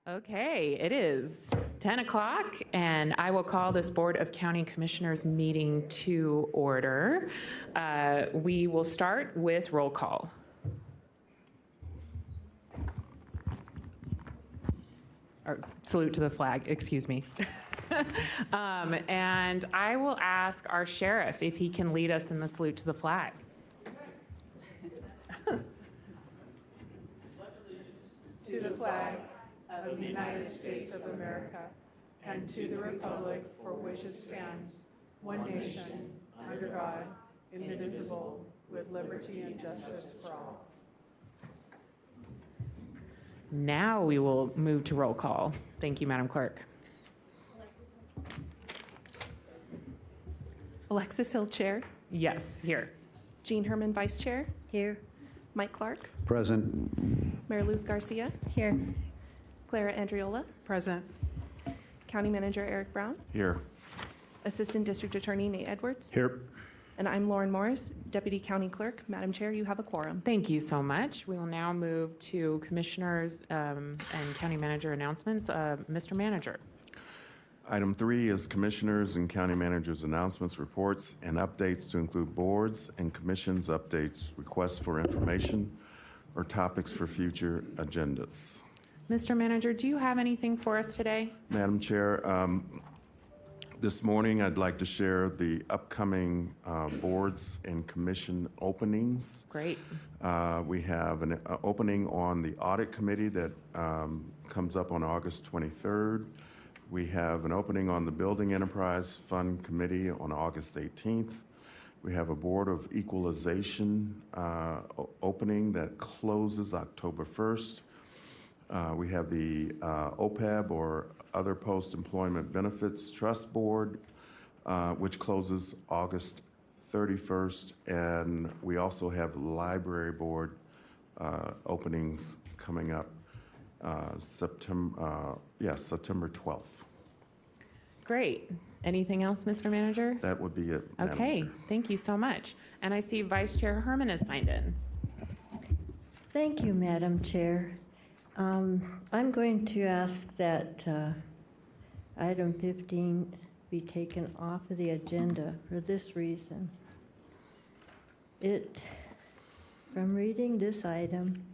Okay, it is 10 o'clock, and I will call this Board of County Commissioners meeting to order. We will start with roll call. Or salute to the flag, excuse me. And I will ask our sheriff if he can lead us in the salute to the flag. To the flag of the United States of America and to the republic for which it stands, one nation, under God, indivisible, with liberty and justice for all. Now we will move to roll call. Thank you, Madam Clerk. Alexis Hill, Chair. Yes, here. Jean Herman, Vice Chair. Here. Mike Clark. Present. Mary Luz Garcia. Here. Clara Andriola. Present. County Manager Eric Brown. Here. Assistant District Attorney Nate Edwards. Here. And I'm Lauren Morris, Deputy County Clerk. Madam Chair, you have a quorum. Thank you so much. We will now move to Commissioners and County Manager announcements. Mr. Manager. Item 3 is Commissioners and County Managers' announcements, reports, and updates to include boards and commissions updates, requests for information, or topics for future agendas. Mr. Manager, do you have anything for us today? Madam Chair, this morning I'd like to share the upcoming boards and commission openings. Great. We have an opening on the Audit Committee that comes up on August 23rd. We have an opening on the Building Enterprise Fund Committee on August 18th. We have a Board of Equalization opening that closes October 1st. We have the OPEB, or Other Post-Employment Benefits Trust Board, which closes August 31st. And we also have Library Board openings coming up September 12th. Great. Anything else, Mr. Manager? That would be it, Madam Okay, Chair. thank you so much. And I see Vice Chair Herman has signed in. Thank you, Madam Chair. I'm going to ask that item 15 be taken off of the agenda for this reason. From reading this item,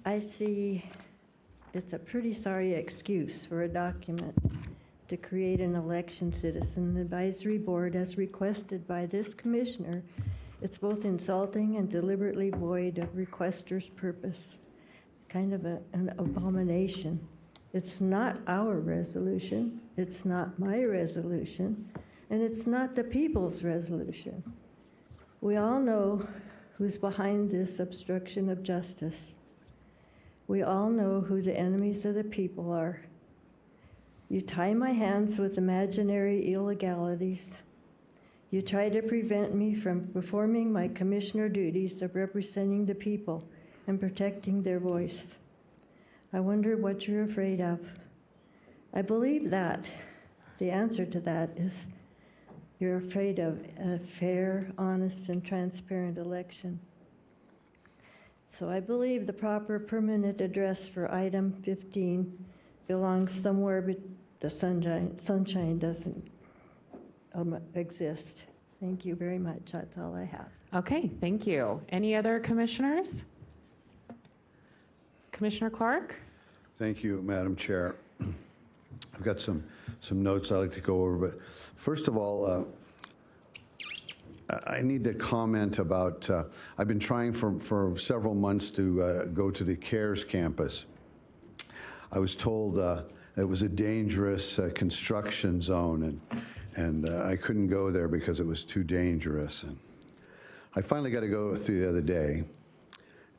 I see it's a pretty sorry excuse for a document to create an election citizen advisory board as requested by this commissioner. It's both insulting and deliberately void of requester's purpose. Kind of an abomination. It's not our resolution, it's not my resolution, and it's not the people's resolution. We all know who's behind this obstruction of justice. We all know who the enemies of the people are. You tie my hands with imaginary illegalities. You try to prevent me from performing my commissioner duties of representing the people and protecting their voice. I wonder what you're afraid of. I believe that the answer to that is you're afraid of a fair, honest, and transparent election. So I believe the proper permanent address for item 15 belongs somewhere, but the sunshine doesn't exist. Thank you very much. That's all I have. Okay, thank you. Any other commissioners? Commissioner Clark? Thank you, Madam Chair. I've got some notes I'd like to go over, but first of all, I need to comment about, I've been trying for several months to go to the CARES campus. I was told it was a dangerous construction zone, and I couldn't go there because it was too dangerous. And I finally got to go through the other day,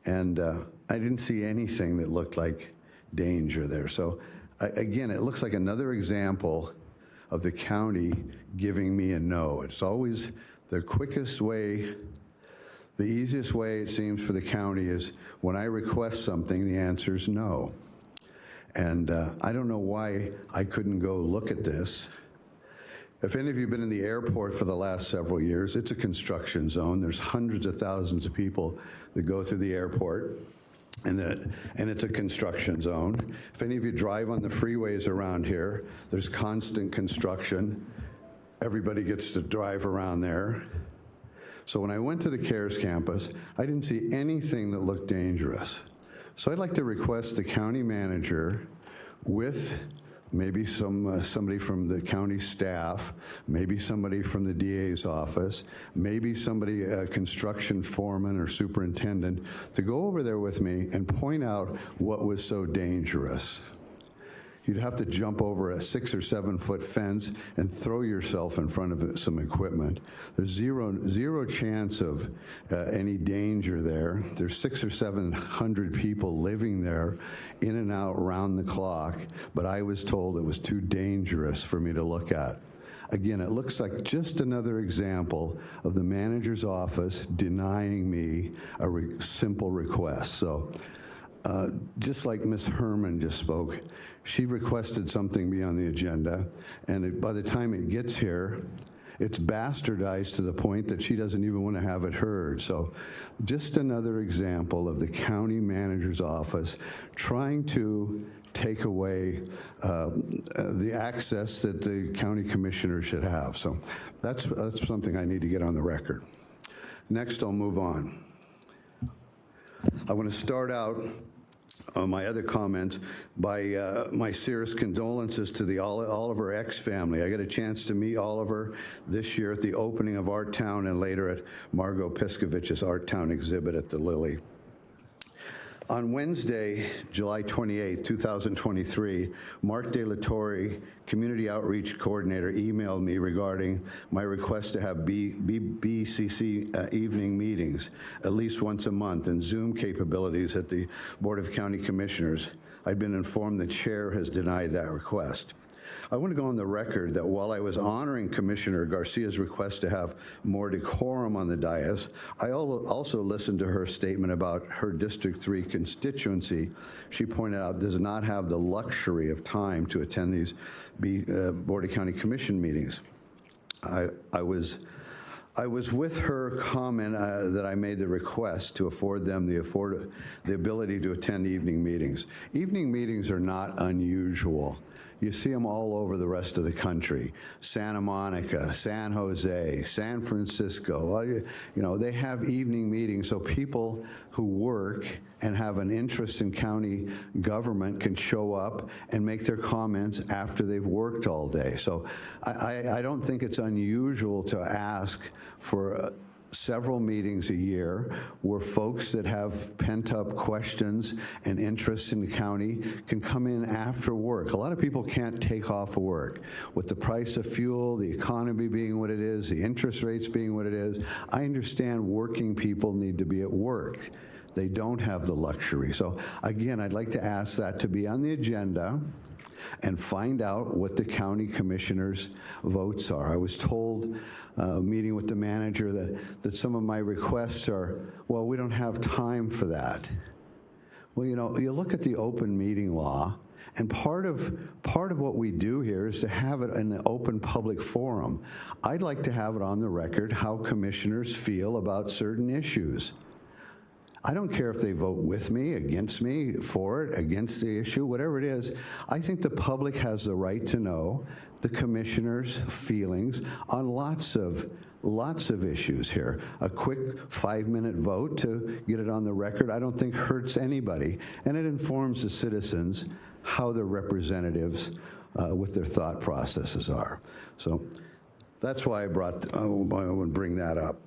and I didn't see anything that looked like danger there. So again, it looks like another example of the county giving me a no. It's always the quickest way, the easiest way it seems for the county is when I request something, the answer is no. And I don't know why I couldn't go look at this. If any of you have been in the airport for the last several years, it's a construction zone. There's hundreds of thousands of people that go through the airport. and it's a construction zone. If any of you drive on the freeways around here, there's constant construction. Everybody gets to drive around there. So when I went to the CARES campus, I didn't see anything that looked dangerous. So I'd like to request the county manager with maybe somebody from the county staff, maybe somebody from the DA's office, maybe somebody, a construction foreman or superintendent, to go over there with me and point out what was so dangerous. You'd have to jump over a 6 or 7 foot fence and throw yourself in front of some equipment. There's zero chance of any danger there. There's 600 or 700 people living there, in and out round the clock, but I was told it was too dangerous for me to look at. Again, it looks like just another example of the manager's office denying me a simple request. So, just like Ms. Herman just spoke, she requested something be on the agenda, and by the time it gets here, it's bastardized to the point that she doesn't even want to have it heard. So just another example of the county manager's office trying to take away the access that the county commissioner should have. So that's something I need to get on the record. Next, I'll move on. I want to start out my other comments by my sincerest condolences to the Oliver X family. I got a chance to meet Oliver this year at the opening of Art Town and later at Margot Piskovich's Art Town exhibit at the Lily. On Wednesday, July 28, 2023, Mark De La Torre, Community Outreach Coordinator, emailed me regarding my request to have BCC evening meetings at least once a month and Zoom capabilities at the Board of County Commissioners. I've been informed the chair has denied that request. I want to go on the record that while I was honoring Commissioner Garcia's request to have more decorum on the dais, I also listened to her statement about her District 3 constituency. She pointed out does not have the luxury of time to attend these Board of County Commission meetings. I was with her comment that I made the request to afford them the ability to attend evening meetings. Evening meetings are not unusual. You see them all over the rest of the country. Santa Monica, San Jose, San Francisco. You know, they have evening meetings so people who work and have an interest in county government can show up and make their comments after they've worked all day. So I don't think it's unusual to ask for several meetings a year where folks that have pent-up questions and interest in the county can come in after work. A lot of people can't take off of work. With the price of fuel, the economy being what it is, the interest rates being what it is, I understand working people need to be at work. They don't have the luxury. So again, I'd like to ask that to be on the agenda and find out what the county commissioners' votes are. I was told, meeting with the manager, that some of my requests are, well, we don't have time for that. Well, you know, you look at the open meeting law, and part of what we do here is to have it in an open public forum. I'd like to have it on the record how commissioners feel about certain issues. I don't care if they vote with me, against me, for it, against the issue, whatever it is. I think the public has the right to know the commissioners' feelings on lots of issues here. A quick 5-minute vote to get it on the record, I don't think hurts anybody, and it informs the citizens how their representatives with their thought processes are. So that's why I would bring that up.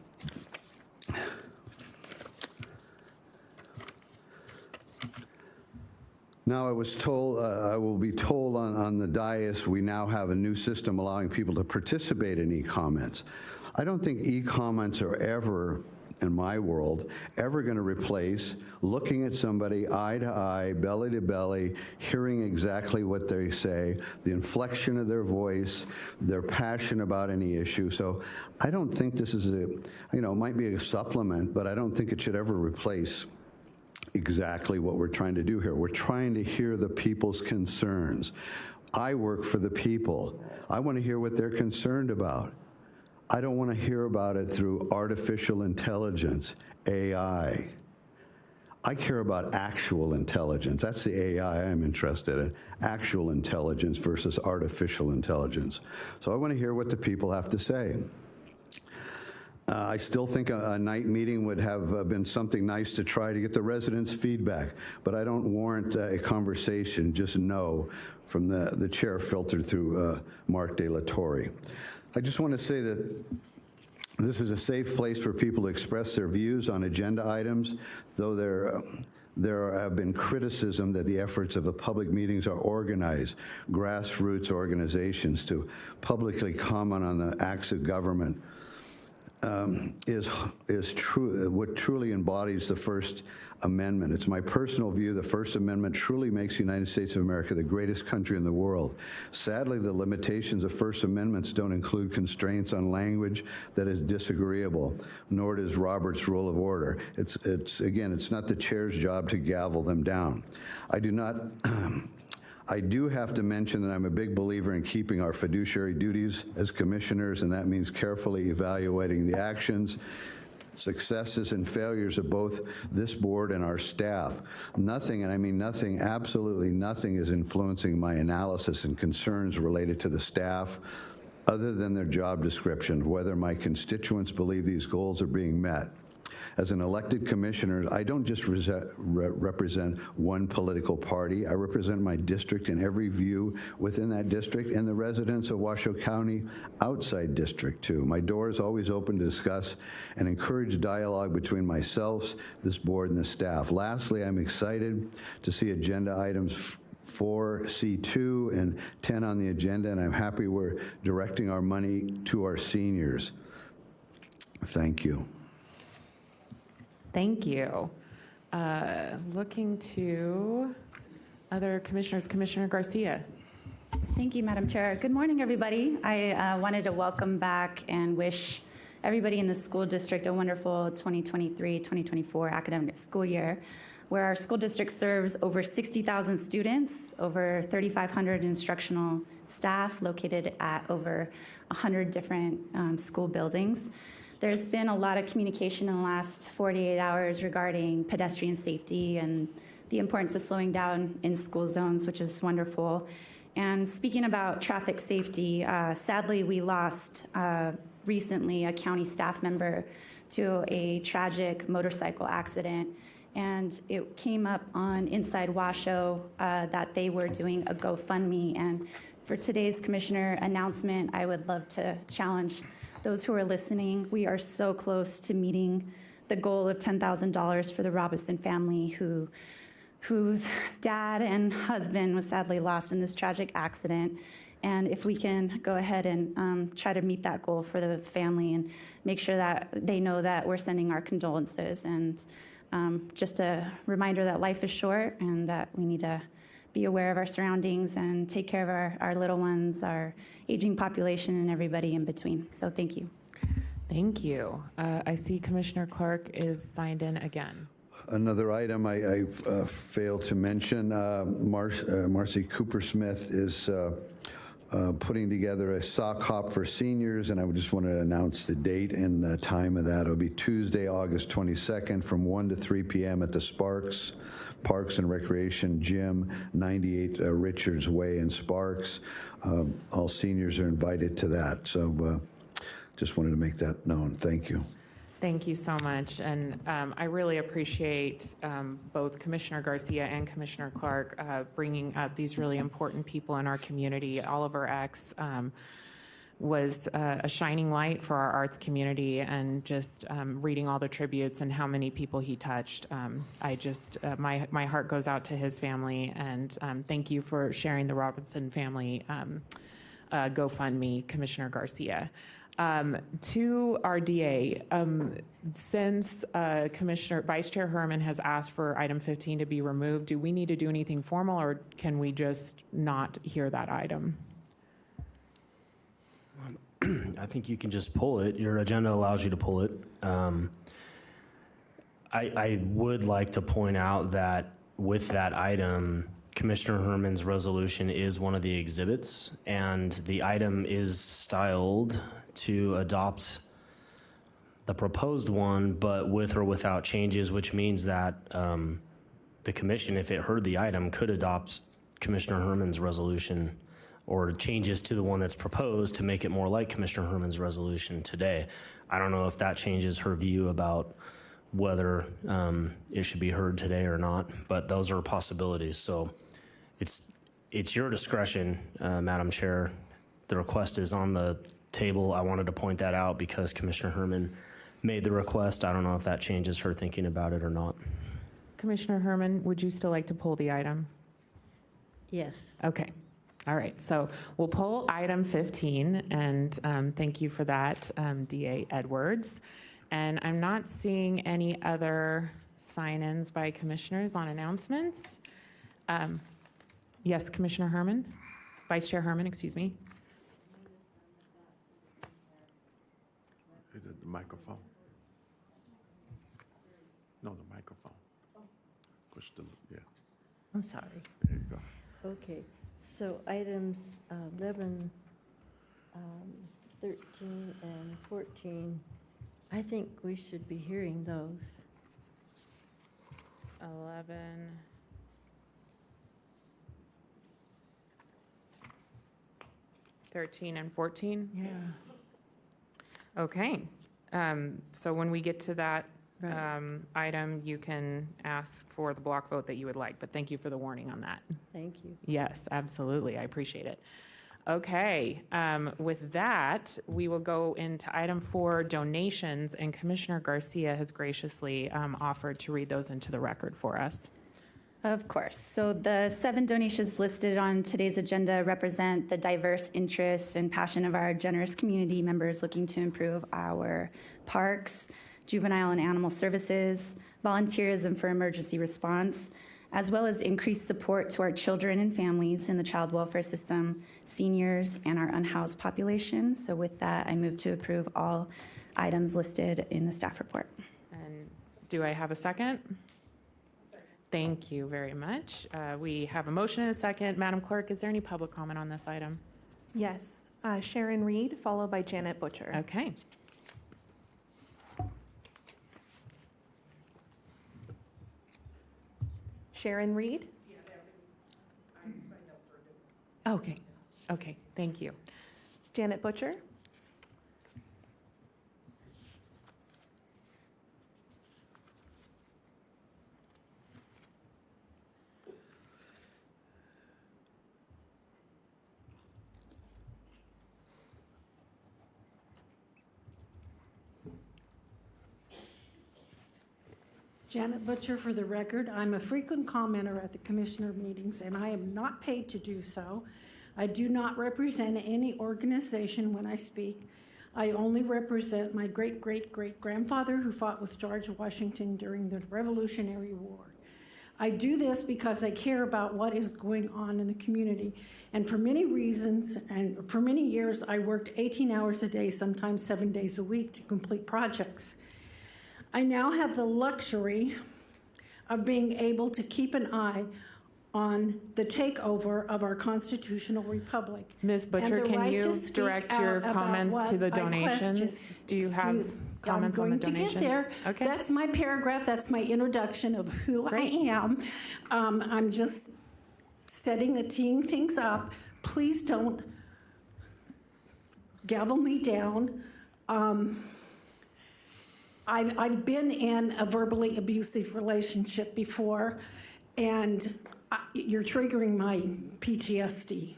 Now, I was told, I will be told on the dais, we now have a new system allowing people to participate in e-comments. I don't think e-comments are ever, in my world, ever going to replace looking at somebody eye to eye, belly to belly, hearing exactly what they say, the inflection of their voice, their passion about any issue. So I don't think this is it might be a supplement, but I don't think it should ever replace exactly what we're trying to do here. We're trying to hear the people's concerns. I work for the people. I want to hear what they're concerned about. I don't want to hear about it through artificial intelligence, AI. I care about actual intelligence. That's the AI I'm interested in, actual intelligence versus artificial intelligence. So I want to hear what the people have to say. I still think a night meeting would have been something nice to try to get the residents' feedback, but I don't warrant a conversation, just no, from the chair filtered through Mark De La Torre. I just want to say that this is a safe place for people to express their views on agenda items, though there have been criticism that the efforts of the public meetings are organized, grassroots organizations to publicly comment on the acts of government is true, what truly embodies the First Amendment. It's my personal view the First Amendment truly makes the United States of America the greatest country in the world. Sadly, the limitations of First Amendments don't include constraints on language that is disagreeable, nor does Robert's Rule of Order. Again, it's not the chair's job to gavel them down. I do have to mention that I'm a big believer in keeping our fiduciary duties as commissioners, and that means carefully evaluating the actions, successes, and failures of both this board and our staff. Nothing, and I mean nothing, absolutely nothing, is influencing my analysis and concerns related to the staff other than their job description, whether my constituents believe these goals are being met. As an elected commissioner, I don't just represent one political party. I represent my district and every view within that district and the residents of Washoe County outside district too. My door is always open to discuss and encourage dialogue between myself, this board, and the staff. Lastly, I'm excited to see agenda items 4C2 and 10 on the agenda, and I'm happy we're directing our money to our seniors. Thank you. Thank you. Looking to other commissioners, Commissioner Garcia. Thank you, Madam Chair. Good morning, everybody. I wanted to welcome back and wish everybody in the school district a wonderful 2023-2024 academic school year, where our school district serves over 60,000 students, over 3,500 instructional staff located at over 100 different school buildings. There's been a lot of communication in the last 48 hours regarding pedestrian safety and the importance of slowing down in school zones, which is wonderful. And speaking about traffic safety, sadly, we lost recently a county staff member to a tragic motorcycle accident. And it came up on Inside Washoe that they were doing a GoFundMe. And for today's commissioner announcement, I would love to challenge those who are listening. We are so close to meeting the goal of $10,000 for the Robinson family whose dad and husband was sadly lost in this tragic accident. And if we can go ahead and try to meet that goal for the family and make sure that they know that we're sending our condolences. And just a reminder that life is short and that we need to be aware of our surroundings and take care of our little ones, our aging population, and everybody in between. So thank you. Thank you. I see Commissioner Clark is signed in again. Another item I failed to mention, Marcy Coopersmith is putting together a sock hop for seniors, and I would just want to announce the date and the time of that. It'll be Tuesday, August 22nd from 1 to 3 p.m. at the Sparks Parks and Recreation Gym, 98 Richards Way in Sparks. All seniors are invited to that, so just wanted to make that known. Thank you. Thank you so much. And I really appreciate both Commissioner Garcia and Commissioner Clark bringing up these really important people in our community. Oliver X was a shining light for our arts community, and just reading all the tributes and how many people he touched. My heart goes out to his family, and thank you for sharing the Robinson family GoFundMe, Commissioner Garcia. To our DA, since Vice Chair Herman has asked for item 15 to be removed, do we need to do anything formal, or can we just not hear that item? I think you can just pull it. Your agenda allows you to pull it. I would like to point out that with that item, Commissioner Herman's resolution is one of the exhibits, and the item is styled to adopt the proposed one, but with or without changes, which means that the commission, if it heard the item, could adopt Commissioner Herman's resolution or changes to the one that's proposed to make it more like Commissioner Herman's resolution today. I don't know if that changes her view about whether it should be heard today or not, but those are possibilities. So it's your discretion, Madam Chair. The request is on the table. I wanted to point that out because Commissioner Herman made the request. I don't know if that changes her thinking about it or not. Commissioner Herman, would you still like to pull the item? Yes. Okay. All right. So we'll pull item 15, and thank you for that, DA Edwards. And I'm not seeing any other sign-ins by commissioners on announcements. Yes, Commissioner Herman? Vice Chair Herman, excuse me. Is it the microphone? No, the microphone. Push the, yeah, I'm sorry. there you go. Okay, so items 11, 13, and 14, I think we should be hearing those. 11. and 14? Yeah. Okay. So when we get to that Right. item, you can ask for the block vote that you would like, but thank you for the warning on that. Thank you. Yes, absolutely. I appreciate it. Okay, with that, we will go into item 4, donations, and Commissioner Garcia has graciously offered to read those into the record for us. Of course. So the 7 donations listed on today's agenda represent the diverse interests and passion of our generous community members looking to improve our parks, juvenile and animal services, volunteerism for emergency response, as well as increased support to our children and families in the child welfare system, seniors, and our unhoused population. So with that, I move to approve all items listed in the staff report. And do I have a second? Thank you very much. We have a motion and a second. Madam Clerk, is there any public comment on this item? Yes. Sharon Reed, followed by Janet Butcher. Okay. Sharon Reed, Okay. Okay, thank you. Janet Butcher, Janet Butcher, for the record. I'm a frequent commenter at the commissioner meetings, and I am not paid to do so. I do not represent any organization when I speak. I only represent my great-great-great-grandfather who fought with George Washington during the Revolutionary War. I do this because I care about what is going on in the community. And for many reasons, and for many years, I worked 18 hours a day, sometimes 7 days a week, to complete projects. I now have the luxury of being able to keep an eye on the takeover of our constitutional republic. Ms. Butcher, And the can right you to speak direct out your about comments what to the I donations? question. Do you have Excuse- comments on the I'm going to donations? get there. Okay. That's my paragraph. That's my introduction of who Great. I am. I'm just teeing things up. Please don't gavel me down. I've been in a verbally abusive relationship before, and you're triggering my PTSD.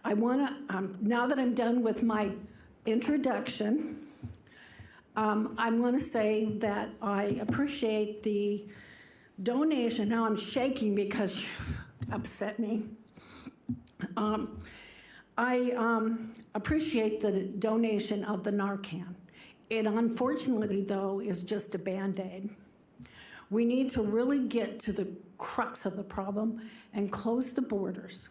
I want to, now that I'm done with my introduction, I'm going to say that I appreciate the donation. Now I'm shaking because you upset me. I appreciate the donation of the Narcan. It unfortunately, though, is just a Band-Aid. We need to really get to the crux of the problem and close the borders.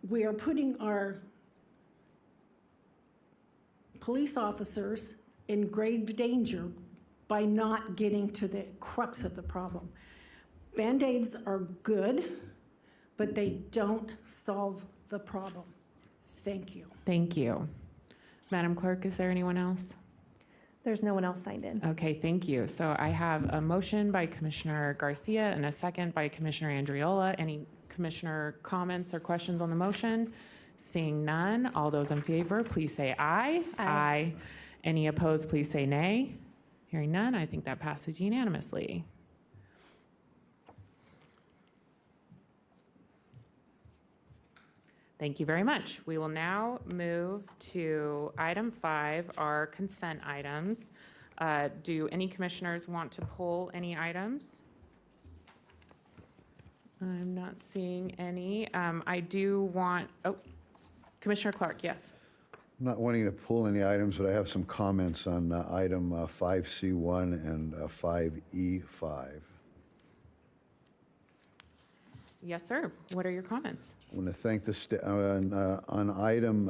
We are putting our police officers in grave danger by not getting to the crux of the problem. Band-Aids are good, but they don't solve the problem. Thank you. Thank you. Madam Clerk, is there anyone else? There's no one else signed in. Okay, thank you. So I have a motion by Commissioner Garcia and a second by Commissioner Andriola. Any commissioner comments or questions on the motion? Seeing none, all those in favor, please say aye. Aye. Any opposed, please say nay. Hearing none, I think that passes unanimously. Thank you very much. We will now move to item 5, our consent items. Do any commissioners want to pull any items? I'm not seeing any. I do want, Commissioner Clark, yes. I'm not wanting to pull any items, but I have some comments on item 5C1 and 5E5. Yes, sir. What are your comments? I want to thank on item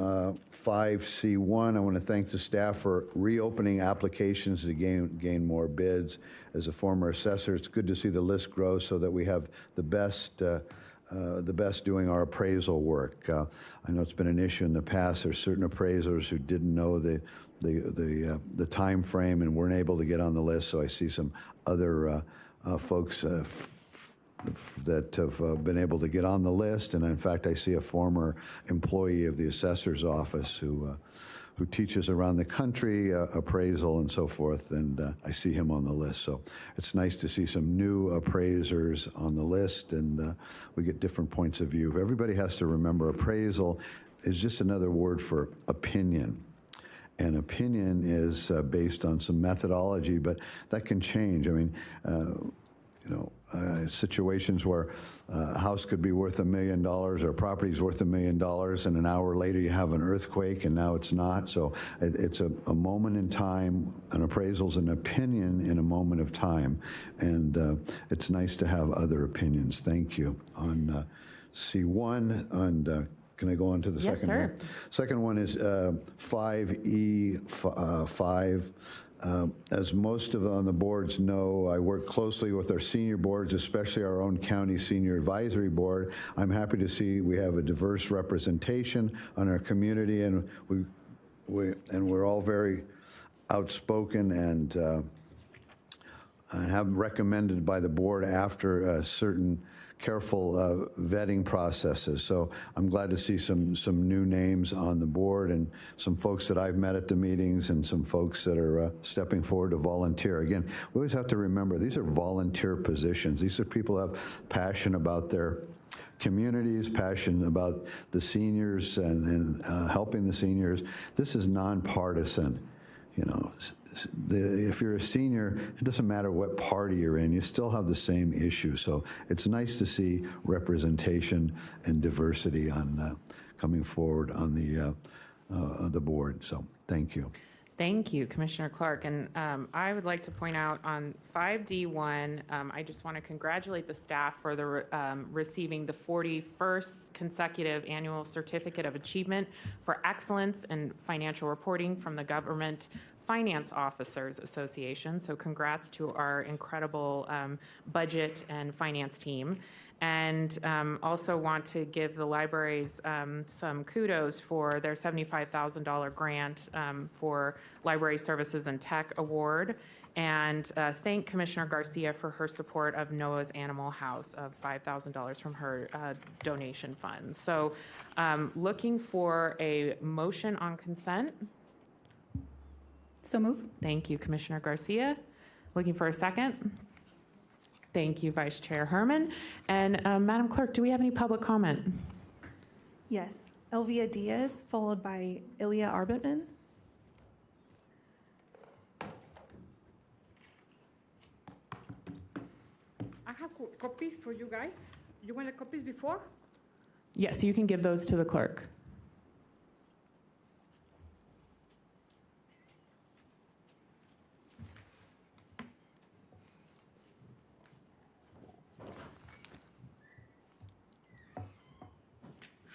5C1, I want to thank the staff for reopening applications to gain more bids. As a former assessor, it's good to see the list grow so that we have the best doing our appraisal work. I know it's been an issue in the past. There's certain appraisers who didn't know the time frame and weren't able to get on the list. So I see some other folks that have been able to get on the list. And in fact, I see a former employee of the assessor's office who teaches around the country, appraisal and so forth, and I see him on the list. So it's nice to see some new appraisers on the list, and we get different points of view. Everybody has to remember appraisal is just another word for opinion. And opinion is based on some methodology, but that can change. I mean, situations where a house could be worth $1 million or a property's worth $1 million, and an hour later you have an earthquake and now it's not. So it's a moment in time. An appraisal's an opinion in a moment of time, and it's nice to have other opinions. Thank you. On C1, and can I go on to the Yes, second sir. one? Second one is 5E5. As most of on the boards know, I work closely with our senior boards, especially our own county senior advisory board. I'm happy to see we have a diverse representation on our community, and we're all very outspoken and have recommended by the board after certain careful vetting processes. So I'm glad to see some new names on the board, and some folks that I've met at the meetings, and some folks that are stepping forward to volunteer. Again, we always have to remember these are volunteer positions. These are people who have passion about their communities, passion about the seniors and helping the seniors. This is nonpartisan. If you're a senior, it doesn't matter what party you're in, you still have the same issue. So it's nice to see representation and diversity on coming forward on the board. So thank you. Thank you, Commissioner Clark. And I would like to point out on 5D1, I just want to congratulate the staff for receiving the 41st consecutive annual Certificate of Achievement for Excellence in Financial Reporting from the Government Finance Officers Association. So congrats to our incredible budget and finance team. And also want to give the libraries some kudos for their $75,000 grant for Library Services and Tech Award. And thank Commissioner Garcia for her support of Noah's Animal House of $5,000 from her donation fund. So looking for a motion on consent. So move. Thank you, Commissioner Garcia. Looking for a second. Thank you, Vice Chair Herman. And Madam Clerk, do we have any public comment? Yes. Elvia Diaz, followed by Ilya Arbutman. I have copies for you guys. You want the copies before? Yes, you can give those to the clerk.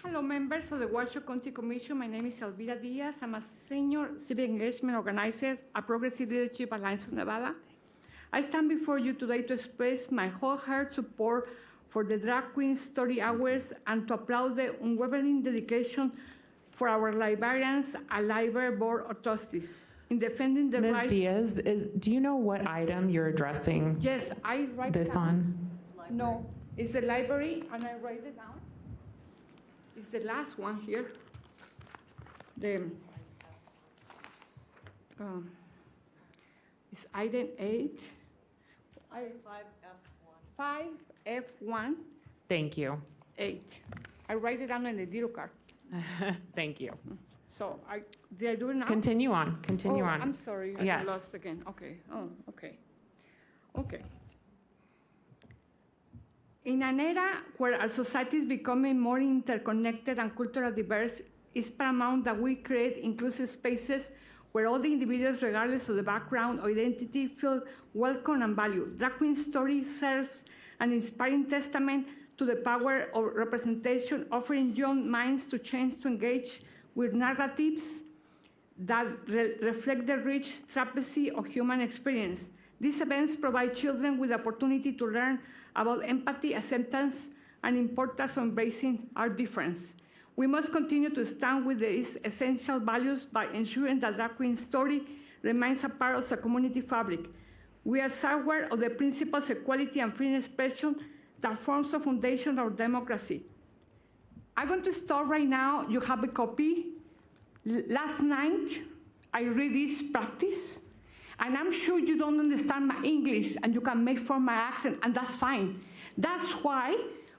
Hello, members of the Washoe County Commission. My name is Elvira Diaz. I'm a senior civic engagement organizer at Progressive Leadership Alliance of Nevada. I stand before you today to express my wholehearted support for the Drag Queen Story Hours and to applaud the unwavering dedication for our librarians and library board of trustees in defending the Ms. right. Diaz, do you know what item you're addressing Yes, I write this down. on? No, it's the library, and I write it down. It's the last one here. It's item 8. 5F1. Thank you. 8. I write it down in the deal card. Thank you. So did I do it now? Continue on, continue Oh, on. I'm sorry, I Yes. got lost again. Okay, oh, okay. Okay. In an era where our society is becoming more interconnected and culturally diverse, it's paramount that we create inclusive spaces where all the individuals, regardless of the background or identity, feel welcome and valued. Drag Queen Story serves an inspiring testament to the power of representation, offering young minds to chance to engage with narratives that reflect the rich tapestry of human experience. These events provide children with the opportunity to learn about empathy, acceptance, and importance of embracing our difference. We must continue to stand with these essential values by ensuring that Drag Queen Story remains a part of the community fabric. We are aware of the principles of equality and free expression that forms the foundation of democracy. I'm going to start right now. You have a copy. Last night, I read this practice, and I'm sure you don't understand my English, and you can make fun of my accent, and that's fine. That's why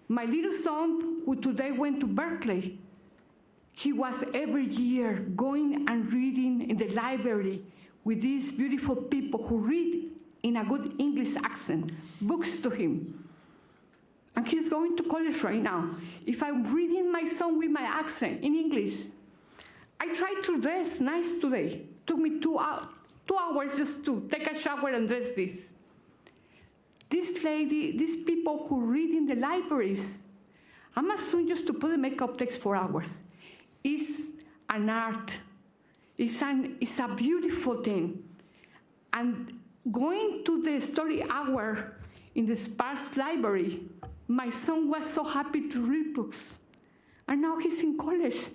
my little son, who today went to Berkeley, he was every year going and reading in the library with these beautiful people who read in a good English accent, books to him. And he's going to college right now. If I'm reading my son with my accent in English, I tried to dress nice today. Took me 2 hours just to take a shower and dress this. This lady, these people who read in the libraries, I'm assuming just to put the makeup takes 4 hours. It's an art. It's a beautiful thing. And going to the story hour in the sparse library, my son was so happy to read books. And now he's in college.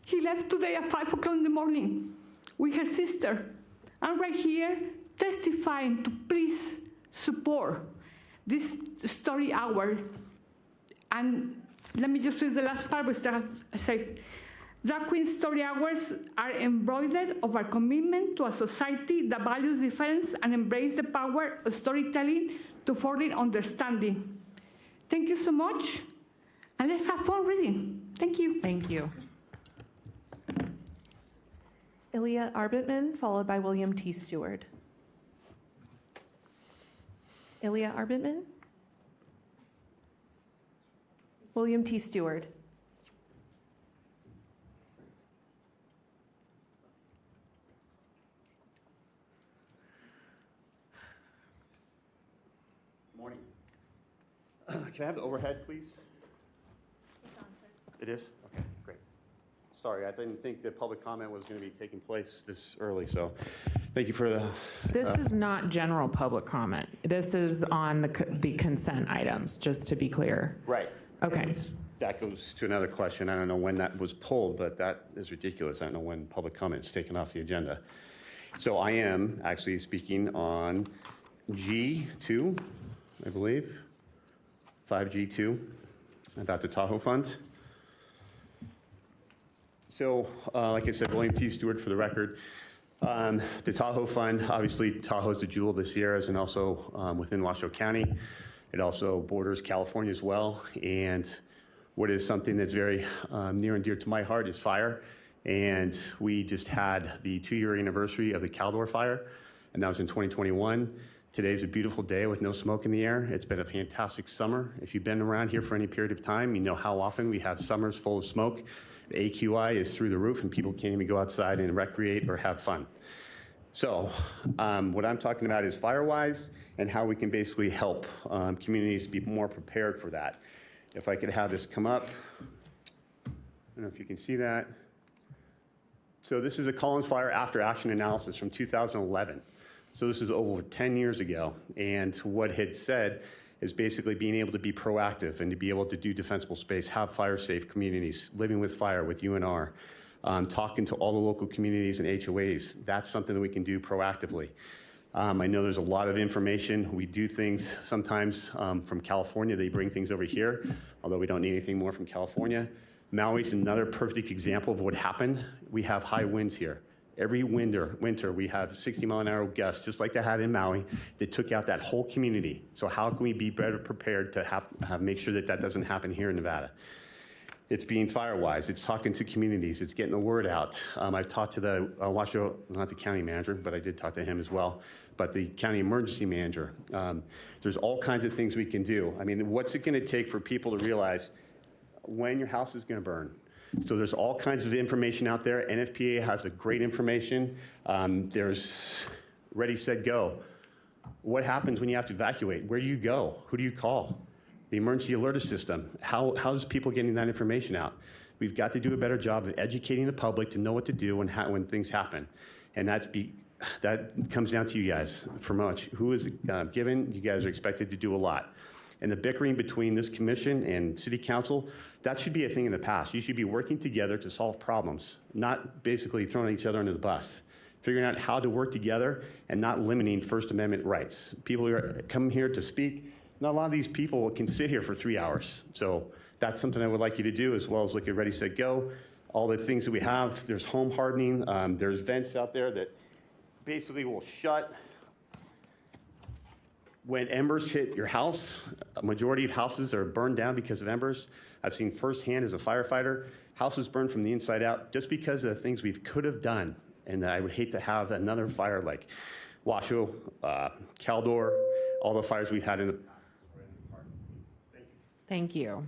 He left today at 5 o'clock in the morning with her sister. I'm right here testifying to please support this story hour. And let me just read the last part, which I say, Drag Queen Story Hours are embroidered of our commitment to a society that values difference and embrace the power of storytelling to further understanding. Thank you so much, and let's have fun reading. Thank you. Thank you. Ilya Arbitman, followed by William T. Stewart. Ilya Arbitman. William T. Stewart. Morning. Can I have the overhead, please? It's on, sir. It is? Okay, great. Sorry, I didn't think the public comment was going to be taking place this early, so thank you for the... This is not general public comment. This is on the consent items, just to be clear. Right. Okay. That goes to another question. I don't know when that was pulled, but that is ridiculous. I don't know when public comment is taken off the agenda. So I am actually speaking on G2, I believe, 5G2, about the Tahoe Fund. So, like I said, William T. Stewart for the record. The Tahoe Fund, obviously Tahoe is the jewel of the Sierras and also within Washoe County. It also borders California as well. And what is something that's very near and dear to my heart is fire. And we just had the 2-year anniversary of the Caldor fire, and that was in 2021. Today's a beautiful day with no smoke in the air. It's been a fantastic summer. If you've been around here for any period of time, you know how often we have summers full of smoke. The AQI is through the roof and people can't even go outside and recreate or have fun. So what I'm talking about is Firewise and how we can basically help communities be more prepared for that. If I could have this come up. I don't know if you can see that. So this is a Collins Fire after action analysis from 2011. So this is over 10 years ago. And what it said is basically being able to be proactive and to be able to do defensible space, have fire-safe communities, living with fire with UNR, talking to all the local communities and HOAs. That's something that we can do proactively. I know there's a lot of information. We do things sometimes from California. They bring things over here, although we don't need anything more from California. Maui's another perfect example of what happened. We have high winds here. Every winter we have 60-mile-an-hour gusts, just like they had in Maui, that took out that whole community. So how can we be better prepared to make sure that that doesn't happen here in Nevada? It's being Firewise. It's talking to communities. It's getting the word out. I've talked to the Washoe, not the county manager, but I did talk to him as well, but the county emergency manager. There's all kinds of things we can do. I mean, what's it going to take for people to realize when your house is going to burn? So there's all kinds of information out there. NFPA has a great information. There's Ready, Set, Go. What happens when you have to evacuate? Where do you go? Who do you call? The emergency alert system. How's people getting that information out? We've got to do a better job of educating the public to know what to do when things happen. And that comes down to you guys for much. Who is given? You guys are expected to do a lot. And the bickering between this commission and city council, that should be a thing in the past. You should be working together to solve problems, not basically throwing each other under the bus. Figuring out how to work together and not limiting First Amendment rights. People are coming here to speak. Not a lot of these people can sit here for 3 hours. So that's something I would like you to do, as well as look at Ready, Set, Go. All the things that we have. There's home hardening. There's vents out there that basically will shut when embers hit your house. A majority of houses are burned down because of embers. I've seen firsthand as a firefighter, houses burned from the inside out just because of the things we could have done. And I would hate to have another fire like Washoe, Caldor, all the fires we've had in the past. Thank you.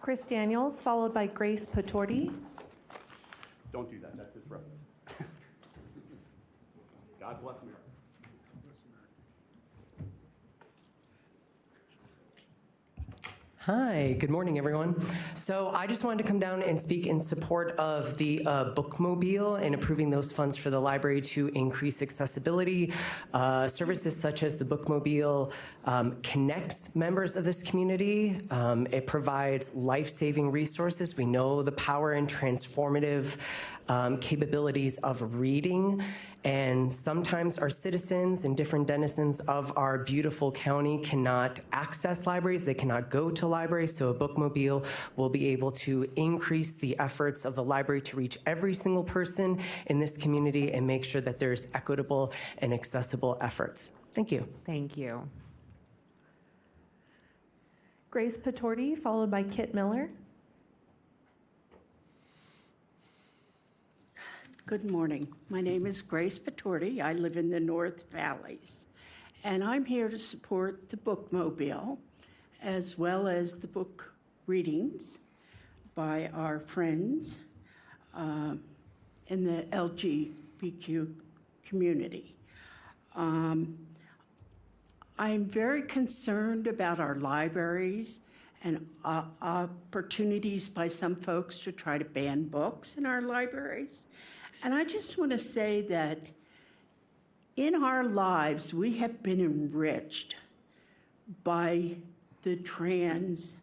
Chris Daniels, followed by Grace Patorti. Don't do that. That's disruptive. God bless America. Hi, good morning, everyone. So I just wanted to come down and speak in support of the bookmobile and approving those funds for the library to increase accessibility. Services such as the bookmobile connects members of this community. It provides life-saving resources. We know the power and transformative capabilities of reading. And sometimes our citizens and different denizens of our beautiful county cannot access libraries. They cannot go to libraries. So a bookmobile will be able to increase the efforts of the library to reach every single person in this community and make sure that there's equitable and accessible efforts. Thank you. Thank you. Grace Patorti, followed by Kit Miller. Good morning. My name is Grace Patorti. I live in the North Valleys, and I'm here to support the bookmobile as well as the book readings by our friends in the LGBTQ community. I'm very concerned about our libraries and opportunities by some folks to try to ban books in our libraries. And I just want to say that in our lives, we have been enriched by the trans,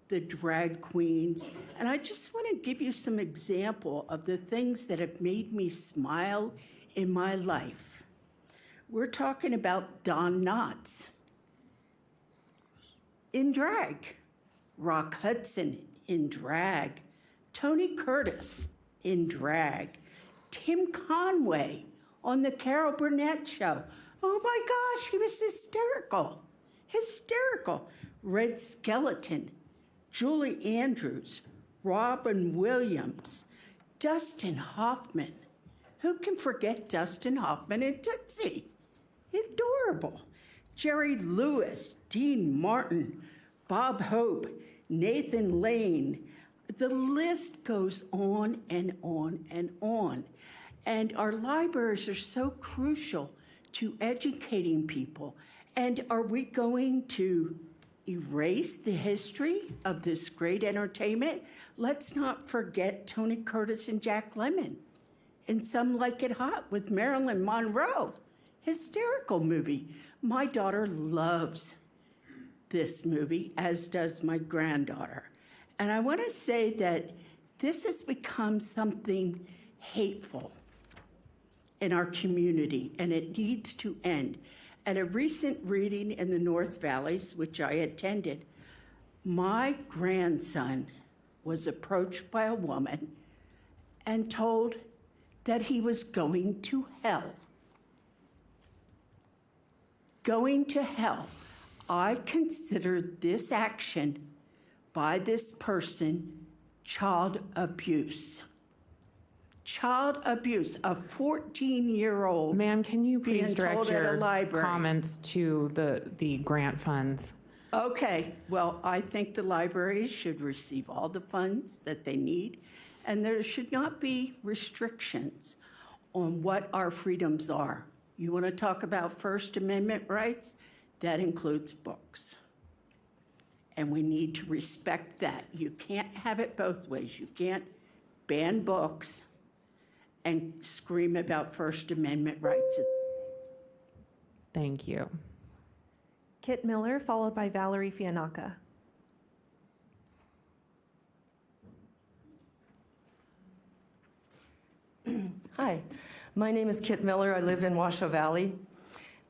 the drag queens. And I just want to give you some example of the things that have made me smile in my life. We're talking about Don Knotts in drag, Rock Hudson in drag, Tony Curtis in drag, Tim Conway on the Carol Burnett show. Oh my gosh, he was hysterical. Hysterical. Red Skeleton, Julie Andrews, Robin Williams, Dustin Hoffman. Who can forget Dustin Hoffman and Tootsie? Adorable. Jerry Lewis, Dean Martin, Bob Hope, Nathan Lane. The list goes on and on and on. And our libraries are so crucial to educating people. And are we going to erase the history of this great entertainment? Let's not forget Tony Curtis and Jack Lemmon in Some Like It Hot with Marilyn Monroe. Hysterical movie. My daughter loves this movie, as does my granddaughter. And I want to say that This has become something hateful in our community, and it needs to end. At a recent reading in the North Valleys, which I attended, my grandson was approached by a woman and told that he was going to hell. Going to hell. I consider this action by this person child abuse. Child abuse, a 14-year-old. Ma'am, can you please being direct told at a your library. comments to the grant funds? Okay, well, I think the libraries should receive all the funds that they need, and there should not be restrictions on what our freedoms are. You want to talk about First Amendment rights? That includes books. And we need to respect that. You can't have it both ways. You can't ban books and scream about First Amendment rights. Thank you. Kit Miller, followed by Valerie Fianaka. Hi, my name is Kit Miller. I live in Washoe Valley.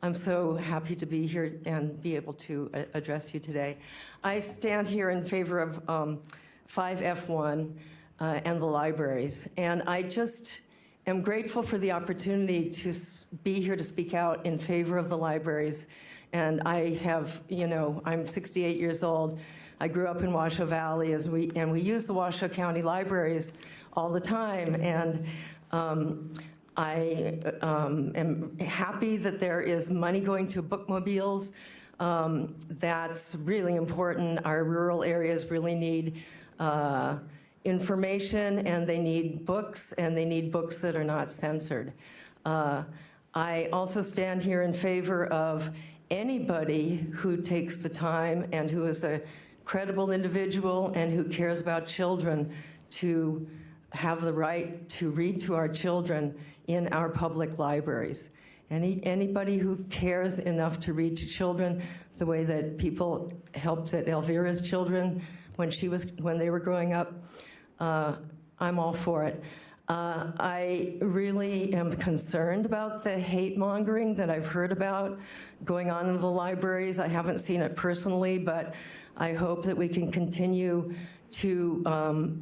I'm so happy to be here and be able to address you today. I stand here in favor of 5F1 and the libraries, and I just am grateful for the opportunity to be here to speak out in favor of the libraries. And I have, I'm 68 years old. I grew up in Washoe Valley and we use the Washoe County libraries all the time. And I am happy that there is money going to bookmobiles. That's really important. Our rural areas really need information, and they need books, and they need books that are not censored. I also stand here in favor of anybody who takes the time and who is a credible individual and who cares about children to have the right to read to our children in our public libraries. Anybody who cares enough to read to children the way that people helped at Elvira's children when they were growing up, I'm all for it. I really am concerned about the hate mongering that I've heard about going on in the libraries. I haven't seen it personally, but I hope that we can continue to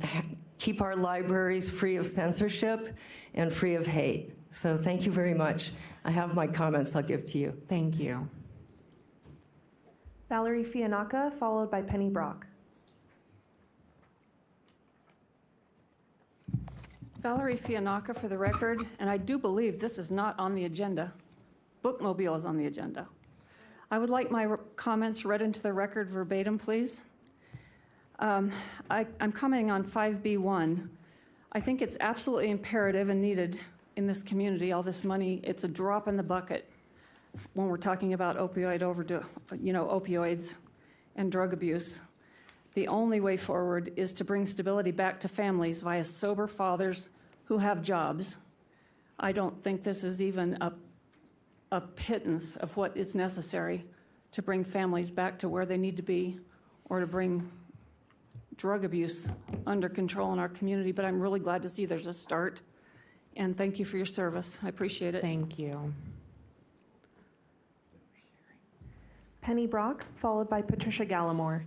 keep our libraries free of censorship and free of hate. So thank you very much. I have my comments I'll give to you. Thank you. Valerie Fianaka, followed by Penny Brock. Valerie Fianaka for the record, and I do believe this is not on the agenda. Bookmobile is on the agenda. I would like my comments read into the record verbatim, please. I'm commenting on 5B1. I think it's absolutely imperative and needed in this community, all this money. It's a drop in the bucket when we're talking about opioids and drug abuse. The only way forward is to bring stability back to families via sober fathers who have jobs. I don't think this is even a pittance of what is necessary to bring families back to where they need to be or to bring drug abuse under control in our community, but I'm really glad to see there's a start. And thank you for your service. I appreciate it. Thank you. Penny Brock, followed by Patricia Gallimore.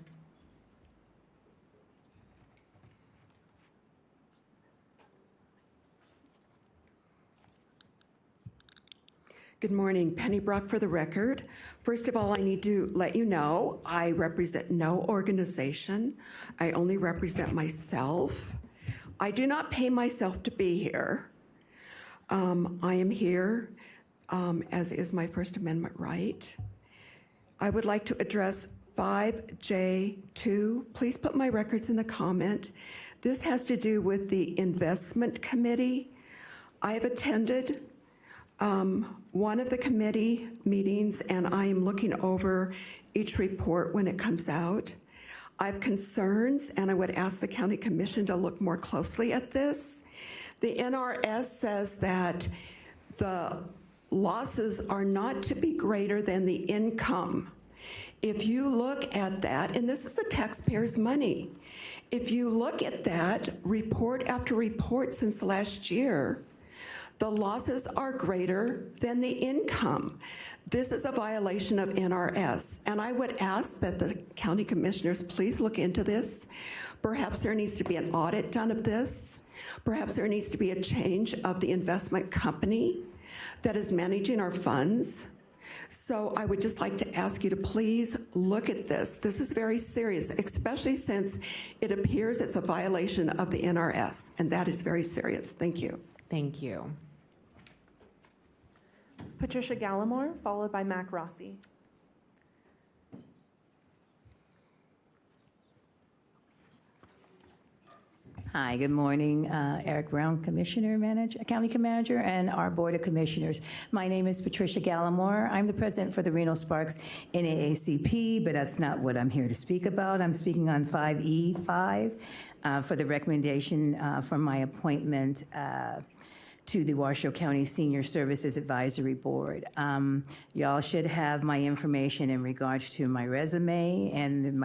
Good morning, Penny Brock for the record. First of all, I need to let you know I represent no organization. I only represent myself. I do not pay myself to be here. I am here, as is my First Amendment right. I would like to address 5J2. Please put my records in the comment. This has to do with the investment committee. I have attended one of the committee meetings, and I am looking over each report when it comes out. I have concerns, and I would ask the county commission to look more closely at this. The NRS says that the losses are not to be greater than the income. If you look at that, and this is the taxpayers' money, if you look at that report after report since last year, the losses are greater than the income. This is a violation of NRS, and I would ask that the county commissioners please look into this. Perhaps there needs to be an audit done of this. Perhaps there needs to be a change of the investment company that is managing our funds. So I would just like to ask you to please look at this. This is very serious, especially since it appears it's a violation of the NRS, and that is very serious. Thank you. Thank you. Patricia Gallimore, followed by Mac Rossi. Hi, good morning. Eric Brown, County Manager, and our Board of Commissioners. My name is Patricia Gallimore. I'm the president for the Reno Sparks NAACP, but that's not what I'm here to speak about. I'm speaking on 5E5 for the recommendation for my appointment to the Washoe County Senior Services Advisory Board. Y'all should have my information in regards to my resume, and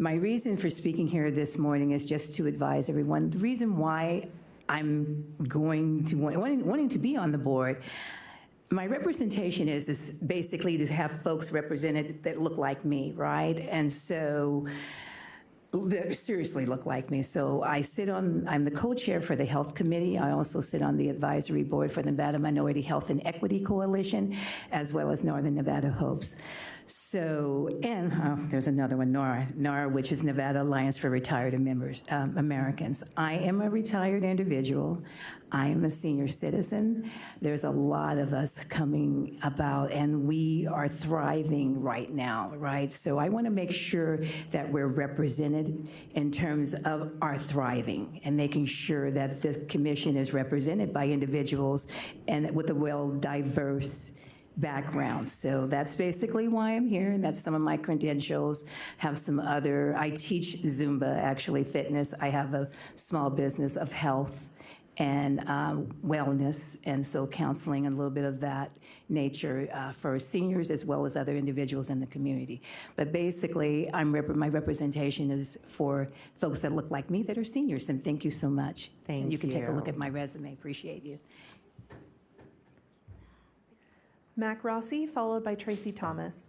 my reason for speaking here this morning is just to advise everyone. The reason why I'm wanting to be on the board, my representation is basically to have folks represented that look like me, right? And so that seriously look like me. So I'm the co-chair for the Health Committee. I also sit on the advisory board for the Nevada Minority Health and Equity Coalition, as well as Northern Nevada Hopes. So, and there's another one, NARA, which is Nevada Alliance for Retired Americans. I am a retired individual. I am a senior citizen. There's a lot of us coming about, and we are thriving right now, right? So I want to make sure that we're represented in terms of our thriving and making sure that the commission is represented by individuals and with a well-diverse background. So that's basically why I'm here, and that's some of my credentials. I teach Zumba, actually fitness. I have a small business of health and wellness, and so counseling and a little bit of that nature for seniors as well as other individuals in the community. But basically, my representation is for folks that look like me that are seniors, and thank you so much. Thank and you can take a you. look at my resume. Appreciate you. Mac Rossi, followed by Tracy Thomas.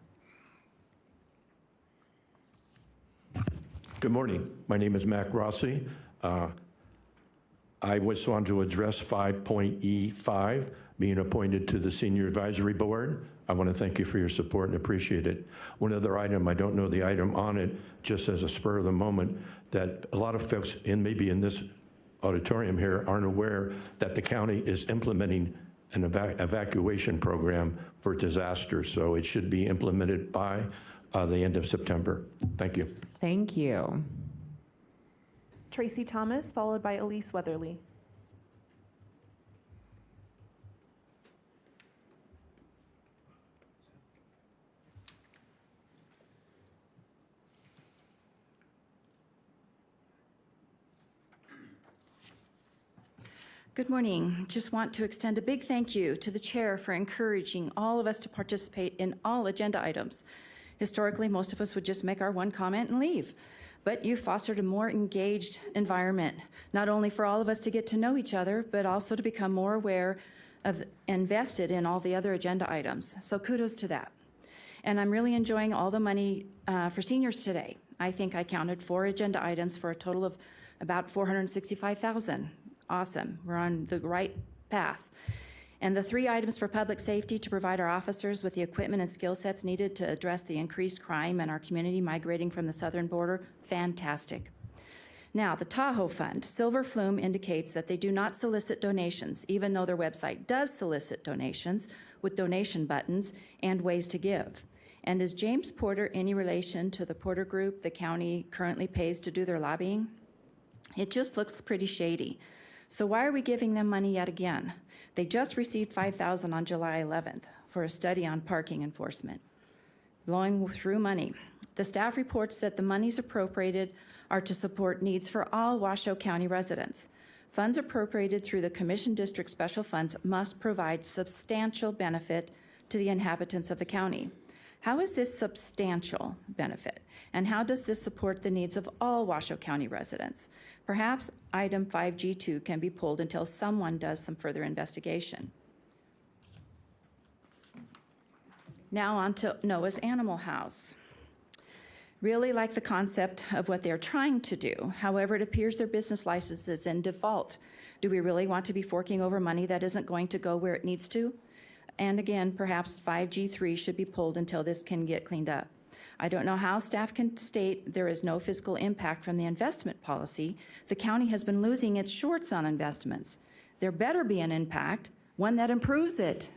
Good morning. My name is Mac Rossi. I just wanted to address 5.E5, being appointed to the Senior Advisory Board. I want to thank you for your support and appreciate it. One other item, I don't know the item on it, just as a spur of the moment, that a lot of folks maybe in this auditorium here aren't aware that the county is implementing an evacuation program for disasters. So it should be implemented by the end of September. Thank you. Thank you. Tracy Thomas, followed by Elise Weatherly. Good morning. Just want to extend a big thank you to the chair for encouraging all of us to participate in all agenda items. Historically, most of us would just make our one comment and leave. But you fostered a more engaged environment, not only for all of us to get to know each other, but also to become more aware of and invested in all the other agenda items. So kudos to that. And I'm really enjoying all the money for seniors today. I think I counted 4 agenda items for a total of about $465,000. Awesome. We're on the right path. And the 3 items for public safety to provide our officers with the equipment and skill sets needed to address the increased crime in our community migrating from the southern border, fantastic. Now, the Tahoe Fund. Silver Flume indicates that they do not solicit donations, even though their website does solicit donations with donation buttons and ways to give. And is James Porter any relation to the Porter Group the county currently pays to do their lobbying? It just looks pretty shady. So why are we giving them money yet again? They just received $5,000 on July 11th for a study on parking enforcement. Blowing through money. The staff reports that the monies appropriated are to support needs for all Washoe County residents. Funds appropriated through the Commission District Special Funds must provide substantial benefit to the inhabitants of the county. How is this substantial benefit? And how does this support the needs of all Washoe County residents? Perhaps item 5G2 can be pulled until someone does some further investigation. Now on to Noah's Animal House. Really like the concept of what they're trying to do. However, it appears their business license is in default. Do we really want to be forking over money that isn't going to go where it needs to? And again, perhaps 5G3 should be pulled until this can get cleaned up. I don't know how staff can state there is no fiscal impact from the investment policy. The county has been losing its shorts on investments. There better be an impact, one that improves it.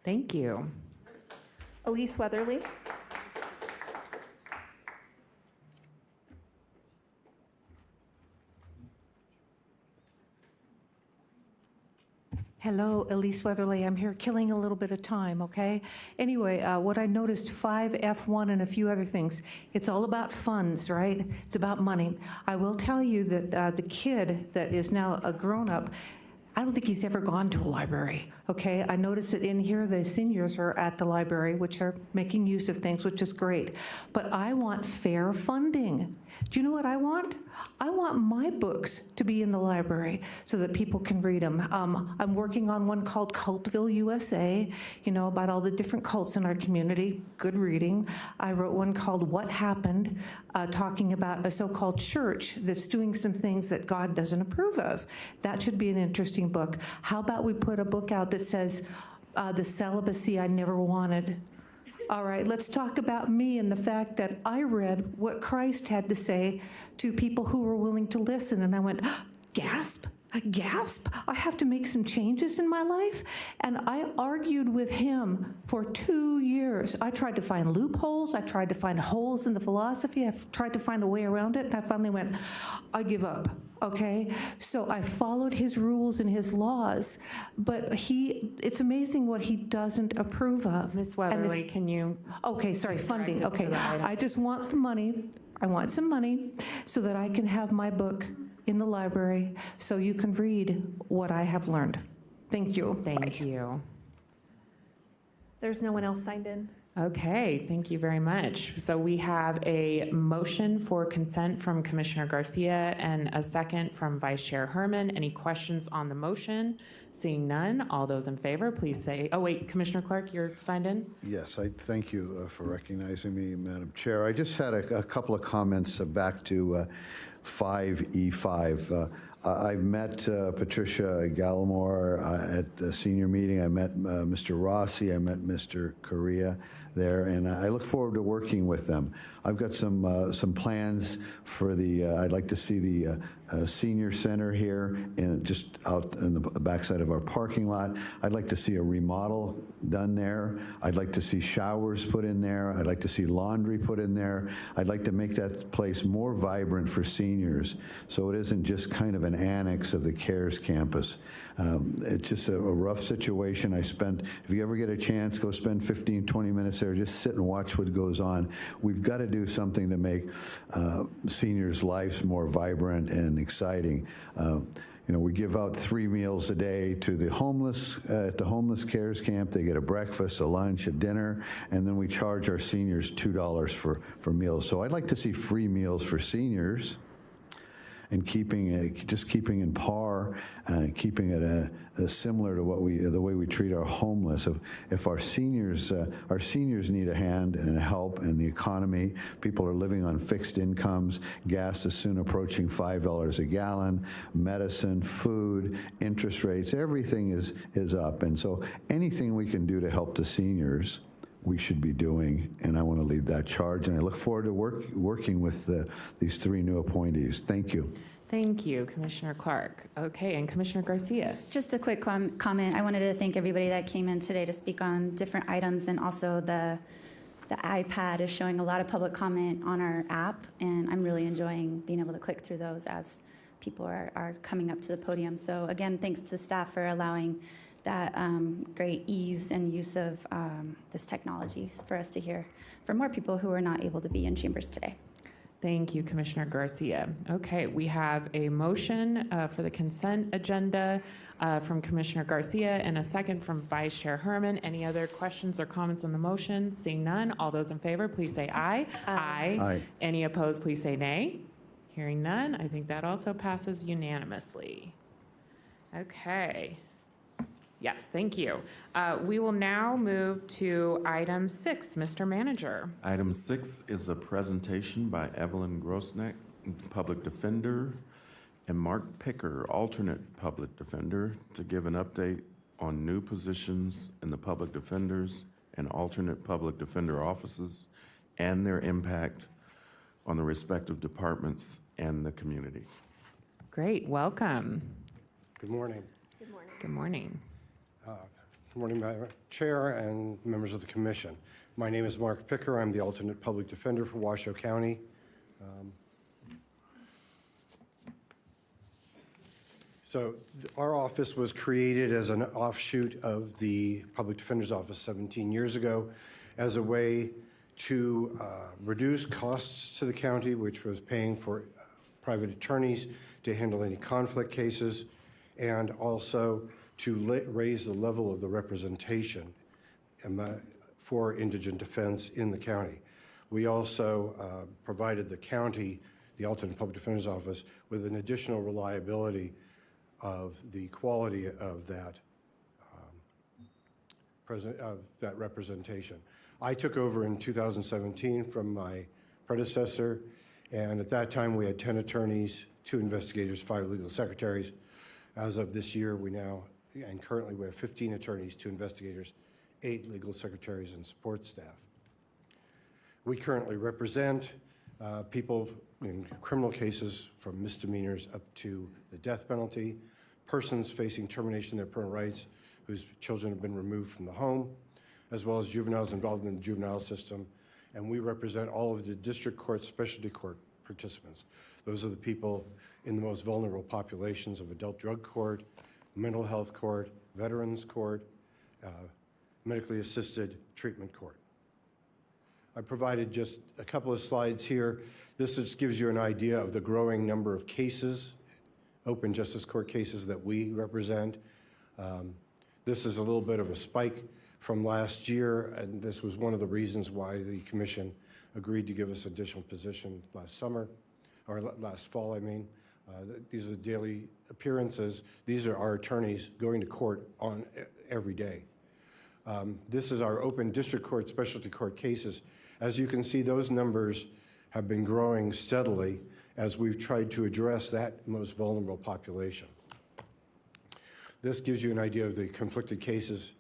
Thank you. Elise Weatherly. Hello, Elise Weatherly. I'm here killing a little bit of time, okay? Anyway, what I noticed, 5F1 and a few other things, it's all about funds, right? It's about money. I will tell you that the kid that is now a grown-up, I don't think he's ever gone to a library, okay? I noticed that in here, the seniors are at the library, which are making use of things, which is great. But I want fair funding. Do you know what I want? I want my books to be in the library so that people can read them. I'm working on one called Cultville, USA, you know, about all the different cults in our community. Good reading. I wrote one called What Happened, talking about a so-called church that's doing some things that God doesn't approve of. That should be an interesting book. How about we put a book out that says, The Celibacy I Never Wanted? All right, let's talk about me and the fact that I read what Christ had to say to people who were willing to listen, and I went, gasp, gasp, I have to make some changes in my life? And I argued with him for 2 years. I tried to find loopholes, I tried to find holes in the philosophy, I tried to find a way around it, and I finally went, I give up. Okay, so I followed his rules and his laws, but it's amazing what he doesn't approve of. Ms. Weatherly, can you? Okay, sorry, funding, direct it to okay. the item? I just want the money, I want some money so that I can have my book in the library so you can read what I have learned. Thank you. Thank you. There's no one else signed in. Okay, thank you very much. So we have a motion for consent from Commissioner Garcia and a second from Vice Chair Herman. Any questions on the motion? Seeing none, all those in favor, please say, oh wait, Commissioner Clark, you're signed in? Yes, I thank you for recognizing me, Madam Chair. I just had a couple of comments back to 5E5. I've met Patricia Gallimore at the senior meeting. I met Mr. Rossi. I met Mr. Correa there, and I look forward to working with them. I've got some plans for the. I'd like to see the senior center here, just out in the backside of our parking lot. I'd like to see a remodel done there. I'd like to see showers put in there. I'd like to see laundry put in there. I'd like to make that place more vibrant for seniors, so it isn't just kind of an annex of the CARES campus. It's just a rough situation. If you ever get a chance, go spend 15, 20 minutes there, just sit and watch what goes on. We've got to do something to make seniors' lives more vibrant and exciting. You know, we give out 3 meals a day to the homeless at the Homeless Cares Camp. They get a breakfast, a lunch, a dinner, and then we charge our seniors $2 for meals. So I'd like to see free meals for seniors, and keeping in par, keeping it similar to the way we treat our homeless. If our seniors need a hand and help in the economy, people are living on fixed incomes, gas is soon approaching $5 a gallon, medicine, food, interest rates, everything is up. And so anything we can do to help the seniors, we should be doing, and I want to lead that charge, and I look forward to working with these 3 new appointees. Thank you. Thank you, Commissioner Clark. Okay, and Commissioner Garcia. Just a quick comment. I wanted to thank everybody that came in today to speak on different items, and also the iPad is showing a lot of public comment on our app, and I'm really enjoying being able to click through those as people are coming up to the podium. So again, thanks to the staff for allowing that great ease and use of this technology for us to hear from more people who are not able to be in chambers today. Thank you, Commissioner Garcia. Okay, we have a motion for the consent agenda from Commissioner Garcia and a second from Vice Chair Herman. Any other questions or comments on the motion? Seeing none, all those in favor, please say aye. Aye. Aye. Any opposed, please say nay. Hearing none, I think that also passes unanimously. Okay. Yes, thank you. We will now move to item 6, Mr. Manager. Item 6 is a presentation by Evelyn Grosneck, Public Defender, and Mark Picker, alternate Public Defender, to give an update on new positions in the Public Defenders and alternate Public Defender offices and their impact on the respective departments and the community. Great, welcome. Good morning. Good morning. Good morning, Madam Chair and members of the Commission. My name is Mark Picker. I'm the alternate public defender for Washoe County. Our office was created as an offshoot of the Public Defender's Office 17 years ago as a way to reduce costs to the county, which was paying for private attorneys to handle any conflict cases, and also to raise the level of the representation for indigent defense in the county. We also provided the county, the alternate public defender's office, with an additional reliability of the quality of that representation. I took over in 2017 from my predecessor, and at that time we had 10 attorneys, 2 investigators, 5 legal secretaries. As of this year, and currently we have 15 attorneys, 2 investigators, 8 legal secretaries, and support staff. We currently represent people in criminal cases from misdemeanors up to the death penalty, persons facing termination of their parental rights whose children have been removed from the home, as well as juveniles involved in the juvenile system. And we represent all of the district court, specialty court participants. Those are the people in the most vulnerable populations of adult drug court, mental health court, veterans court, medically assisted treatment court. I provided just a couple of slides here. This just gives you an idea of the growing number of cases, open justice court cases that we represent. This is a little bit of a spike from last year, and this was one of the reasons why the commission agreed to give us additional position last summer, or last fall, I mean. These are the daily appearances. These are our attorneys going to court on every day. This is our open district court, specialty court cases. As you can see, those numbers have been growing steadily as we've tried to address that most vulnerable population. This gives you an idea of the conflicted cases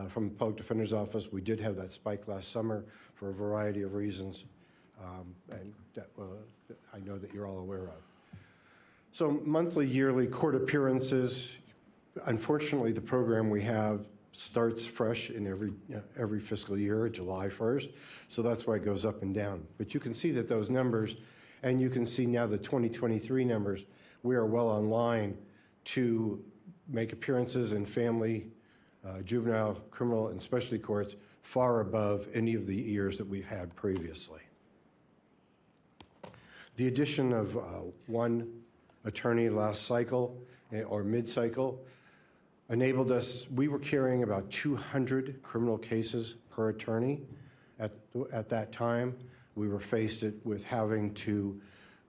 from the Public Defender's Office. We did have that spike last summer for a variety of reasons, and that I know that you're all aware of. So monthly, yearly court appearances. Unfortunately, the program we have starts fresh in every fiscal year, July 1st. So that's why it goes up and down. But you can see that those numbers, and you can see now the 2023 numbers, we are well on line to make appearances in family, juvenile, criminal, and specialty courts far above any of the years that we've had previously. The addition of one attorney last cycle or mid-cycle enabled us. We were carrying about 200 criminal cases per attorney at that time. We were faced with having to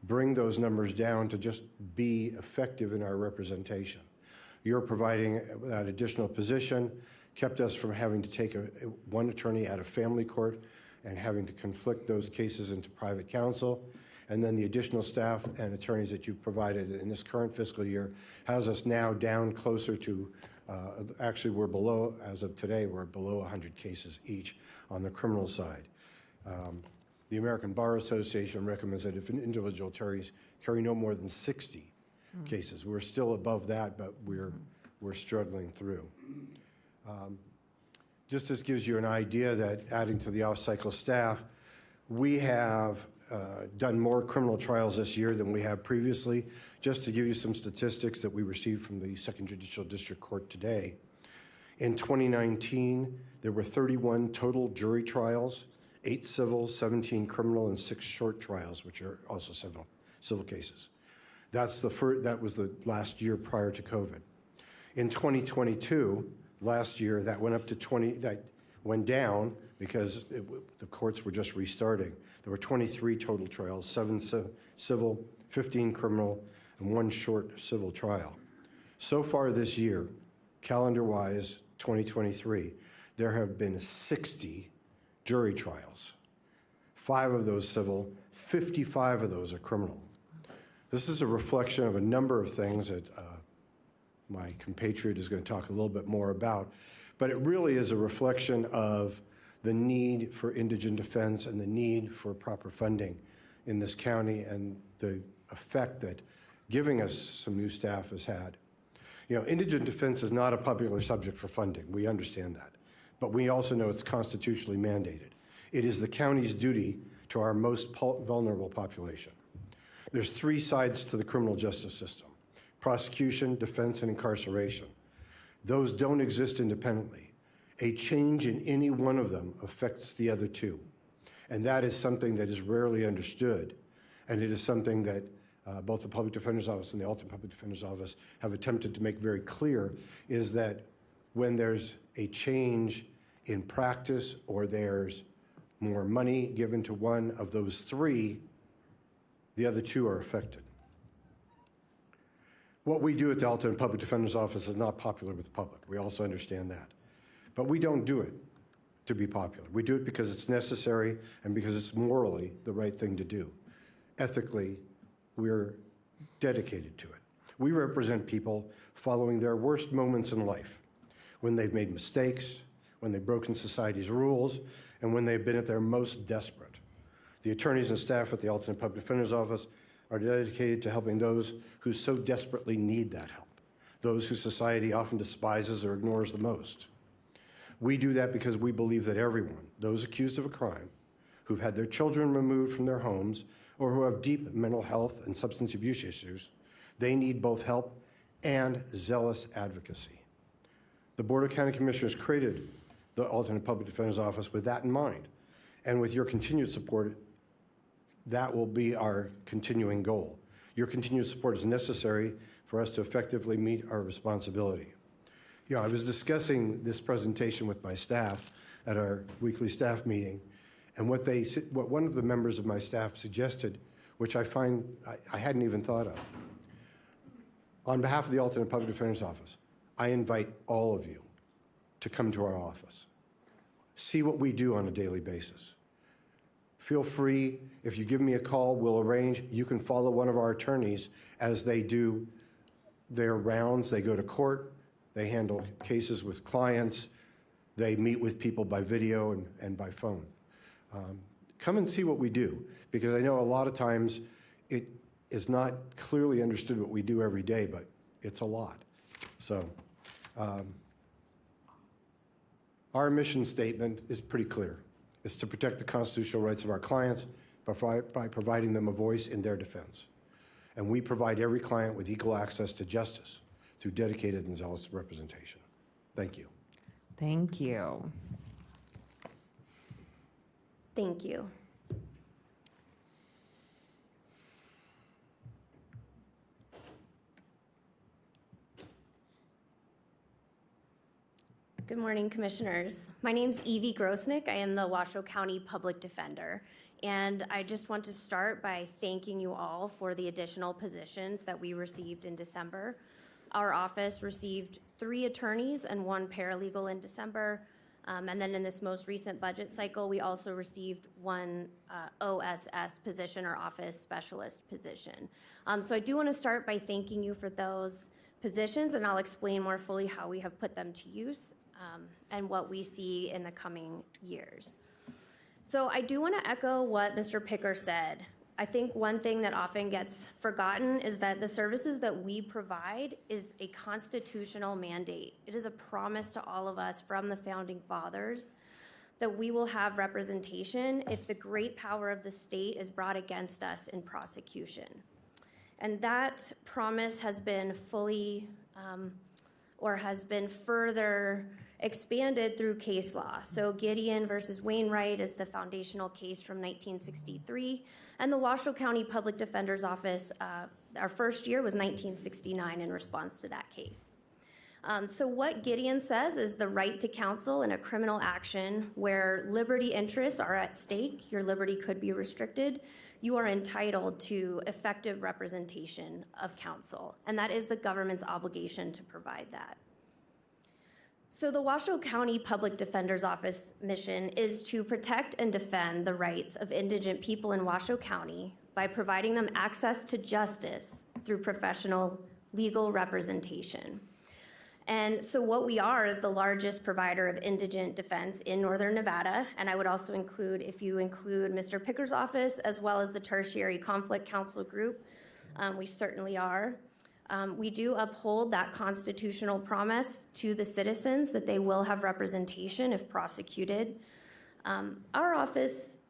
bring those numbers down to just be effective in our representation. You're providing that additional position, kept us from having to take one attorney out of family court and having to conflict those cases into private counsel. And then the additional staff and attorneys that you've provided in this current fiscal year has us now down closer to, actually we're below, as of today, we're below 100 cases each on the criminal side. The American Bar Association recommends that if individual attorneys carry no more than 60 cases, we're still above that, but we're struggling through. Just this gives you an idea that adding to the off-cycle staff, we have done more criminal trials this year than we have previously. Just to give you some statistics that we received from the Second Judicial District Court today. In 2019, there were 31 total jury trials 8 civil, 17 criminal, and 6 short trials, which are also civil cases. That was the last year prior to COVID. In 2022, last year, that went up to 20, that went down because the courts were just restarting. There were 23 total trials, 7 civil, 15 criminal, and 1 short civil trial. So far this year, calendar-wise, 2023, there have been 60 jury trials. 5 of those civil, 55 of those are criminal. This is a reflection of a number of things that my compatriot is going to talk a little bit more about, but it really is a reflection of the need for indigent defense and the need for proper funding in this county and the effect that giving us some new staff has had. You know, indigent defense is not a popular subject for funding. We understand that. But we also know it's constitutionally mandated. It is the county's duty to our most vulnerable population. There's 3 sides to the criminal justice system: prosecution, defense, and incarceration. Those don't exist independently. A change in any one of them affects the other 2. And that is something that is rarely understood. And it is something that both the Public Defender's Office and the Alternate Public Defender's Office have attempted to make very clear, is that when there's a change in practice or there's more money given to one of those 3, the other 2 are affected. What we do at the Alternate Public Defender's Office is not popular with the public. We also understand that. But we don't do it to be popular. We do it because it's necessary and because it's morally the right thing to do. Ethically, we're dedicated to it. We represent people following their worst moments in life, when they've made mistakes, when they've broken society's rules, and when they've been at their most desperate. The attorneys and staff at the Alternate Public Defender's Office are dedicated to helping those who so desperately need that help, those who society often despises or ignores the most. We do that because we believe that everyone, those accused of a crime, who've had their children removed from their homes, or who have deep mental health and substance abuse issues, they need both help and zealous advocacy. The Board of County Commissioners created the Alternate Public Defender's Office with that in mind, and with your continued support, that will be our continuing goal. Your continued support is necessary for us to effectively meet our responsibility. You know, I was discussing this presentation with my staff at our weekly staff meeting, and what one of the members of my staff suggested, which I find I hadn't even thought of. On behalf of the Alternate Public Defender's Office, I invite all of you to come to our office. See what we do on a daily basis. Feel free, if you give me a call, we'll arrange. You can follow one of our attorneys as they do their rounds. They go to court, they handle cases with clients, they meet with people by video and by phone. Come and see what we do, because I know a lot of times it is not clearly understood what we do every day, but it's a lot. So our mission statement is pretty clear. It's to protect the constitutional rights of our clients by providing them a voice in their defense. And we provide every client with equal access to justice through dedicated and zealous representation. Thank you. Thank you. Thank you. Good morning, Commissioners. My name's Evie Grosnick. I am the Washoe County Public Defender. And I just want to start by thanking you all for the additional positions that we received in December. Our office received 3 attorneys and 1 paralegal in December. And then in this most recent budget cycle, we also received 1 OSS position, or office specialist position. So I do want to start by thanking you for those positions, and I'll explain more fully how we have put them to use and what we see in the coming years. So I do want to echo what Mr. Picker said. I think one thing that often gets forgotten is that the services that we provide is a constitutional mandate. It is a promise to all of us from the Founding Fathers that we will have representation if the great power of the state is brought against us in prosecution. And that promise has been fully or has been further expanded through case law. So Gideon versus Wainwright is the foundational case from 1963, and the Washoe County Public Defender's Office, our first year was 1969 in response to that case. So what Gideon says is the right to counsel in a criminal action where liberty interests are at stake, your liberty could be restricted, you are entitled to effective representation of counsel, and that is the government's obligation to provide that. So the Washoe County Public Defender's Office mission is to protect and defend the rights of indigent people in Washoe County by providing them access to justice through professional legal representation. And so what we are is the largest provider of indigent defense in Northern Nevada, and I would also include, if you include Mr. Picker's office, as well as the Tertiary Conflict Counsel Group, we certainly are. We do uphold that constitutional promise to the citizens that they will have representation if prosecuted. Our office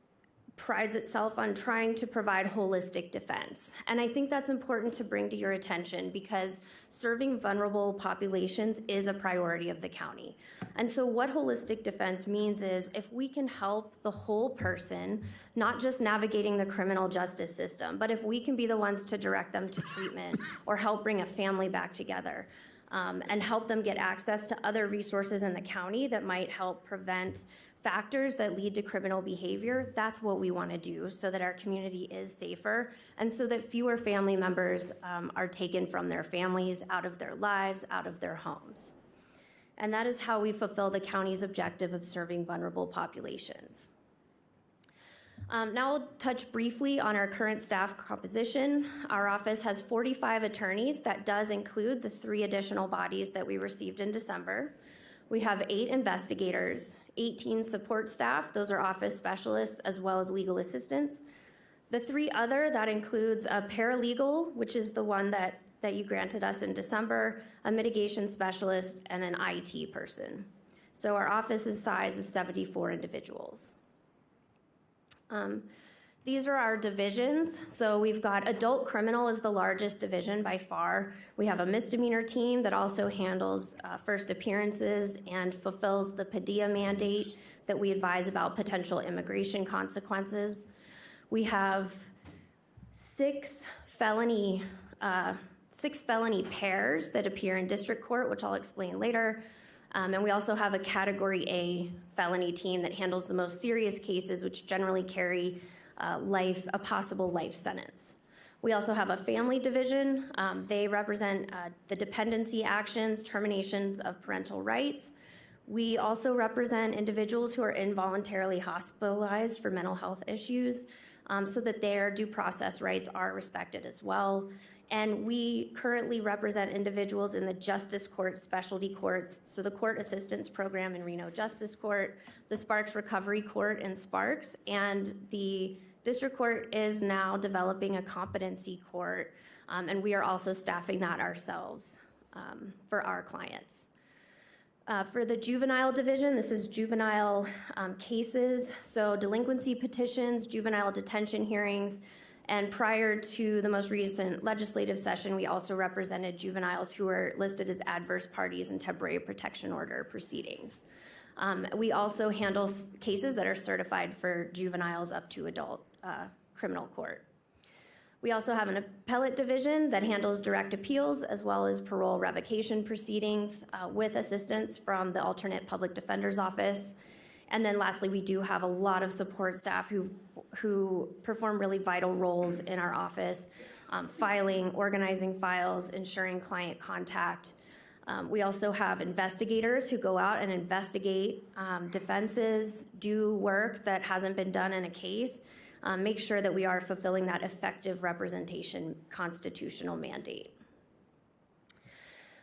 prides itself on trying to provide holistic defense. And I think that's important to bring to your attention because serving vulnerable populations is a priority of the county. And so what holistic defense means is if we can help the whole person, not just navigating the criminal justice system, but if we can be the ones to direct them to treatment or help bring a family back together, and help them get access to other resources in the county that might help prevent factors that lead to criminal behavior, that's what we want to do so that our community is safer and so that fewer family members are taken from their families, out of their lives, out of their homes. And that is how we fulfill the county's objective of serving vulnerable populations. Now I'll touch briefly on our current staff composition. Our office has 45 attorneys. That does include the 3 additional bodies that we received in December. We have 8 investigators, 18 support staff, those are office specialists as well as legal assistants. The 3 other, that includes a paralegal, which is the one that you granted us in December, a mitigation specialist, and an IT person. So our office's size is 74 individuals. These are our divisions. So we've got adult criminal is the largest division by far. We have a misdemeanor team that also handles first appearances and fulfills the Padilla mandate that we advise about potential immigration consequences. We have 6 felony pairs that appear in district court, which I'll explain later. And we also have a Category A felony team that handles the most serious cases, which generally carry a possible life sentence. We also have a family division. They represent the dependency actions, terminations of parental rights. We also represent individuals who are involuntarily hospitalized for mental health issues so that their due process rights are respected as well. And we currently represent individuals in the Justice Court specialty courts, so the Court Assistance Program in Reno Justice Court, the Sparks Recovery Court in Sparks, and the District Court is now developing a competency court, and we are also staffing that ourselves for our clients. For the juvenile division, this is juvenile cases, so delinquency petitions, juvenile detention hearings, and prior to the most recent legislative session, we also represented juveniles who were listed as adverse parties in temporary protection order proceedings. We also handle cases that are certified for juveniles up to adult criminal court. We also have an appellate division that handles direct appeals as well as parole revocation proceedings with assistance from the alternate public defender's office. And then lastly, we do have a lot of support staff who perform really vital roles in our office, filing, organizing files, ensuring client contact. We also have investigators who go out and investigate defenses, do work that hasn't been done in a case, make sure that we are fulfilling that effective representation constitutional mandate.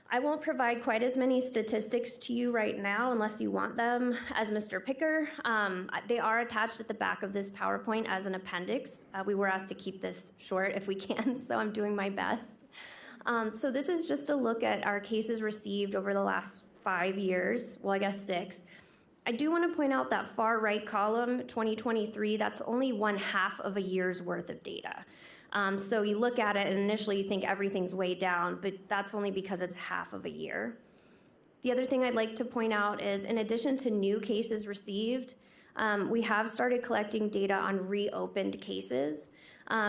I won't provide quite as many statistics to you right now unless you want them as Mr. Picker. They are attached at the back of this PowerPoint as an appendix. We were asked to keep this short if we can, so I'm doing my best. So this is just a look at our cases received over the last 5 years, well, I guess 6. I do want to point out that far right column, 2023, that's only 1/2 of a year's worth of data. So you look at it and initially you think everything's way down, but that's only because it's half of a year. The other thing I'd like to point out is, in addition to new cases received, we have started collecting data on reopened cases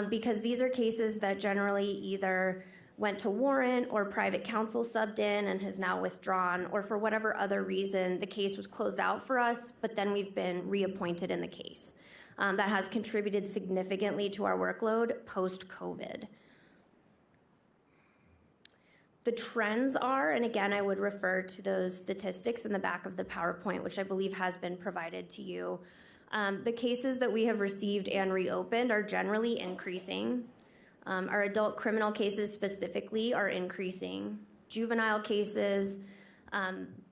because these are cases that generally either went to warrant or private counsel subbed in and has now withdrawn, or for whatever other reason, the case was closed out for us, but then we've been reappointed in the case. That has contributed significantly to our workload post-COVID. The trends are, and again, I would refer to those statistics in the back of the PowerPoint, which I believe has been provided to you. The cases that we have received and reopened are generally increasing. Our adult criminal cases specifically are increasing. Juvenile cases,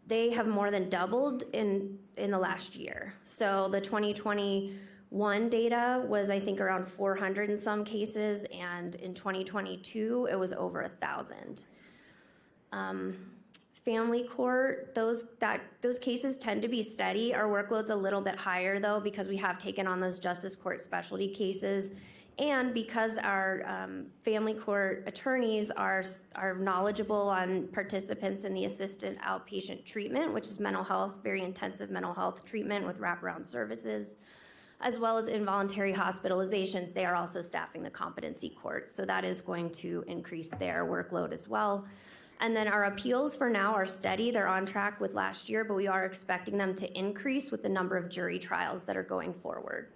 they have more than doubled in the last year. So the 2021 data was, I think, around 400 in some cases, and in 2022, it was over 1,000. Family court, those cases tend to be steady. Our workload's a little bit higher though, because we have taken on those justice court specialty cases, and because our family court attorneys are knowledgeable on participants in the assisted outpatient treatment, which is mental health, very intensive mental health treatment with wraparound services, as well as involuntary hospitalizations. They are also staffing the competency court, so that is going to increase their workload as well. And then our appeals for now are steady. They're on track with last year, but we are expecting them to increase with the number of jury trials that are going forward.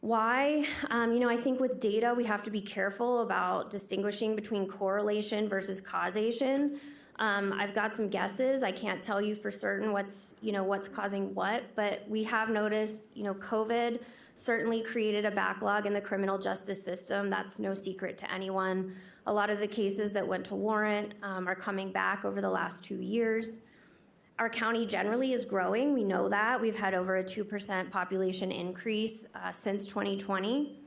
Why? I think with data, we have to be careful about distinguishing between correlation versus causation. I've got some guesses. I can't tell you for certain what's causing what, but we have noticed, COVID certainly created a backlog in the criminal justice system. That's no secret to anyone. A lot of the cases that went to warrant are coming back over the last 2 years. Our county generally is growing. We know that. We've had over a 2% population increase since 2020.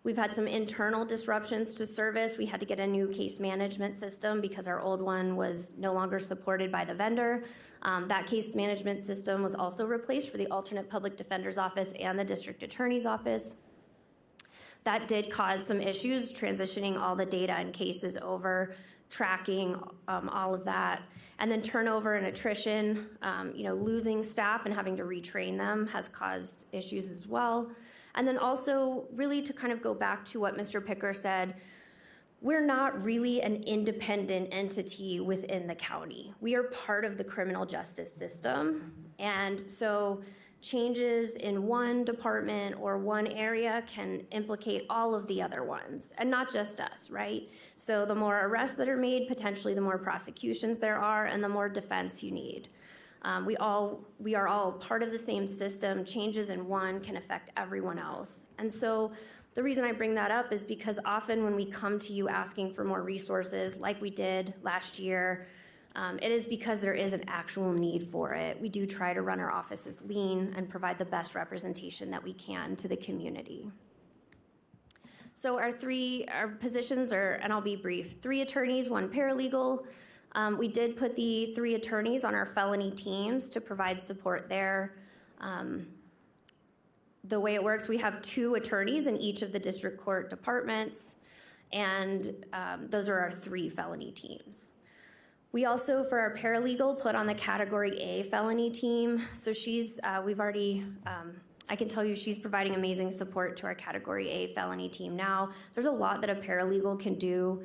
We've had some internal disruptions to service. We had to get a new case management system because our old one was no longer supported by the vendor. That case management system was also replaced for the alternate public defender's office and the district attorney's office. That did cause some issues, transitioning all the data and cases over, tracking all of that. And then turnover and attrition, losing staff and having to retrain them has caused issues as well. And then also, really to kind of go back to what Mr. Picker said, we're not really an independent entity within the county. We are part of the criminal justice system. And so changes in one department or one area can implicate all of the other ones, and not just us, right? So the more arrests that are made, potentially the more prosecutions there are, and the more defense you need. We are all part of the same system. Changes in one can affect everyone else. And so the reason I bring that up is because often when we come to you asking for more resources, like we did last year, it is because there is an actual need for it. We do try to run our offices lean and provide the best representation that we can to the community. So our positions are, and I'll be brief, 3 attorneys, 1 paralegal. We did put the 3 attorneys on our felony teams to provide support there. The way it works, we have 2 attorneys in each of the district court departments, and those are our 3 felony teams. We also, for our paralegal, put on the Category A felony team. So she's, I can tell you she's providing amazing support to our Category A felony team now. There's a lot that a paralegal can do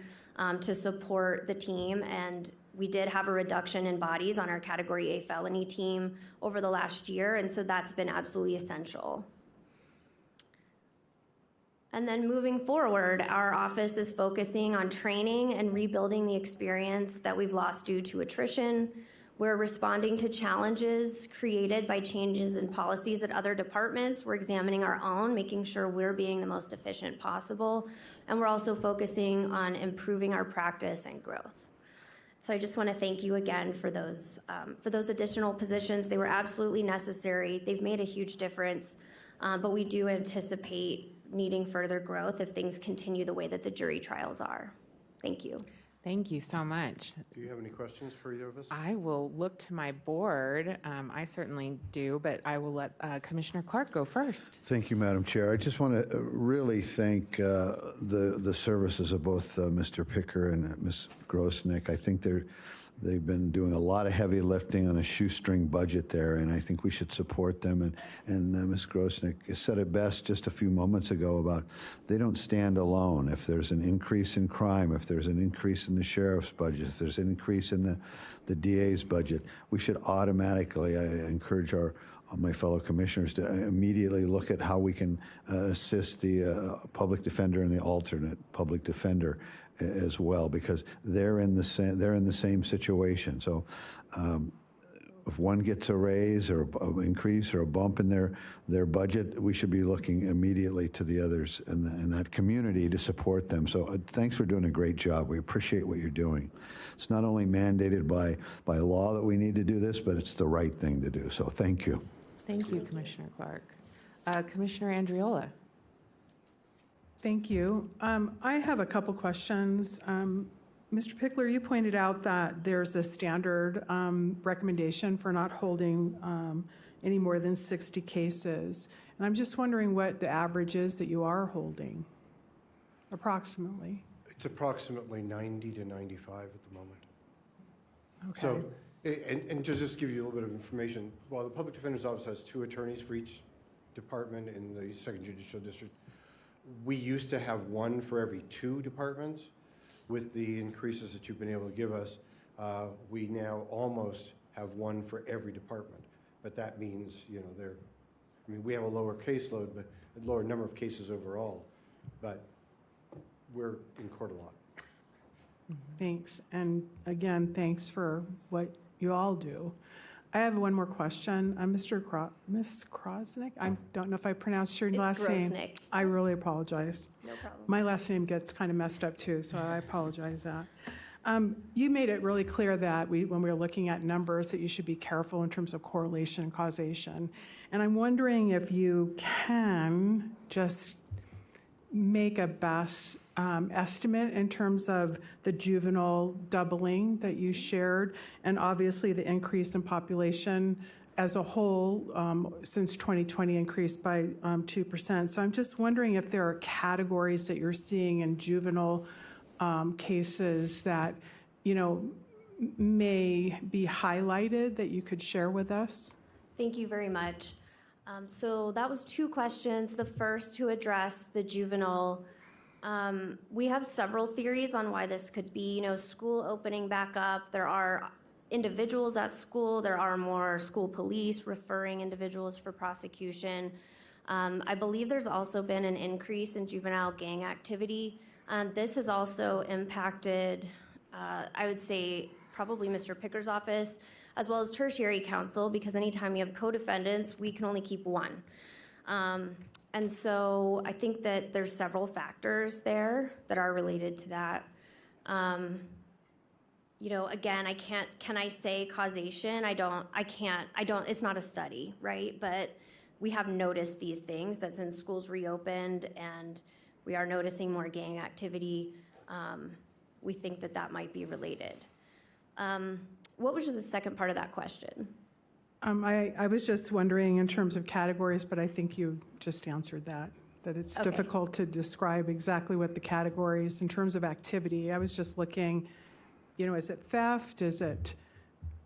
to support the team, and we did have a reduction in bodies on our Category A felony team over the last year, and so that's been absolutely essential. And then moving forward, our office is focusing on training and rebuilding the experience that we've lost due to attrition. We're responding to challenges created by changes in policies at other departments. We're examining our own, making sure we're being the most efficient possible. And we're also focusing on improving our practice and growth. So I just want to thank you again for those additional positions. They were absolutely necessary. They've made a huge difference, but we do anticipate needing further growth if things continue the way that the jury trials are. Thank you. Thank you so much. Do you have any questions for either of us? I will look to my board. I certainly do, but I will let Commissioner Clark go first. Thank you, Madam Chair. I just want to really thank the services of both Mr. Picker and Ms. Grosnick. I think They've been doing a lot of heavy lifting on a shoestring budget there, and I think we should support them. And Ms. Grosnick said it best just a few moments ago about they don't stand alone. If there's an increase in crime, if there's an increase in the sheriff's budget, if there's an increase in the DA's budget, we should automatically, I encourage my fellow commissioners to immediately look at how we can assist the public defender and the alternate public defender as well, because they're in the same situation. So if one gets a raise or an increase or a bump in their budget, we should be looking immediately to the others in that community to support them. So thanks for doing a great job. We appreciate what you're doing. It's not only mandated by law that we need to do this, but it's the right thing to do. So thank you. Thank you, Commissioner Clark. Commissioner Andriola. Thank you. I have a couple questions. Mr. Pickler, you pointed out that there's a standard recommendation for not holding any more than 60 cases. And I'm just wondering what the average is that you are holding, approximately. It's approximately 90 to 95 at the moment. Okay. So, and to just give you a little bit of information, while the Public Defender's Office has 2 attorneys for each department in the 2nd Judicial District, we used to have 1 for every 2 departments. With the increases that you've been able to give us, we now almost have 1 for every department. But that means, we have a lower caseload, but a lower number of cases overall. But we're in court a lot. Thanks. And again, thanks for what you all do. I have one more question. Ms. Krosnick? I don't know if I pronounced your last name. Grosnick. I really apologize. No problem. My last name gets kind of messed up too, so I apologize that. You made it really clear that when we were looking at numbers, that you should be careful in terms of correlation and causation. And I'm wondering if you can just make a best estimate in terms of the juvenile doubling that you shared, and obviously the increase in population as a whole since 2020 increased by 2%. So I'm just wondering if there are categories that you're seeing in juvenile cases that, may be highlighted that you could share with us. Thank you very much. So that was 2 questions. The first to address the juvenile. We have several theories on why this could be. School opening back up. There are individuals at school. There are more school police referring individuals for prosecution. I believe there's also been an increase in juvenile gang activity. This has also impacted, I would say, probably Mr. Picker's office, as well as tertiary counsel, because anytime you have co-defendants, we can only keep 1. And so I think that there's several factors there that are related to that. Again, can I say causation? It's not a study, right? But we have noticed these things, that since schools reopened and we are noticing more gang activity, we think that might be related. What was the second part of that question? I was just wondering in terms of categories, but I think you just answered that it's Okay. difficult to describe exactly what the categories in terms of activity. I was just looking, is it theft?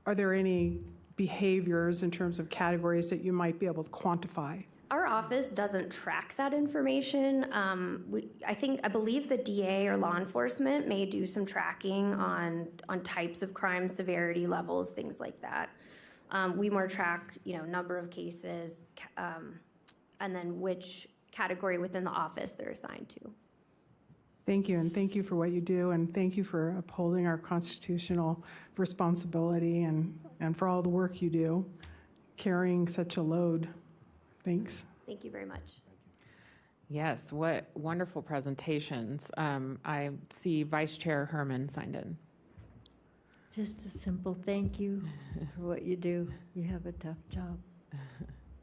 Are there any behaviors in terms of categories that you might be able to quantify? Our office doesn't track that information. I believe the DA or law enforcement may do some tracking on types of crime, severity levels, things like that. We more track, number of cases, and then which category within the office they're assigned to. Thank you, and thank you for what you do, and thank you for upholding our constitutional responsibility and for all the work you do, carrying such a load. Thanks. Thank you very much. Yes, what wonderful presentations. I see Vice Chair Herman signed in. Just a simple thank you for what you do. You have a tough job.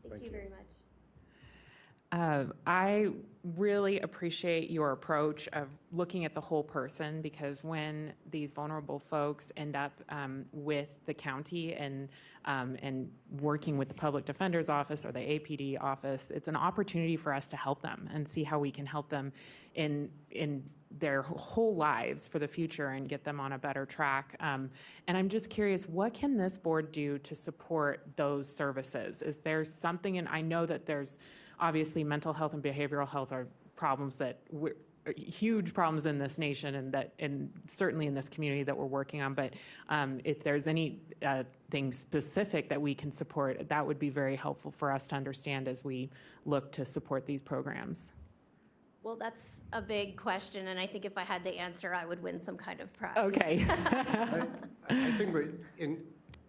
Thank you very much. I really appreciate your approach of looking at the whole person, because when these vulnerable folks end up with the county and working with the public defender's office or the APD office, it's an opportunity for us to help them and see how we can help them in their whole lives for the future and get them on a better track. And I'm just curious, what can this board do to support those services? Is there something, and I know that there's obviously mental health and behavioral health are problems that we're huge problems in this nation, and certainly in this community that we're working on. But if there's any thing specific that we can support, that would be very helpful for us to understand as we look to support these programs. Well, that's a big question, and I think if I had the answer, I would win some kind of prize. Okay. I think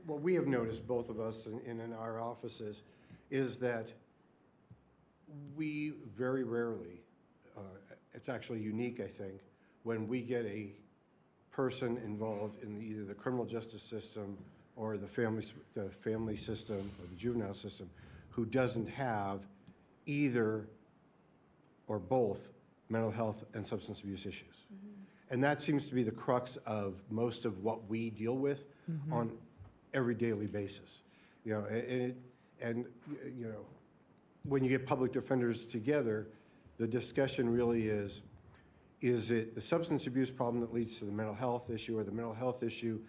what we have noticed, both of us in our offices, is that we very rarely, it's actually unique, I think, when we get a person involved in either the criminal justice system or the family system or the juvenile system who doesn't have either or both mental health and substance abuse issues. Mm-hmm. And that seems to be the crux of most of what we deal with on every daily basis. You know, and you know, when you get public defenders together, the discussion really is it the substance abuse problem that leads to the mental health issue, or the mental health issue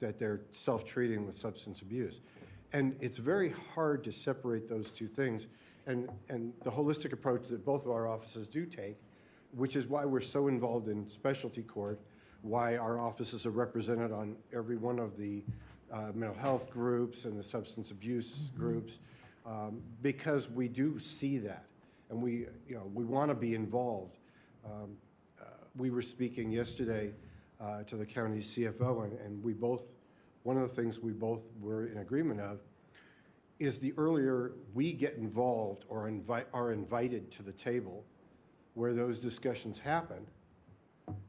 that they're self-treating with substance abuse? And it's very hard to separate those two things. And the holistic approach that both of our offices do take, which is why we're so involved in specialty court, why our offices are represented on every one of the mental health groups and the substance abuse groups, because we do see that, and we want to be involved. We were speaking yesterday to the county CFO, and we both, one of the things we both were in agreement of is the earlier we get involved or are invited to the table where those discussions happen,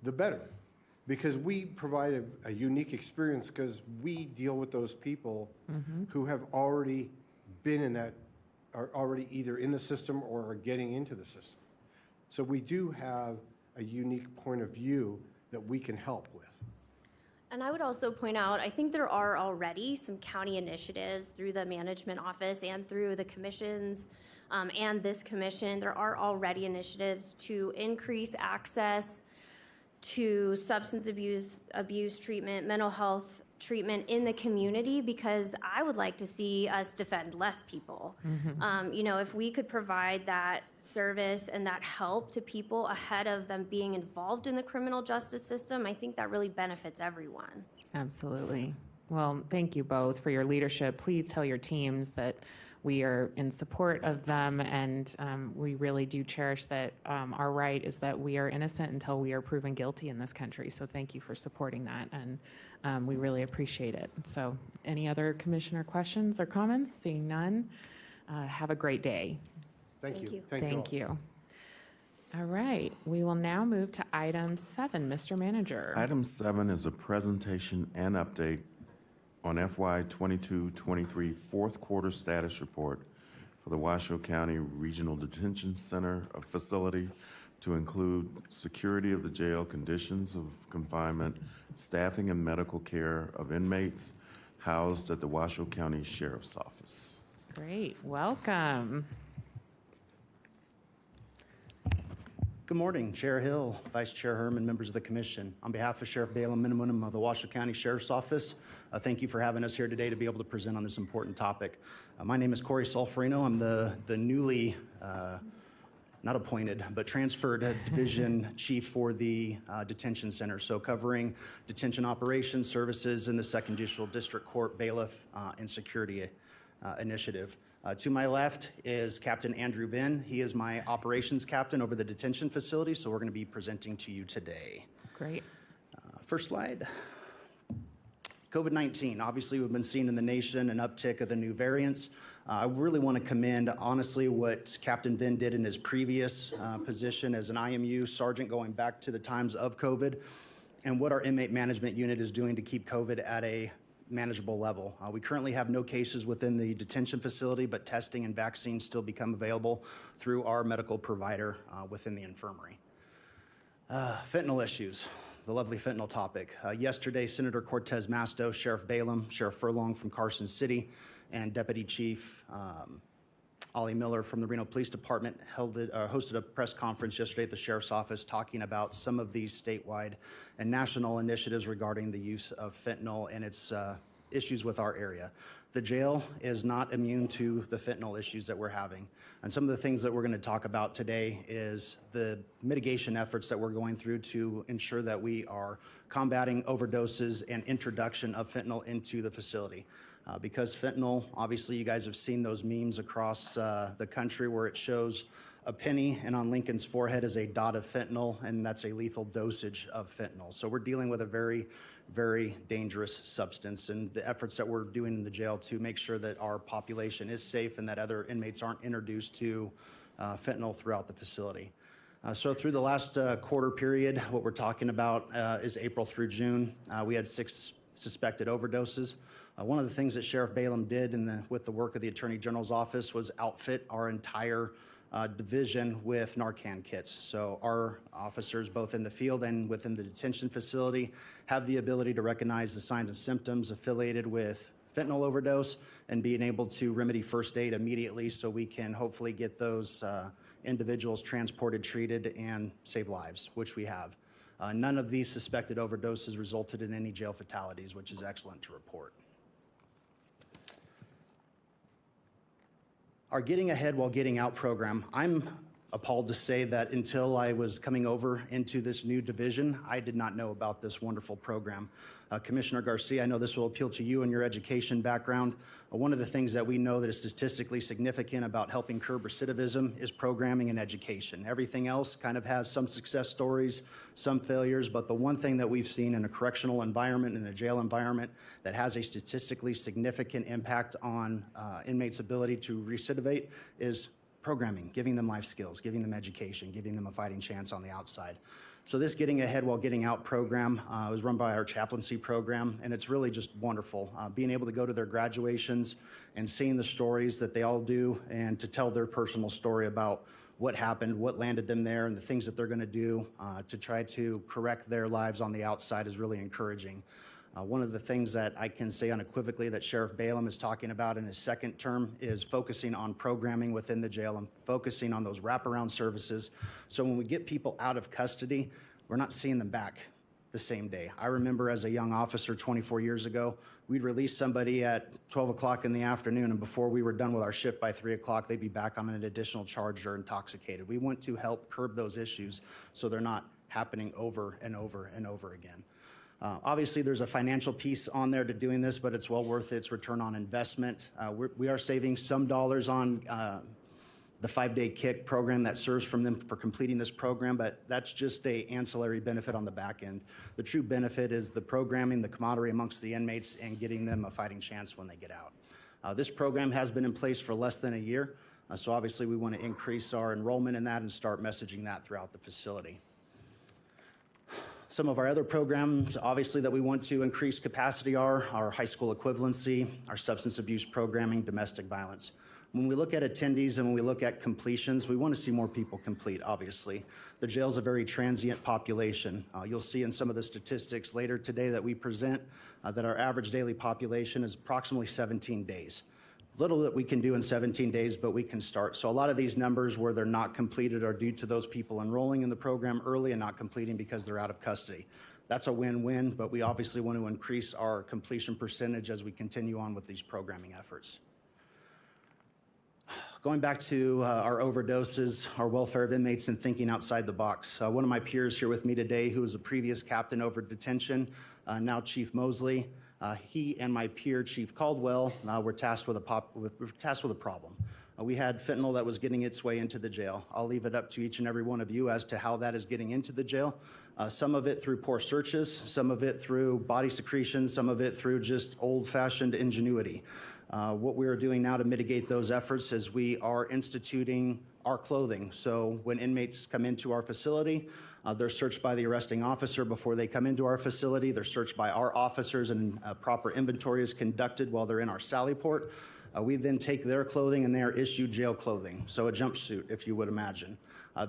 the better. Because we provide a unique experience, because we deal with those people who have already been in that, are already either in the system or are getting into the system. So we do have a unique point of view that we can help with. And I would also point out, I think there are already some county initiatives through the management office and through the commissions and this commission. There are already initiatives to increase access to substance abuse treatment, mental health treatment in the community, because I would like to see us defend less people. You know, if we could provide that service and that help to people ahead of them being involved in the criminal justice system, I think that really benefits everyone. Absolutely. Well, thank you both for your leadership. Please tell your teams that we are in support of them, and we really do cherish that our right is that we are innocent until we are proven guilty in this country. So thank you for supporting that, and we really appreciate it. So any other commissioner questions or comments? Seeing none, have a great day. Thank you. Thank you. All right, we will now move to item 7, Mr. Manager. Item 7 is a presentation and update on FY 22-23 fourth quarter status report for the Washoe County Regional Detention Center facility, to include security of the jail, conditions of confinement, staffing and medical care of inmates housed at the Washoe County Sheriff's Office. Great, welcome. Good morning, Chair Hill, Vice Chair Herman, members of the commission. On behalf of Sheriff Balaam Minimum of the Washoe County Sheriff's Office, thank you for having us here today to be able to present on this important topic. My name is Corey Solferino. I'm the newly, not appointed, but transferred division chief for the detention center. So covering detention operations, services in the 2nd Judicial District Court, bailiff, and security initiative. To my left is Captain Andrew Venn. He is my operations captain over the detention facility, so we're going to be presenting to you today. Great. First slide. COVID-19. Obviously, we've been seeing in the nation an uptick of the new variants. I really want to commend, honestly, what Captain Venn did in his previous position as an IMU sergeant going back to the times of COVID, and what our inmate management unit is doing to keep COVID at a manageable level. We currently have no cases within the detention facility, but testing and vaccines still become available through our medical provider within the infirmary. Fentanyl issues, the lovely fentanyl topic. Yesterday, Senator Cortez Masto, Sheriff Balaam, Sheriff Furlong from Carson City, and Deputy Chief Ollie Miller from the Reno Police Department hosted a press conference yesterday at the Sheriff's Office talking about some of these statewide and national initiatives regarding the use of fentanyl and its issues with our area. The jail is not immune to the fentanyl issues that we're having. And some of the things that we're going to talk about today is the mitigation efforts that we're going through to ensure that we are combating overdoses and introduction of fentanyl into the facility. Because fentanyl, obviously you guys have seen those memes across the country where it shows a penny and on Lincoln's forehead is a dot of fentanyl, and that's a lethal dosage of fentanyl. So we're dealing with a very, very dangerous substance, and the efforts that we're doing in the jail to make sure that our population is safe and that other inmates aren't introduced to fentanyl throughout the facility. So through the last quarter period, what we're talking about is April through June. We had 6 suspected overdoses. One of the things that Sheriff Balaam did with the work of the Attorney General's office was outfit our entire division with Narcan kits. So our officers, both in the field and within the detention facility, have the ability to recognize the signs and symptoms affiliated with fentanyl overdose and being able to remedy first aid immediately so we can hopefully get those individuals transported, treated, and save lives, which we have. None of these suspected overdoses resulted in any jail fatalities, which is excellent to report. Our Getting Ahead While Getting Out program, I'm appalled to say that until I was coming over into this new division, I did not know about this wonderful program. Commissioner Garcia, I know this will appeal to you and your education background. One of the things that we know that is statistically significant about helping curb recidivism is programming and education. Everything else kind of has some success stories, some failures, but the one thing that we've seen in a correctional environment, in a jail environment, that has a statistically significant impact on inmates' ability to recidivate is programming, giving them life skills, giving them education, giving them a fighting chance on the outside. So this Getting Ahead While Getting Out program was run by our chaplaincy program, and it's really just wonderful. Being able to go to their graduations and seeing the stories that they all do and to tell their personal story about what happened, what landed them there, and the things that they're going to do to try to correct their lives on the outside is really encouraging. One of the things that I can say unequivocally that Sheriff Balaam is talking about in his second term is focusing on programming within the jail and focusing on those wraparound services. So when we get people out of custody, we're not seeing them back the same day. I remember as a young officer 24 years ago, we'd release somebody at 12 o'clock in the afternoon, and before we were done with our shift by 3 o'clock, they'd be back on an additional charge or intoxicated. We want to help curb those issues so they're not happening over and over and over again. Obviously, there's a financial piece on there to doing this, but it's well worth its return on investment. We are saving some dollars on the 5-day kick program that serves from them for completing this program, but that's just an ancillary benefit on the back end. The true benefit is the programming, the camaraderie amongst the inmates, and getting them a fighting chance when they get out. This program has been in place for less than a year, so obviously we want to increase our enrollment in that and start messaging that throughout the facility. Some of our other programs, obviously, that we want to increase capacity are our high school equivalency, our substance abuse programming, domestic violence. When we look at attendees and when we look at completions, we want to see more people complete, obviously. The jail's a very transient population. You'll see in some of the statistics later today that we present that our average daily population is approximately 17 days. Little that we can do in 17 days, but we can start. So a lot of these numbers where they're not completed are due to those people enrolling in the program early and not completing because they're out of custody. That's a win-win, but we obviously want to increase our completion percentage as we continue on with these programming efforts. Going back to our overdoses, our welfare of inmates, and thinking outside the box. One of my peers here with me today, who was a previous captain over detention, now Chief Mosley, he and my peer, Chief Caldwell, were tasked with a problem. We had fentanyl that was getting its way into the jail. I'll leave it up to each and every one of you as to how that is getting into the jail. Some of it through poor searches, some of it through body secretion, some of it through just old-fashioned ingenuity. What we are doing now to mitigate those efforts is we are instituting our clothing. So when inmates come into our facility, they're searched by the arresting officer before they come into our facility. They're searched by our officers, and proper inventory is conducted while they're in our sally port. We then take their clothing and they are issued jail clothing, so a jumpsuit, if you would imagine.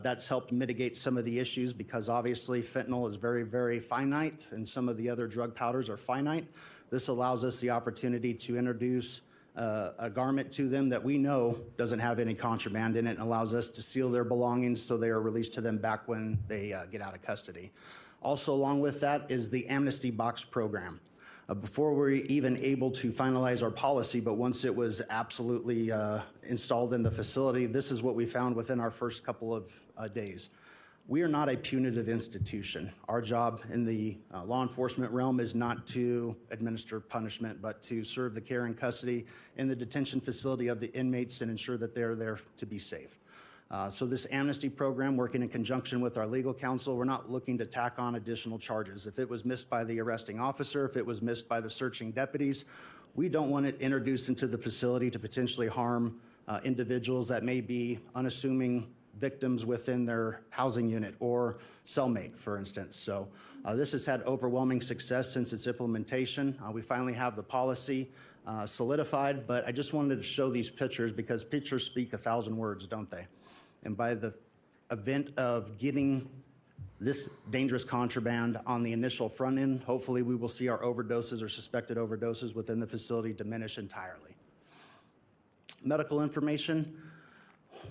That's helped mitigate some of the issues because obviously fentanyl is very, very finite and some of the other drug powders are finite. This allows us the opportunity to introduce a garment to them that we know doesn't have any contraband in it and allows us to seal their belongings so they are released to them back when they get out of custody. Also along with that is the Amnesty Box program. Before we were even able to finalize our policy, but once it was absolutely installed in the facility, this is what we found within our first couple of days. We are not a punitive institution. Our job in the law enforcement realm is not to administer punishment, but to serve the care and custody in the detention facility of the inmates and ensure that they're there to be safe. So this amnesty program, working in conjunction with our legal counsel, we're not looking to tack on additional charges. If it was missed by the arresting officer, if it was missed by the searching deputies, we don't want it introduced into the facility to potentially harm individuals that may be unassuming victims within their housing unit or cellmate, for instance. So this has had overwhelming success since its implementation. We finally have the policy solidified, but I just wanted to show these pictures because pictures speak 1,000 words, don't they? And by the event of getting this dangerous contraband on the initial front end, hopefully we will see our overdoses or suspected overdoses within the facility diminish entirely. Medical information.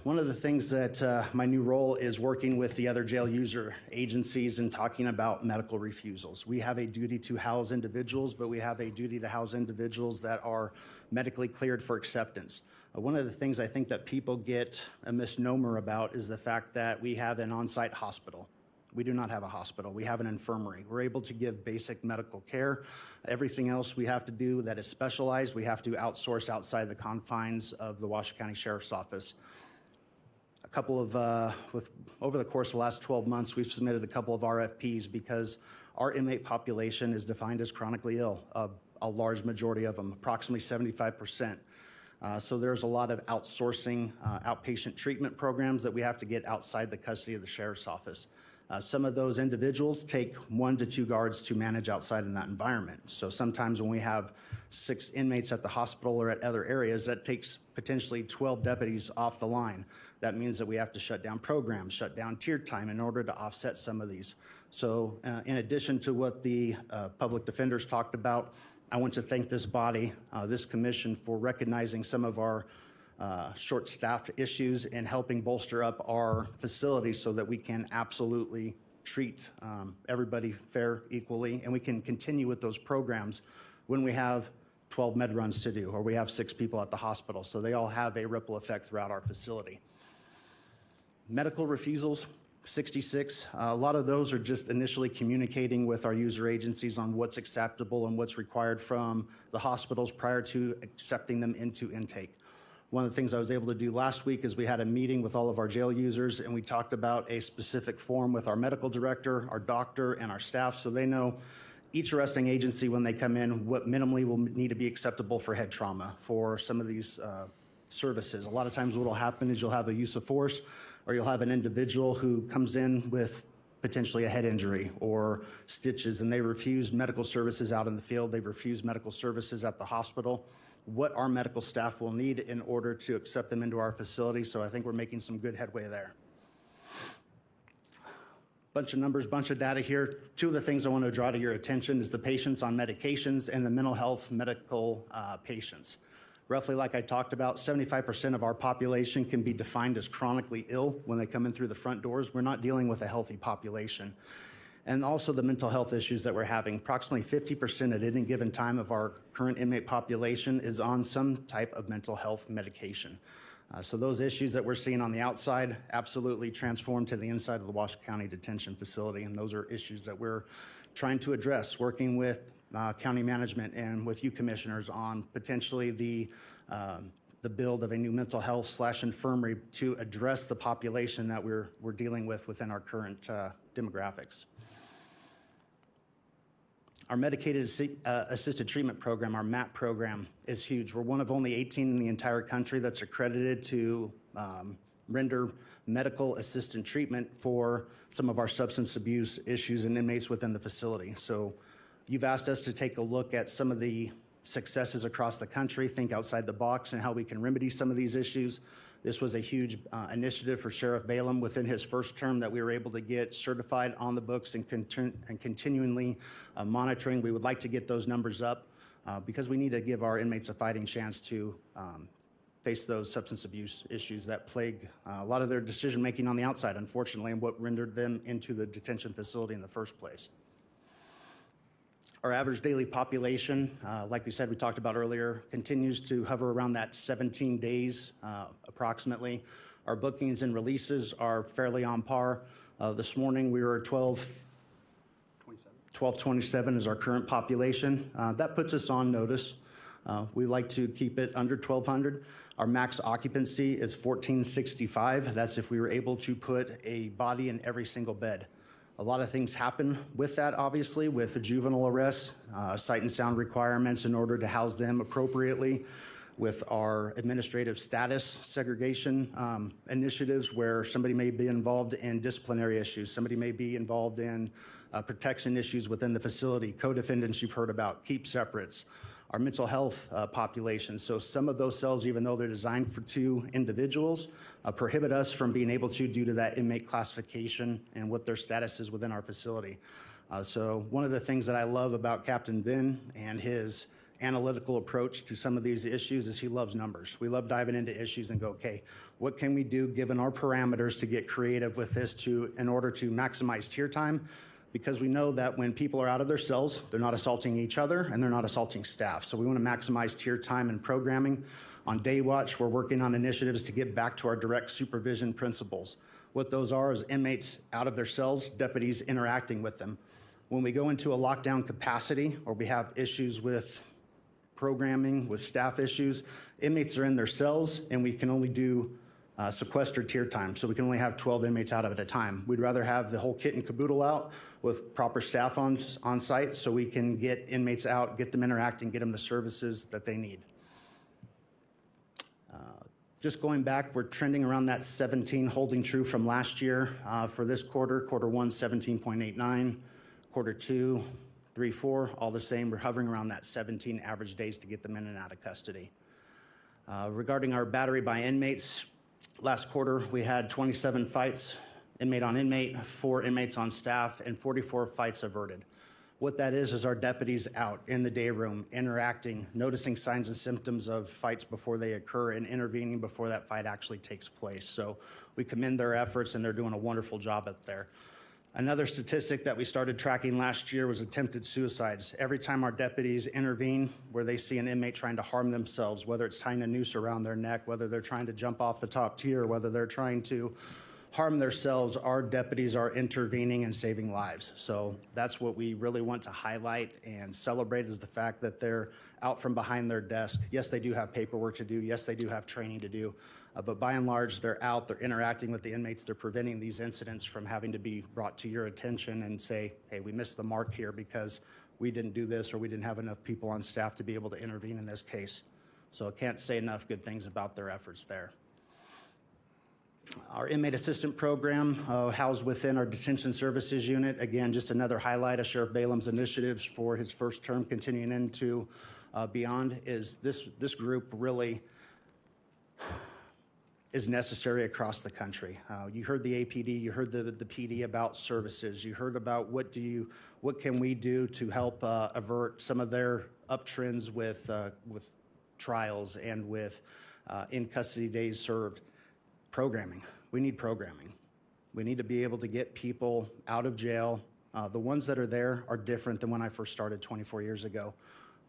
One of the things that my new role is working with the other jail user agencies and talking about medical refusals. We have a duty to house individuals, but we have a duty to house individuals that are medically cleared for acceptance. One of the things I think that people get a misnomer about is the fact that we have an on-site hospital. We do not have a hospital. We have an infirmary. We're able to give basic medical care. Everything else we have to do that is specialized, we have to outsource outside the confines of the Washoe County Sheriff's Office. Over the course of the last 12 months, we've submitted a couple of RFPs because our inmate population is defined as chronically ill, a large majority of them, approximately 75%. So there's a lot of outsourcing outpatient treatment programs that we have to get outside the custody of the Sheriff's Office. Some of those individuals take 1 to 2 guards to manage outside in that environment. So sometimes when we have 6 inmates at the hospital or at other areas, that takes potentially 12 deputies off the line. That means that we have to shut down programs, shut down tiered time in order to offset some of these. So in addition to what the public defenders talked about, I want to thank this body, this commission, for recognizing some of our short-staffed issues and helping bolster up our facilities so that we can absolutely treat everybody fair, equally, and we can continue with those programs when we have 12 med runs to do, or we have 6 people at the hospital. So they all have a ripple effect throughout our facility. Medical refusals, 66. A lot of those are just initially communicating with our user agencies on what's acceptable and what's required from the hospitals prior to accepting them into intake. One of the things I was able to do last week is we had a meeting with all of our jail users and we talked about a specific form with our medical director, our doctor, and our staff so they know each arresting agency when they come in what minimally will need to be acceptable for head trauma for some of these services. A lot of times what will happen is you'll have a use of force or you'll have an individual who comes in with potentially a head injury or stitches and they refuse medical services out in the field, they've refused medical services at the hospital. What our medical staff will need in order to accept them into our facility. So I think we're making some good headway there. Bunch of numbers, bunch of data here. 2 of the things I want to draw to your attention is the patients on medications and the mental health medical patients. Roughly, like I talked about, 75% of our population can be defined as chronically ill when they come in through the front doors. We're not dealing with a healthy population. And also the mental health issues that we're having. Approximately 50% at any given time of our current inmate population is on some type of mental health medication. So those issues that we're seeing on the outside absolutely transform to the inside of the Washoe County Detention Facility, and those are issues that we're trying to address, working with county management and with you commissioners on potentially the build of a new mental health / infirmary to address the population that we're dealing with within our current demographics. Our medicated assisted treatment program, our MAT program, is huge. We're one of only 18 in the entire country that's accredited to render medical assisted treatment for some of our substance abuse issues and inmates within the facility. So you've asked us to take a look at some of the successes across the country, think outside the box, and how we can remedy some of these issues. This was a huge initiative for Sheriff Balaam within his first term that we were able to get certified on the books and continually monitoring. We would like to get those numbers up because we need to give our inmates a fighting chance to face those substance abuse issues that plague a lot of their decision-making on the outside, unfortunately, and what rendered them into the detention facility in the first place. Our average daily population, like we said, we talked about earlier, continues to hover around that 17 days approximately. Our bookings and releases are fairly on par. This morning we were at 1227 is our current population. That puts us on notice. We like to keep it under 1,200. Our max occupancy is 1,465. That's if we were able to put a body in every single bed. A lot of things happen with that, obviously, with the juvenile arrests, sight and sound requirements in order to house them appropriately, with our administrative status segregation initiatives where somebody may be involved in disciplinary issues, somebody may be involved in protection issues within the facility, co-defendants you've heard about, keep separates, our mental health population. So some of those cells, even though they're designed for 2 individuals, prohibit us from being able to due to that inmate classification and what their status is within our facility. So one of the things that I love about Captain Ben and his analytical approach to some of these issues is he loves numbers. We love diving into issues and go, okay, what can we do given our parameters to get creative with this in order to maximize tier time? Because we know that when people are out of their cells, they're not assaulting each other and they're not assaulting staff. So we want to maximize tier time and programming. On day watch, we're working on initiatives to get back to our direct supervision principles. What those are is inmates out of their cells, deputies interacting with them. When we go into a lockdown capacity or we have issues with programming, with staff issues, inmates are in their cells and we can only do sequestered tier time, so we can only have 12 inmates out at a time. We'd rather have the whole kit and caboodle out with proper staff on site so we can get inmates out, get them interacting, get them the services that they need. Just going back, we're trending around that 17, holding true from last year. For this quarter, quarter 1, 17.89, quarter 2, 3, 4, all the same. We're hovering around that 17 average days to get them in and out of custody. Regarding our battery by inmates, last quarter, we had 27 fights, inmate on inmate, 4 inmates on staff, and 44 fights averted. What that is our deputies out in the day room, interacting, noticing signs and symptoms of fights before they occur, and intervening before that fight actually takes place. So we commend their efforts, and they're doing a wonderful job up there. Another statistic that we started tracking last year was attempted suicides. Every time our deputies intervene where they see an inmate trying to harm themselves, whether it's tying a noose around their neck, whether they're trying to jump off the top tier, whether they're trying to harm themselves, our deputies are intervening and saving lives. So that's what we really want to highlight and celebrate, is the fact that they're out from behind their desk. Yes, they do have paperwork to do. Yes, they do have training to do. But by and large, they're out, they're interacting with the inmates, they're preventing these incidents from having to be brought to your attention and say, hey, we missed the mark here because we didn't do this or we didn't have enough people on staff to be able to intervene in this case. So I can't say enough good things about their efforts there. Our inmate assistant program, housed within our detention services unit, again, just another highlight of Sheriff Balaam's initiatives for his first term continuing into beyond, is this group really is necessary across the country. You heard the APD, you heard the PD about services, you heard about what can we do to help avert some of their uptrends with trials and with in custody days served. Programming. We need programming. We need to be able to get people out of jail. The ones that are there are different than when I first started 24 years ago.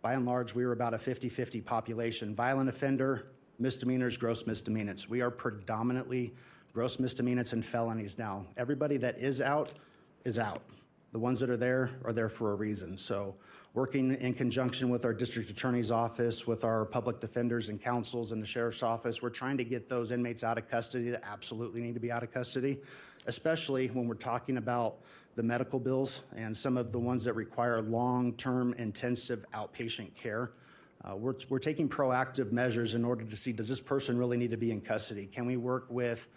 By and large, we were about a 50-50 population. Violent offender, misdemeanors, gross misdemeanors. We are predominantly gross misdemeanors and felonies now. Everybody that is out is out. The ones that are there for a reason. So working in conjunction with our district attorney's office, with our public defenders and counsels and the sheriff's office, we're trying to get those inmates out of custody that absolutely need to be out of custody, especially when we're talking about the medical bills and some of the ones that require long-term intensive outpatient care. We're taking proactive measures in order to see, does this person really need to be in custody? Can we work with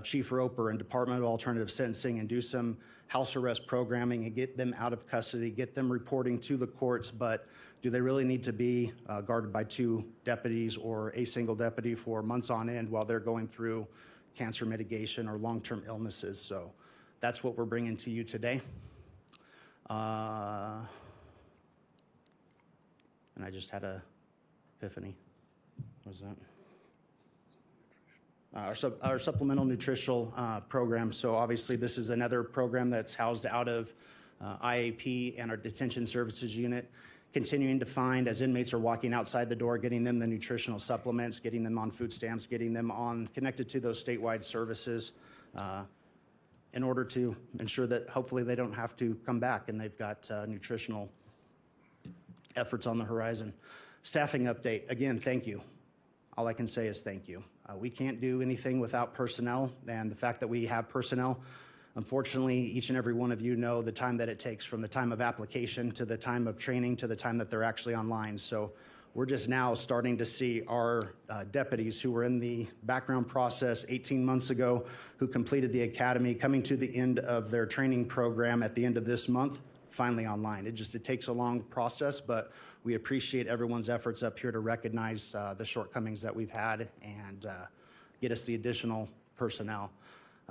Chief Roper and Department of Alternative Sentencing and do some house arrest programming and get them out of custody, get them reporting to the courts, but do they really need to be guarded by 2 deputies or a single deputy for months on end while they're going through cancer mitigation or long-term illnesses? So that's what we're bringing to you today. And I just had a epiphany. What was that? Our supplemental nutritional program. So obviously this is another program that's housed out of IAP and our detention services unit, continuing to find as inmates are walking outside the door, getting them the nutritional supplements, getting them on food stamps, getting them on connected to those statewide services in order to ensure that hopefully they don't have to come back and they've got nutritional efforts on the horizon. Staffing update, again, thank you. All I can say is thank you. We can't do anything without personnel, and the fact that we have personnel, unfortunately, each and every one of you know the time that it takes from the time of application to the time of training to the time that they're actually online. So we're just now starting to see our deputies who were in the background process 18 months ago, who completed the academy, coming to the end of their training program at the end of this month, finally online. It takes a long process, but we appreciate everyone's efforts up here to recognize the shortcomings that we've had and get us the additional personnel.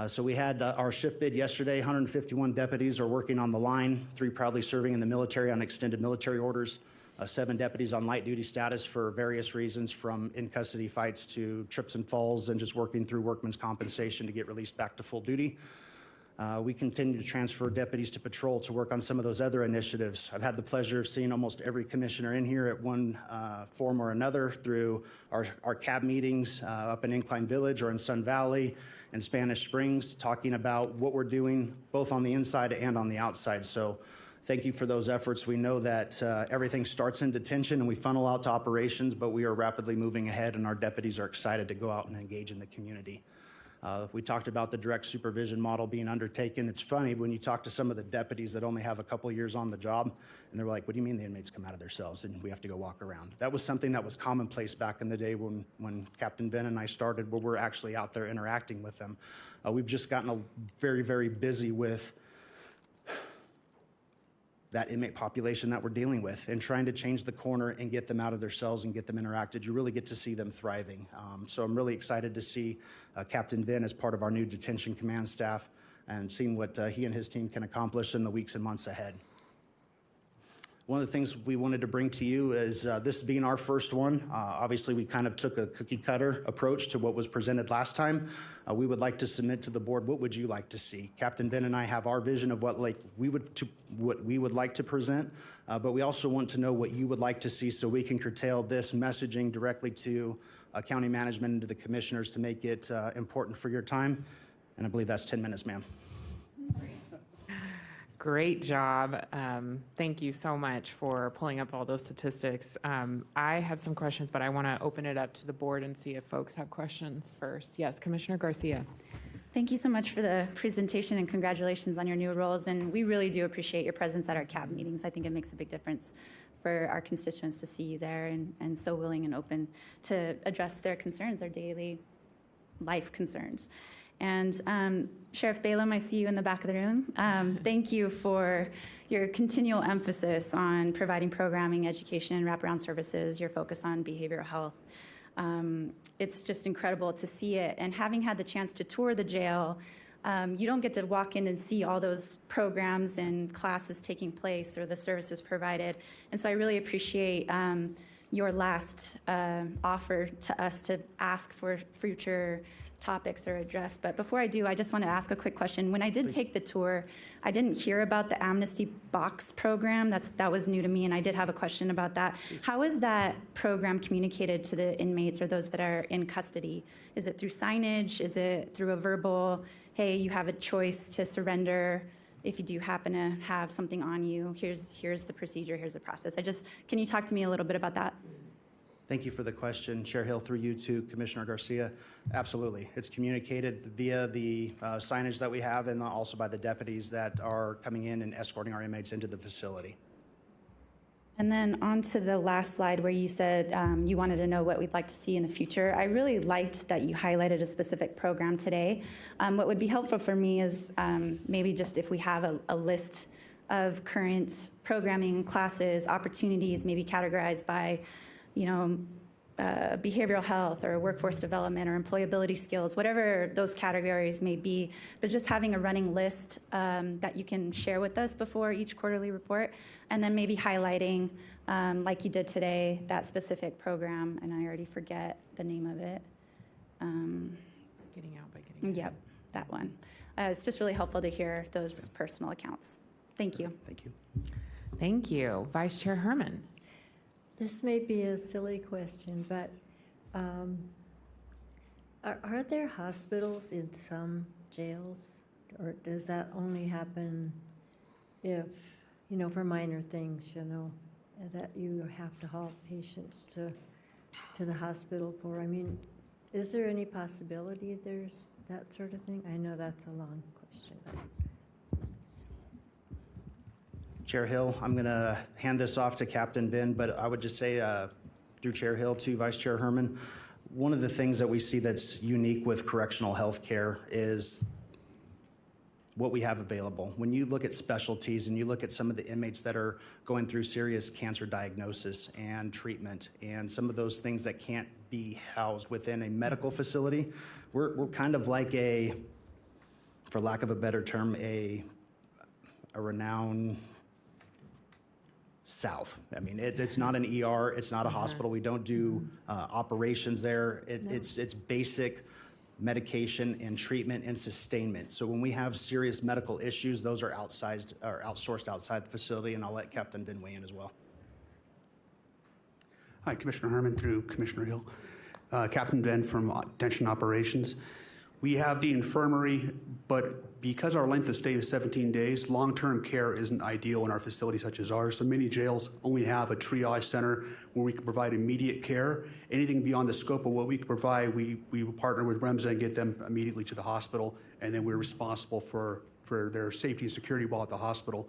So we had our shift bid yesterday. 151 deputies are working on the line, 3 proudly serving in the military on extended military orders, 7 deputies on light duty status for various reasons, from in-custody fights to trips and falls and just working through workman's compensation to get released back to full duty. We continue to transfer deputies to patrol to work on some of those other initiatives. I've had the pleasure of seeing almost every commissioner in here at one form or another through our CAB meetings up in Incline Village or in Sun Valley and Spanish Springs, talking about what we're doing both on the inside and on the outside. So thank you for those efforts. We know that everything starts in detention and we funnel out to operations, but we are rapidly moving ahead and our deputies are excited to go out and engage in the community. We talked about the direct supervision model being undertaken. It's funny when you talk to some of the deputies that only have a couple years on the job, and they're like, what do you mean the inmates come out of their cells and we have to go walk around? That was something that was commonplace back in the day when Captain Ben and I started, where we're actually out there interacting with them. We've just gotten very, very busy with that inmate population that we're dealing with and trying to change the corner and get them out of their cells and get them interacted. You really get to see them thriving. So I'm really excited to see Captain Vin as part of our new detention command staff and seeing what he and his team can accomplish in the weeks and months ahead. One of the things we wanted to bring to you is this being our first one. Obviously, we kind of took a cookie cutter approach to what was presented last time. We would like to submit to the board, what would you like to see? Captain Ben and I have our vision of what we would like to present, but we also want to know what you would like to see so we can curtail this messaging directly to county management and to the commissioners to make it important for your time. And I believe that's 10 minutes, ma'am. Great job. Thank you so much for pulling up all those statistics. I have some questions, but I want to open it up to the board and see if folks have questions first. Yes, Commissioner Garcia. Thank you so much for the presentation and congratulations on your new roles. And we really do appreciate your presence at our CAB meetings. I think it makes a big difference for our constituents to see you there and so willing and open to address their concerns, their daily life concerns. And Sheriff Balaam, I see you in the back of the room. Thank you for your continual emphasis on providing programming, education, wraparound services, your focus on behavioral health. It's just incredible to see it. And having had the chance to tour the jail, you don't get to walk in and see all those programs and classes taking place or the services provided. And so I really appreciate your last offer to us to ask for future topics are addressed. But before I do, I just want to ask a quick question. When I did take the tour, I didn't hear about the Amnesty Box program. That was new to me, and I did have a question about that. How is that program communicated to the inmates or those that are in custody? Is it through signage? Is it through a verbal, hey, you have a choice to surrender if you do happen to have something on you, here's the procedure, here's the process. Can you talk to me a little bit about that? Thank you for the question, Chair Hill, through you to Commissioner Garcia. Absolutely. It's communicated via the signage that we have and also by the deputies that are coming in and escorting our inmates into the facility. And then on to the last slide where you said you wanted to know what we'd like to see in the future. I really liked that you highlighted a specific program today. What would be helpful for me is maybe just if we have a list of current programming, classes, opportunities, maybe categorized by behavioral health or workforce development or employability skills, whatever those categories may be, but just having a running list that you can share with us before each quarterly report, and then maybe highlighting, like you did today, that specific program, and I already forget the name of it. Getting out by getting out. Yep, that one. It's just really helpful to hear those personal accounts. Thank you. Thank you. Thank you. Vice Chair Herman. This may be a silly question, but are there hospitals in some jails? Or does that only happen if, for minor things, that you have to haul patients to the hospital for? I mean, is there any possibility there's that sort of thing? I know that's a long question. Chair Hill, I'm going to hand this off to Captain Vin, but I would just say through Chair Hill to Vice Chair Herman, one of the things that we see that's unique with correctional health care is what we have available. When you look at specialties and you look at some of the inmates that are going through serious cancer diagnosis and treatment and some of those things that can't be housed within a medical facility, we're kind of like for lack of a better term, a renowned South. I mean, it's not an ER, it's not a hospital. We don't do operations there. It's basic medication and treatment and sustainment. So when we have serious medical issues, those are outsourced outside the facility, and I'll let Captain Vin weigh in as well. Hi, Commissioner Herman through Commissioner Hill. Captain Vin from Detention Operations. We have the infirmary, but because our length of stay is 17 days, long-term care isn't ideal in our facility such as ours. So many jails only have a triage center where we can provide immediate care. Anything beyond the scope of what we can provide, we partner with REMSA and get them immediately to the hospital, and then we're responsible for their safety and security while at the hospital.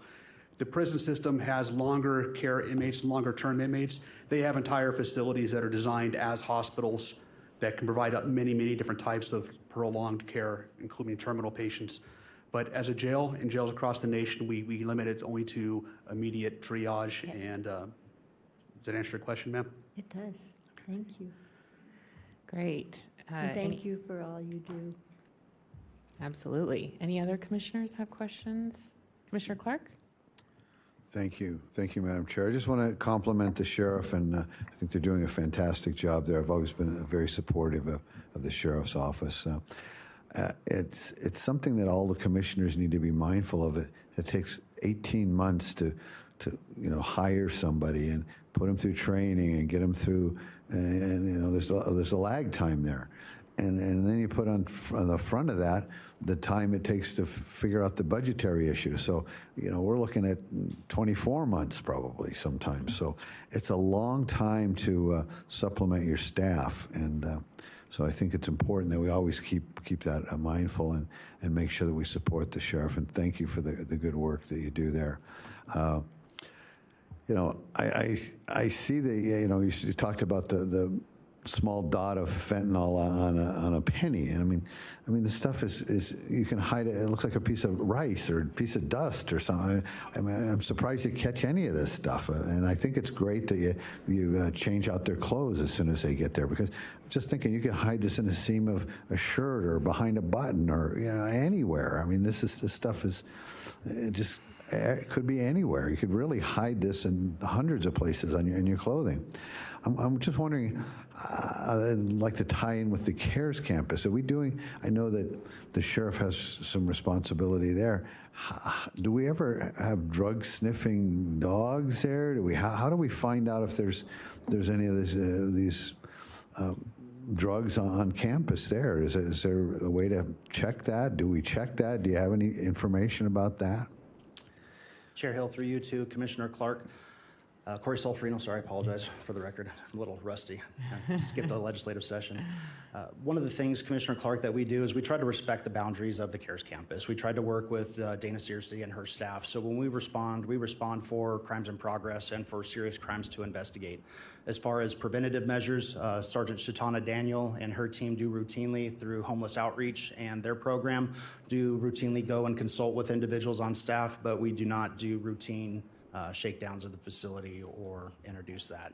The prison system has longer care inmates, longer term inmates. They have entire facilities that are designed as hospitals that can provide many, many different types of prolonged care, including terminal patients. But as a jail, in jails across the nation, we limit it only to immediate triage. Okay. And does that answer your question, ma'am? It does. Thank you. Great. And thank you for all you do. Absolutely. Any other commissioners have questions? Commissioner Clark? Thank you. Thank you, Madam Chair. I just want to compliment the sheriff, and I think they're doing a fantastic job there. I've always been very supportive of the sheriff's office. It's something that all the commissioners need to be mindful of. It takes 18 months to hire somebody and put them through training and get them through, and there's a lag time there. And then you put on the front of that the time it takes to figure out the budgetary issue. So, we're looking at 24 months probably sometimes. So it's a long time to supplement your staff. And so I think it's important that we always keep that mindful and make sure that we support the sheriff. And thank you for the good work that you do there. I see you talked about the small dot of fentanyl on a penny, and I mean the stuff is you can hide it. It looks like a piece of rice or a piece of dust or something. I'm surprised you catch any of this stuff, and I think it's great that you change out their clothes as soon as they get there, because I'm just thinking you can hide this in the seam of a shirt or behind a button or anywhere. I mean, this stuff is just. It could be anywhere. You could really hide this in hundreds of places in your clothing. I'm just wondering, I'd like to tie in with the CARES campus. Are we doing, I know that the sheriff has some responsibility there. Do we ever have drug sniffing dogs there? How do we find out if there's any of these drugs on campus there? Is there a way to check that? Do we check that? Do you have any information about that? Chair Hill, through you to Commissioner Clark. Corey Solferino, sorry, I apologize for the record. I'm a little rusty. I skipped a legislative session. One of the things, Commissioner Clark, that we do is we try to respect the boundaries of the CARES campus. We tried to work with Dana Searcy and her staff. So when we respond for crimes in progress and for serious crimes to investigate. As far as preventative measures, Sergeant Shatana Daniel and her team do routinely through homeless outreach and their program do routinely go and consult with individuals on staff, but we do not do routine shakedowns of the facility or introduce that.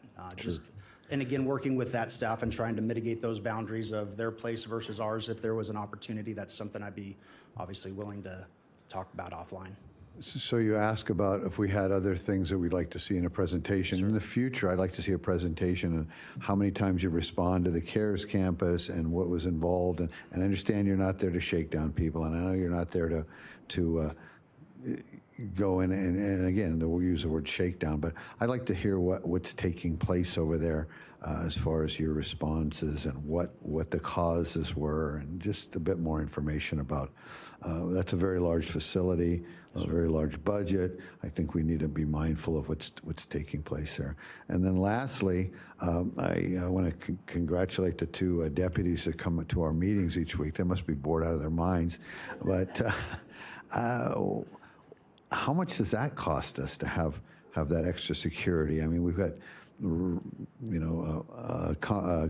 And again, working with that staff and trying to mitigate those boundaries of their place versus ours. If there was an opportunity, that's something I'd be obviously willing to talk about offline. So you ask about if we had other things that we'd like to see in a presentation. In the future, I'd like to see a presentation on how many times you respond to the CARES campus and what was involved. And I understand you're not there to shake down people, and I know you're not there to go in and again, we'll use the word shakedown, but I'd like to hear what's taking place over there as far as your responses and what the causes were, and just a bit more information about. That's a very large facility, a very large budget. I think we need to be mindful of what's taking place there. And then lastly, I want to congratulate the two deputies that come to our meetings each week. They must be bored out of their minds, but how much does that cost us to have that extra security? I mean, we've got, a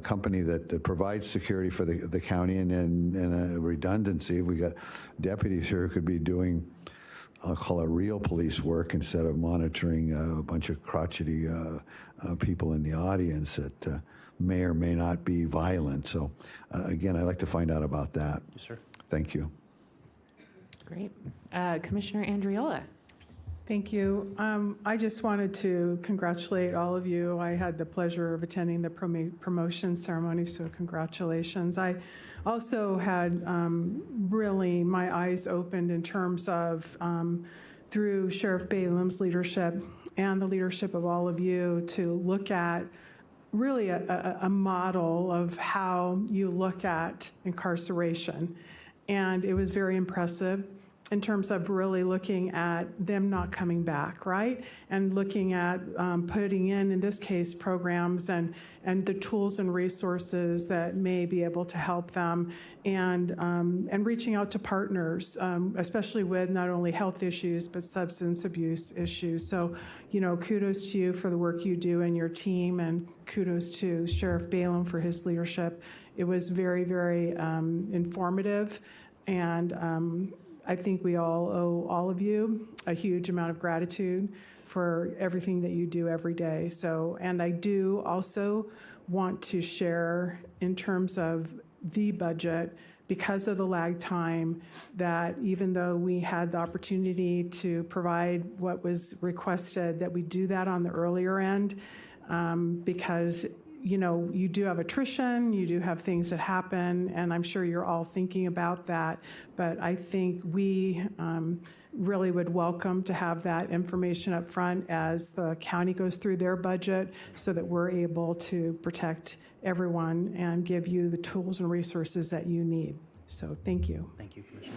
company that provides security for the county and a redundancy. We got deputies here who could be doing, I'll call it real police work instead of monitoring a bunch of crotchety people in the audience that may or may not be violent. So again, I'd like to find out about that. Yes, sir. Thank you. Great. Commissioner Andriola. Thank you. I just wanted to congratulate all of you. I had the pleasure of attending the promotion ceremony, so congratulations. I also had really my eyes opened in terms of through Sheriff Balaam's leadership and the leadership of all of you to look at really a model of how you look at incarceration. And it was very impressive in terms of really looking at them not coming back, right? And looking at putting in this case, programs and the tools and resources that may be able to help them, and reaching out to partners, especially with not only health issues, but substance abuse issues. So, kudos to you for the work you do and your team, and kudos to Sheriff Balaam for his leadership. It was very, very informative, and I think we all owe all of you a huge amount of gratitude for everything that you do every day. So, and I do also want to share in terms of the budget, because of the lag time, that even though we had the opportunity to provide what was requested, that we do that on the earlier end, because you do have attrition, you do have things that happen, and I'm sure you're all thinking about that. But I think we really would welcome to have that information up front as the county goes through their budget, so that we're able to protect everyone and give you the tools and resources that you need. So thank you. Thank you, Commissioner.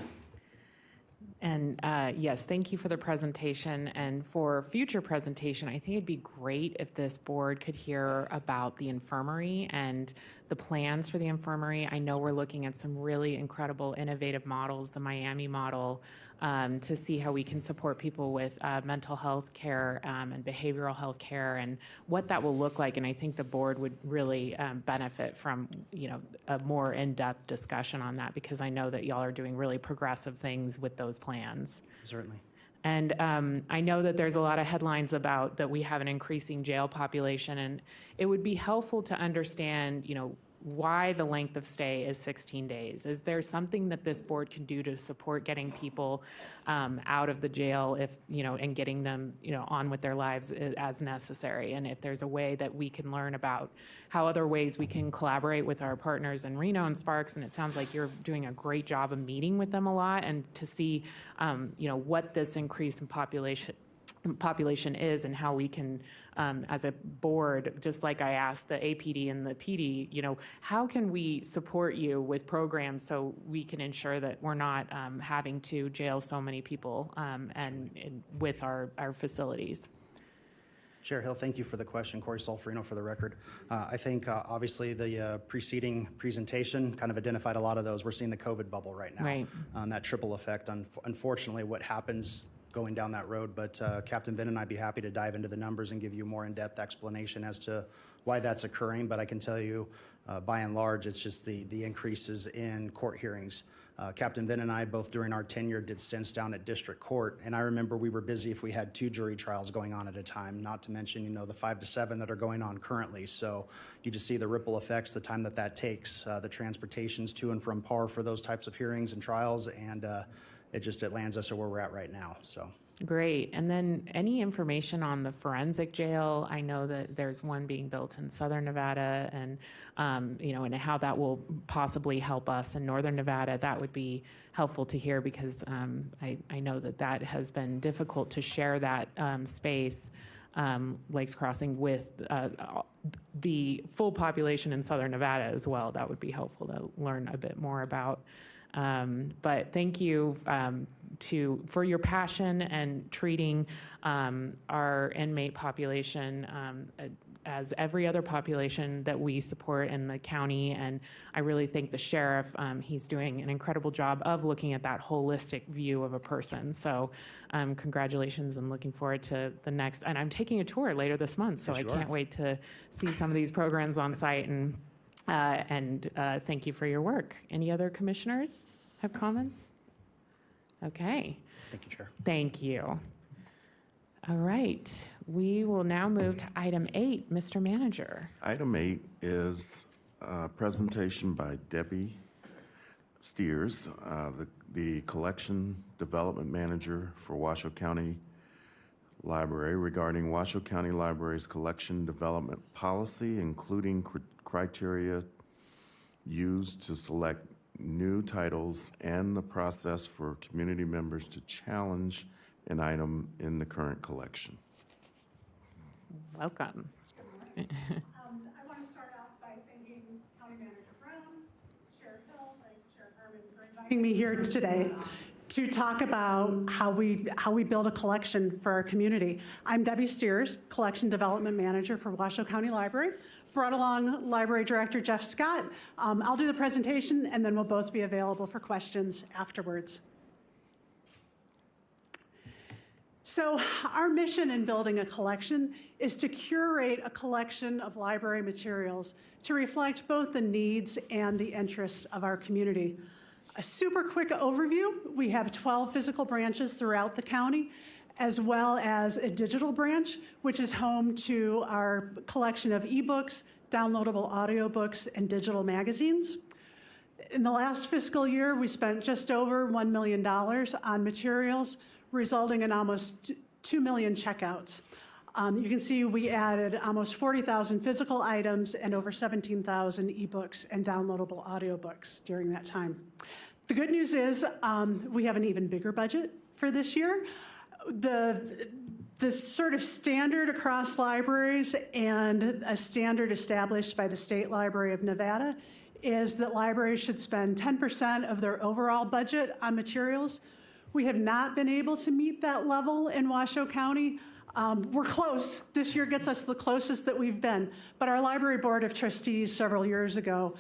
And yes, thank you for the presentation. And for future presentation, I think it'd be great if this board could hear about the infirmary and the plans for the infirmary. I know we're looking at some really incredible, innovative models, the Miami model, to see how we can support people with mental health care and behavioral health care, and what that will look like. And I think the board would really benefit from, a more in-depth discussion on that, because I know that y'all are doing really progressive things with those plans. Certainly. And I know that there's a lot of headlines about that we have an increasing jail population, and it would be helpful to understand, why the length of stay is 16 days. Is there something that this board can do to support getting people out of the jail and getting them, on with their lives as necessary? And if there's a way that we can learn about how other ways we can collaborate with our partners in Reno and Sparks, and it sounds like you're doing a great job of meeting with them a lot, and to see, what this increase in population population is and how we can, as a board, just like I asked the APD and the PD, how can we support you with programs so we can ensure that we're not having to jail so many people and with our facilities? Chair Hill, thank you for the question. Corey Solferino for the record. I think obviously the preceding presentation kind of identified a lot of those. We're seeing the COVID bubble right now. Right. That triple effect, unfortunately, what happens going down that road. But Captain Vin and I'd be happy to dive into the numbers and give you more in-depth explanation as to why that's occurring. But I can tell you, by and large, it's just the increases in court hearings. Captain Vin and I, both during our tenure, did stints down at district court. And I remember we were busy if we had 2 jury trials going on at a time, not to mention, the 5 to 7 that are going on currently. So you just see the ripple effects, the time that takes, the transportations to and from par for those types of hearings and trials. And it lands us where we're at right now. So. Great. And then any information on the forensic jail? I know that there's one being built in Southern Nevada and, and how that will possibly help us in Northern Nevada. That would be helpful to hear because I know that has been difficult to share that space, Lakes Crossing, with the full population in Southern Nevada as well. That would be helpful to learn a bit more about. But thank you for your passion and treating our inmate population as every other population that we support in the county. And I really think the sheriff, he's doing an incredible job of looking at that holistic view of a person. So congratulations, and looking forward to the next. And I'm taking a tour later this month, so I can't wait to see some of these programs on site. And thank you for your work. Any other commissioners have comments? Okay. Thank you, Chair. Thank you. All right. We will now move to item 8, Mr. Manager. Item 8 is a presentation by Debbie Steers, the Collection Development Manager for Washoe County Library, regarding Washoe County Library's collection development policy, including criteria used to select new titles and the process for community members to challenge an item in the current collection. Welcome. I want to start out by thanking County Manager Brown, Chair Hill, Vice Chair Herman for inviting me here today to talk about how we build a collection for our community. I'm Debbie Steers, Collection Development Manager for Washoe County Library. Brought along Library Director Jeff Scott. I'll do the presentation, and then we'll both be available for questions afterwards. So our mission in building a collection is to curate a collection of library materials to reflect both the needs and the interests of our community. A super quick overview: we have 12 physical branches throughout the county, as well as a digital branch, which is home to our collection of ebooks, downloadable audiobooks, and digital magazines. In the last fiscal year, we spent just over $1 million on materials, resulting in almost 2 million checkouts. You can see we added almost 40,000 physical items and over 17,000 ebooks and downloadable audiobooks during that time. The good news is we have an even bigger budget for this year. The sort of standard across libraries and a standard established by the State Library of Nevada is that libraries should spend 10% of their overall budget on materials. We have not been able to meet that level in Washoe County. We're close. This year gets us the closest that we've been. But our Library Board of Trustees several years ago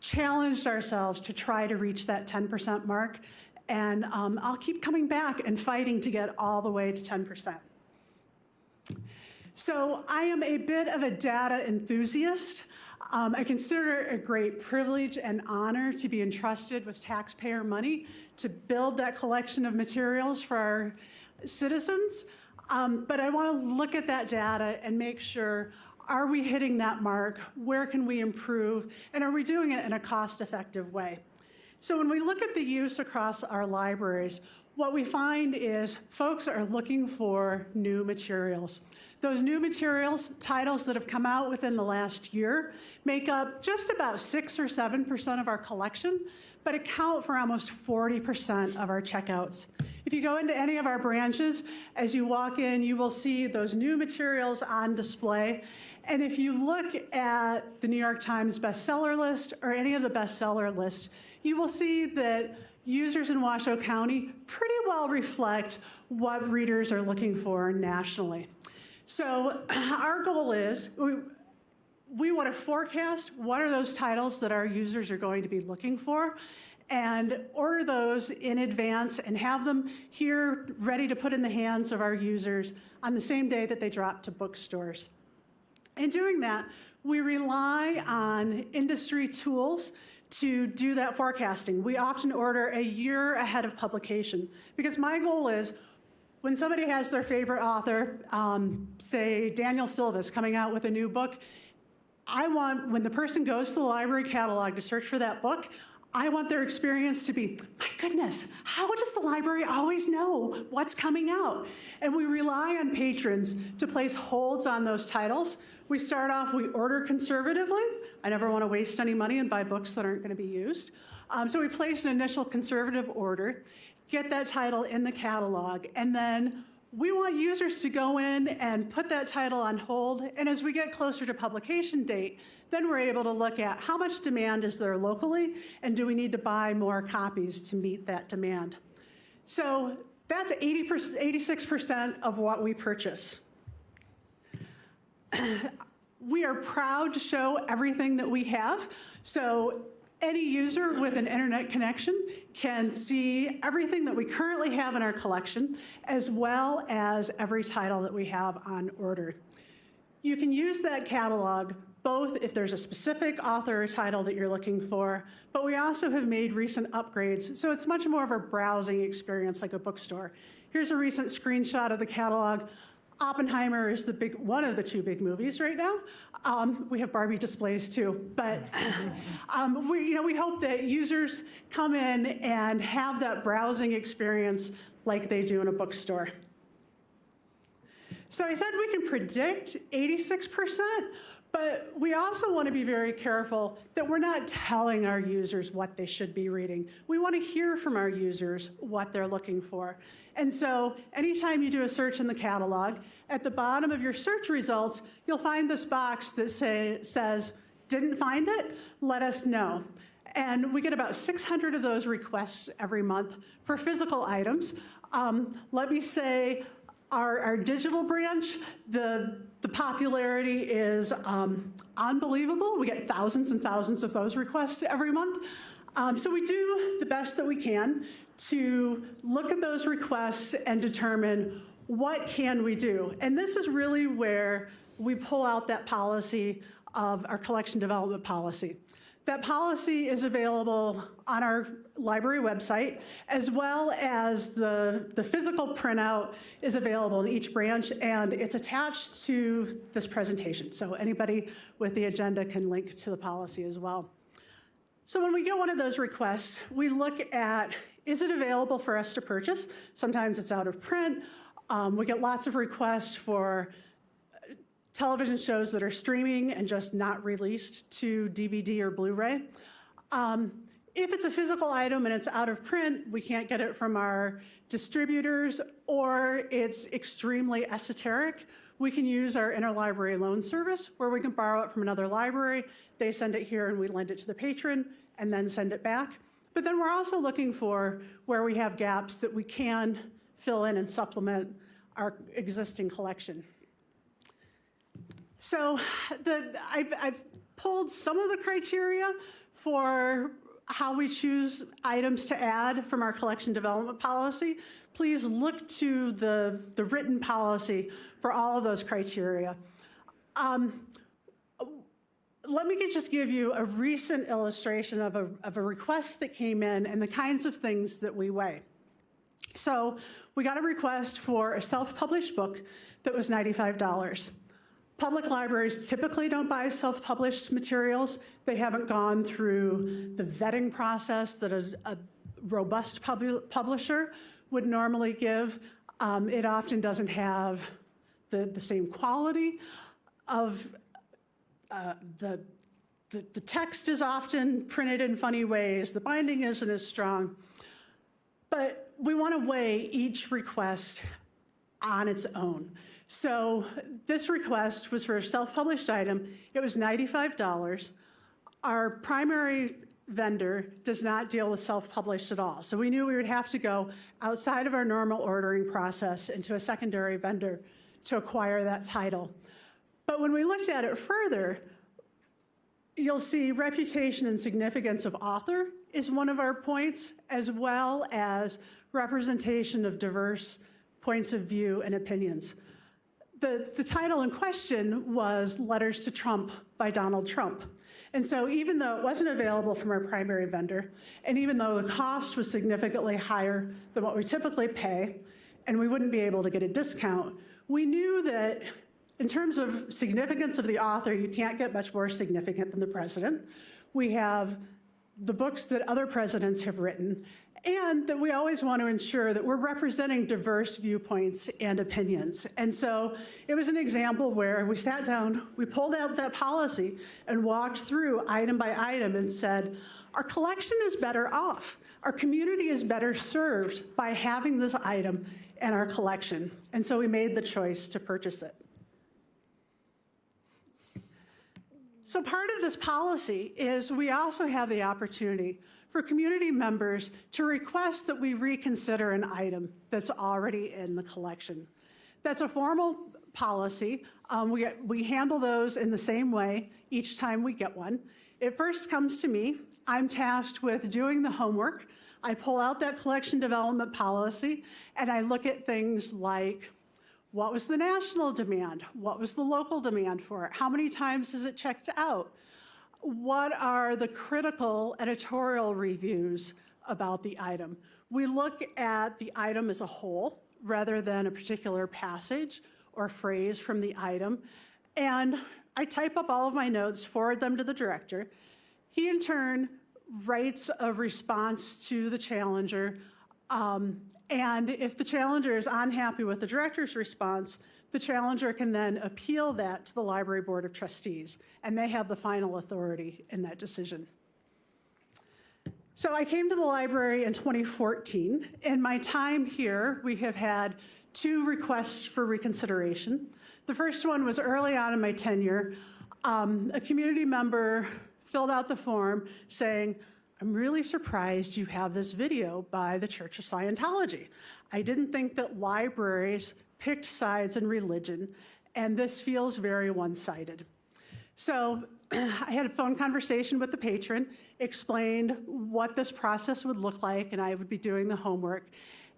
challenged ourselves to try to reach that 10% mark. And I'll keep coming back and fighting to get all the way to 10%. So I am a bit of a data enthusiast. I consider it a great privilege and honor to be entrusted with taxpayer money to build that collection of materials for our citizens. But I want to look at that data and make sure, are we hitting that mark? Where can we improve? And are we doing it in a cost-effective way? So when we look at the use across our libraries, what we find is folks are looking for new materials. Those new materials, titles that have come out within the last year, make up just about 6 or 7% of our collection, but account for almost 40% of our checkouts. If you go into any of our branches, as you walk in, you will see those new materials on display. And if you look at the New York Times bestseller list or any of the bestseller lists, you will see that users in Washoe County pretty well reflect what readers are looking for nationally. So our goal is we want to forecast what are those titles that our users are going to be looking for and order those in advance and have them here ready to put in the hands of our users on the same day that they drop to bookstores. In doing that, we rely on industry tools to do that forecasting. We often order a year ahead of publication because my goal is when somebody has their favorite author, say Daniel Silva's coming out with a new book, I want, when the person goes to the library catalog to search for that book, I want their experience to be, my goodness, how does the library always know what's coming out? And we rely on patrons to place holds on those titles. We start off, we order conservatively. I never want to waste any money and buy books that aren't going to be used. So we place an initial conservative order, get that title in the catalog, and then we want users to go in and put that title on hold, and as we get closer to publication date, then we're able to look at how much demand is there locally, and do we need to buy more copies to meet that demand. So that's 86% of what we purchase. We are proud to show everything that we have. So any user with an internet connection can see everything that we currently have in our collection, as well as every title that we have on order. You can use that catalog both if there's a specific author or title that you're looking for, but we also have made recent upgrades, so it's much more of a browsing experience like a bookstore. Here's a recent screenshot of the catalog. Oppenheimer is one of the two big movies right now. We have Barbie displays too, but we hope that users come in and have that browsing experience like they do in a bookstore. So I said we can predict 86%, but we also want to be very careful that we're not telling our users what they should be reading. We want to hear from our users what they're looking for. And so anytime you do a search in the catalog, at the bottom of your search results, you'll find this box that says, didn't find it? Let us know. And we get about 600 of those requests every month for physical items. Let me say, our digital branch, the popularity is unbelievable. We get thousands and thousands of those requests every month. So we do the best that we can to look at those requests and determine what can we do. And this is really where we pull out that policy of our collection development policy. That policy is available on our library website, as well as the physical printout is available in each branch, and it's attached to this presentation. So anybody with the agenda can link to the policy as well. So when we get one of those requests, we look at, is it available for us to purchase? Sometimes it's out of print. We get lots of requests for television shows that are streaming and just not released to DVD or Blu-ray. If it's a physical item and it's out of print, we can't get it from our distributors, or it's extremely esoteric, we can use our interlibrary loan service where we can borrow it from another library. They send it here and we lend it to the patron and then send it back. But then we're also looking for where we have gaps that we can fill in and supplement our existing collection. So I've pulled some of the criteria for how we choose items to add from our collection development policy. Please look to the written policy for all of those criteria. Let me just give you a recent illustration of a request that came in and the kinds of things that we weigh. So we got a request for a self-published book that was $95. Public libraries typically don't buy self-published materials. They haven't gone through the vetting process that a robust publisher would normally give. It often doesn't have the same quality of the text is often printed in funny ways. The binding isn't as strong. But we want to weigh each request on its own. So this request was for a self-published item. It was $95. Our primary vendor does not deal with self-published at all. So we knew we would have to go outside of our normal ordering process into a secondary vendor to acquire that title. But when we looked at it further, you'll see reputation and significance of author is one of our points, as well as representation of diverse points of view and opinions. The title in question was Letters to Trump by Donald Trump. And so even though it wasn't available from our primary vendor, and even though the cost was significantly higher than what we typically pay, and we wouldn't be able to get a discount, we knew that in terms of significance of the author, you can't get much more significant than the president. We have the books that other presidents have written, and that we always want to ensure that we're representing diverse viewpoints and opinions. And so it was an example where we sat down, we pulled out that policy and walked through item by item and said, our collection is better off. Our community is better served by having this item in our collection. And so we made the choice to purchase it. So part of this policy is we also have the opportunity for community members to request that we reconsider an item that's already in the collection. That's a formal policy. We handle those in the same way each time we get one. It first comes to me. I'm tasked with doing the homework. I pull out that collection development policy and I look at things like, what was the national demand? What was the local demand for it? How many times is it checked out? What are the critical editorial reviews about the item? We look at the item as a whole rather than a particular passage or phrase from the item. And I type up all of my notes, forward them to the director. He in turn writes a response to the challenger. And if the challenger is unhappy with the director's response, the challenger can then appeal that to the Library Board of Trustees, and they have the final authority in that decision. So I came to the library in 2014. In my time here, we have had 2 requests for reconsideration. The first one was early on in my tenure. A community member filled out the form saying, I'm really surprised you have this video by the Church of Scientology. I didn't think that libraries picked sides in religion, and this feels very one-sided. So I had a phone conversation with the patron, explained what this process would look like, and I would be doing the homework,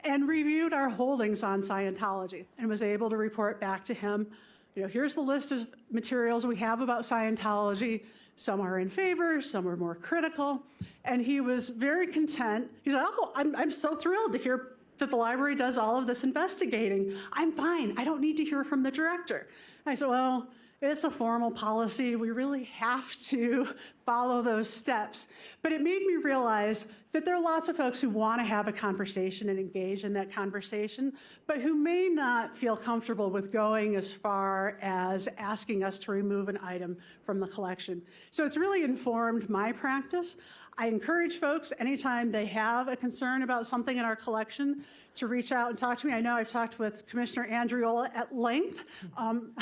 and reviewed our holdings on Scientology, and was able to report back to him, here's the list of materials we have about Scientology. Some are in favor, some are more critical. And he was very content. He said, oh, I'm so thrilled to hear that the library does all of this investigating. I'm fine. I don't need to hear from the director. And I said, well, it's a formal policy. We really have to follow those steps. But it made me realize that there are lots of folks who want to have a conversation and engage in that conversation, but who may not feel comfortable with going as far as asking us to remove an item from the collection. So it's really informed my practice. I encourage folks, anytime they have a concern about something in our collection, to reach out and talk to me. I know I've talked with Commissioner Andriola at length. I'm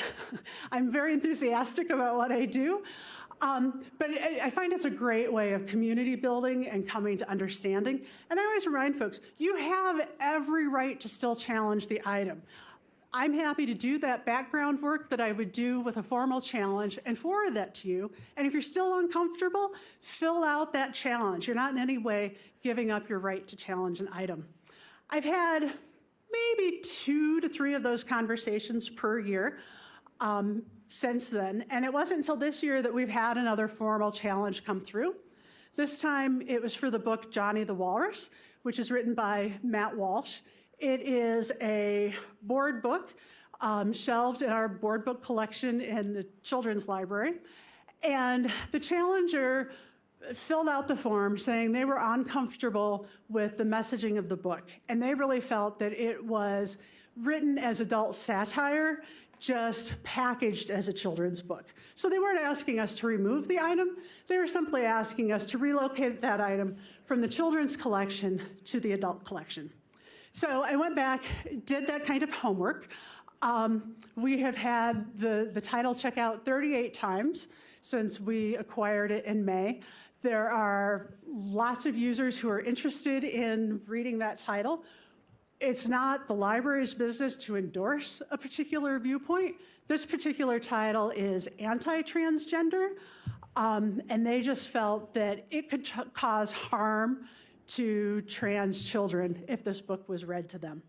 very enthusiastic about what I do. But I find it's a great way of community building and coming to understanding. And I always remind folks, you have every right to still challenge the item. I'm happy to do that background work that I would do with a formal challenge and forward that to you. And if you're still uncomfortable, fill out that challenge. You're not in any way giving up your right to challenge an item. I've had maybe 2 to 3 of those conversations per year since then. And it wasn't until this year that we've had another formal challenge come through. This time it was for the book Johnny the Walrus, which is written by Matt Walsh. It is a board book shelved in our board book collection in the children's library. And the challenger filled out the form saying they were uncomfortable with the messaging of the book. And they really felt that it was written as adult satire just packaged as a children's book. So they weren't asking us to remove the item. They were simply asking us to relocate that item from the children's collection to the adult collection. So I went back, did that kind of homework. We have had the title check out 38 times since we acquired it in May. There are lots of users who are interested in reading that title. It's not the library's business to endorse a particular viewpoint. This particular title is anti-transgender, and they just felt that it could cause harm to trans children if this book was read to them.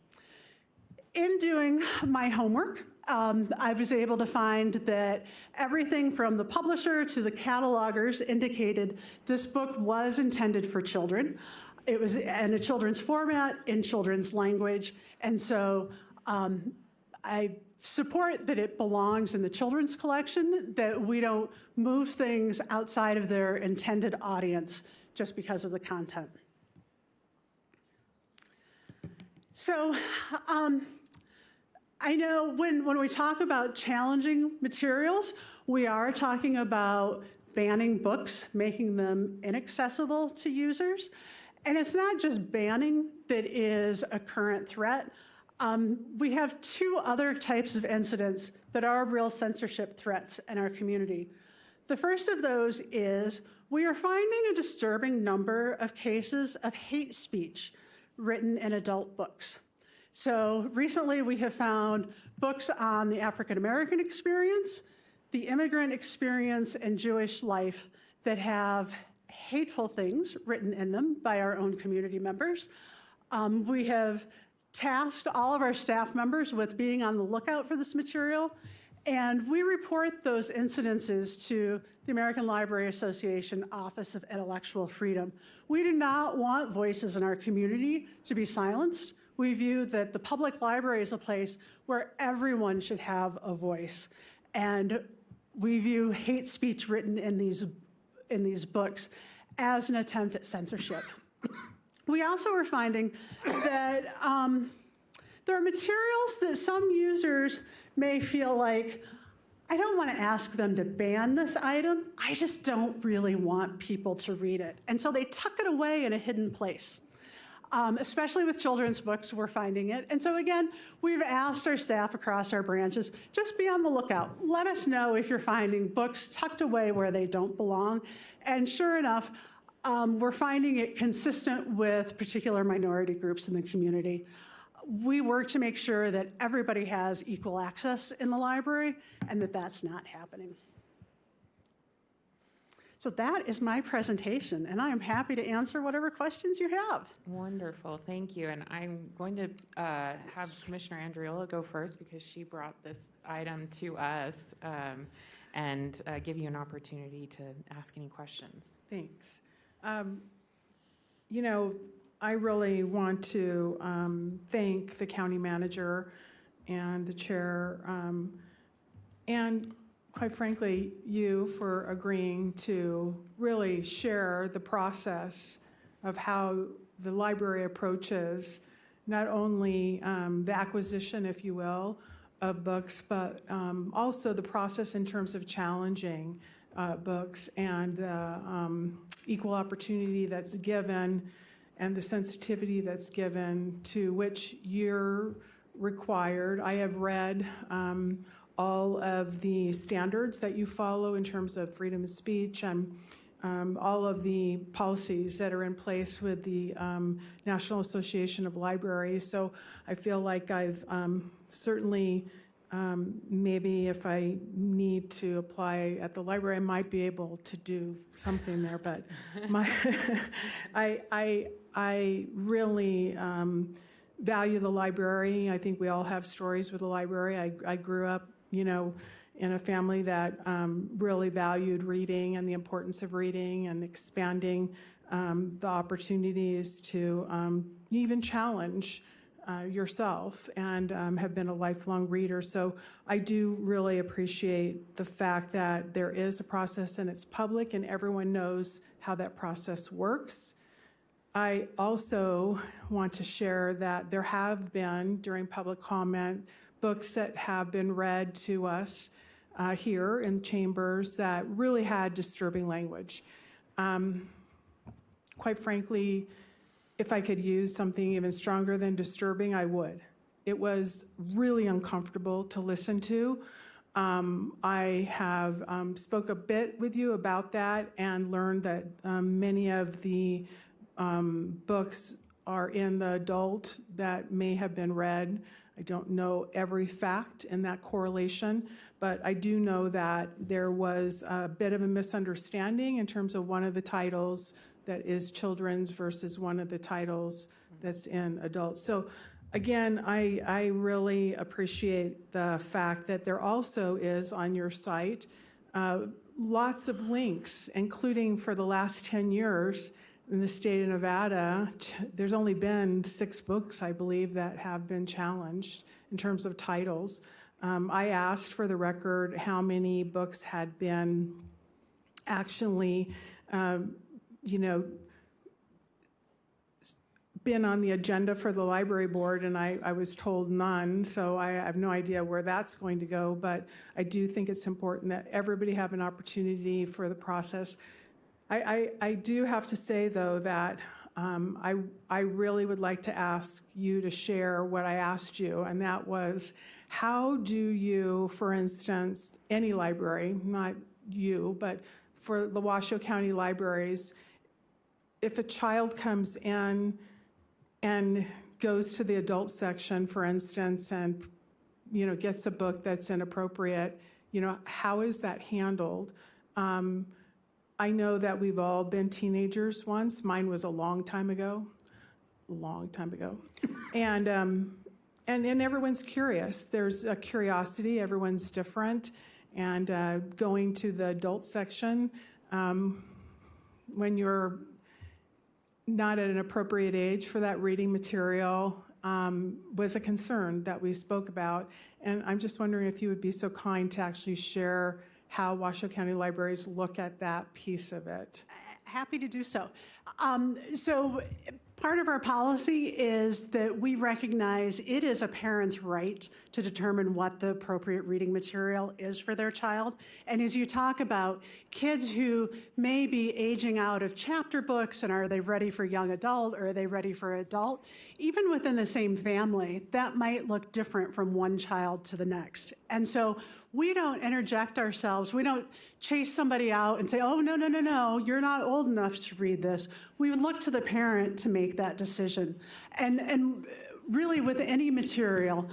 In doing my homework, I was able to find that everything from the publisher to the catalogers indicated this book was intended for children. It was in a children's format, in children's language, and so I support that it belongs in the children's collection, that we don't move things outside of their intended audience just because of the content. So I know when we talk about challenging materials, we are talking about banning books, making them inaccessible to users. And it's not just banning that is a current threat. We have two other types of incidents that are real censorship threats in our community. The first of those is we are finding a disturbing number of cases of hate speech written in adult books. So recently we have found books on the African American experience, the immigrant experience, and Jewish life that have hateful things written in them by our own community members. We have tasked all of our staff members with being on the lookout for this material, and we report those incidences to the American Library Association Office of Intellectual Freedom. We do not want voices in our community to be silenced. We view that the public library is a place where everyone should have a voice, and we view hate speech written in these books as an attempt at censorship. We also are finding that there are materials that some users may feel like, I don't want to ask them to ban this item, I just don't really want people to read it. And so they tuck it away in a hidden place. Especially with children's books, we're finding it. And so again, we've asked our staff across our branches, just be on the lookout. Let us know if you're finding books tucked away where they don't belong. And sure enough, we're finding it consistent with particular minority groups in the community. We work to make sure that everybody has equal access in the library and that that's not happening. So that is my presentation, and I am happy to answer whatever questions you have. Wonderful, thank you. And I'm going to have Commissioner Andriola go first because she brought this item to us, and give you an opportunity to ask any questions. Thanks. You know, I really want to thank the county manager and the chair, and quite frankly, you for agreeing to really share the process of how the library approaches not only the acquisition, if you will, of books, but also the process in terms of challenging books and equal opportunity that's given and the sensitivity that's given to which you're required. I have read all of the standards that you follow in terms of freedom of speech and all of the policies that are in place with the National Association of Libraries. So I feel like I've certainly, maybe if I need to apply at the library, I might be able to do something there. But I really value the library. I think we all have stories with the library. I grew up, you know, in a family that really valued reading and the importance of reading and expanding the opportunities to even challenge yourself, and have been a lifelong reader. So I do really appreciate the fact that there is a process and it's public and everyone knows how that process works. I also want to share that there have been, during public comment, books that have been read to us here in chambers that really had disturbing language. Quite frankly, if I could use something even stronger than disturbing, I would. It was really uncomfortable to listen to. I have spoke a bit with you about that and learned that many of the books are in the adult that may have been read. I don't know every fact in that correlation, but I do know that there was a bit of a misunderstanding in terms of one of the titles that is children's versus one of the titles that's in adults. So again, I really appreciate the fact that there also is on your site lots of links, including for the last 10 years in the state of Nevada, there's only been 6 books, I believe, that have been challenged in terms of titles. I asked for the record how many books had been actually been on the agenda for the library board, and I was told none, so I have no idea where that's going to go, but I do think it's important that everybody have an opportunity for the process. I do have to say, though, that I really would like to ask you to share what I asked you, and that was, how do you, for instance, any library, not you, but for the Washoe County libraries, if a child comes in and goes to the adult section, for instance, and gets a book that's inappropriate, how is that handled? I know that we've all been teenagers once. Mine was a long time ago. And everyone's curious. There's a curiosity. Everyone's different. And going to the adult section when you're not at an appropriate age for that reading material was a concern that we spoke about. And I'm just wondering if you would be so kind to actually share how Washoe County Libraries look at that piece of it. Happy to do so. So part of our policy is that we recognize it is a parent's right to determine what the appropriate reading material is for their child. And as you talk about kids who may be aging out of chapter books, and are they ready for young adult or are they ready for adult, even within the same family, that might look different from one child to the next. And so we don't interject ourselves. We don't chase somebody out and say, oh, no, you're not old enough to read this. We would look to the parent to make that decision. And really with any material,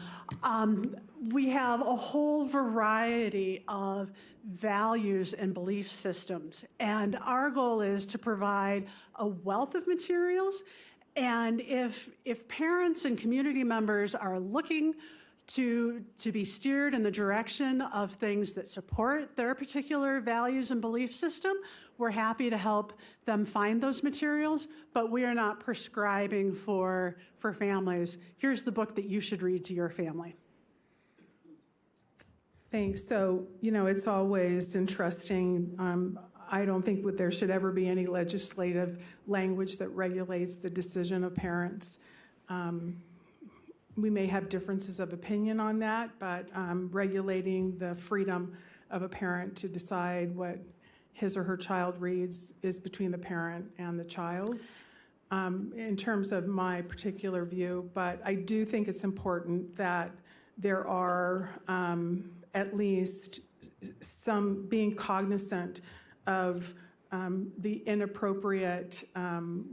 we have a whole variety of values and belief systems. And our goal is to provide a wealth of materials. And if parents and community members are looking to be steered in the direction of things that support their particular values and belief system, we're happy to help them find those materials, but we are not prescribing for families. Here's the book that you should read to your family. Thanks. So, it's always interesting. I don't think there should ever be any legislative language that regulates the decision of parents. We may have differences of opinion on that, but regulating the freedom of a parent to decide what his or her child reads is between the parent and the child in terms of my particular view. But I do think it's important that there are at least some being cognizant of the inappropriate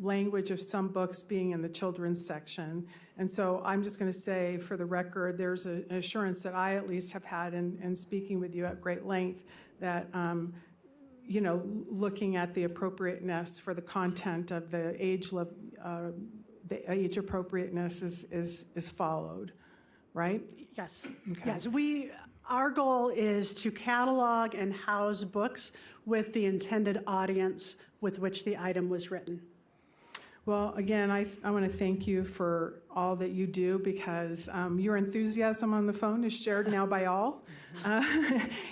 language of some books being in the children's section. And so I'm just going to say, for the record, there's an assurance that I at least have had in speaking with you at great length that, looking at the appropriateness for the content of the age appropriateness is followed, right? Yes. Okay. Yes. Our goal is to catalog and house books with the intended audience with which the item was written. Well, again, I want to thank you for all that you do, because your enthusiasm on the phone is shared now by all.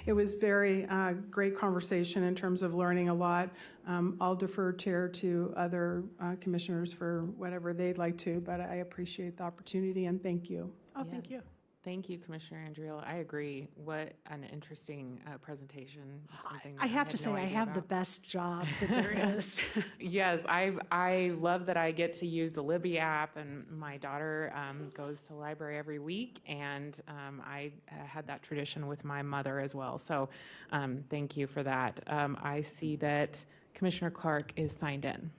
It was very great conversation in terms of learning a lot. I'll defer chair to other commissioners for whatever they'd like to, but I appreciate the opportunity and thank you. Oh, thank you. Thank you, Commissioner Andriolo. I agree. What an interesting presentation. Something I have had to say, no I idea have the about. best job that there is. Yes, I love that I get to use the Libby app, and my daughter goes to the library every week, and I had that tradition with my mother as well. So thank you for that. I see that Commissioner Clark is signed in.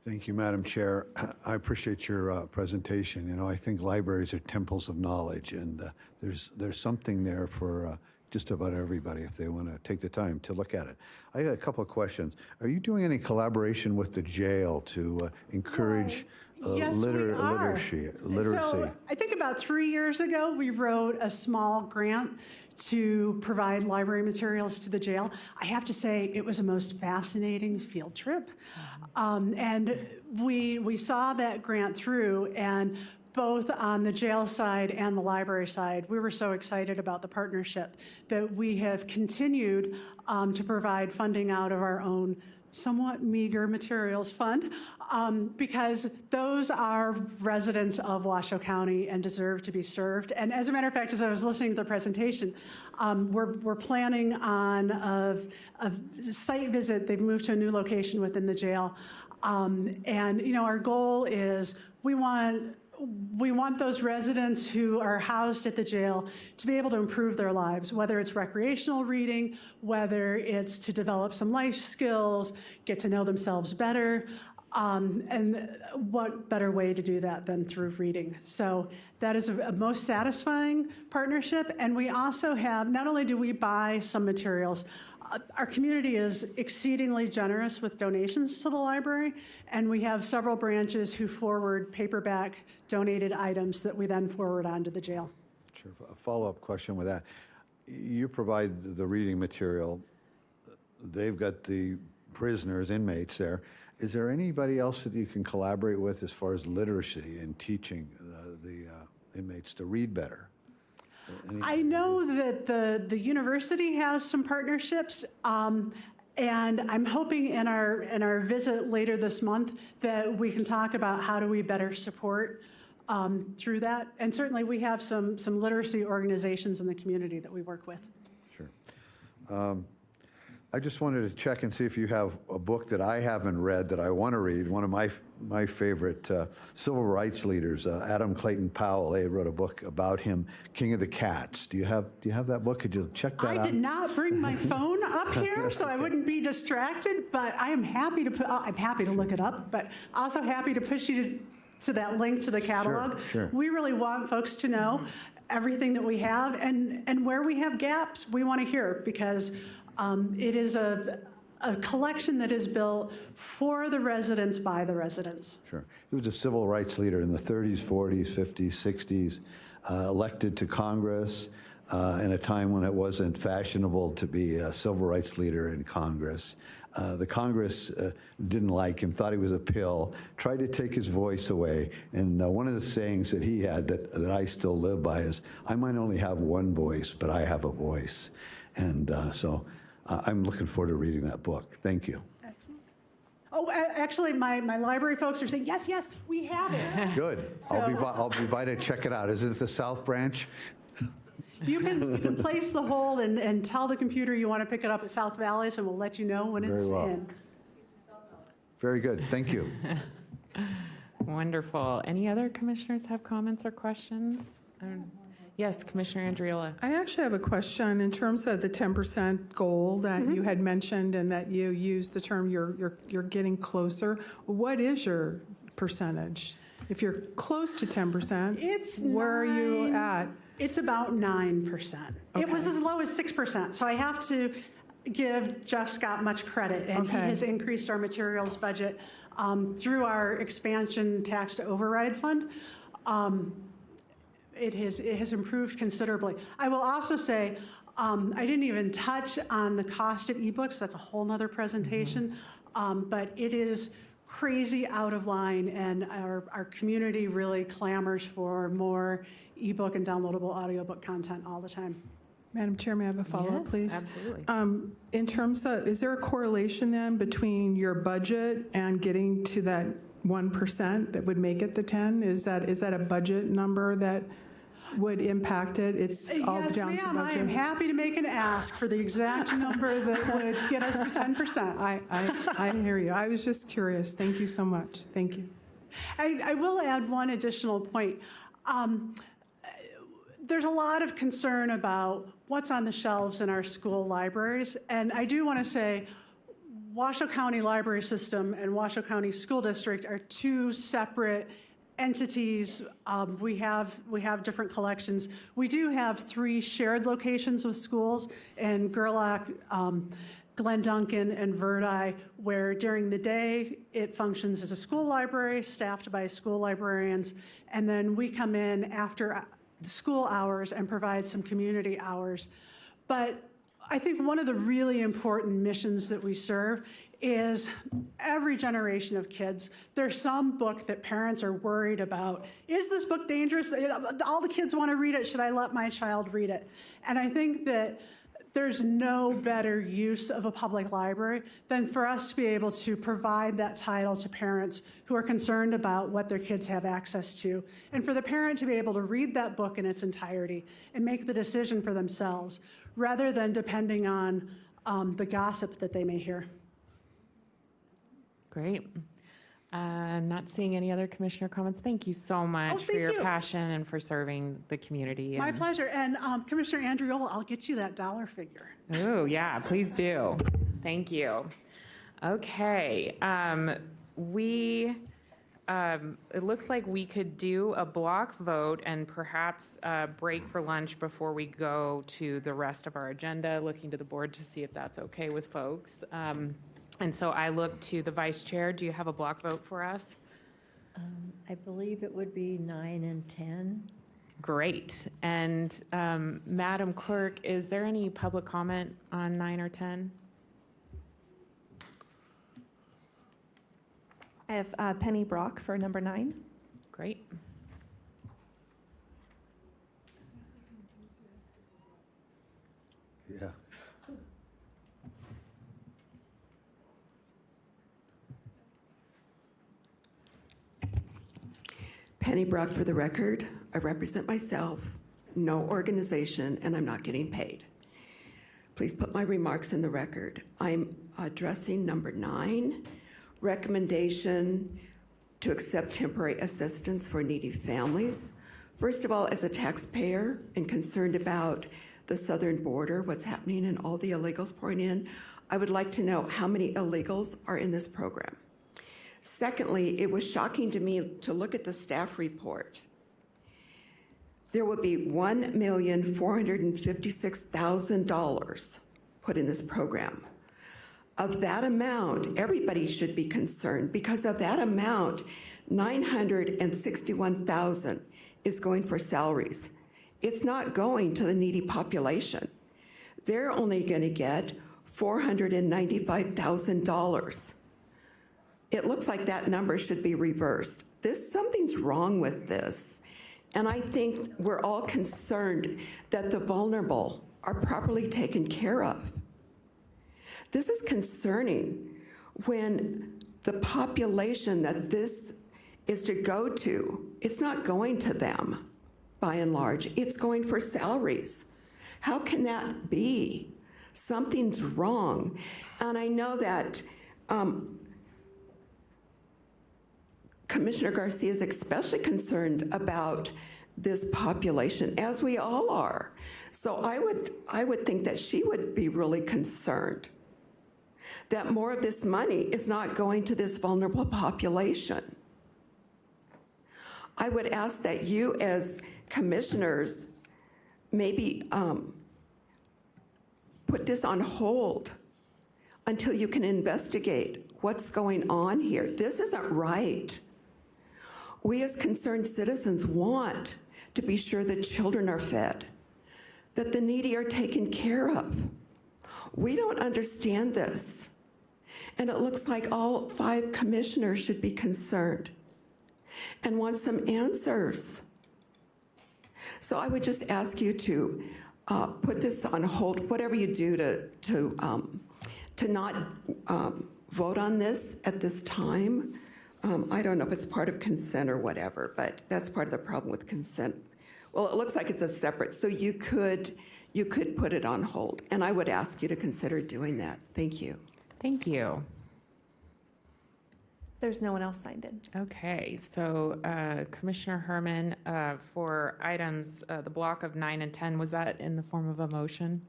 Thank you, Madam Chair. I appreciate your presentation. You know, I think libraries are temples of knowledge, and there's something there for just about everybody if they want to take the time to look at it. I got a couple of questions. Are you doing any collaboration with the jail to encourage Yes, we are. literacy? So I think about 3 years ago, we wrote a small grant to provide library materials to the jail. I have to say, it was a most fascinating field trip. And we saw that grant through, and both on the jail side and the library side, we were so excited about the partnership that we have continued to provide funding out of our own somewhat meager materials fund, because those are residents of Washoe County and deserve to be served. And as a matter of fact, as I was listening to the presentation, we're planning on a site visit. They've moved to a new location within the jail. And, you know, our goal is we want those residents who are housed at the jail to be able to improve their lives, whether it's recreational reading, whether it's to develop some life skills, get to know themselves better. And what better way to do that than through reading? So that is a most satisfying partnership. And we also have, not only do we buy some materials, our community is exceedingly generous with donations to the library, and we have several branches who forward paperback donated items that we then forward on to the jail. Sure. A follow-up question with that. You provide the reading material. They've got the prisoners, inmates there. Is there anybody else that you can collaborate with as far as literacy and teaching the inmates to read better? I know that the university has some partnerships, and I'm hoping in our visit later this month that we can talk about how do we better support through that. And certainly we have some literacy organizations in the community that we work with. Sure. I just wanted to check and see if you have a book that I haven't read that I want to read. One of my favorite civil rights leaders, Adam Clayton Powell, they wrote a book about him, King of the Cats. Do you have that book? Could you check that out? I did not bring my phone up here, so I wouldn't be distracted. But I am happy to I'm happy to look it up. But also happy to push you to that link to the catalog. Sure. We really want folks to know everything that we have, and where we have gaps, we want to hear, because it is a collection that is built for the residents by the residents. Sure. He was a civil rights leader in the 30s, 40s, 50s, 60s, elected to Congress in a time when it wasn't fashionable to be a civil rights leader in Congress. The Congress didn't like him, thought he was a pill, tried to take his voice away. And one of the sayings that he had that I still live by is, I might only have one voice, but I have a voice. And so I'm looking forward to reading that book. Thank you. Excellent. Oh, actually, my library folks are saying, yes, we have it. Good. I'll be by to check it out. Is it the South Branch? You can place the hold and tell the computer you want to pick it up at South Valleys, and we'll let you know when it's Very well. in. Very good. Thank you. Wonderful. Any other commissioners have comments or questions? Yes, Commissioner Andriola. I actually have a question in terms of the 10% goal that you had mentioned, and that you used the term you're getting closer. What is your percentage? If you're close to 10%, where are you at? It's about 9%. Okay. It was as low as 6%. So I have to give Jeff Scott much credit, and he has increased our materials budget through our expansion tax to override fund. It has improved considerably. I will also say, I didn't even touch on the cost of ebooks. That's a whole nother presentation. But it is crazy out of line, and our community really clamors for more ebook and downloadable audiobook content all the time. Madam Chair, may I have a follow-up, Yes, please? absolutely. In terms of, is there a correlation then between your budget and getting to that 1% that would make it the 10? Is that a budget number that would impact it. It's all Yes, down to ma'am, I am budget. happy to make an ask for the exact number that would get us to 10%. I hear you. I was just curious. Thank you so much. Thank you. I will add one additional point. There's a lot of concern about what's on the shelves in our school libraries, and I do want to say Washoe County Library System and Washoe County School District are two separate entities. We have different collections. We do have 3 shared locations with schools in Gerlach, Glen Duncan, and Verdi, where during the day it functions as a school library staffed by school librarians, and then we come in after the school hours and provide some community hours. But I think one of the really important missions that we serve is every generation of kids, there's some book that parents are worried about. Is this book dangerous? All the kids want to read it. Should I let my child read it? And I think that there's no better use of a public library than for us to be able to provide that title to parents who are concerned about what their kids have access to, and for the parent to be able to read that book in its entirety and make the decision for themselves, rather than depending on the gossip that they may hear. Great. I'm not seeing any other commissioner comments. Thank you so much for thank your you. passion and for serving the community. My and- pleasure. And Commissioner Andriola, I'll get you that dollar figure. Oh, yeah, please do. Thank you. Okay, it looks like we could do a block vote and perhaps break for lunch before we go to the rest of our agenda, looking to the board to see if that's okay with folks. And so I look to the vice chair. Do you have a block vote for us? I believe it would be 9 and 10. Great. And Madam Clerk, is there any public comment on 9 or 10? I have Penny Brock for number 9. Great. Yeah. Penny Brock for the record. I represent myself, no organization, and I'm not getting paid. Please put my remarks in the record. I'm addressing number 9, recommendation to accept temporary assistance for needy families. First of all, as a taxpayer and concerned about the southern border, what's happening and all the illegals pouring in, I would like to know how many illegals are in this program. Secondly, it was shocking to me to look at the staff report. There will be $1,456,000 put in this program. Of that amount, everybody should be concerned, because of that amount, $961,000 is going for salaries. It's not going to the needy population. They're only going to get $495,000. It looks like that number should be reversed. Something's wrong with this. And I think we're all concerned that the vulnerable are properly taken care of. This is concerning when the population that this is to go to, it's not going to them by and large. It's going for salaries. How can that be? Something's wrong. And I know that Commissioner Garcia is especially concerned about this population, as we all are. So I would think that she would be really concerned that more of this money is not going to this vulnerable population. I would ask that you as commissioners maybe put this on hold until you can investigate what's going on here. This isn't right. We as concerned citizens want to be sure that children are fed, that the needy are taken care of. We don't understand this. And it looks like all 5 commissioners should be concerned and want some answers. So I would just ask you to put this on hold, whatever you do to not vote on this at this time. I don't know if it's part of consent or whatever, but that's part of the problem with consent Well, it looks like it's a separate, so you could put it on hold, and I would ask you to consider doing that. Thank you. Thank you. There's no one else signed in. Okay, so Commissioner Herman, for items, the block of 9 and 10, was that in the form of a motion?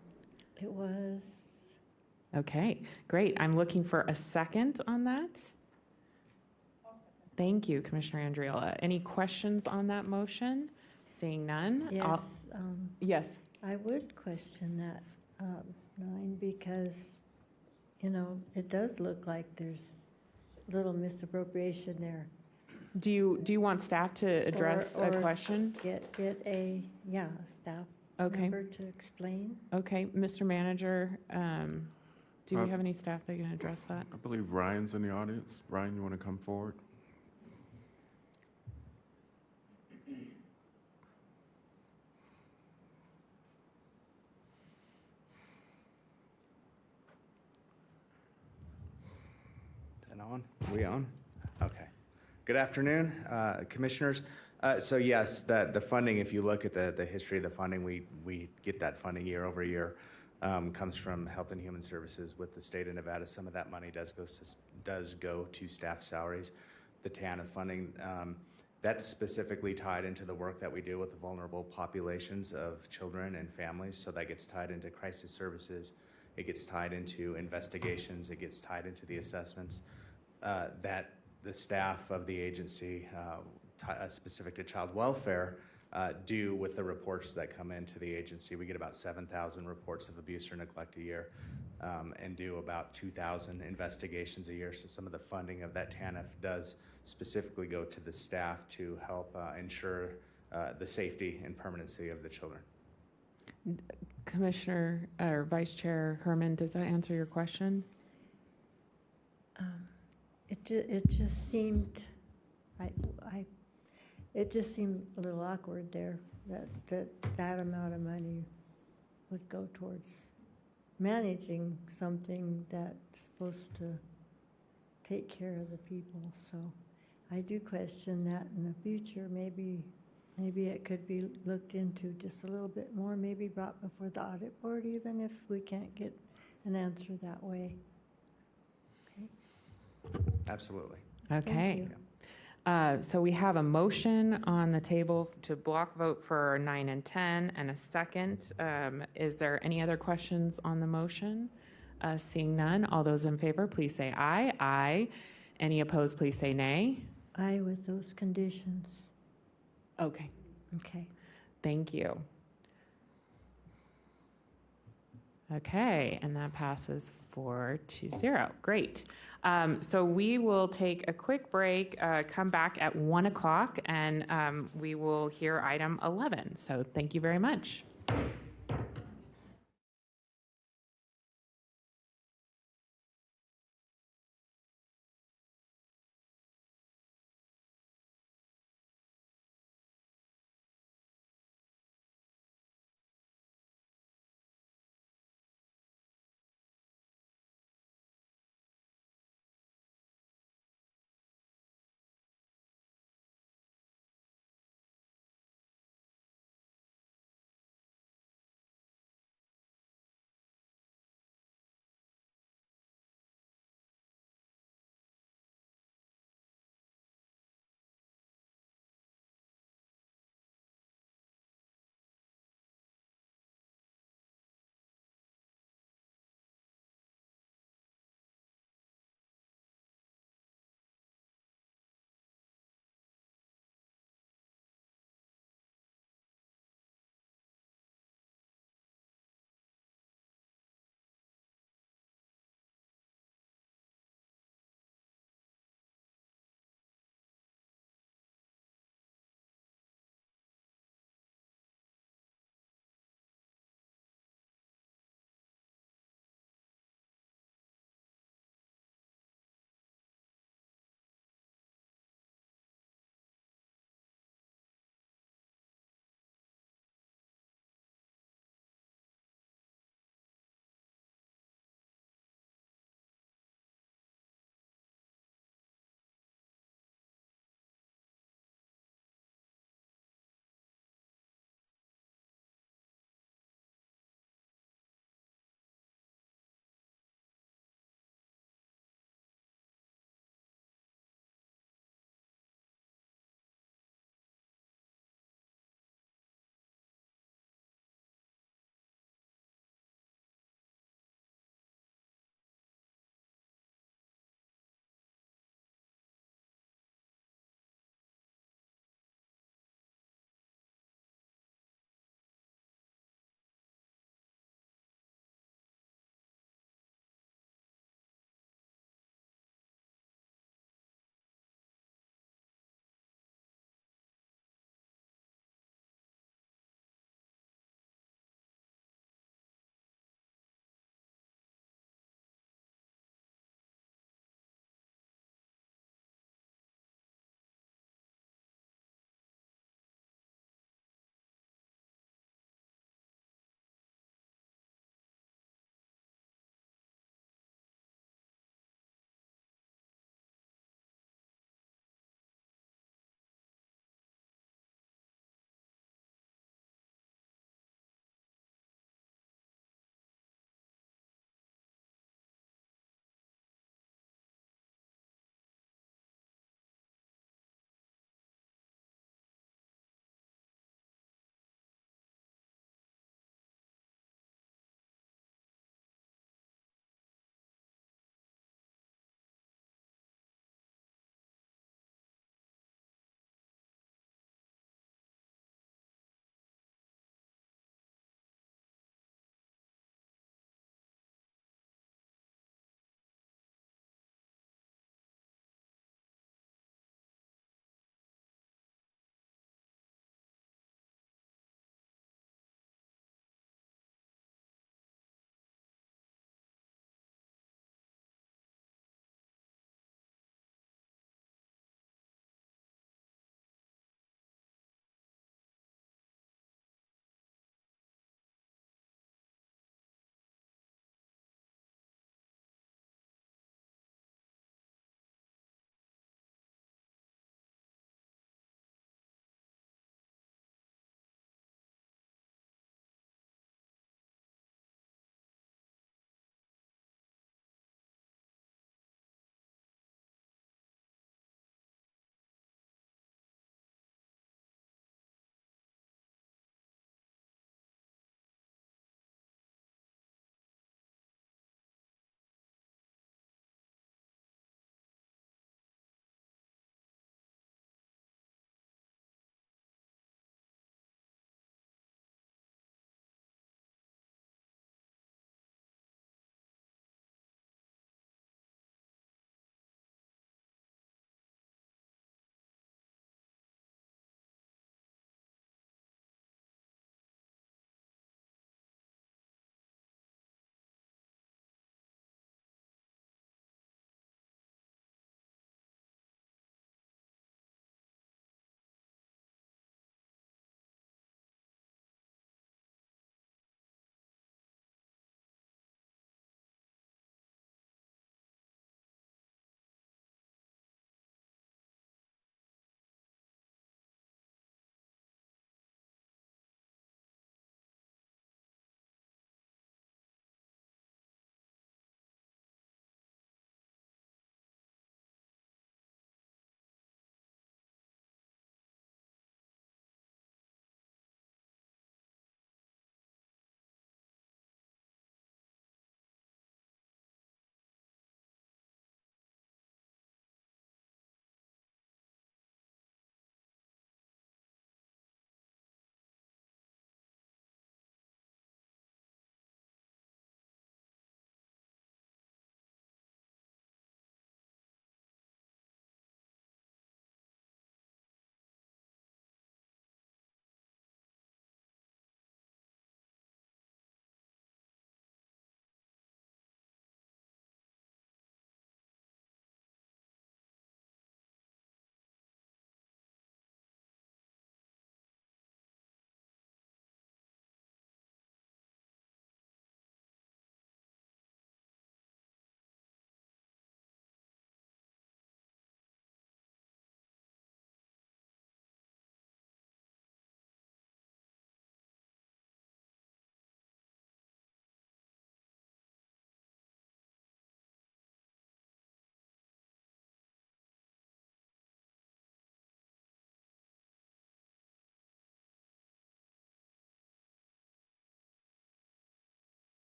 It was, Okay, great. I'm looking for a second on that. Thank you, Commissioner Andriola. Any questions on that motion? Seeing none? yes, Yes. I would question that 9 because, it does look like there's little misappropriation there. Do you want staff to address a question? Get a staff Okay. member to explain. Okay, Mr. Manager, do we have any staff that can address that? I believe Ryan's in the audience. Ryan, you want to come forward? Is it on? Are we on? Okay. Good afternoon, commissioners. So yes, the funding, if you look at the history of the funding, we get that funding year over year. Comes from Health and Human Services with the state of Nevada. Some of that money does go to staff salaries. The TANF funding, that's specifically tied into the work that we do with the vulnerable populations of children and families. So that gets tied into crisis services. It gets tied into investigations. It gets tied into the assessments that the staff of the agency, specific to child welfare, do with the reports that come into the agency. We get about 7,000 reports of abuse or neglect a year and do about 2,000 investigations a year. So some of the funding of that TANF does specifically go to the staff to help ensure the safety and permanency of the children. Commissioner or Vice Chair Herman, does that answer your question? It just seemed, it just seemed a little awkward there, that amount of money would go towards managing something that's supposed to take care of the people. So I do question that in the future. Maybe it could be looked into just a little bit more, maybe brought before the audit board, even if we can't get an answer that way. Absolutely. Okay. Thank So we have a motion on the table to block vote for 9 and 10 and a second. Is there any other questions on the motion? Seeing none, all those in favor, please say aye. Aye. Any opposed, please say nay. Aye with those conditions. Okay. Okay. Thank you. Okay, and that passes 4-0. Great. So we will take a quick break, come back at 1 o'clock, and we will hear item 11. So thank you very much.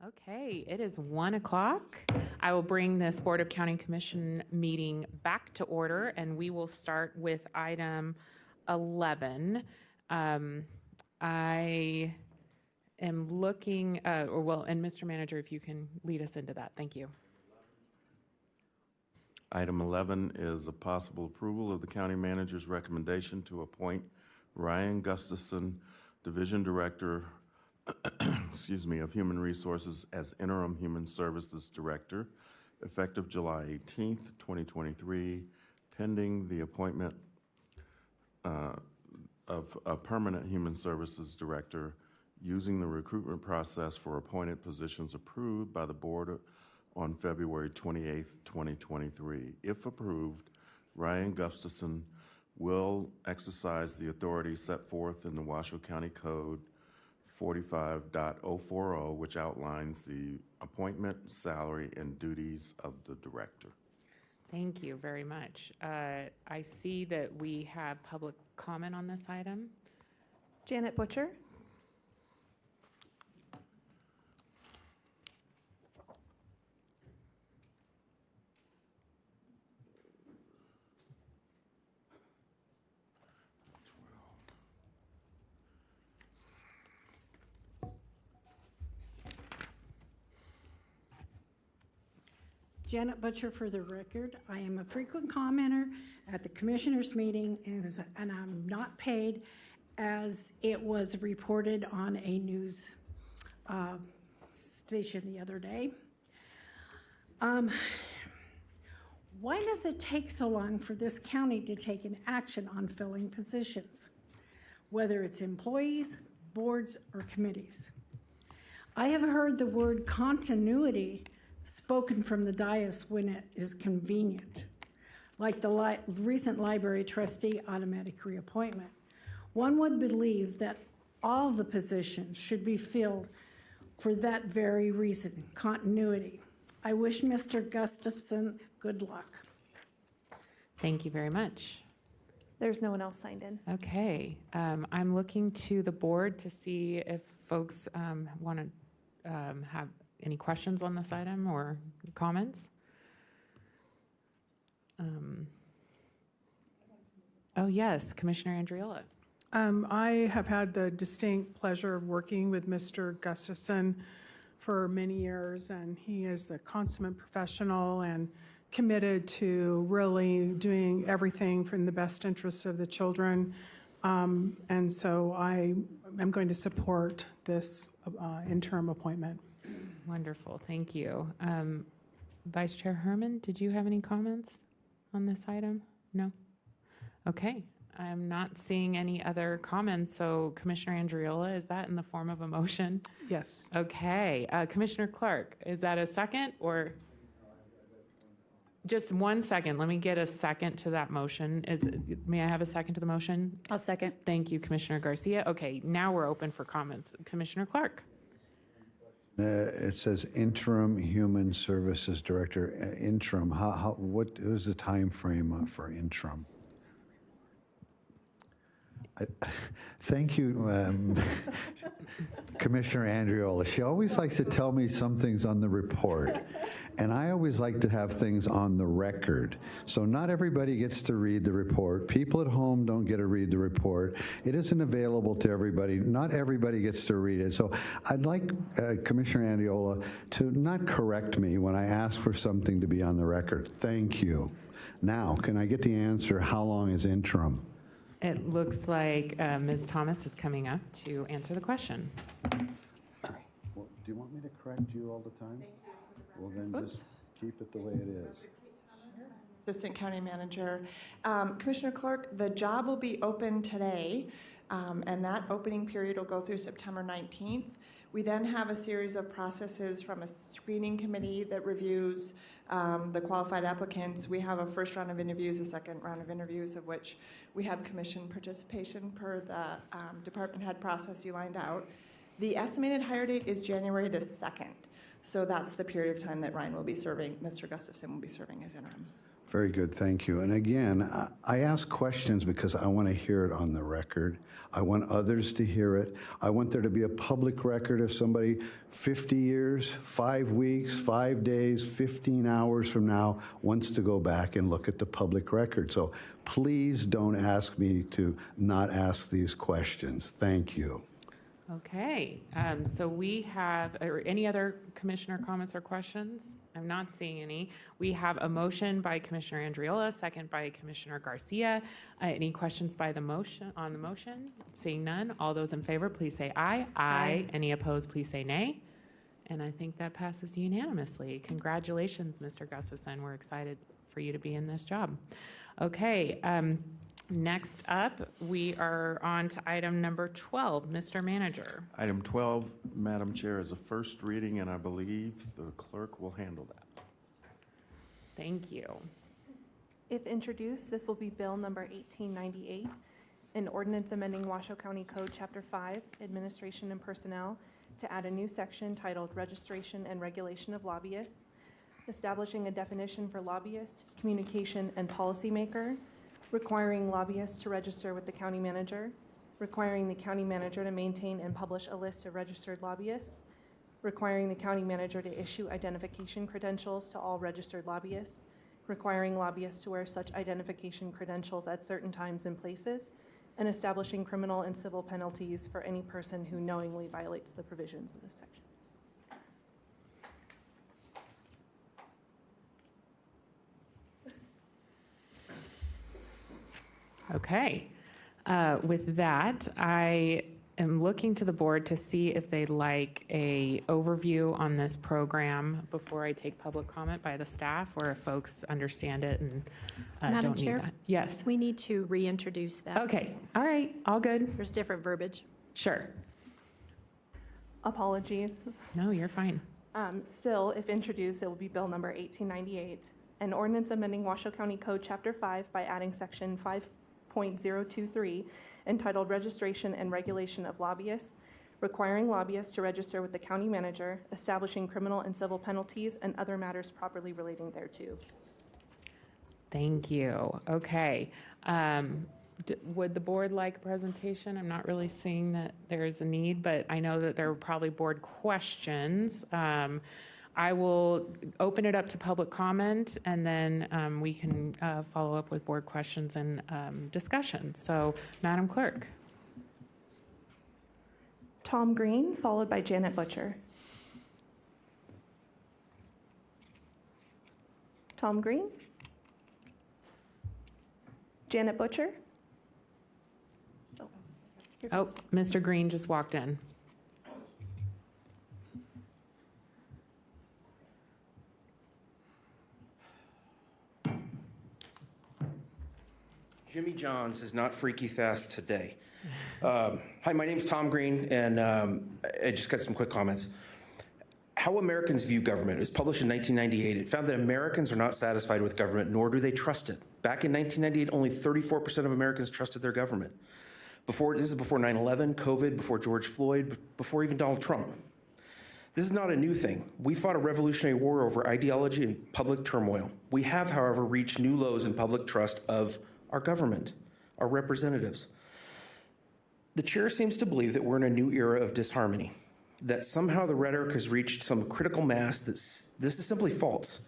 Okay, it is 1 o'clock. I will bring this Board of County Commission meeting back to order, and we will start with item 11. I am looking, and Mr. Manager, if you can lead us into that, thank you. Item 11 is a possible approval of the county manager's recommendation to appoint Ryan Gustafson, Division Director, of Human Resources as Interim Human Services Director, effective July 18th, 2023, pending the appointment of a permanent Human Services Director using the recruitment process for appointed positions approved by the board on February 28th, 2023. If approved, Ryan Gustafson will exercise the authority set forth in the Washoe County Code 45.040, which outlines the appointment, salary, and duties of the director. Thank you very much. I see that we have public comment on this item. Janet Butcher. Janet Butcher for the record. I am a frequent commenter at the commissioners' meeting, and I'm not paid, as it was reported on a news station the other day. Why does it take so long for this county to take an action on filling positions, whether it's employees, boards, or committees? I have heard the word continuity spoken from the dais when it is convenient, like the recent library trustee automatic reappointment. One would believe that all the positions should be filled for that very reason, continuity. I wish Mr. Gustafson good luck. Thank you very much. There's no one else signed in. Okay, I'm looking to the board to see if folks want to have any questions on this item or comments? Oh, yes, Commissioner Andriola. I have had the distinct pleasure of working with Mr. Gustafson for many years, and he is the consummate professional and committed to really doing everything for the best interests of the children. And so I am going to support this interim appointment. Wonderful, thank you. Vice Chair Herman, did you have any comments on this item? No? Okay, I'm not seeing any other comments, so Commissioner Andriola, is that in the form of a motion? Yes. Okay, Commissioner Clark, is that a second or? Just 1 second, let me get a second to that motion. May I have a second to the motion? I'll second. Thank you, Commissioner Garcia. Okay, now we're open for comments. Commissioner Clark. It says interim human services director, interim. What is the time frame for interim? Thank you, Commissioner Andriola. She always likes to tell me something's on the report, and I always like to have things on the record. So not everybody gets to read the report. People at home don't get to read the report. It isn't available to everybody. Not everybody gets to read it. So I'd like Commissioner Andriola to not correct me when I ask for something to be on the record. Thank you. Now, can I get the answer? How long is interim? It looks like Ms. Thomas is coming up to answer the question. Well, do you want me to correct you all the time? Well, then just keep it the way it is. Assistant County Manager. Commissioner Clark, the job will be open today, and that opening period will go through September 19th. We then have a series of processes from a screening committee that reviews the qualified applicants. We have a first round of interviews, a second round of interviews, of which we have commission participation per the department head process you lined out. The estimated hire date is January the 2nd. So that's the period of time that Ryan will be serving, Mr. Gustafson will be serving as interim. Very good, thank you. And again, I ask questions because I want to hear it on the record. I want others to hear it. I want there to be a public record if somebody 50 years, 5 weeks, 5 days, 15 hours from now wants to go back and look at the public record. So please don't ask me to not ask these questions. Thank you. Okay, so we have, any other commissioner comments or questions? I'm not seeing any. We have a motion by Commissioner Andriola, second by Commissioner Garcia. Any questions by the motion, on the motion? Seeing none, all those in favor, please say aye. Aye. Any opposed, please say nay. And I think that passes unanimously. Congratulations, Mr. Gustafson. We're excited for you to be in this job. Okay, next up, we are on to item number 12. Mr. Manager. Item 12, Madam Chair, is a first reading, and I believe the clerk will handle that. Thank you. If introduced, this will be Bill number 1898, an ordinance amending Washoe County Code, Chapter 5, Administration and Personnel, to add a new section titled Registration and Regulation of Lobbyists, establishing a definition for lobbyist, communication, and policymaker, requiring lobbyists to register with the county manager, requiring the county manager to maintain and publish a list of registered lobbyists, requiring the county manager to issue identification credentials to all registered lobbyists, requiring lobbyists to wear such identification credentials at certain times and places, and establishing criminal and civil penalties for any person who knowingly violates the provisions of this section. Okay. With that, I am looking to the board to see if they'd like a overview on this program before I take public comment by the staff, or if folks understand it and don't need that. Yes. We need to reintroduce that. Okay. All right. All good. There's different verbiage. Sure. Apologies. No, you're fine. Still, if introduced, it will be Bill number 1898, an ordinance amending Washoe County Code, Chapter 5 by adding Section 5.023 entitled Registration and Regulation of Lobbyists, requiring lobbyists to register with the county manager, establishing criminal and civil penalties, and other matters properly relating thereto. Thank you. Okay. Would the board like a presentation? I'm not really seeing that there's a need, but I know that there are probably board questions. I will open it up to public comment, and then we can follow up with board questions and discussion. So, Madam Clerk. Tom Green, followed by Janet Butcher. Tom Green? Janet Butcher? Oh, Mr. Green just walked in. Jimmy Johns is not freaky fast today. Hi, my name's Tom Green, and I just got some quick comments. How Americans View Government was published in 1998. It found that Americans are not satisfied with government, nor do they trust it. Back in 1998, only 34% of Americans trusted their government. This is before 9/11, COVID, before George Floyd, before even Donald Trump. This is not a new thing. We fought a revolutionary war over ideology and public turmoil. We have, however, reached new lows in public trust of our government, our representatives. The chair seems to believe that we're in a new era of disharmony, that somehow the rhetoric has reached some critical mass. This is simply false.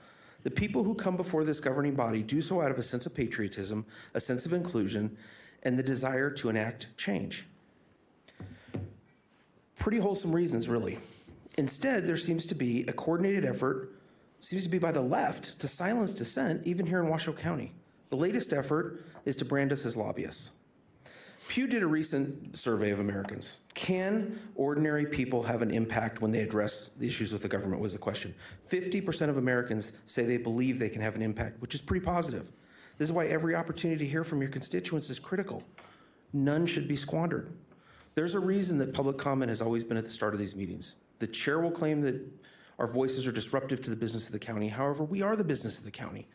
The people who come before this governing body do so out of a sense of patriotism, a sense of inclusion, and the desire to enact change. Pretty wholesome reasons, really. Instead, there seems to be a coordinated effort, seems to be by the left, to silence dissent, even here in Washoe County. The latest effort is to brand us as lobbyists. Pew did a recent survey of Americans. Can ordinary people have an impact when they address the issues with the government, was the question. 50% of Americans say they believe they can have an impact, which is pretty positive. This is why every opportunity to hear from your constituents is critical. None should be squandered. There's a reason that public comment has always been at the start of these meetings. The chair will claim that our voices are disruptive to the business of the county. However, we are the business of the county.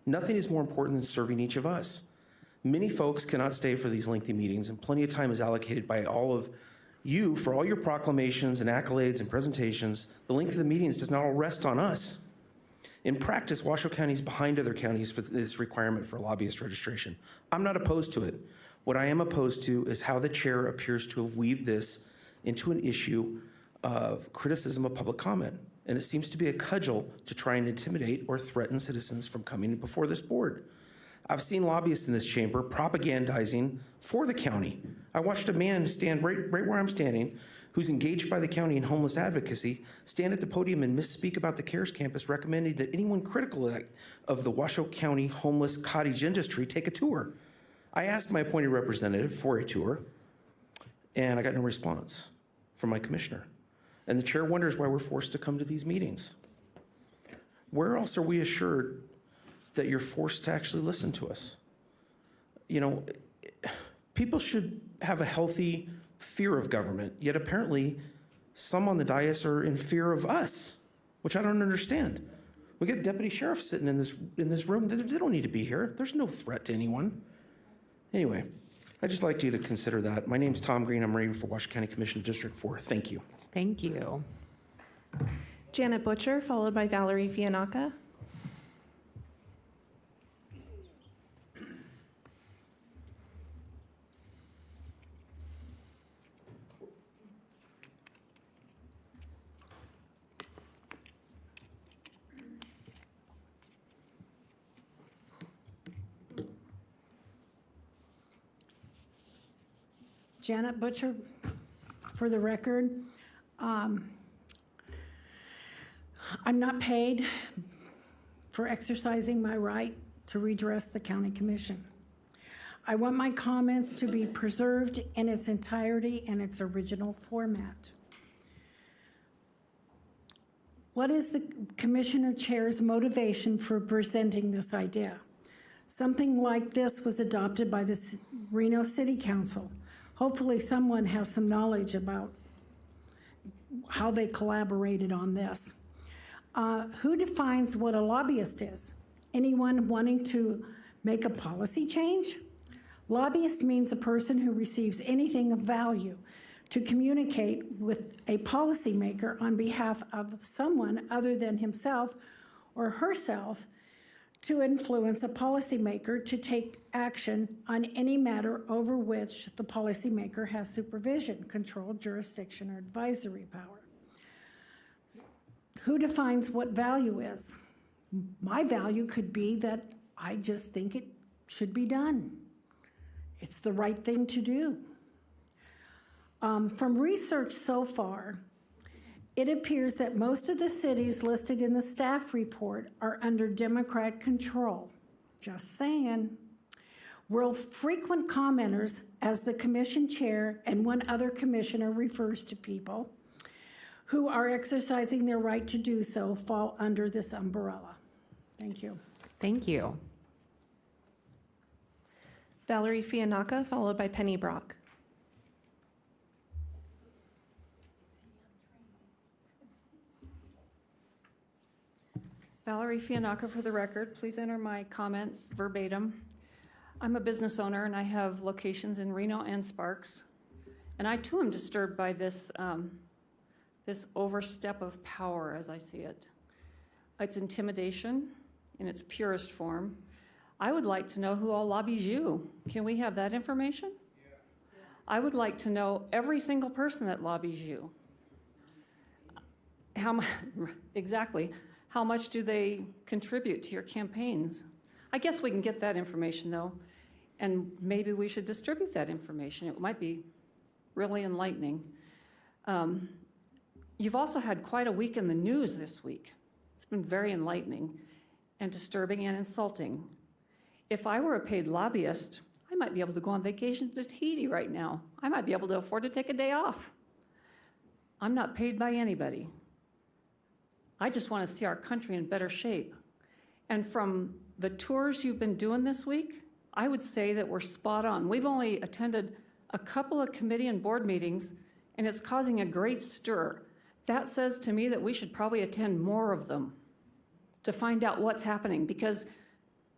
Nothing is more important than serving each of us. Many folks cannot stay for these lengthy meetings, and plenty of time is allocated by all of you for all your proclamations and accolades and presentations. The length of the meetings does not all rest on us. In practice, Washoe County is behind other counties for this requirement for lobbyist registration. I'm not opposed to it. What I am opposed to is how the chair appears to have weaved this into an issue of criticism of public comment. And it seems to be a cudgel to try and intimidate or threaten citizens from coming before this board. I've seen lobbyists in this chamber propagandizing for the county. I watched a man stand right where I'm standing, who's engaged by the county in homeless advocacy, stand at the podium and misspeak about the CARES campus, recommending that anyone critical of the Washoe County homeless cottage industry take a tour. I asked my appointed representative for a tour, and I got no response from my commissioner. And the chair wonders why we're forced to come to these meetings. Where else are we assured that you're forced to actually listen to us? You know, people should have a healthy fear of government, yet apparently some on the dais are in fear of us, which I don't understand. We got deputy sheriffs sitting in this room. They don't need to be here. There's no threat to anyone. Anyway, I'd just like you to consider that. My name's Tom Green. I'm running for Washoe County Commission District 4. Thank you. Thank you. Janet Butcher, followed by Valerie Fianacca. Janet Butcher, for the record. I'm not paid for exercising my right to redress the county commission. I want my comments to be preserved in its entirety and its original format. What is the commissioner chair's motivation for presenting this idea? Something like this was adopted by the Reno City Council. Hopefully someone has some knowledge about how they collaborated on this. Who defines what a lobbyist is? Anyone wanting to make a policy change? Lobbyist means a person who receives anything of value to communicate with a policymaker on behalf of someone other than himself or herself to influence a policymaker to take action on any matter over which the policymaker has supervision, control, jurisdiction, or advisory power. Who defines what value is? My value could be that I just think it should be done. It's the right thing to do. From research so far, it appears that most of the cities listed in the staff report are under Democrat control. Just saying. We're frequent commenters, as the commission chair and one other commissioner refers to people who are exercising their right to do so, fall under this umbrella. Thank you. Thank you. Valerie Fianacca, followed by Penny Brock. Valerie Fianacca, for the record. Please enter my comments verbatim. I'm a business owner and I have locations in Reno and Sparks. And I too am disturbed by this, this overstep of power as I see it. It's intimidation in its purest form. I would like to know who all lobbies you. Can we have that information? I would like to know every single person that lobbies you. Exactly. How much do they contribute to your campaigns? I guess we can get that information, though, and maybe we should distribute that information. It might be really enlightening. You've also had quite a week in the news this week. It's been very enlightening and disturbing and insulting. If I were a paid lobbyist, I might be able to go on vacation to Tahiti right now. I might be able to afford to take a day off. I'm not paid by anybody. I just want to see our country in better shape. And from the tours you've been doing this week, I would say that we're spot on. We've only attended a couple of committee and board meetings, and it's causing a great stir. That says to me that we should probably attend more of them to find out what's happening, because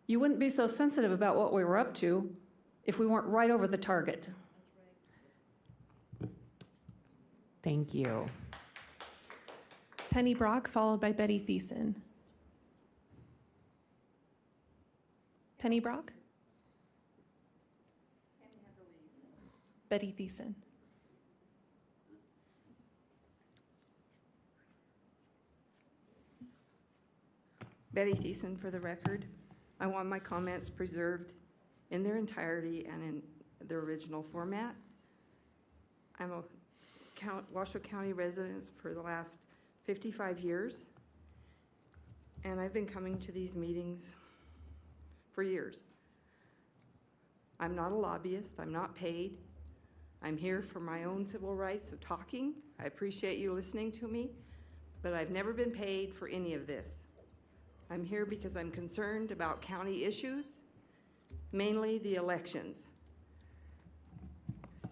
you wouldn't be so sensitive about what we were up to if we weren't right over the target. Thank you. Penny Brock, followed by Betty Thiessen. Penny Brock. Betty Thiessen. Betty Thiessen, for the record. I want my comments preserved in their entirety and in their original format. I'm a Washoe County resident for the last 55 years, and I've been coming to these meetings for years. I'm not a lobbyist. I'm not paid. I'm here for my own civil rights of talking. I appreciate you listening to me, but I've never been paid for any of this. I'm here because I'm concerned about county issues, mainly the elections.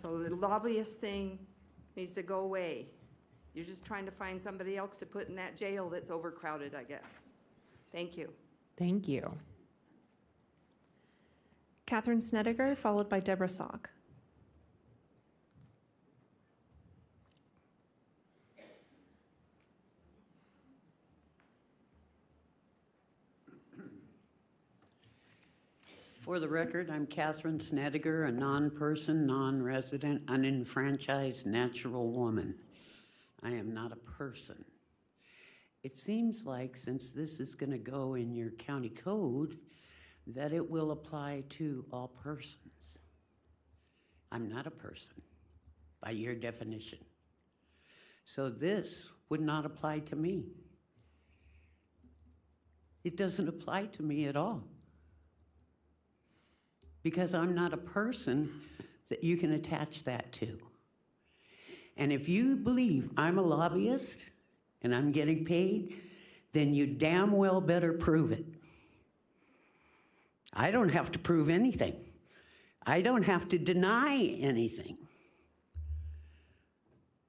So the lobbyist thing needs to go away. You're just trying to find somebody else to put in that jail that's overcrowded, I guess. Thank you. Thank you. Catherine Snedeker, followed by Deborah Salk. For the record, I'm Catherine Snedeker, a non-person, non-resident, unenfranchised natural woman. I am not a person. It seems like since this is going to go in your county code, that it will apply to all persons. I'm not a person by your definition. So this would not apply to me. It doesn't apply to me at all, because I'm not a person that you can attach that to. And if you believe I'm a lobbyist and I'm getting paid, then you damn well better prove it. I don't have to prove anything. I don't have to deny anything.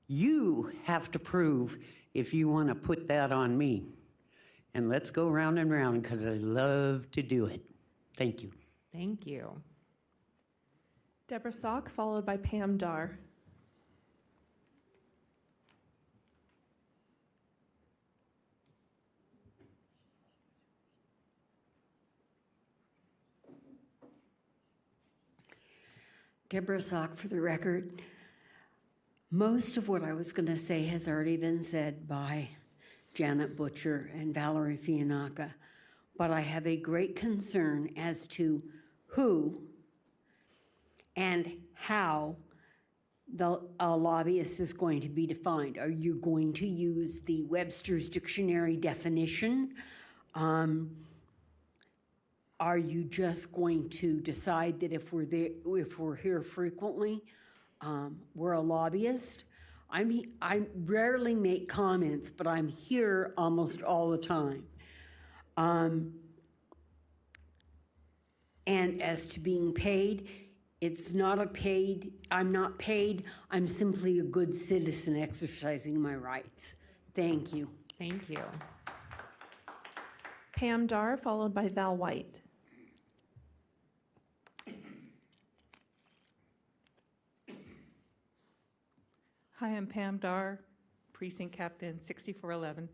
You have to prove if you want to put that on me. And let's go round and round, because I love to do it. Thank you. Thank you. Deborah Salk, followed by Pam Dar. Deborah Salk, for the record. Most of what I was going to say has already been said by Janet Butcher and Valerie Fiannaca, but I have a great concern as to who and how a lobbyist is going to be defined. Are you going to use the Webster's Dictionary definition? Are you just going to decide that if we're here frequently, we're a lobbyist? I rarely make comments, but I'm here almost all the time. And as to being paid, it's not I'm not paid. I'm simply a good citizen exercising my rights. Thank you. Thank you. Pam Dar, followed by Val White. Hi, I'm Pam Dar, Precinct Captain 6411.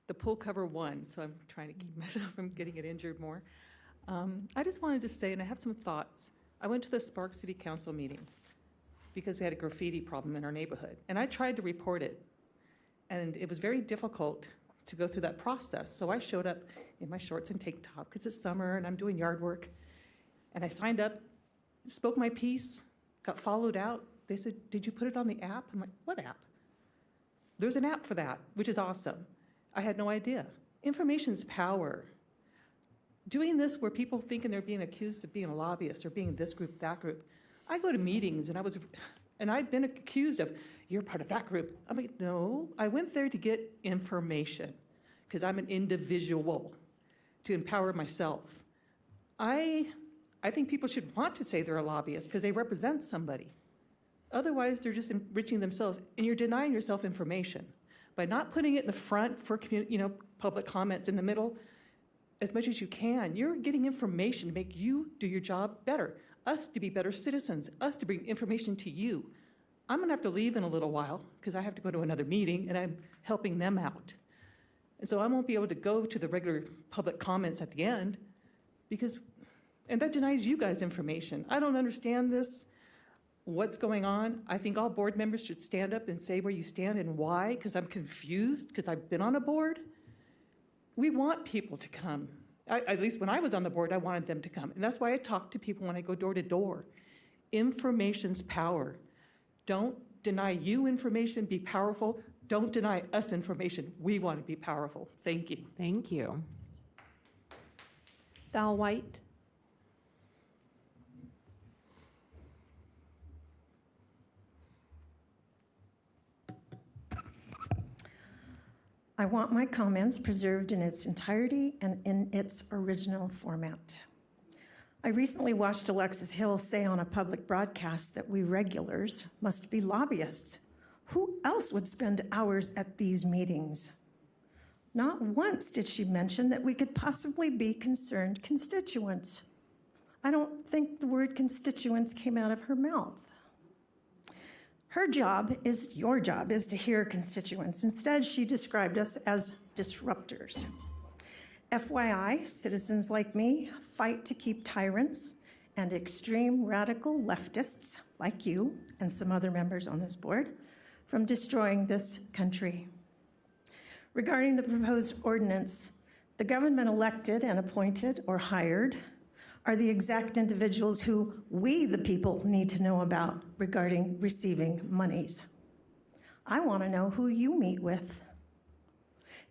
The pool cover won, so I'm trying to keep myself from getting it injured more. I just wanted to say, and I have some thoughts. I went to the Spark City Council meeting because we had a graffiti problem in our neighborhood, and I tried to report it, and it was very difficult to go through that process. So I showed up in my shorts and tank top because it's summer and I'm doing yard work, and I signed up, spoke my piece, got followed out. They said, "Did you put it on the app?" I'm like, "What app?" There's an app for that, which is awesome. I had no idea. Information's power. Doing this where people thinking they're being accused of being a lobbyist or being this group, that group. I go to meetings and I've been accused of, "You're part of that group." I'm like, no, I went there to get information because I'm an individual to empower myself. I think people should want to say they're a lobbyist because they represent somebody. Otherwise, they're just enriching themselves, and you're denying yourself information. By not putting it in the front for public comments in the middle, as much as you can, you're getting information to make you do your job better, us to be better citizens, us to bring information to you. I'm gonna have to leave in a little while because I have to go to another meeting and I'm helping them out. And so I won't be able to go to the regular public comments at the end because And that denies you guys information. I don't understand this, what's going on. I think all board members should stand up and say where you stand and why, because I'm confused, because I've been on a board. We want people to come. At least when I was on the board, I wanted them to come. And that's why I talk to people when I go door to door. Information's power. Don't deny you information, be powerful. Don't deny us information. We want to be powerful. Thank you. Thank you. Val White. I want my comments preserved in its entirety and in its original format. I recently watched Alexis Hill say on a public broadcast that we regulars must be lobbyists. Who else would spend hours at these meetings? Not once did she mention that we could possibly be concerned constituents. I don't think the word constituents came out of her mouth. Her job is, your job, is to hear constituents. Instead, she described us as disruptors. FYI, citizens like me fight to keep tyrants and extreme radical leftists like you and some other members on this board from destroying this country. Regarding the proposed ordinance, the government elected and appointed or hired are the exact individuals who we, the people, need to know about regarding receiving monies. I want to know who you meet with.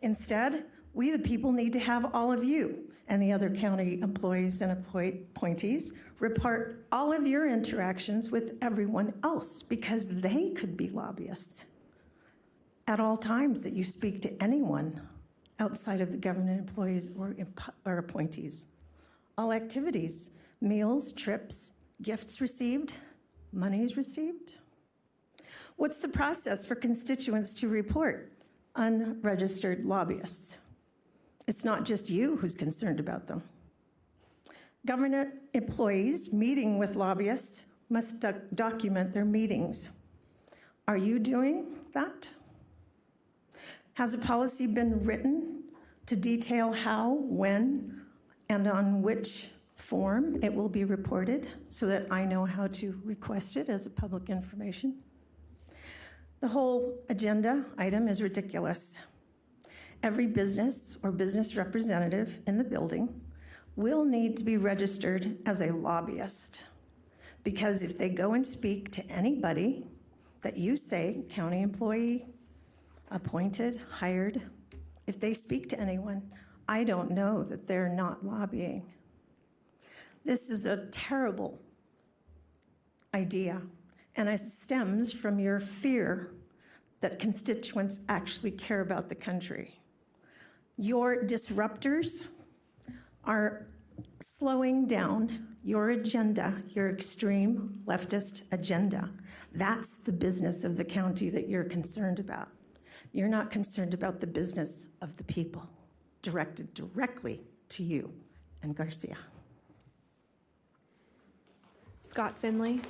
Instead, we, the people, need to have all of you and the other county employees and appointees report all of your interactions with everyone else because they could be lobbyists at all times that you speak to anyone outside of the government employees or appointees. All activities, meals, trips, gifts received, monies received. What's the process for constituents to report unregistered lobbyists? It's not just you who's concerned about them. Government employees meeting with lobbyists must document their meetings. Are you doing that? Has a policy been written to detail how, when, and on which form it will be reported so that I know how to request it as a public information? The whole agenda item is ridiculous. Every business or business representative in the building will need to be registered as a lobbyist because if they go and speak to anybody that you say, county employee, appointed, hired, if they speak to anyone, I don't know that they're not lobbying. This is a terrible idea, and it stems from your fear that constituents actually care about the country. Your disruptors are slowing down your agenda, your extreme leftist agenda. That's the business of the county that you're concerned about. You're not concerned about the business of the people, directed directly to you and Garcia. Scott Finley.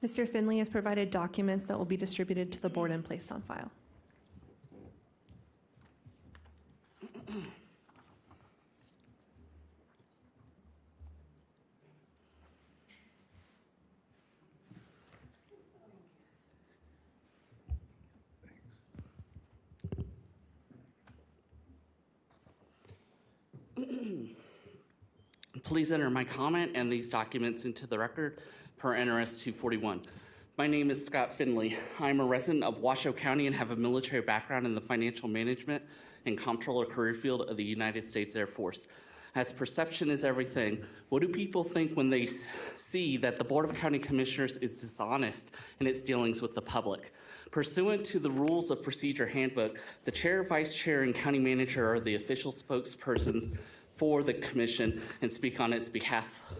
Mr. Finley has provided documents that will be distributed to the board and placed on file. Please enter my comment and these documents into the record per NRS 241. My name is Scott Finley. I'm a resident of Washoe County and have a military background in the financial management and comptroller career field of the United States Air Force. As perception is everything, what do people think when they see that the Board of County Commissioners is dishonest in its dealings with the public? Pursuant to the Rules of Procedure Handbook, the chair, vice chair, and county manager are the official spokespersons for the commission and speak on its behalf.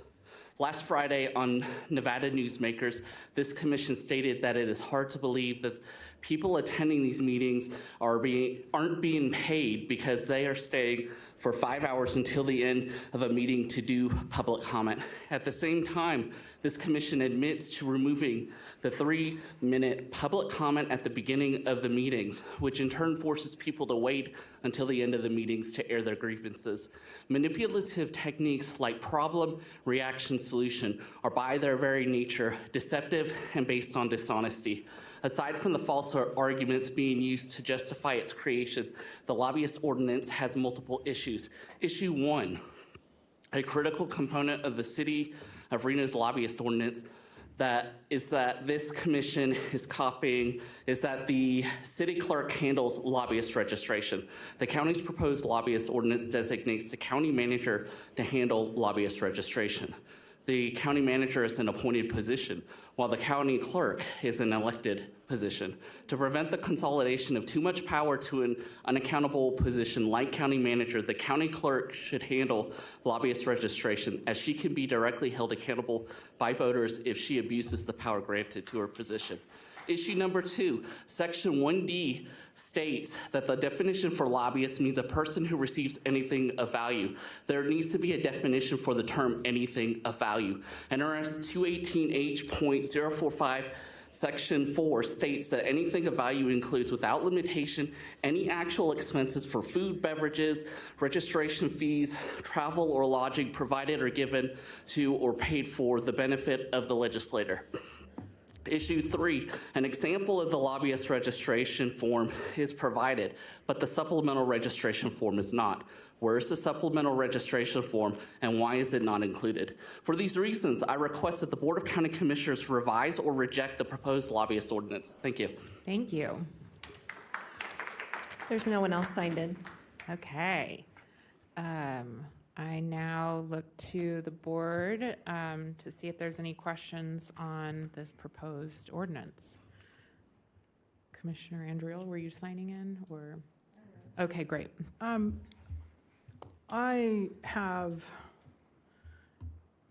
Last Friday on Nevada Newsmakers, this commission stated that it is hard to believe that People attending these meetings aren't being paid because they are staying for 5 hours until the end of a meeting to do public comment. At the same time, this commission admits to removing the 3-minute public comment at the beginning of the meetings, which in turn forces people to wait until the end of the meetings to air their grievances. Manipulative techniques like problem, reaction, solution are by their very nature deceptive and based on dishonesty. Aside from the false arguments being used to justify its creation, the lobbyist ordinance has multiple issues. Issue 1, a critical component of the City of Reno's lobbyist ordinance that this commission is copying is that the city clerk handles lobbyist registration. The county's proposed lobbyist ordinance designates the county manager to handle lobbyist registration. The county manager is an appointed position, while the county clerk is an elected position. To prevent the consolidation of too much power to an unaccountable position like county manager, the county clerk should handle lobbyist registration, as she can be directly held accountable by voters if she abuses the power granted to her position. Issue number 2, Section 1D states that the definition for lobbyist means a person who receives anything of value. There needs to be a definition for the term anything of value. NRS 218H.045 Section 4 states that anything of value includes, without limitation, any actual expenses for food, beverages, registration fees, travel, or lodging provided or given to or paid for the benefit of the legislator. Issue 3, an example of the lobbyist registration form is provided, but the supplemental registration form is not. Where is the supplemental registration form, and why is it not included? For these reasons, I request that the Board of County Commissioners revise or reject the proposed lobbyist ordinance. Thank you. Thank you. There's no one else signed in. Okay. I now look to the board to see if there's any questions on this proposed ordinance. Commissioner Andriel, were you signing in, or? Okay, great. I have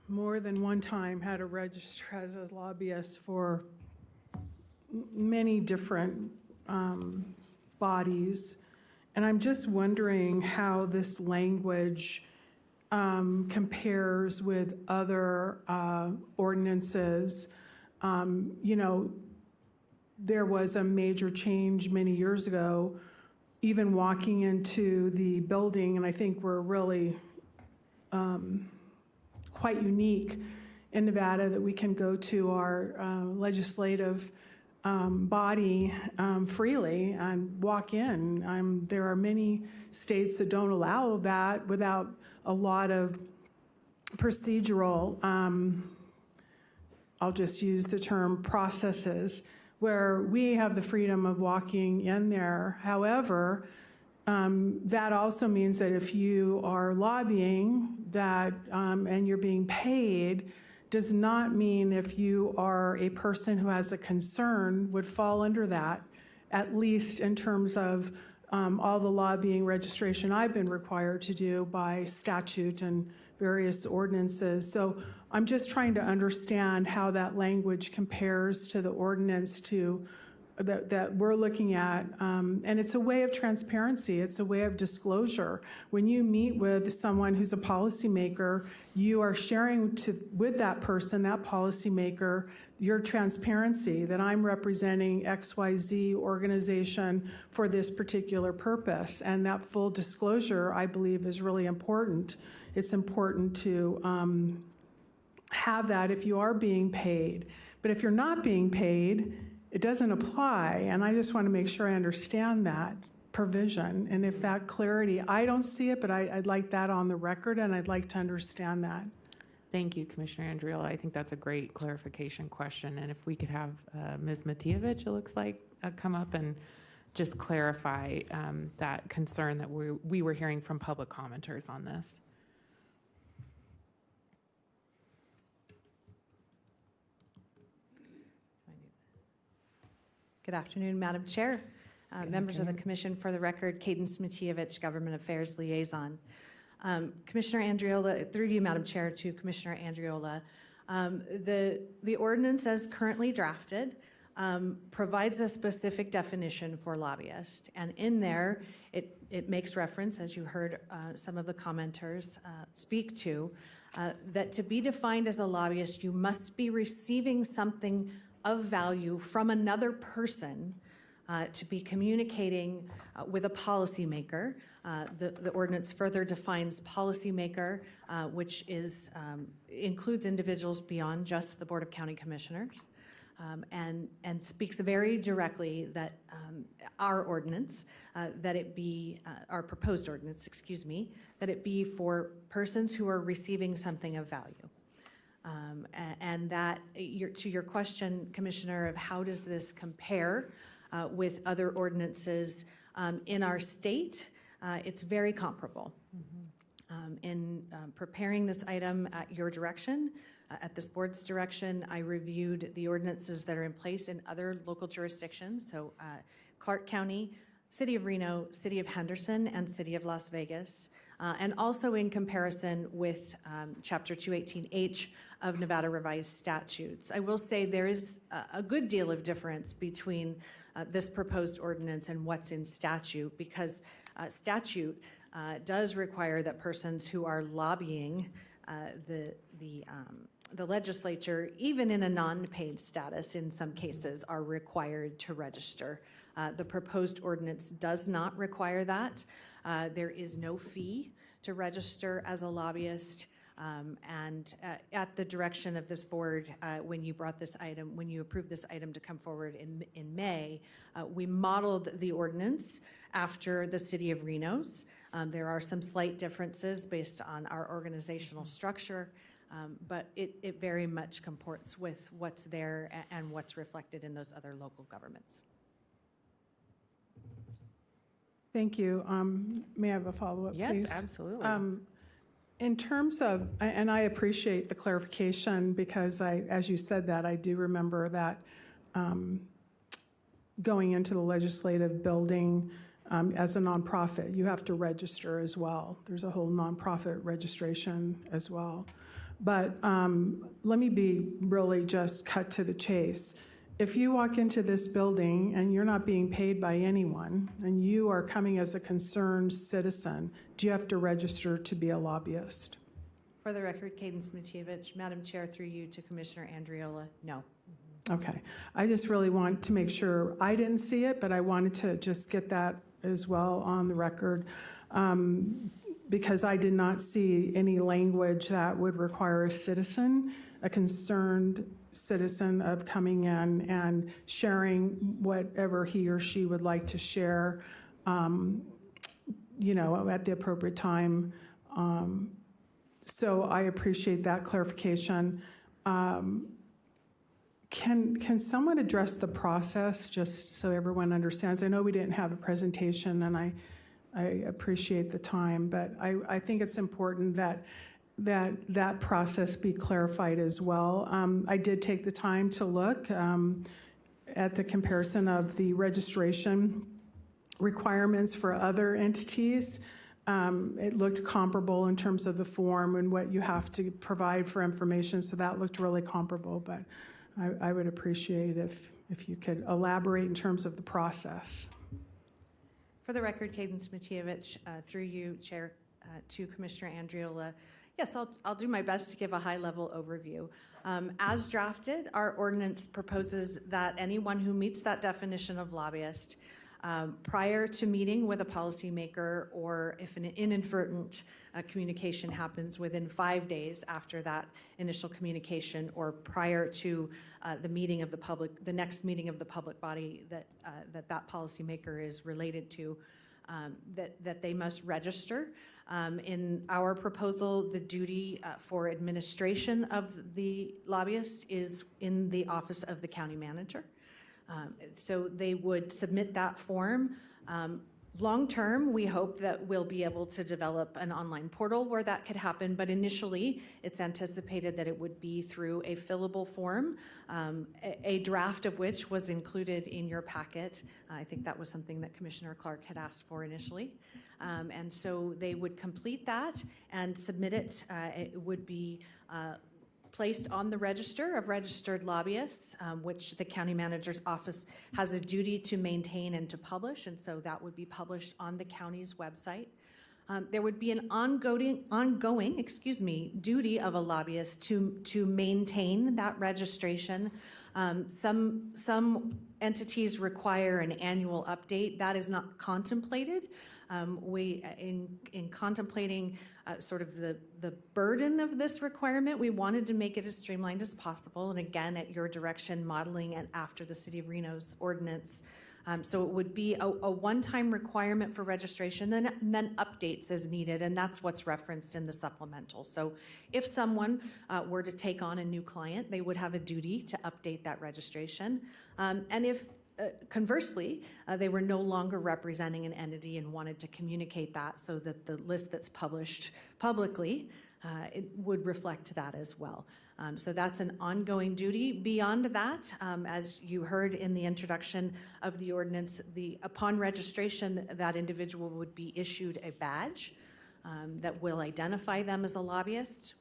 more than one time had to register as a lobbyist for many different bodies, and I'm just wondering how this language compares with other ordinances. You know, there was a major change many years ago, even walking into the building, and I think we're really quite unique in Nevada that we can go to our legislative body freely and walk in. There are many states that don't allow that without a lot of procedural, I'll just use the term processes, where we have the freedom of walking in there. However, that also means that if you are lobbying that and you're being paid, does not mean if you are a person who has a concern would fall under that, at least in terms of all the lobbying registration I've been required to do by statute and various ordinances. So I'm just trying to understand how that language compares to the ordinance that we're looking at. And it's a way of transparency. It's a way of disclosure. When you meet with someone who's a policymaker, you are sharing with that person, that policymaker, your transparency that I'm representing XYZ organization for this particular purpose. And that full disclosure, I believe, is really important. It's important to have that if you are being paid. But if you're not being paid, it doesn't apply. And I just want to make sure I understand that provision. And if that clarity, I don't see it, but I'd like that on the record, and I'd like to understand that. Thank you, Commissioner Andriola. I think that's a great clarification question. And if we could have Ms. Matievich, it looks like, come up and just clarify that concern that we were hearing from public commenters on this. Good afternoon, Madam Chair, members of the Commission. For the record, Cadence Matievich, Government Affairs Liaison. Commissioner Andriola, through you, Madam Chair, to Commissioner Andriola. The ordinance as currently drafted provides a specific definition for lobbyist. And in there, it makes reference, as you heard some of the commenters speak to, that to be defined as a lobbyist, you must be receiving something of value from another person to be communicating with a policymaker. The ordinance further defines policymaker, which is includes individuals beyond just the Board of County Commissioners, and speaks very directly that our ordinance, that it be, our proposed ordinance, excuse me, that it be for persons who are receiving something of value. And that, to your question, Commissioner, of how does this compare with other ordinances in our state, it's very comparable. In preparing this item at your direction, at this board's direction, I reviewed the ordinances that are in place in other local jurisdictions, so Clark County, City of Reno, City of Henderson, and City of Las Vegas, and also in comparison with Chapter 218H of Nevada Revised Statutes. I will say there is a good deal of difference between this proposed ordinance and what's in statute, because statute does require that persons who are lobbying the legislature, even in a non-paid status in some cases, are required to register. The proposed ordinance does not require that. There is no fee to register as a lobbyist. And at the direction of this board, when you approved this item to come forward in May, we modeled the ordinance after the City of Reno's. There are some slight differences based on our organizational structure, but it very much comports with what's there and what's reflected in those other local governments. Thank you. May I have a follow-up, please? Yes, absolutely. In terms of, and I appreciate the clarification, because as you said that, I do remember that going into the legislative building as a nonprofit, you have to register as well. There's a whole nonprofit registration as well. But let me be really just cut to the chase. If you walk into this building and you're not being paid by anyone, and you are coming as a concerned citizen, do you have to register to be a lobbyist? For the record, Cadence Matievich, Madam Chair, through you to Commissioner Andriola, no. Okay. I just really want to make sure, I didn't see it, but I wanted to just get that as well on the record, because I did not see any language that would require a citizen, a concerned citizen, of coming in and sharing whatever he or she would like to share, at the appropriate time. So I appreciate that clarification. Can someone address the process, just so everyone understands? I know we didn't have a presentation, and I appreciate the time, but I think it's important that process be clarified as well. I did take the time to look at the comparison of the registration requirements for other entities. It looked comparable in terms of the form and what you have to provide for information, so that looked really comparable, but I would appreciate if you could elaborate in terms of the process. For the record, Cadence Matievich, through you, Chair, to Commissioner Andriola, yes, I'll do my best to give a high-level overview. As drafted, our ordinance proposes that anyone who meets that definition of lobbyist prior to meeting with a policymaker, or if an inadvertent communication happens within 5 days after that initial communication, or prior to the next meeting of the public body that policymaker is related to, that they must register. In our proposal, the duty for administration of the lobbyist is in the office of the county manager. So they would submit that form. Long-term, we hope that we'll be able to develop an online portal where that could happen, but initially, it's anticipated that it would be through a fillable form, a draft of which was included in your packet. I think that was something that Commissioner Clark had asked for initially. And so they would complete that and submit it. It would be placed on the register of registered lobbyists, which the county manager's office has a duty to maintain and to publish, and so that would be published on the county's website. There would be an ongoing duty of a lobbyist to maintain that registration. Some entities require an annual update. That is not contemplated. In contemplating sort of the burden of this requirement, we wanted to make it as streamlined as possible, and again, at your direction, modeling and after the City of Reno's ordinance. So it would be a one-time requirement for registration and then updates as needed, and that's what's referenced in the supplemental. So if someone were to take on a new client, they would have a duty to update that registration. And if conversely, they were no longer representing an entity and wanted to communicate that so that the list that's published publicly, it would reflect that as well. So that's an ongoing duty. Beyond that, as you heard in the introduction of the ordinance, upon registration, that individual would be issued a badge that will identify them as a lobbyist.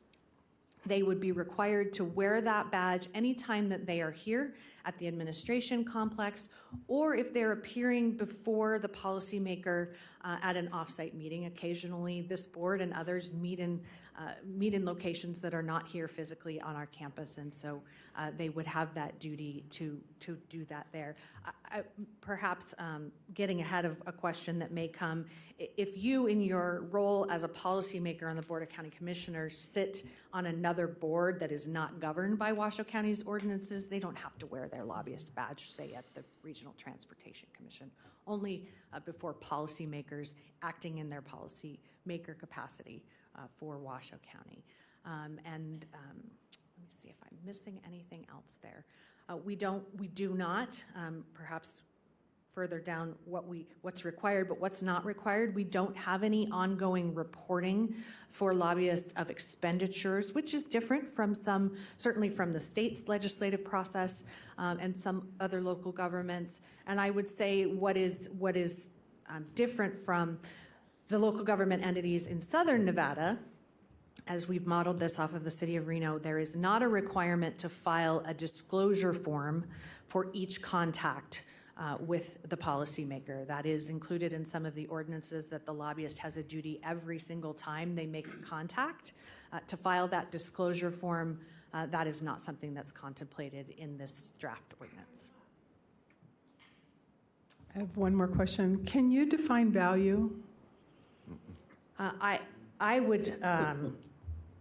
They would be required to wear that badge anytime that they are here at the administration complex, or if they're appearing before the policymaker at an offsite meeting. Occasionally, this board and others meet in locations that are not here physically on our campus, and so they would have that duty to do that there. Perhaps getting ahead of a question that may come, if you in your role as a policymaker on the Board of County Commissioners sit on another board that is not governed by Washoe County's ordinances, they don't have to wear their lobbyist badge, say at the Regional Transportation Commission, only before policymakers acting in their policy maker capacity for Washoe County. Let me see if I'm missing anything else there. We do not, perhaps further down what's required, but what's not required. We don't have any ongoing reporting for lobbyists of expenditures, which is different from certainly from the state's legislative process and some other local governments. And I would say what is different from the local government entities in Southern Nevada, as we've modeled this off of the City of Reno, there is not a requirement to file a disclosure form for each contact with the policymaker. That is included in some of the ordinances that the lobbyist has a duty every single time they make contact to file that disclosure form. That is not something that's contemplated in this draft ordinance. I have one more question. Can you define value? I would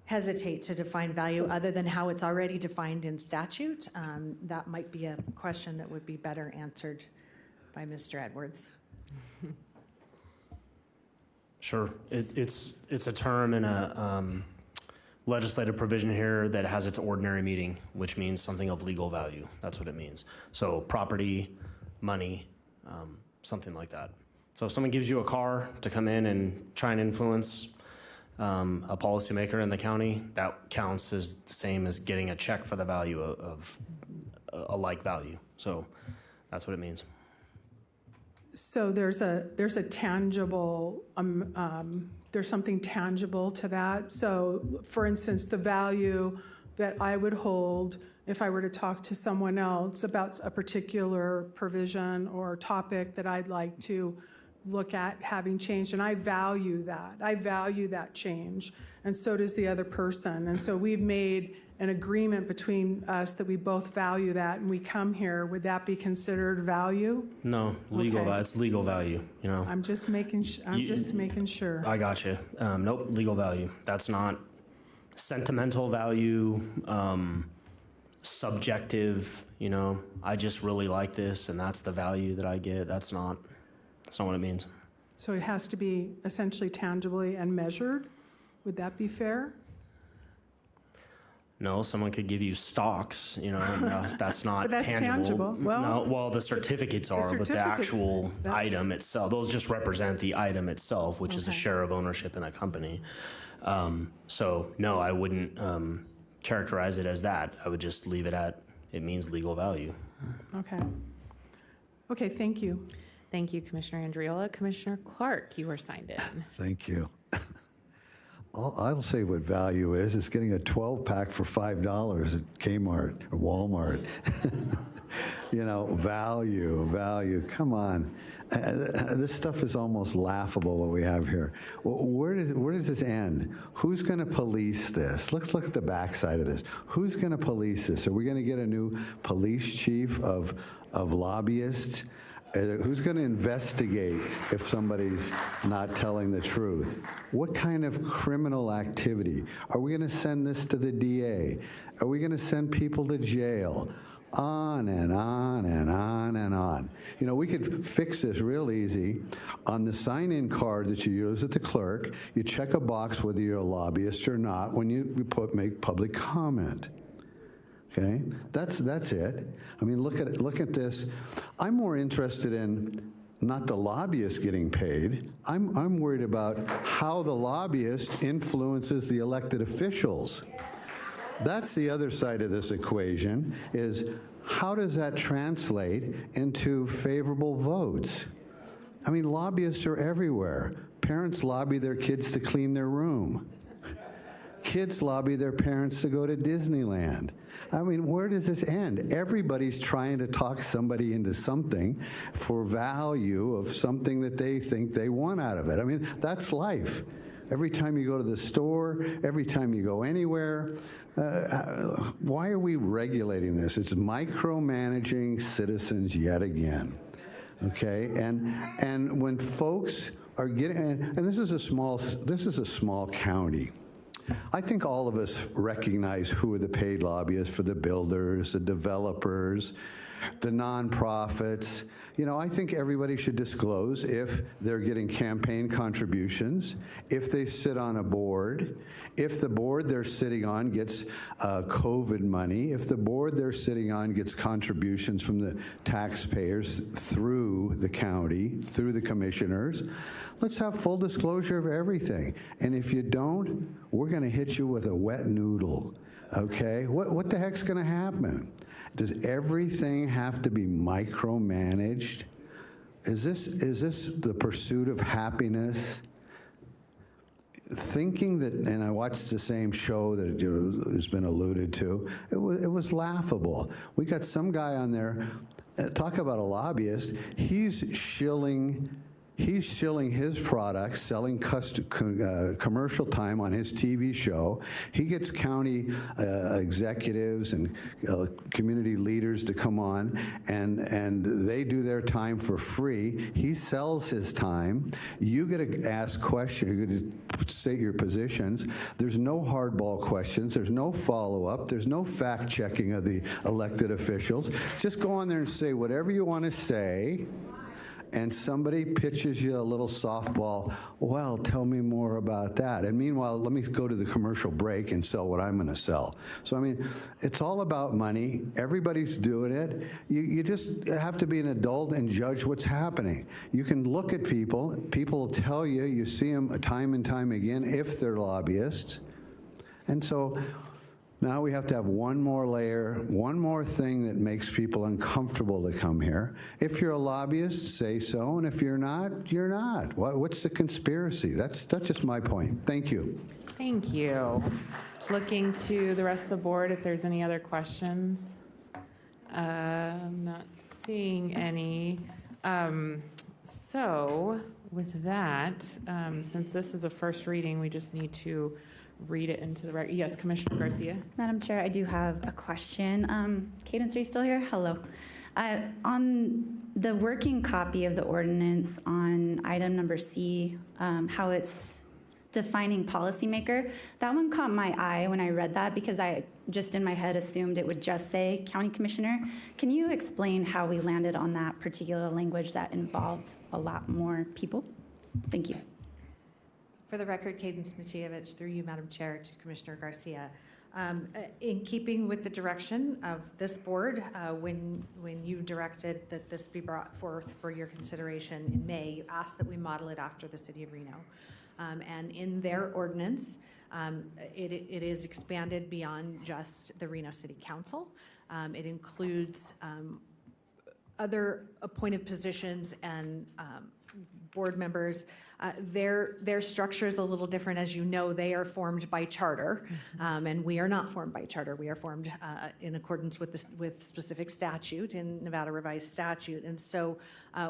hesitate to define value other than how it's already defined in statute. That might be a question that would be better answered by Mr. Edwards. Sure. It's a term in a legislative provision here that has its ordinary meaning, which means something of legal value. That's what it means. So property, money, something like that. So if someone gives you a car to come in and try and influence a policymaker in the county, that counts as the same as getting a check for the value of a like value. So that's what it means. So there's a tangible, there's something tangible to that. So for instance, the value that I would hold if I were to talk to someone else about a particular provision or topic that I'd like to look at having changed, and I value that change, and so does the other person. And so we've made an agreement between us that we both value that, and we come here. Would that be considered value? No, legal. Okay. It's legal value. You know. I'm just making sure. I got you. Nope, legal value. That's not sentimental value, subjective. You know, I just really like this, and that's the value that I get. That's not what it means. So it has to be essentially tangibly and measured. Would that be fair? No, someone could give you stocks, you know, and that's not But that's tangible. Well, the certificates are, but the actual item itself, those just represent the item itself, which is a share of ownership in a company. So no, I wouldn't characterize it as that. I would just leave it at, it means legal value. Okay. Okay, thank you. Thank you, Commissioner Andriola. Commissioner Clark, you were signed in. Thank you. I'll say what value is. It's getting a 12-pack for $5 at Kmart or Walmart. You know, value, come on. This stuff is almost laughable, what we have here. Where does this end? Who's going to police this? Let's look at the backside of this. Who's going to police this? Are we going to get a new police chief of lobbyists? Who's going to investigate if somebody's not telling the truth? What kind of criminal activity? Are we going to send this to the DA? Are we going to send people to jail? On and on and on and on. You know, we could fix this real easy. On the sign-in card that you use at the clerk, you check a box whether you're a lobbyist or not when you make public comment. Okay, that's it. I mean, look at this. I'm more interested in not the lobbyist getting paid. I'm worried about how the lobbyist influences the elected officials. That's the other side of this equation, is how does that translate into favorable votes? I mean, lobbyists are everywhere. Parents lobby their kids to clean their room. Kids lobby their parents to go to Disneyland. I mean, where does this end? Everybody's trying to talk somebody into something for value of something that they think they want out of it. I mean, that's life. Every time you go to the store, every time you go anywhere, why are we regulating this? It's micromanaging citizens yet again, okay? And when folks are getting, and this is a small county. I think all of us recognize who are the paid lobbyists for the builders, the developers, the nonprofits. You know, I think everybody should disclose if they're getting campaign contributions, if they sit on a board, if the board they're sitting on gets COVID money, if the board they're sitting on gets contributions from the taxpayers through the county, through the commissioners. Let's have full disclosure of everything. And if you don't, we're going to hit you with a wet noodle, okay? What the heck's going to happen? Does everything have to be micromanaged? Is this the pursuit of happiness? Thinking that, and I watched the same show that has been alluded to, it was laughable. We got some guy on there, talk about a lobbyist, he's shilling his products, selling commercial time on his TV show. He gets county executives and community leaders to come on, and they do their time for free. He sells his time. You get to ask questions. You get to state your positions. There's no hardball questions. There's no follow-up. There's no fact-checking of the elected officials. Just go on there and say whatever you want to say, and somebody pitches you a little softball, well, tell me more about that. And meanwhile, let me go to the commercial break and sell what I'm going to sell. So, I mean, it's all about money. Everybody's doing it. You just have to be an adult and judge what's happening. You can look at people. People will tell you. You see them time and time again if they're lobbyists. And so now we have to have one more layer, one more thing that makes people uncomfortable to come here. If you're a lobbyist, say so, and if you're not, you're not. What's the conspiracy? That's just my point. Thank you. Thank you. Looking to the rest of the board if there's any other questions. I'm not seeing any. So with that, since this is a first reading, we just need to read it into the record. Yes, Commissioner Garcia. Madam Chair, I do have a question. Cadence, are you still here? Hello. On the working copy of the ordinance on item number C, how it's defining policymaker, that one caught my eye when I read that because I just in my head assumed it would just say county commissioner. Can you explain how we landed on that particular language that involved a lot more people? Thank you. For the record, Cadence Matievich, through you, Madam Chair, to Commissioner Garcia. In keeping with the direction of this board, when you directed that this be brought forth for your consideration in May, you asked that we model it after the City of Reno. And in their ordinance, it is expanded beyond just the Reno City Council. It includes other appointed positions and board members, their structure is a little different. As you know, they are formed by charter, and we are not formed by charter. We are formed in accordance with specific statute in Nevada Revised Statute. And so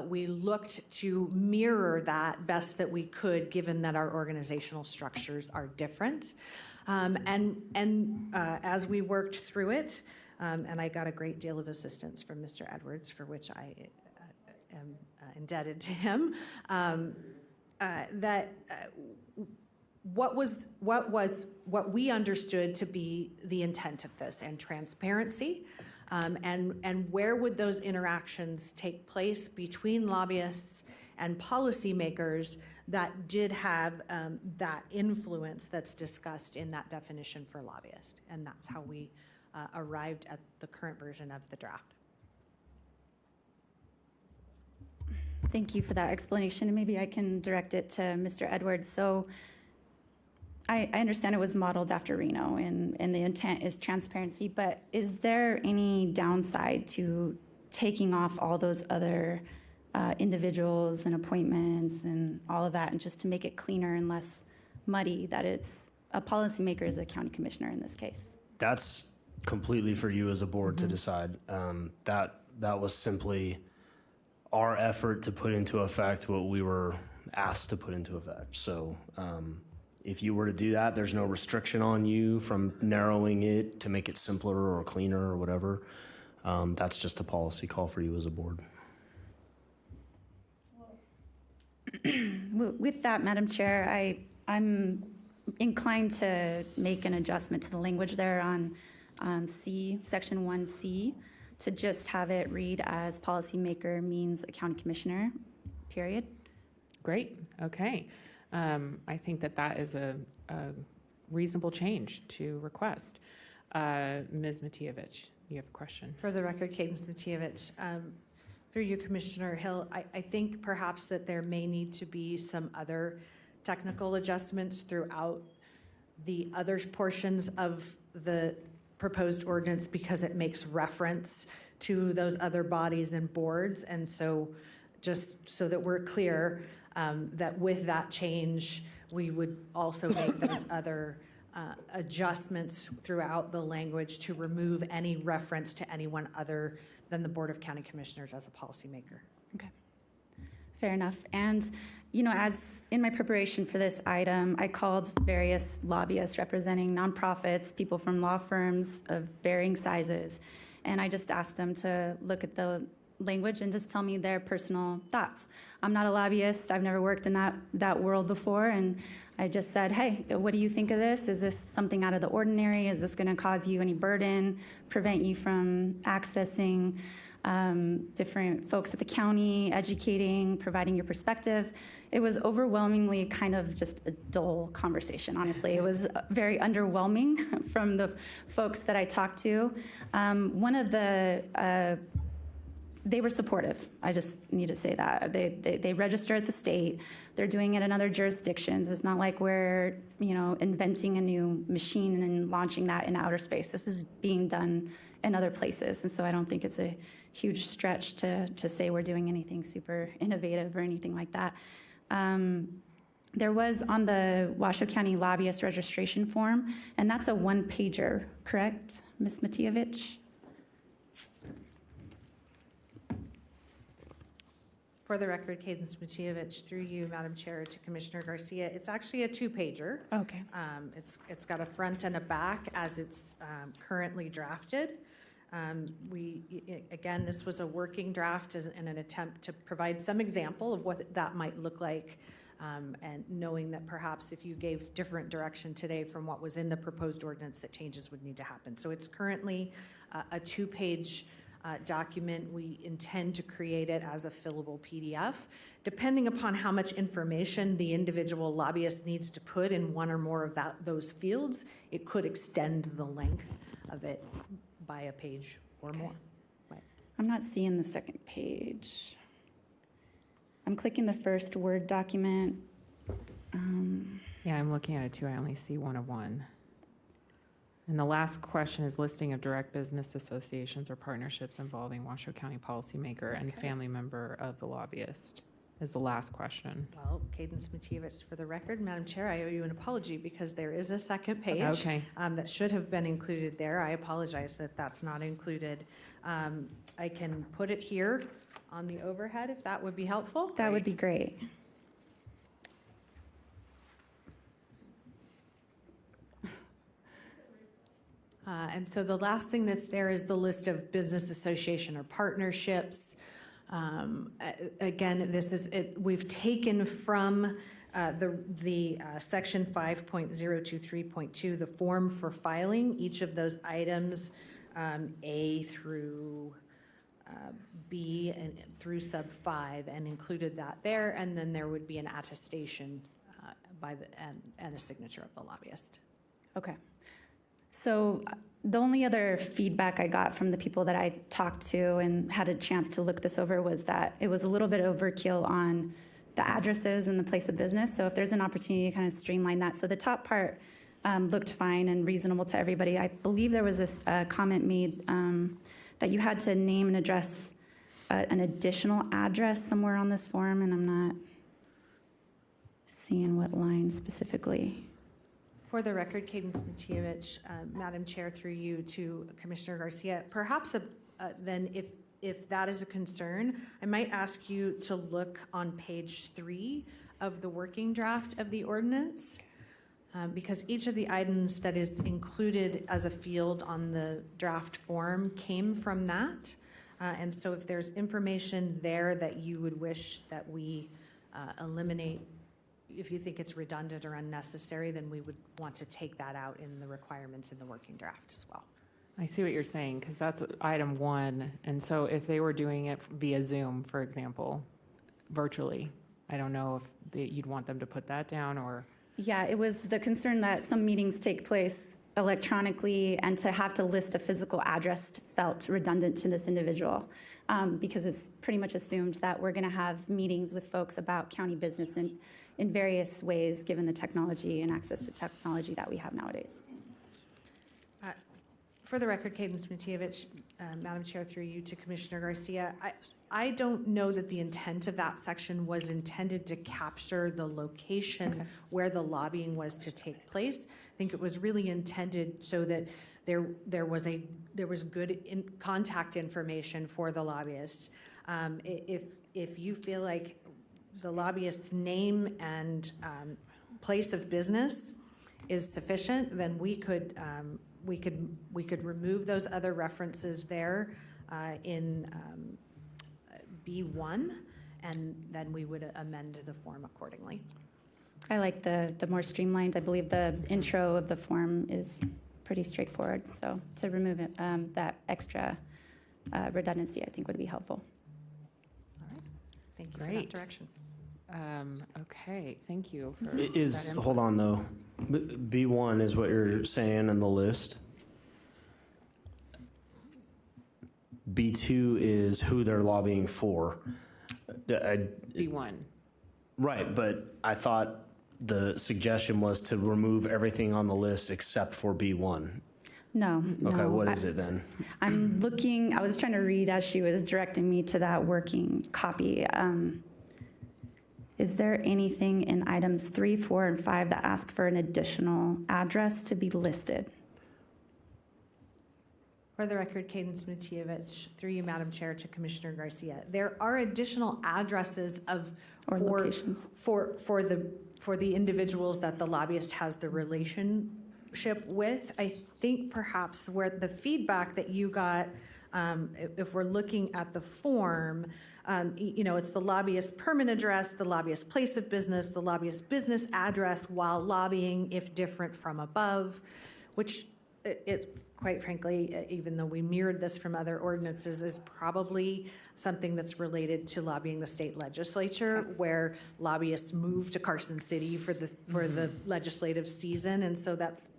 we looked to mirror that best that we could, given that our organizational structures are different. As we worked through it, and I got a great deal of assistance from Mr. Edwards, for which I am indebted to him, what we understood to be the intent of this, and transparency, and where would those interactions take place between lobbyists and policymakers that did have that influence that's discussed in that definition for lobbyist. And that's how we arrived at the current version of the draft. Thank you for that explanation, and maybe I can direct it to Mr. Edwards. So I understand it was modeled after Reno, and the intent is transparency, but is there any downside to taking off all those other individuals and appointments and all of that, and just to make it cleaner and less muddy, that it's a policymaker as a county commissioner in this case? That's completely for you as a board to decide. That was simply our effort to put into effect what we were asked to put into effect. So if you were to do that, there's no restriction on you from narrowing it to make it simpler or cleaner or whatever. That's just a policy call for you as a board. With that, Madam Chair, I'm inclined to make an adjustment to the language there on C, Section 1C, to just have it read as policymaker means a county commissioner, period. Great, okay. I think that is a reasonable change to request. Ms. Matievich, you have a question? For the record, Cadence Matievich, through you, Commissioner Hill, I think perhaps that there may need to be some other technical adjustments throughout the other portions of the proposed ordinance, because it makes reference to those other bodies and boards. And so just so that we're clear, that with that change, we would also make those other adjustments throughout the language to remove any reference to anyone other than the Board of County Commissioners as a policymaker. Okay, fair enough. And, you know, as in my preparation for this item, I called various lobbyists representing nonprofits, people from law firms of varying sizes, and I just asked them to look at the language and just tell me their personal thoughts. I'm not a lobbyist. I've never worked in that world before, and I just said, hey, what do you think of this? Is this something out of the ordinary? Is this going to cause you any burden, prevent you from accessing different folks at the county, educating, providing your perspective? It was overwhelmingly kind of just a dull conversation, honestly. It was very underwhelming from the folks that I talked to. One of the they were supportive. I just need to say that. They register at the state. They're doing it in other jurisdictions. It's not like we're, you know, inventing a new machine and launching that in outer space. This is being done in other places. And so I don't think it's a huge stretch to say we're doing anything super innovative or anything like that. There was on the Washoe County lobbyist registration form, and that's a one-pager, correct, Ms. Matievich? For the record, Cadence Matievich, through you, Madam Chair, to Commissioner Garcia, it's actually a two-pager. Okay. It's got a front and a back as it's currently drafted. Again, this was a working draft in an attempt to provide some example of what that might look like, and knowing that perhaps if you gave different direction today from what was in the proposed ordinance, that changes would need to happen. So it's currently a two-page document. We intend to create it as a fillable PDF. Depending upon how much information the individual lobbyist needs to put in one or more of those fields, it could extend the length of it by a page or more. Right. I'm not seeing the second page. I'm clicking the first Word document. Yeah, I'm looking at it too. I only see one of one. And the last question is listing of direct business associations or partnerships involving Washoe County policymaker and family member of the lobbyist. is the last question. Well, Cadence Matievich, for the record, Madam Chair, I owe you an apology because there is a second page Okay. that should have been included there. I apologize that that's not included. I can put it here on the overhead if that would be helpful. That would be great. And so the last thing that's there is the list of business association or partnerships. Again, this is it. We've taken from the section 5.023.2, the form for filing, each of those items, A through B and through sub 5, and included that there. And then there would be an attestation by the and a signature of the lobbyist. Okay. So the only other feedback I got from the people that I talked to and had a chance to look this over was that it was a little bit overkill on the addresses and the place of business. So if there's an opportunity to kind of streamline that. So the top part looked fine and reasonable to everybody. I believe there was a comment made that you had to name and address an additional address somewhere on this form, and I'm not seeing what line specifically. For the record, Cadence Matievich, Madam Chair, through you to Commissioner Garcia, perhaps then if that is a concern, I might ask you to look on page 3 of the working draft of the ordinance, because each of the items that is included as a field on the draft form came from that. And so if there's information there that you would wish that we eliminate, if you think it's redundant or unnecessary, then we would want to take that out in the requirements in the working draft as well. I see what you're saying, because that's item 1. And so if they were doing it via Zoom, for example, virtually, I don't know if you'd want them to put that down or. Yeah, it was the concern that some meetings take place electronically, and to have to list a physical address felt redundant to this individual, because it's pretty much assumed that we're going to have meetings with folks about county business in various ways, given the technology and access to technology that we have nowadays. For the record, Cadence Matievich, Madam Chair, through you to Commissioner Garcia, I don't know that the intent of that section was intended to capture the location where the lobbying was to take place. I think it was really intended so that there was good contact information for the lobbyists. If you feel like the lobbyist's name and place of business is sufficient, then we could remove those other references there in B1, and then we would amend the form accordingly. I like the more streamlined. I believe the intro of the form is pretty straightforward. So to remove it, that extra redundancy, I think would be helpful. All right. Thank you for that direction. Okay, thank you for Is, that input. hold on though, B1 is what you're saying in the list. B2 is who they're lobbying for. B1. Right, but I thought the suggestion was to remove everything on the list except for B1. No. Okay, no. what is it then? I'm looking, I was trying to read as she was directing me to that working copy. Is there anything in items 3, 4, and 5 that ask for an additional address to be listed? For the record, Cadence Matievich, through you, Madam Chair, to Commissioner Garcia. There are additional addresses Or locations. for the individuals that the lobbyist has the relationship with. I think perhaps where the feedback that you got, if we're looking at the form, it's the lobbyist permanent address, the lobbyist place of business, the lobbyist business address while lobbying if different from above, which it quite frankly, even though we mirrored this from other ordinances, is probably something that's related to lobbying the state legislature, where lobbyists move to Carson City for the legislative season, and so that's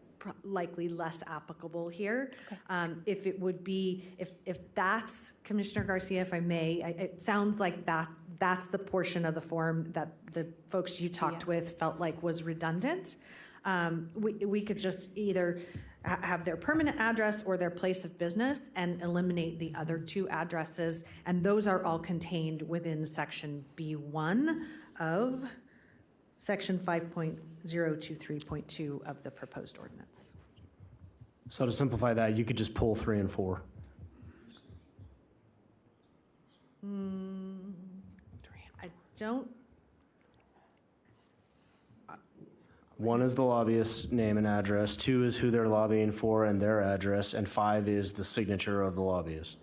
likely less applicable here. If it would be, if that's, Commissioner Garcia, if I may, it sounds like that's the portion of the form that the folks you talked with felt like was redundant. We could just either have their permanent address or their place of business and eliminate the other two addresses. And those are all contained within section B1 of section 5.023.2 of the proposed ordinance. So to simplify that, you could just pull 3 and 4. I don't. 1 is the lobbyist's name and address, 2 is who they're lobbying for and their address, and 5 is the signature of the lobbyist,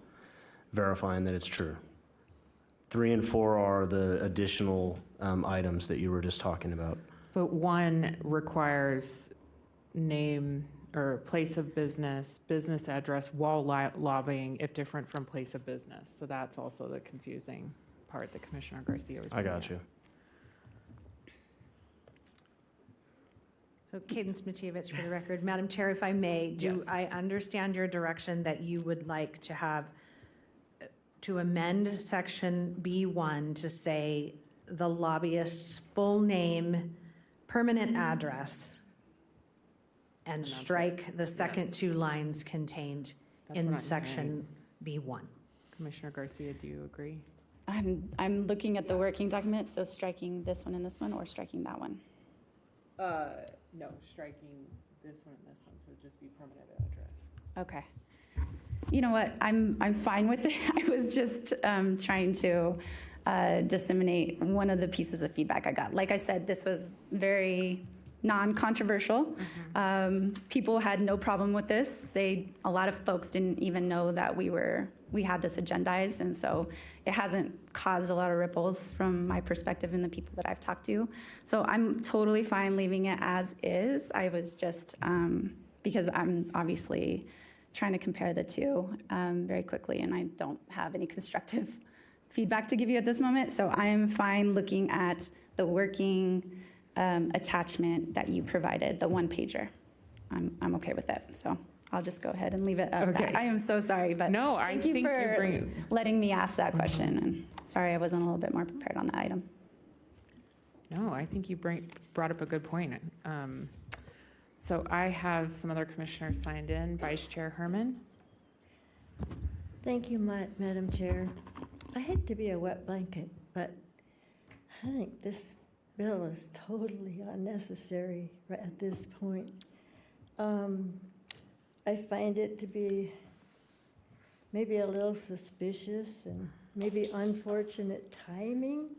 verifying that it's true. 3 and 4 are the additional items that you were just talking about. But 1 requires name or place of business, business address while lobbying if different from place of business. So that's also the confusing part that Commissioner Garcia was I bringing got up. you. So Cadence Matievich for the record. Madam Chair, if I may, Yes. I understand your direction that you would like to have, to amend section B1 to say the lobbyist's full name, permanent address, and strike the second Yes. 2 lines contained That's what in I'm section B1. Commissioner Garcia, do you agree? I'm looking at the working document, so striking this one and this one, or striking that one. No, striking this one and this one, so it'd just be permanent address. Okay. You know what? I'm fine with it. I was just trying to disseminate one of the pieces of feedback I got. Like I said, this was very non-controversial. People had no problem with this. A lot of folks didn't even know that we had this agendized, and so it hasn't caused a lot of ripples from my perspective and the people that I've talked to. So I'm totally fine leaving it as is. I was just, because I'm obviously trying to compare the two very quickly, and I don't have any constructive feedback to give you at this moment. So I am fine looking at the working attachment that you provided, the 1-pager. I'm okay with that. So I'll just go ahead and leave it at Okay. that. I am so sorry, but No, I thank you think for you bring. letting me ask that question. And sorry, I wasn't a little bit more prepared on the item. No, I think you brought up a good point. So I have some other commissioners signed in. Vice Chair Herman. Thank you, Madam Chair. I hate to be a wet blanket, but I think this bill is totally unnecessary right at this point. I find it to be maybe a little suspicious and maybe unfortunate timing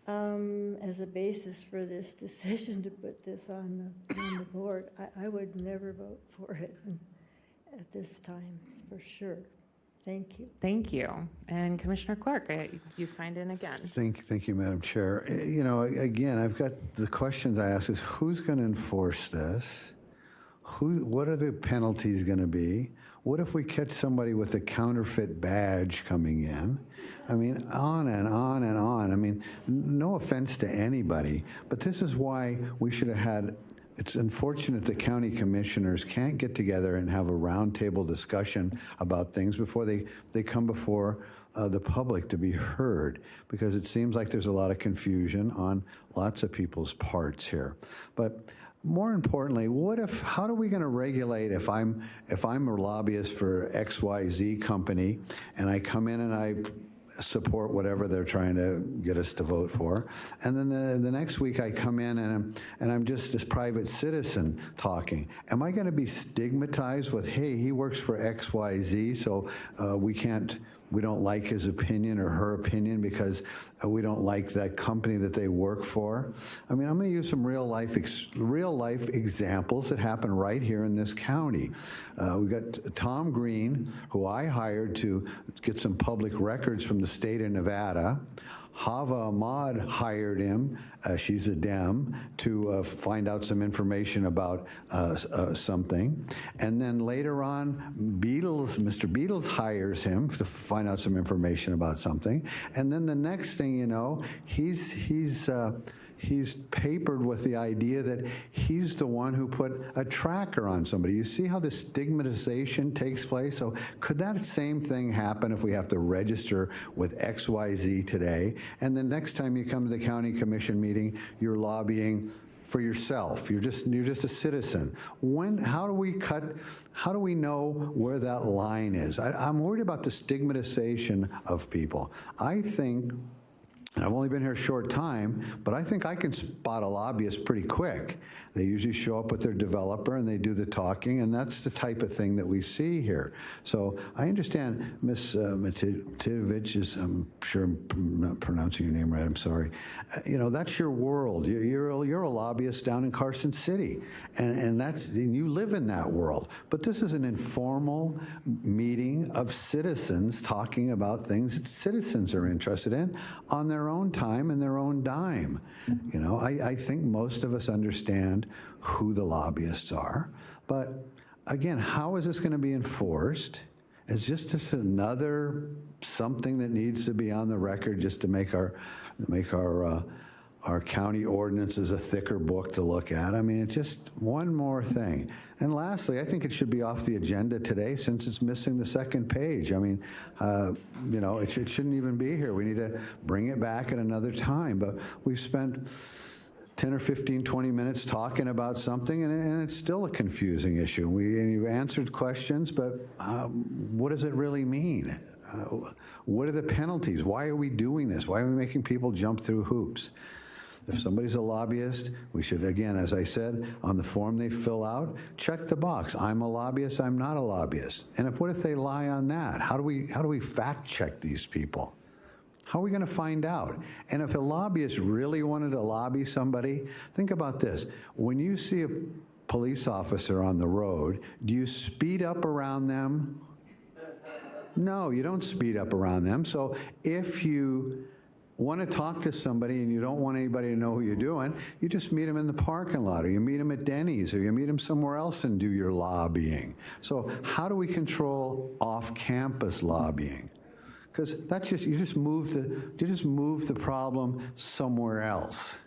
as a basis for this decision to put this on the board. I would never vote for it at this time, for sure. Thank you. Thank you. And Commissioner Clark, you signed in again. Thank you, Madam Chair. You know, again, I've got the questions I ask is who's going to enforce this? What are the penalties going to be? What if we catch somebody with a counterfeit badge coming in? I mean, on and on and on. I mean, no offense to anybody, but this is why we should have had. It's unfortunate that county commissioners can't get together and have a roundtable discussion about things before they come before the public to be heard, because it seems like there's a lot of confusion on lots of people's parts here. But more importantly, how are we going to regulate if I'm a lobbyist for XYZ company and I come in and I support whatever they're trying to get us to vote for, and then the next week I come in and I'm just this private citizen talking. Am I going to be stigmatized with, hey, he works for XYZ, so we don't like his opinion or her opinion because we don't like that company that they work for? I mean, I'm going to use some real life examples that happen right here in this county. We've got Tom Green, who I hired to get some public records from the state of Nevada. Hava Ahmad hired him, she's a Dem, to find out some information about something. And then later on, Mr. Beatles hires him to find out some information about something. And then the next thing you know, he's papered with the idea that he's the one who put a tracker on somebody. You see how the stigmatization takes place? So could that same thing happen if we have to register with XYZ today, and the next time you come to the county commission meeting, you're lobbying for yourself. You're just a citizen. How do we know where that line is? I'm worried about the stigmatization of people. I think, and I've only been here a short time, but I think I can spot a lobbyist pretty quick. They usually show up with their developer and they do the talking, and that's the type of thing that we see here. So I understand Ms. Mativich is, I'm sure I'm not pronouncing your name right, I'm sorry. That's your world. You're a lobbyist down in Carson City, and you live in that world. But this is an informal meeting of citizens talking about things that citizens are interested in on their own time and their own dime. I think most of us understand who the lobbyists are, but again, how is this going to be enforced? Is just another something that needs to be on the record just to make our county ordinances a thicker book to look at? I mean, it's just one more thing. And lastly, I think it should be off the agenda today since it's missing the second page. I mean, it shouldn't even be here. We need to bring it back at another time. But we've spent 10 or 15, 20 minutes talking about something, and it's still a confusing issue. And you answered questions, but what does it really mean? What are the penalties? Why are we doing this? Why are we making people jump through hoops? If somebody's a lobbyist, we should, again, as I said, on the form they fill out, check the box. I'm a lobbyist, I'm not a lobbyist. And what if they lie on that? How do we fact check these people? How are we going to find out? And if a lobbyist really wanted to lobby somebody, think about this. When you see a police officer on the road, do you speed up around them? No, you don't speed up around them. So if you want to talk to somebody and you don't want anybody to know who you're doing, you just meet them in the parking lot, or you meet them at Denny's, or you meet them somewhere else and do your lobbying. So how do we control off-campus lobbying? Because you just move the problem somewhere else.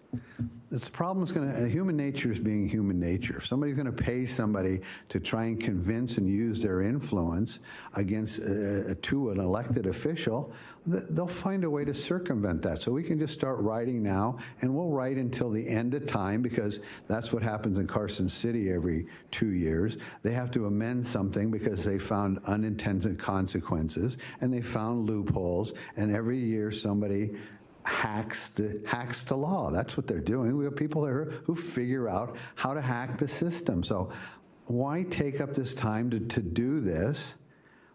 This problem is human nature is being human nature. If somebody's going to pay somebody to try and convince and use their influence against to an elected official, they'll find a way to circumvent that. So we can just start writing now, and we'll write until the end of time, because that's what happens in Carson City every 2 years. They have to amend something because they found unintended consequences, and they found loopholes, and every year somebody hacks the law. That's what they're doing. We have people who figure out how to hack the system. So why take up this time to do this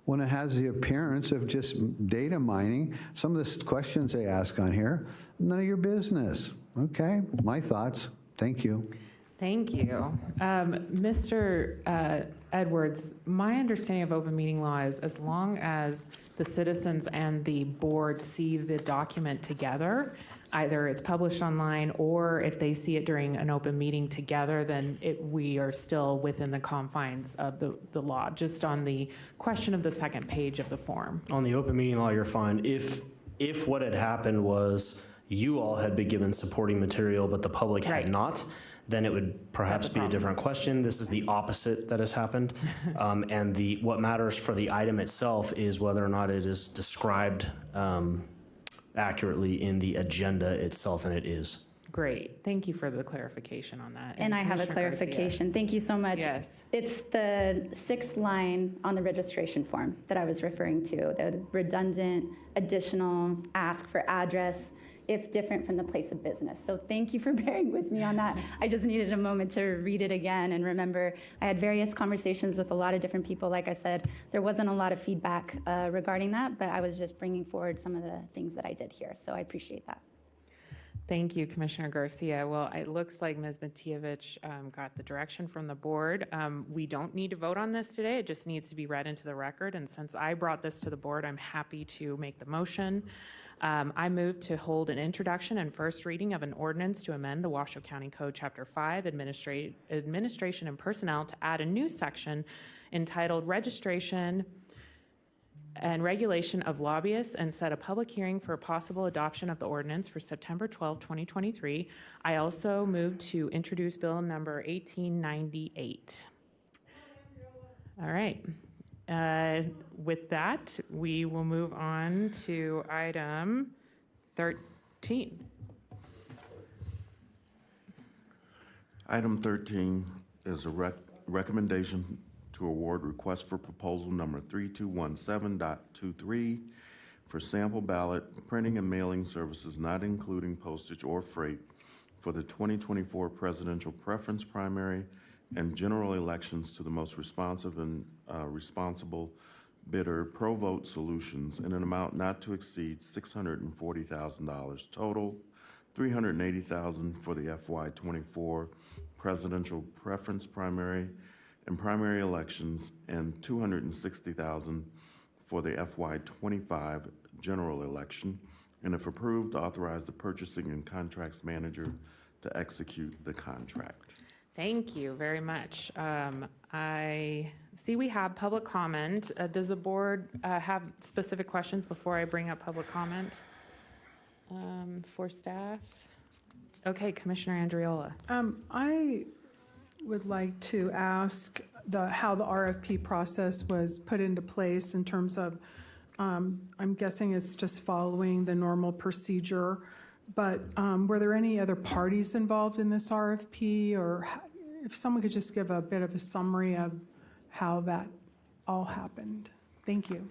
when it has the appearance of just data mining? Some of the questions they ask on here, none of your business. Okay, my thoughts. Thank you. Thank you. Mr. Edwards, my understanding of open meeting law is as long as the citizens and the board see the document together, either it's published online or if they see it during an open meeting together, then we are still within the confines of the law, just on the question of the second page of the form. On the open meeting law, you're fine. If what had happened was you all had been given supporting material, but the public had not, then it would perhaps be a different question. This is the opposite that has happened. And what matters for the item itself is whether or not it is described accurately in the agenda itself, and it is. Great. Thank you for the clarification on that. And I have a clarification. Garcia. Thank you so much. Yes. It's the 6th line on the registration form that I was referring to, the redundant additional ask for address if different from the place of business. So thank you for bearing with me on that. I just needed a moment to read it again and remember I had various conversations with a lot of different people. Like I said, there wasn't a lot of feedback regarding that, but I was just bringing forward some of the things that I did here. So I appreciate that. Thank you, Commissioner Garcia. Well, it looks like Ms. Matievich got the direction from the board. We don't need to vote on this today. It just needs to be read into the record. And since I brought this to the board, I'm happy to make the motion. I move to hold an introduction and first reading of an ordinance to amend the Washoe County Code, Chapter 5, Administration and Personnel, to add a new section entitled Registration and Regulation of Lobbyists, and set a public hearing for possible adoption of the ordinance for September 12, 2023. I also move to introduce bill number 1898. All right. With that, we will move on to item 13. Item 13 is a recommendation to award request for proposal number 3217.23 for sample ballot printing and mailing services not including postage or freight for the 2024 presidential preference primary and general elections to the most responsive and responsible bidder, Pro Vote Solutions, in an amount not to exceed $640,000 total, $380,000 for the FY24 presidential preference primary and primary elections, and $260,000 for the FY25 general election, and if approved, authorize the purchasing and contracts manager to execute the contract. Thank you very much. I see we have public comment. Does the board have specific questions before I bring up public comment for staff? Okay, Commissioner Andriola. I would like to ask how the RFP process was put into place in terms of, I'm guessing it's just following the normal procedure, but were there any other parties involved in this RFP, or if someone could just give a bit of a summary of how that all happened? Thank you.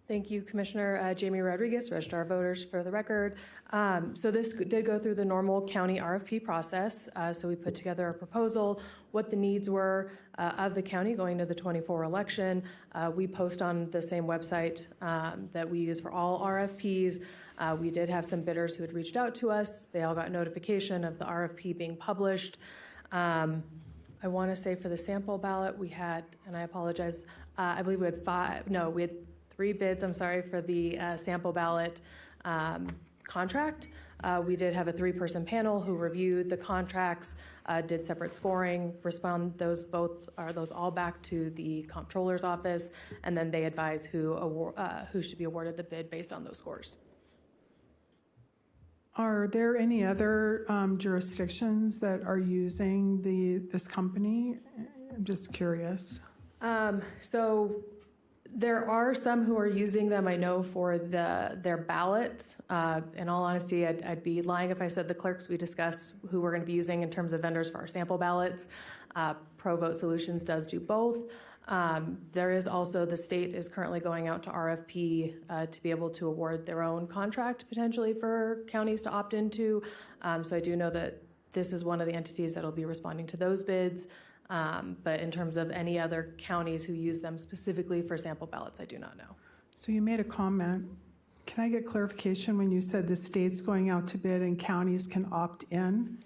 Thank you, Commissioner. Jamie Rodriguez, Registrar of Voters, for the record. So this did go through the normal county RFP process. So we put together a proposal, what the needs were of the county going to the 24 election. We post on the same website that we use for all RFPs. We did have some bidders who had reached out to us. They all got notification of the RFP being published. I want to say for the sample ballot, we had, and I apologize, I believe we had 3 bids, I'm sorry, for the sample ballot contract. We did have a 3-person panel who reviewed the contracts, did separate scoring, those all back to the comptroller's office, and then they advise who should be awarded the bid based on those scores. Are there any other jurisdictions that are using this company? I'm just curious. So there are some who are using them, I know, for their ballots. In all honesty, I'd be lying if I said the clerks we discuss who we're going to be using in terms of vendors for our sample ballots. Pro Vote Solutions does do both. There is also, the state is currently going out to RFP to be able to award their own contract potentially for counties to opt into. So I do know that this is one of the entities that will be responding to those bids. But in terms of any other counties who use them specifically for sample ballots, I do not know. So you made a comment. Can I get clarification when you said the state's going out to bid and counties can opt in?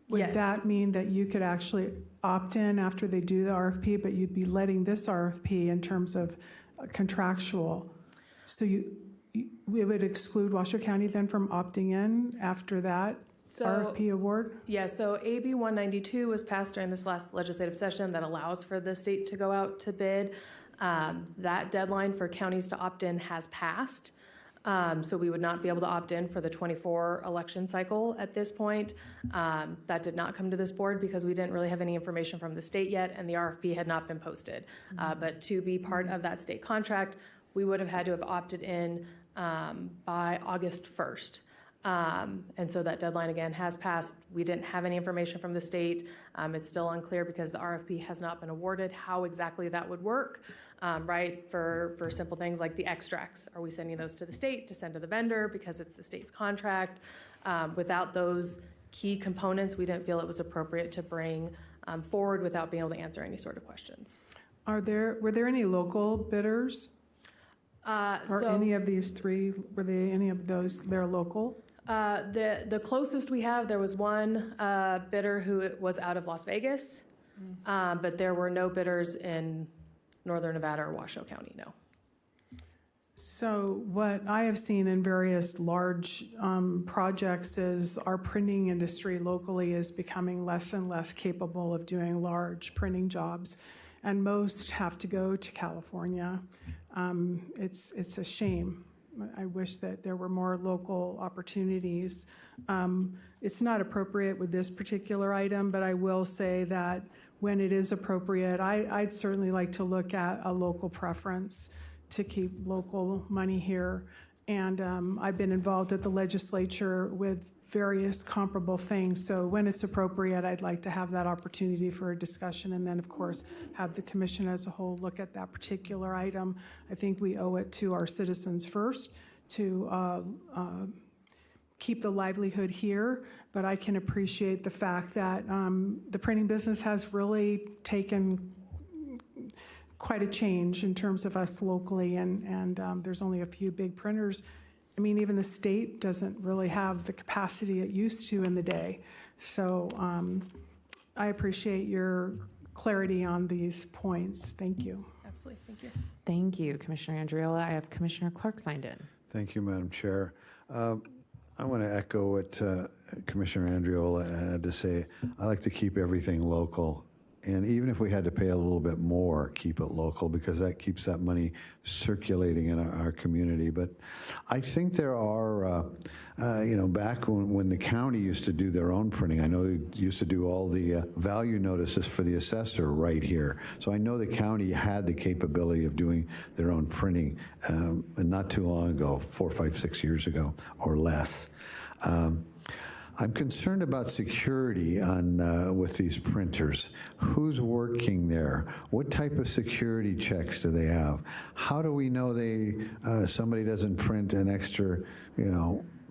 Would Yes. that mean that you could actually opt in after they do the RFP, but you'd be letting this RFP in terms of contractual? So we would exclude Washoe County then from opting in after that RFP award? Yeah, so AB 192 was passed during this last legislative session that allows for the state to go out to bid. That deadline for counties to opt in has passed. So we would not be able to opt in for the 24 election cycle at this point. That did not come to this board because we didn't really have any information from the state yet, and the RFP had not been posted. But to be part of that state contract, we would have had to have opted in by August 1st. And so that deadline again has passed. We didn't have any information from the state. It's still unclear because the RFP has not been awarded how exactly that would work, right? For simple things like the extracts. Are we sending those to the state to send to the vendor because it's the state's contract? Without those key components, we didn't feel it was appropriate to bring forward without being able to answer any sort of questions. Were there any local bidders? Or any of these 3, were they any of those, they're local? The closest we have, there was one bidder who was out of Las Vegas, but there were no bidders in Northern Nevada or Washoe County, no. So what I have seen in various large projects is our printing industry locally is becoming less and less capable of doing large printing jobs, and most have to go to California. It's a shame. I wish that there were more local opportunities. It's not appropriate with this particular item, but I will say that when it is appropriate, I'd certainly like to look at a local preference to keep local money here. And I've been involved at the legislature with various comparable things. So when it's appropriate, I'd like to have that opportunity for a discussion, and then, of course, have the commission as a whole look at that particular item. I think we owe it to our citizens first to keep the livelihood here, but I can appreciate the fact that the printing business has really taken quite a change in terms of us locally, and there's only a few big printers. I mean, even the state doesn't really have the capacity it used to in the day. So I appreciate your clarity on these points. Thank you. Absolutely, thank you. Thank you, Commissioner Andriola. I have Commissioner Clark signed in. Thank you, Madam Chair. I want to echo what Commissioner Andriola had to say. I like to keep everything local. And even if we had to pay a little bit more, keep it local, because that keeps that money circulating in our community. But I think there are, back when the county used to do their own printing, I know they used to do all the value notices for the assessor right here. So I know the county had the capability of doing their own printing not too long ago, 4, 5, 6 years ago or less. I'm concerned about security with these printers. Who's working there? What type of security checks do they have? How do we know somebody doesn't print an extra,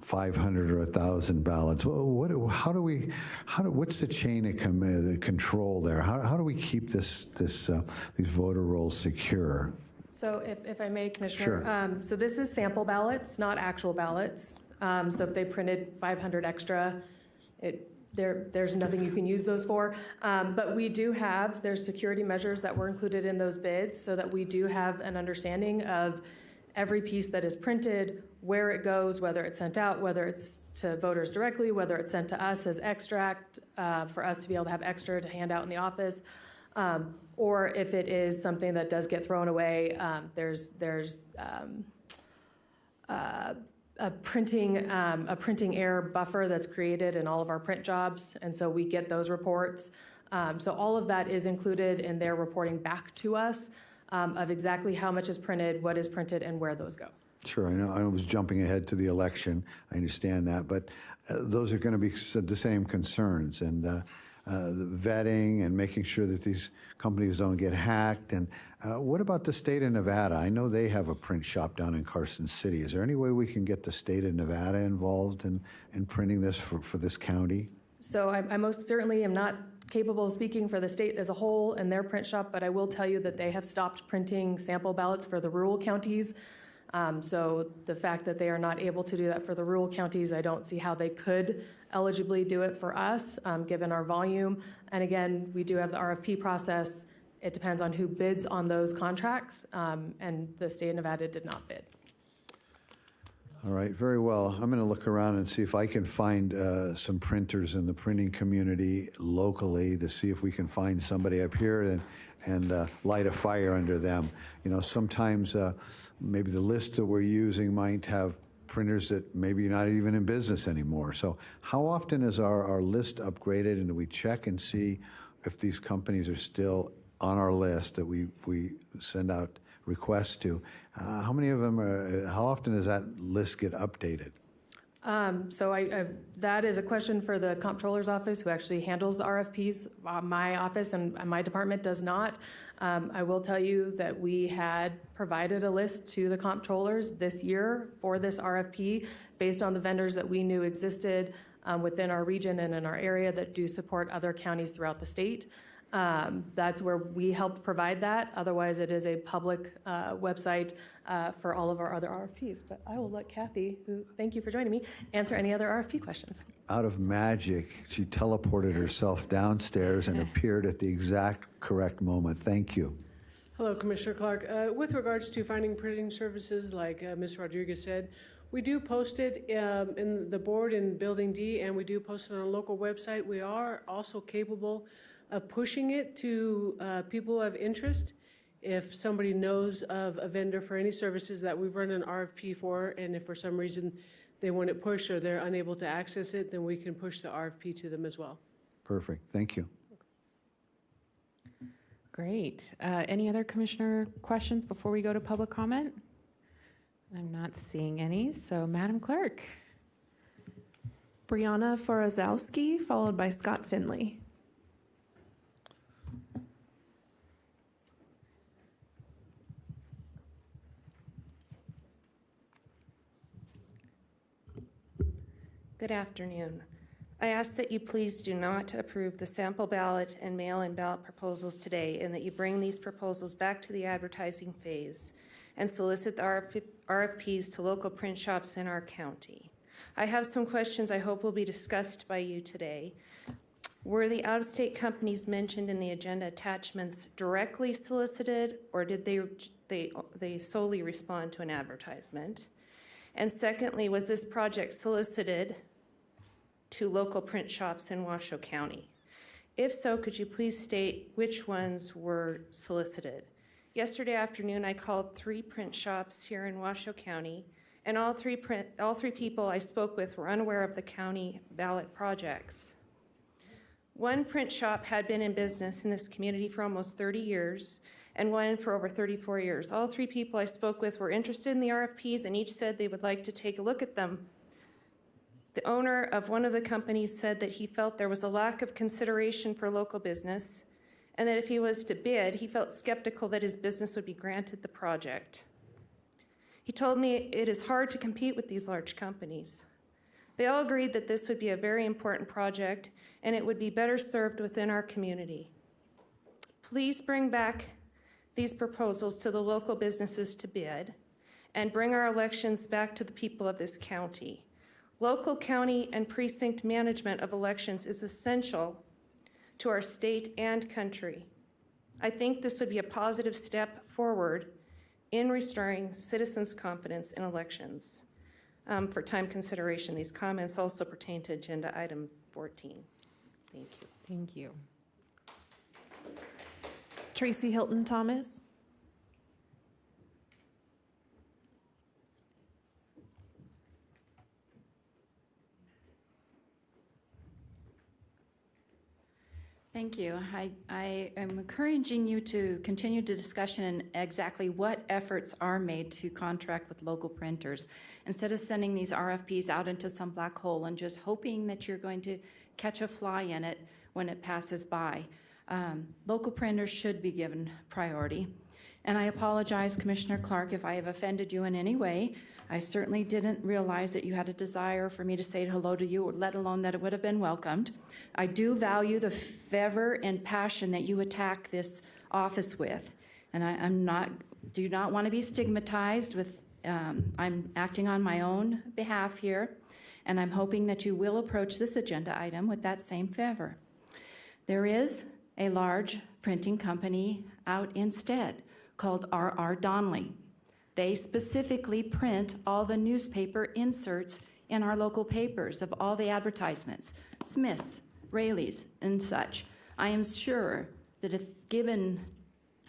500 or 1,000 ballots? What's the chain of control there? How do we keep these voter rolls secure? So if I may, Commissioner, Sure. So this is sample ballots, not actual ballots. So if they printed 500 extra, there's nothing you can use those for. But we do there's security measures that were included in those bids so that we do have an understanding of every piece that is printed, where it goes, whether it's sent out, whether it's to voters directly, whether it's sent to us as extract for us to be able to have extra to hand out in the office. Or if it is something that does get thrown away, there's a printing error buffer that's created in all of our print jobs, and so we get those reports. So all of that is included in their reporting back to us of exactly how much is printed, what is printed, and where those go. Sure, I know I was jumping ahead to the election. I understand that, but those are going to be the same concerns, and the vetting and making sure that these companies don't get hacked. And what about the state of Nevada? I know they have a print shop down in Carson City. Is there any way we can get the state of Nevada involved in printing this for this county? So I most certainly am not capable of speaking for the state as a whole and their print shop, but I will tell you that they have stopped printing sample ballots for the rural counties. So the fact that they are not able to do that for the rural counties, I don't see how they could eligibly do it for us, given our volume. And again, we do have the RFP process. It depends on who bids on those contracts, and the state of Nevada did not bid. All right, very well. I'm going to look around and see if I can find some printers in the printing community locally to see if we can find somebody up here and light a fire under them. Sometimes maybe the list that we're using might have printers that maybe not even in business anymore. So how often is our list upgraded, and do we check and see if these companies are still on our list that we send out requests to? How many of them how often does that list get updated? So that is a question for the comptroller's office, who actually handles the RFPs. My office and my department does not. I will tell you that we had provided a list to the comptrollers this year for this RFP based on the vendors that we knew existed within our region and in our area that do support other counties throughout the state. That's where we helped provide that. Otherwise, it is a public website for all of our other RFPs. But I will let Kathy, who, thank you for joining me, answer any other RFP questions. Out of magic, she teleported herself downstairs and appeared at the exact correct moment. Thank you. Hello, Commissioner Clark. With regards to finding printing services, like Ms. Rodriguez said, we do post it in the board in Building D, and we do post it on a local website. We are also capable of pushing it to people who have interest. If somebody knows of a vendor for any services that we've run an RFP for, and if for some reason they want it pushed or they're unable to access it, then we can push the RFP to them as well. Perfect. Thank you. Great. Any other commissioner questions before we go to public comment? I'm not seeing any, so Madam Clerk. Brianna Forozowski, followed by Scott Finley. Good afternoon. I ask that you please do not approve the sample ballot and mail-in ballot proposals today, and that you bring these proposals back to the advertising phase and solicit the RFPs to local print shops in our county. I have some questions I hope will be discussed by you today. Were the out-of-state companies mentioned in the agenda attachments directly solicited, or did they solely respond to an advertisement? And secondly, was this project solicited to local print shops in Washoe County? If so, could you please state which ones were solicited? Yesterday afternoon, I called 3 print shops here in Washoe County, and all three people I spoke with were unaware of the county ballot projects. One print shop had been in business in this community for almost 30 years, and one for over 34 years. All 3 people I spoke with were interested in the RFPs, and each said they would like to take a look at them. The owner of one of the companies said that he felt there was a lack of consideration for local business, and that if he was to bid, he felt skeptical that his business would be granted the project. He told me it is hard to compete with these large companies. They all agreed that this would be a very important project, and it would be better served within our community. Please bring back these proposals to the local businesses to bid, and bring our elections back to the people of this county. Local, county, and precinct management of elections is essential to our state and country. I think this would be a positive step forward in restoring citizens' confidence in elections. For time consideration, these comments also pertain to agenda item 14. Thank you. Thank you. Tracy Hilton Thomas. Thank you. I am encouraging you to continue the discussion in exactly what efforts are made to contract with local printers, instead of sending these RFPs out into some black hole and just hoping that you're going to catch a fly in it when it passes by. Local printers should be given priority. And I apologize, Commissioner Clark, if I have offended you in any way. I certainly didn't realize that you had a desire for me to say hello to you, let alone that it would have been welcomed. I do value the fervor and passion that you attack this office with. And I do not want to be stigmatized with, I'm acting on my own behalf here. And I'm hoping that you will approach this agenda item with that same fervor. There is a large printing company out instead called R.R. Donnelly. They specifically print all the newspaper inserts in our local papers of all the advertisements, Smith's, Rayleigh's, and such. I am sure that if given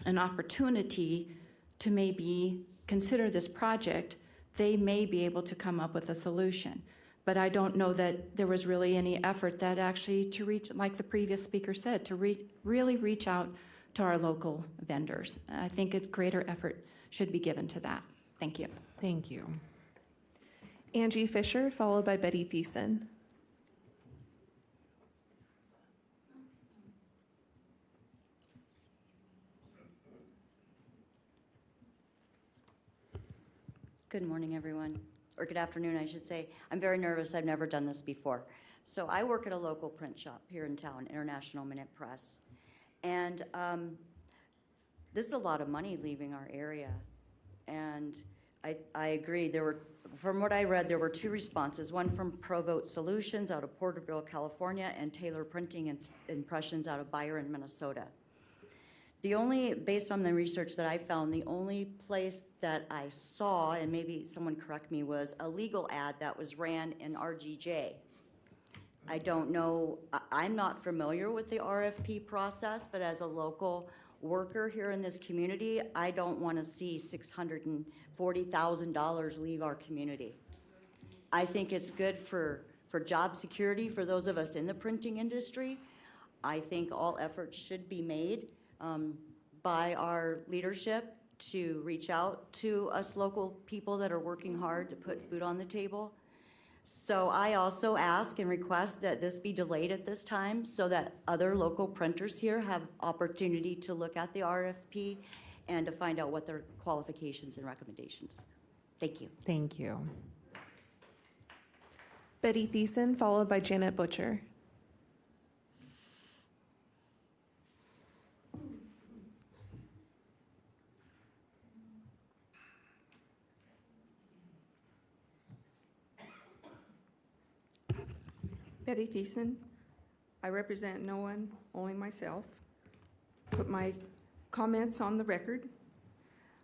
an opportunity to maybe consider this project, they may be able to come up with a solution. But I don't know that there was really any effort that actually to reach, like the previous speaker said, to really reach out to our local vendors. I think a greater effort should be given to that. Thank you. Thank you. Angie Fisher, followed by Betty Thiessen. Good morning, everyone, or good afternoon, I should say. I'm very nervous. I've never done this before. So I work at a local print shop here in town, International Minute Press. And this is a lot of money leaving our area. And I agree. From what I read, there were 2 responses, one from ProVote Solutions out of Porterville, California, and Taylor Printing and Impressions out of Byron, Minnesota. Based on the research that I found, the only place that I saw, and maybe someone correct me, was a legal ad that was ran in RGJ. I don't know, I'm not familiar with the RFP process, but as a local worker here in this community, I don't want to see $640,000 leave our community. I think it's good for job security for those of us in the printing industry. I think all efforts should be made by our leadership to reach out to us local people that are working hard to put food on the table. So I also ask and request that this be delayed at this time so that other local printers here have opportunity to look at the RFP and to find out what their qualifications and recommendations are. Thank you. Thank you. Betty Thiessen, followed by Janet Butcher. Betty Thiessen. I represent no one, only myself. Put my comments on the record.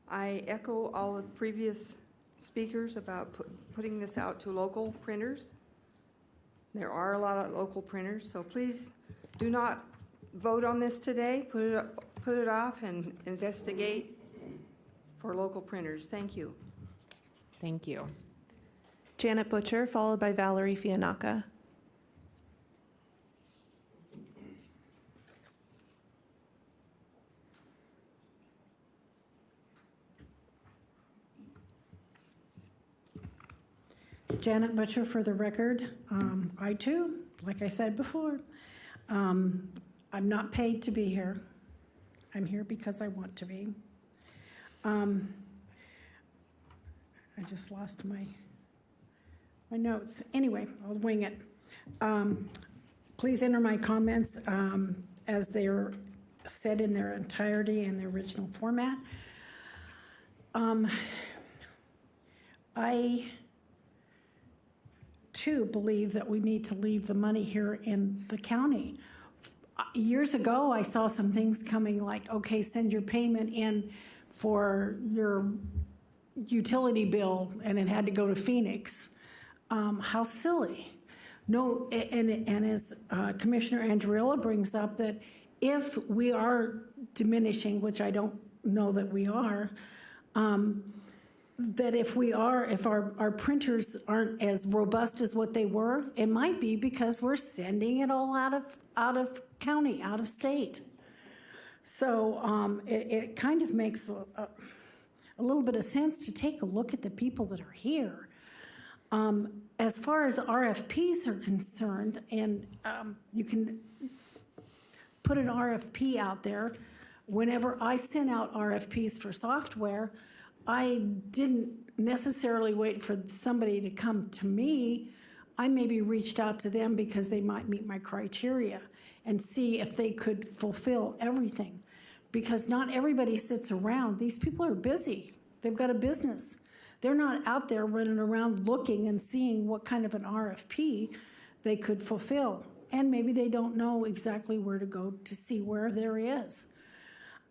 I echo all the previous speakers about putting this out to local printers. There are a lot of local printers, so please do not vote on this today. Put it off and investigate for local printers. Thank you. Thank you. Janet Butcher, followed by Valerie Fianaka. Janet Butcher for the record. I too, like I said before, I'm not paid to be here. I'm here because I want to be. I just lost my notes. Anyway, I'll wing it. Please enter my comments as they're said in their entirety in the original format. I too believe that we need to leave the money here in the county. Years ago, I saw some things coming like, okay, send your payment in for your utility bill, and it had to go to Phoenix. How silly. No, and as Commissioner Andriella brings up, that if we are diminishing, which I don't know that we are, that if our printers aren't as robust as what they were, it might be because we're sending it all out of county, out of state. So it kind of makes a little bit of sense to take a look at the people that are here. As far as RFPs are concerned, and you can put an RFP out there. Whenever I sent out RFPs for software, I didn't necessarily wait for somebody to come to me. I maybe reached out to them because they might meet my criteria and see if they could fulfill everything. Because not everybody sits around. These people are busy. They've got a business. They're not out there running around looking and seeing what kind of an RFP they could fulfill. And maybe they don't know exactly where to go to see where there is.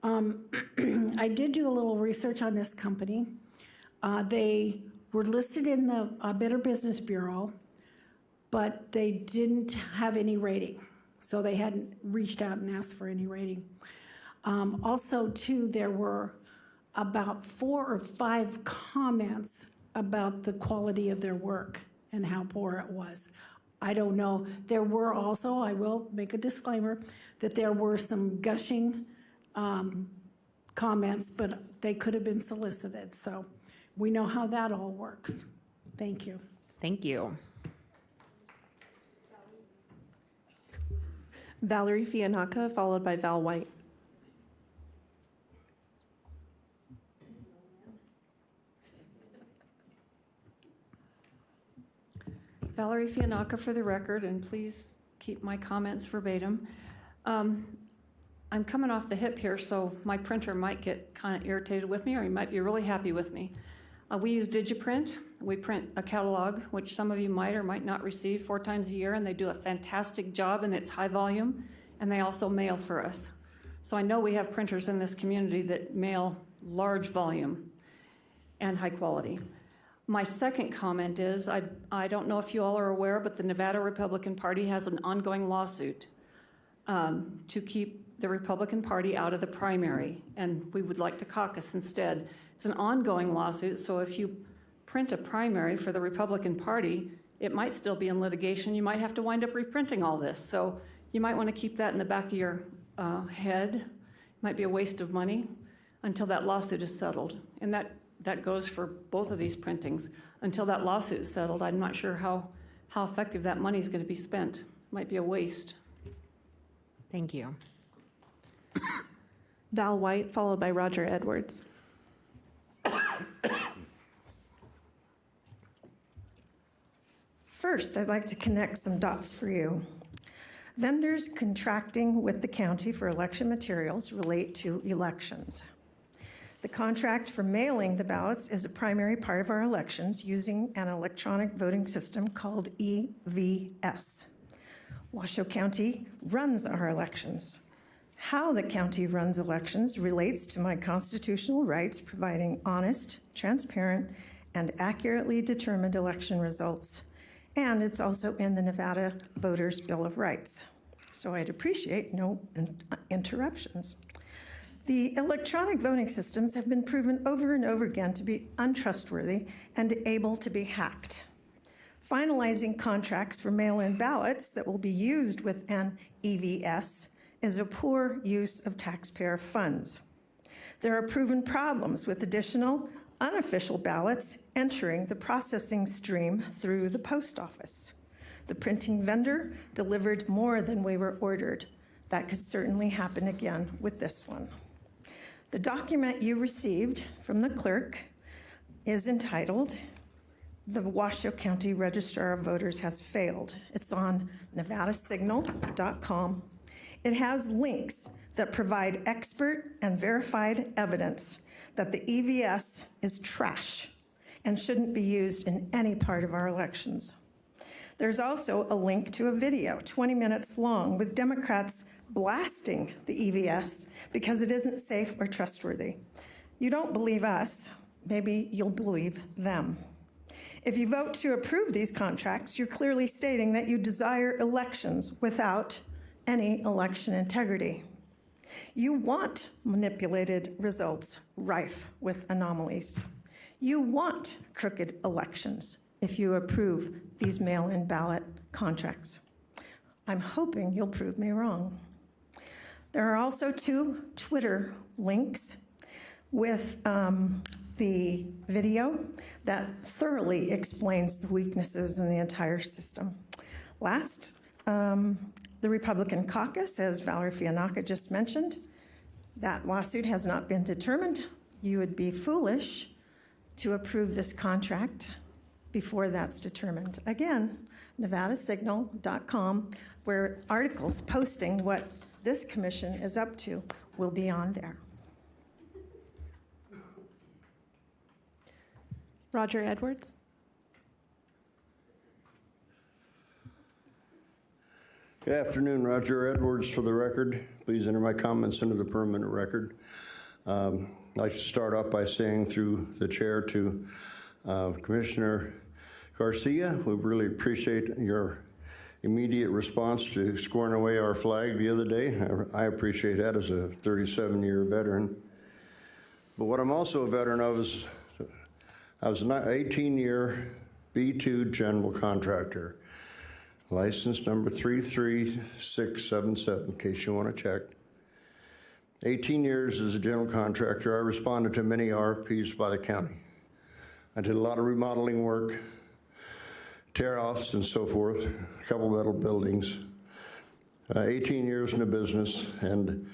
I did do a little research on this company. They were listed in the Better Business Bureau, but they didn't have any rating. So they hadn't reached out and asked for any rating. Also, too, there were about 4 or 5 comments about the quality of their work and how poor it was. I don't know. There were also, I will make a disclaimer, that there were some gushing comments, but they could have been solicited. So we know how that all works. Thank you. Thank you. Valerie Fianaka, followed by Val White. Valerie Fianaka for the record, and please keep my comments verbatim. I'm coming off the hip here, so my printer might get kind of irritated with me, or he might be really happy with me. We use DigiPrint. We print a catalog, which some of you might or might not receive 4 times a year, and they do a fantastic job, and it's high volume, and they also mail for us. So I know we have printers in this community that mail large volume and high quality. My second comment is, I don't know if you all are aware, but the Nevada Republican Party has an ongoing lawsuit to keep the Republican Party out of the primary, and we would like to caucus instead. It's an ongoing lawsuit, so if you print a primary for the Republican Party, it might still be in litigation. You might have to wind up reprinting all this, so you might want to keep that in the back of your head. It might be a waste of money until that lawsuit is settled, and that goes for both of these printings. Until that lawsuit is settled, I'm not sure how how effective that money is going to be spent. Might be a waste. Thank you. Val White, followed by Roger Edwards. First, I'd like to connect some dots for you. Vendors contracting with the county for election materials relate to elections. The contract for mailing the ballots is a primary part of our elections using an electronic voting system called EVS. Washoe County runs our elections. How the county runs elections relates to my constitutional rights, providing honest, transparent, and accurately determined election results. And it's also in the Nevada Voters' Bill of Rights. So I'd appreciate no interruptions. The electronic voting systems have been proven over and over again to be untrustworthy and able to be hacked. Finalizing contracts for mail-in ballots that will be used with an EVS is a poor use of taxpayer funds. There are proven problems with additional unofficial ballots entering the processing stream through the post office. The printing vendor delivered more than we were ordered. That could certainly happen again with this one. The document you received from the clerk is entitled, "The Washoe County Registrar of Voters Has Failed." It's on nevadasignal.com. It has links that provide expert and verified evidence that the EVS is trash and shouldn't be used in any part of our elections. There's also a link to a video, 20 minutes long, with Democrats blasting the EVS because it isn't safe or trustworthy. You don't believe us, maybe you'll believe them. If you vote to approve these contracts, you're clearly stating that you desire elections without any election integrity. You want manipulated results rife with anomalies. You want crooked elections if you approve these mail-in ballot contracts. I'm hoping you'll prove me wrong. There are also 2 Twitter links with the video that thoroughly explains the weaknesses in the entire system. Last, the Republican caucus, as Valerie Fiannaca just mentioned, that lawsuit has not been determined. You would be foolish to approve this contract before that's determined. Again, nevadasignal.com, where articles posting what this commission is up to will be on there. Roger Edwards. Good afternoon, Roger Edwards for the record. Please enter my comments into the permanent record. I'd like to start off by saying through the chair to Commissioner Garcia, we really appreciate your immediate response to scoring away our flag the other day. I appreciate that as a 37-year veteran. But what I'm also a veteran of is I was an 18-year B2 general contractor. License number 33677, in case you want to check. 18 years as a general contractor, I responded to many RFPs by the county. I did a lot of remodeling work, tear-offs and so forth, a couple metal buildings. 18 years in the business, and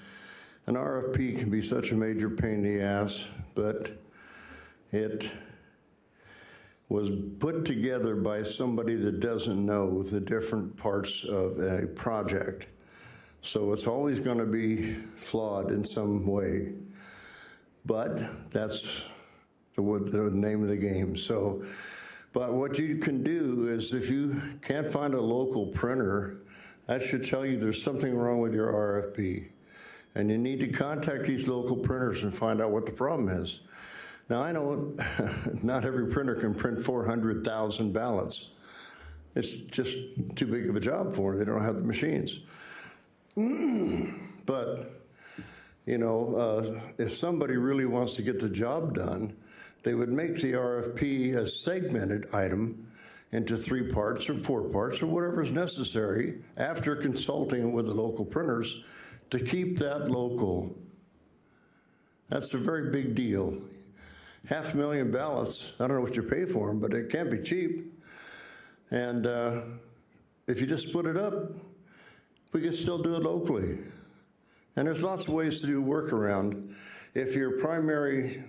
an RFP can be such a major pain in the ass, but it was put together by somebody that doesn't know the different parts of a project. So it's always going to be flawed in some way. But that's the name of the game. So, but what you can do is if you can't find a local printer, that should tell you there's something wrong with your RFP. And you need to contact these local printers and find out what the problem is. Now, I know not every printer can print 400,000 ballots. It's just too big of a job for them. They don't have the machines. But, you know, if somebody really wants to get the job done, they would make the RFP a segmented item into 3 parts or 4 parts or whatever is necessary after consulting with the local printers to keep that local. That's a very big deal. 500,000 ballots, I don't know what you pay for them, but it can't be cheap. And if you just split it up, we can still do it locally. And there's lots of ways to do workaround. If your primary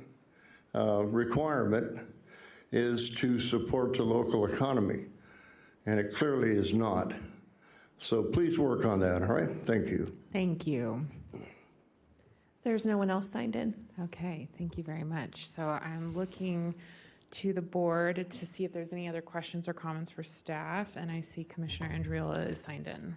requirement is to support the local economy, and it clearly is not. So please work on that, all right? Thank you. Thank you. There's no one else signed in. Okay, thank you very much. So I'm looking to the board to see if there's any other questions or comments for staff, and I see Commissioner Andriola is signed in.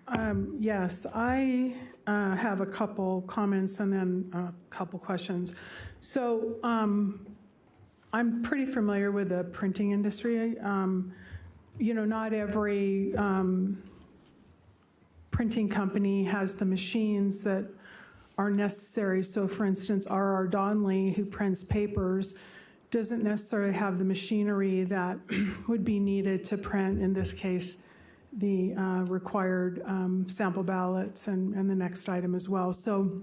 Yes, I have a couple comments and then a couple questions. So I'm pretty familiar with the printing industry. Not every printing company has the machines that are necessary. So for instance, R.R. Donnelly, who prints papers, doesn't necessarily have the machinery that would be needed to print, in this case, the required sample ballots and the next item as well. So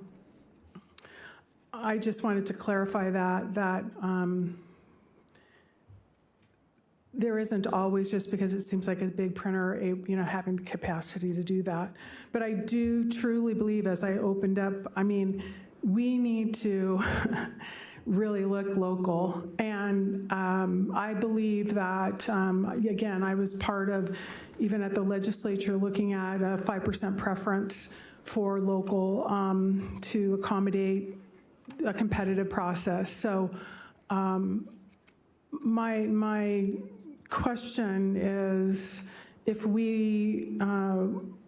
I just wanted to clarify that there isn't always, just because it seems like a big printer, having the capacity to do that. But I do truly believe, as I opened up, we need to really look local. And I believe that, again, I was part of, even at the legislature, looking at a 5% preference for local to accommodate a competitive process. So my question is, if we,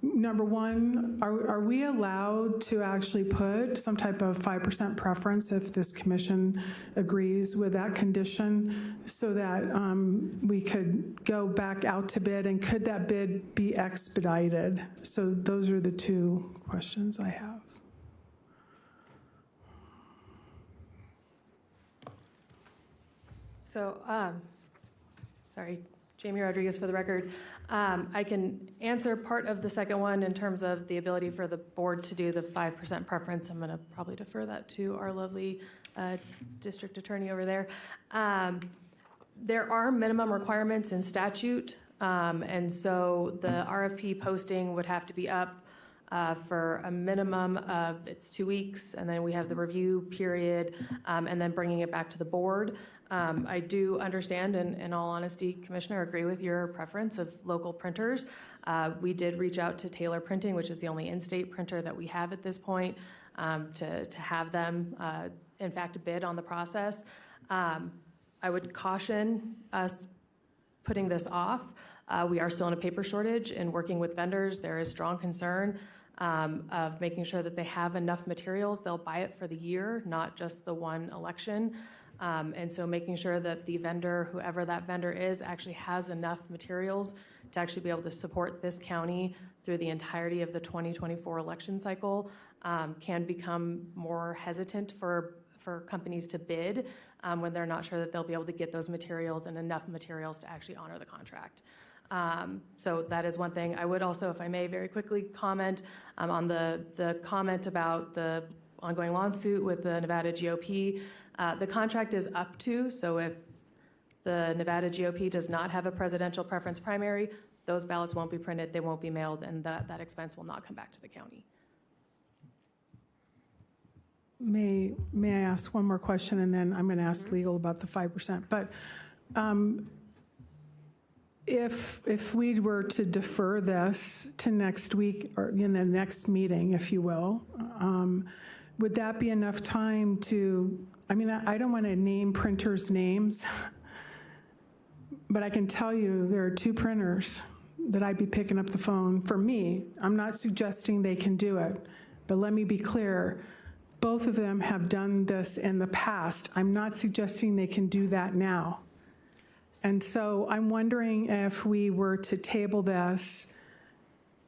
number one, are we allowed to actually put some type of 5% preference if this commission agrees with that condition, so that we could go back out to bid, and could that bid be expedited? So those are the two questions I have. So, sorry, Jamie Rodriguez for the record. I can answer part of the second one in terms of the ability for the board to do the 5% preference. I'm going to probably defer that to our lovely district attorney over there. There are minimum requirements in statute, and so the RFP posting would have to be up for a minimum of, it's 2 weeks, and then we have the review period, and then bringing it back to the board. I do understand, and in all honesty, Commissioner, agree with your preference of local printers. We did reach out to Taylor Printing, which is the only in-state printer that we have at this point, to have them, in fact, bid on the process. I would caution us putting this off. We are still in a paper shortage, and working with vendors, there is strong concern of making sure that they have enough materials. They'll buy it for the year, not just the one election. And so making sure that the vendor, whoever that vendor is, actually has enough materials to actually be able to support this county through the entirety of the 2024 election cycle can become more hesitant for companies to bid when they're not sure that they'll be able to get those materials and enough materials to actually honor the contract. So that is one thing. I would also, if I may, very quickly comment on the comment about the ongoing lawsuit with the Nevada GOP. The contract is up to, so if the Nevada GOP does not have a presidential preference primary, those ballots won't be printed, they won't be mailed, and that expense will not come back to the county. May I ask one more question, and then I'm going to ask legal about the 5%. But if we were to defer this to next week, or in the next meeting, if you will, would that be enough time to, I don't want to name printers' names, but I can tell you there are 2 printers that I'd be picking up the phone for me. I'm not suggesting they can do it, but let me be clear. Both of them have done this in the past. I'm not suggesting they can do that now. And so I'm wondering if we were to table this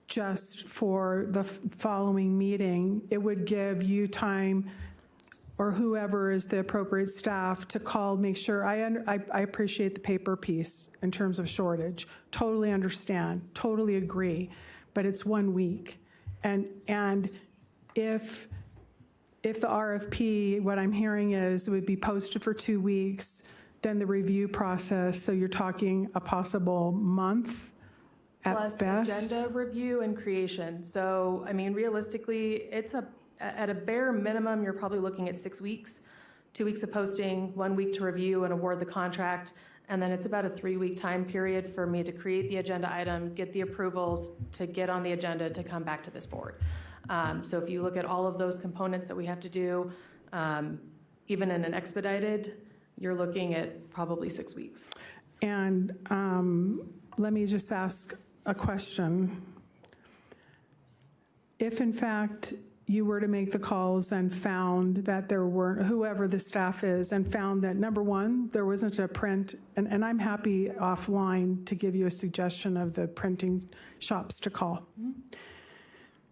just for the following meeting, it would give you time, or whoever is the appropriate staff, to call, make sure. I appreciate the paper piece in terms of shortage. Totally understand, totally agree, but it's 1 week. And if the RFP, what I'm hearing is it would be posted for 2 weeks, then the review process, so you're talking a possible month plus best? agenda review and creation. So, I mean, realistically, at a bare minimum, you're probably looking at 6 weeks, 2 weeks of posting, 1 week to review and award the contract. And then it's about a 3-week time period for me to create the agenda item, get the approvals, to get on the agenda, to come back to this board. So if you look at all of those components that we have to do, even in an expedited, you're looking at probably 6 weeks. And let me just ask a question. If in fact you were to make the calls and found that there weren't, whoever the staff is, and found that, number one, there wasn't a print, and I'm happy offline to give you a suggestion of the printing shops to call.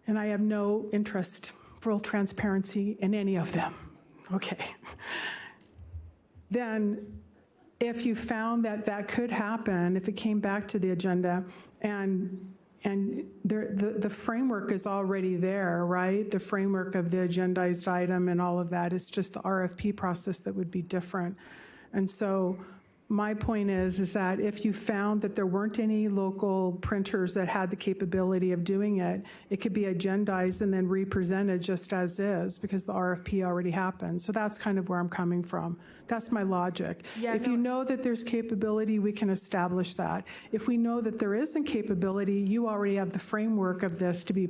And I have no interest, full transparency, in any of them. Okay. Then if you found that that could happen, if it came back to the agenda, and the framework is already there, right? The framework of the agendized item and all of that is just the RFP process that would be different. And so my point is that if you found that there weren't any local printers that had the capability of doing it, it could be agendized and then represented just as is, because the RFP already happened. So that's kind of where I'm coming from. That's my logic. Yeah, if you know that there's capability, we can establish that. If we know that there isn't capability, you already have the framework of this to be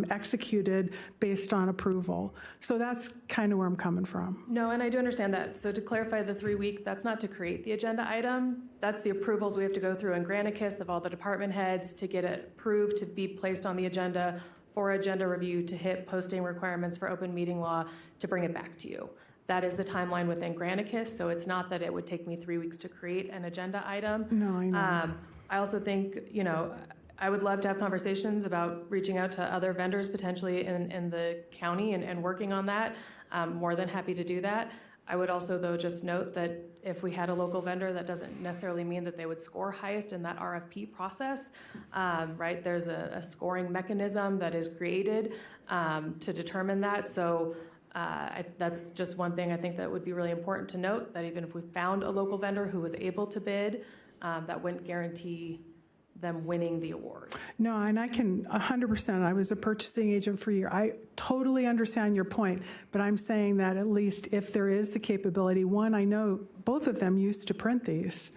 executed based on approval. So that's kind of where I'm coming from. No, and I do understand that. So to clarify the 3-week, that's not to create the agenda item. That's the approvals we have to go through in Granicus of all the department heads to get it approved, to be placed on the agenda for agenda review, to hit posting requirements for open meeting law, to bring it back to you. That is the timeline within Granicus. So it's not that it would take me 3 weeks to create an agenda item. No, I know. I also think, I would love to have conversations about reaching out to other vendors potentially in the county and working on that. I'm more than happy to do that. I would also, though, just note that if we had a local vendor, that doesn't necessarily mean that they would score highest in that RFP process, right? There's a scoring mechanism that is created to determine that. So that's just one thing I think that would be really important to note, that even if we found a local vendor who was able to bid, that wouldn't guarantee them winning the award. No, and I can 100%. I was a purchasing agent for a year. I totally understand your point, but I'm saying that at least if there is the capability, one, I know both of them used to print these.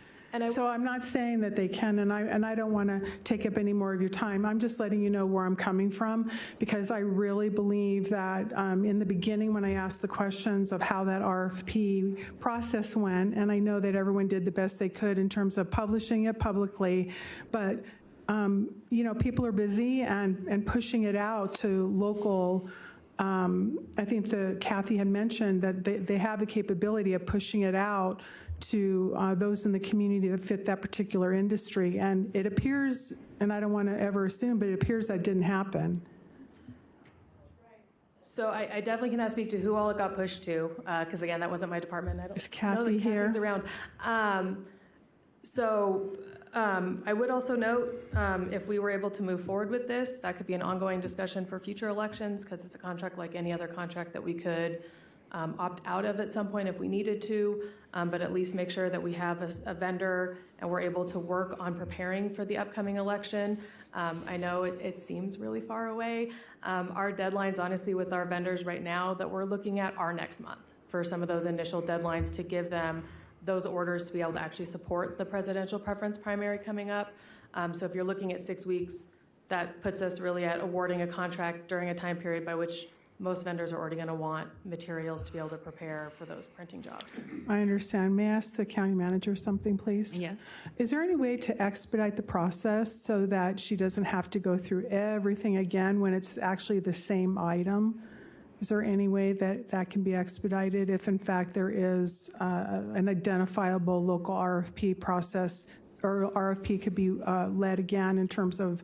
So I'm not saying that they can, and I don't want to take up any more of your time. I'm just letting you know where I'm coming from, because I really believe that in the beginning when I asked the questions of how that RFP process went, and I know that everyone did the best they could in terms of publishing it publicly, but people are busy and pushing it out to local. I think Kathy had mentioned that they have the capability of pushing it out to those in the community that fit that particular industry. And it appears, and I don't want to ever assume, but it appears that didn't happen. So I definitely cannot speak to who all it got pushed to, because again, that wasn't my department. I don't Is Kathy know that here? Kathy's around. I would also note, if we were able to move forward with this, that could be an ongoing discussion for future elections, because it's a contract like any other contract that we could opt out of at some point if we needed to, but at least make sure that we have a vendor and we're able to work on preparing for the upcoming election. I know it seems really far away. Our deadlines, honestly, with our vendors right now that we're looking at are next month for some of those initial deadlines to give them those orders to be able to actually support the presidential preference primary coming up. So if you're looking at 6 weeks, that puts us really at awarding a contract during a time period by which most vendors are already going to want materials to be able to prepare for those printing jobs. I understand. May I ask the county manager something, please? Yes. Is there any way to expedite the process so that she doesn't have to go through everything again when it's actually the same item? Is there any way that that can be expedited if, in fact, there is an identifiable local RFP process, or RFP could be led again in terms of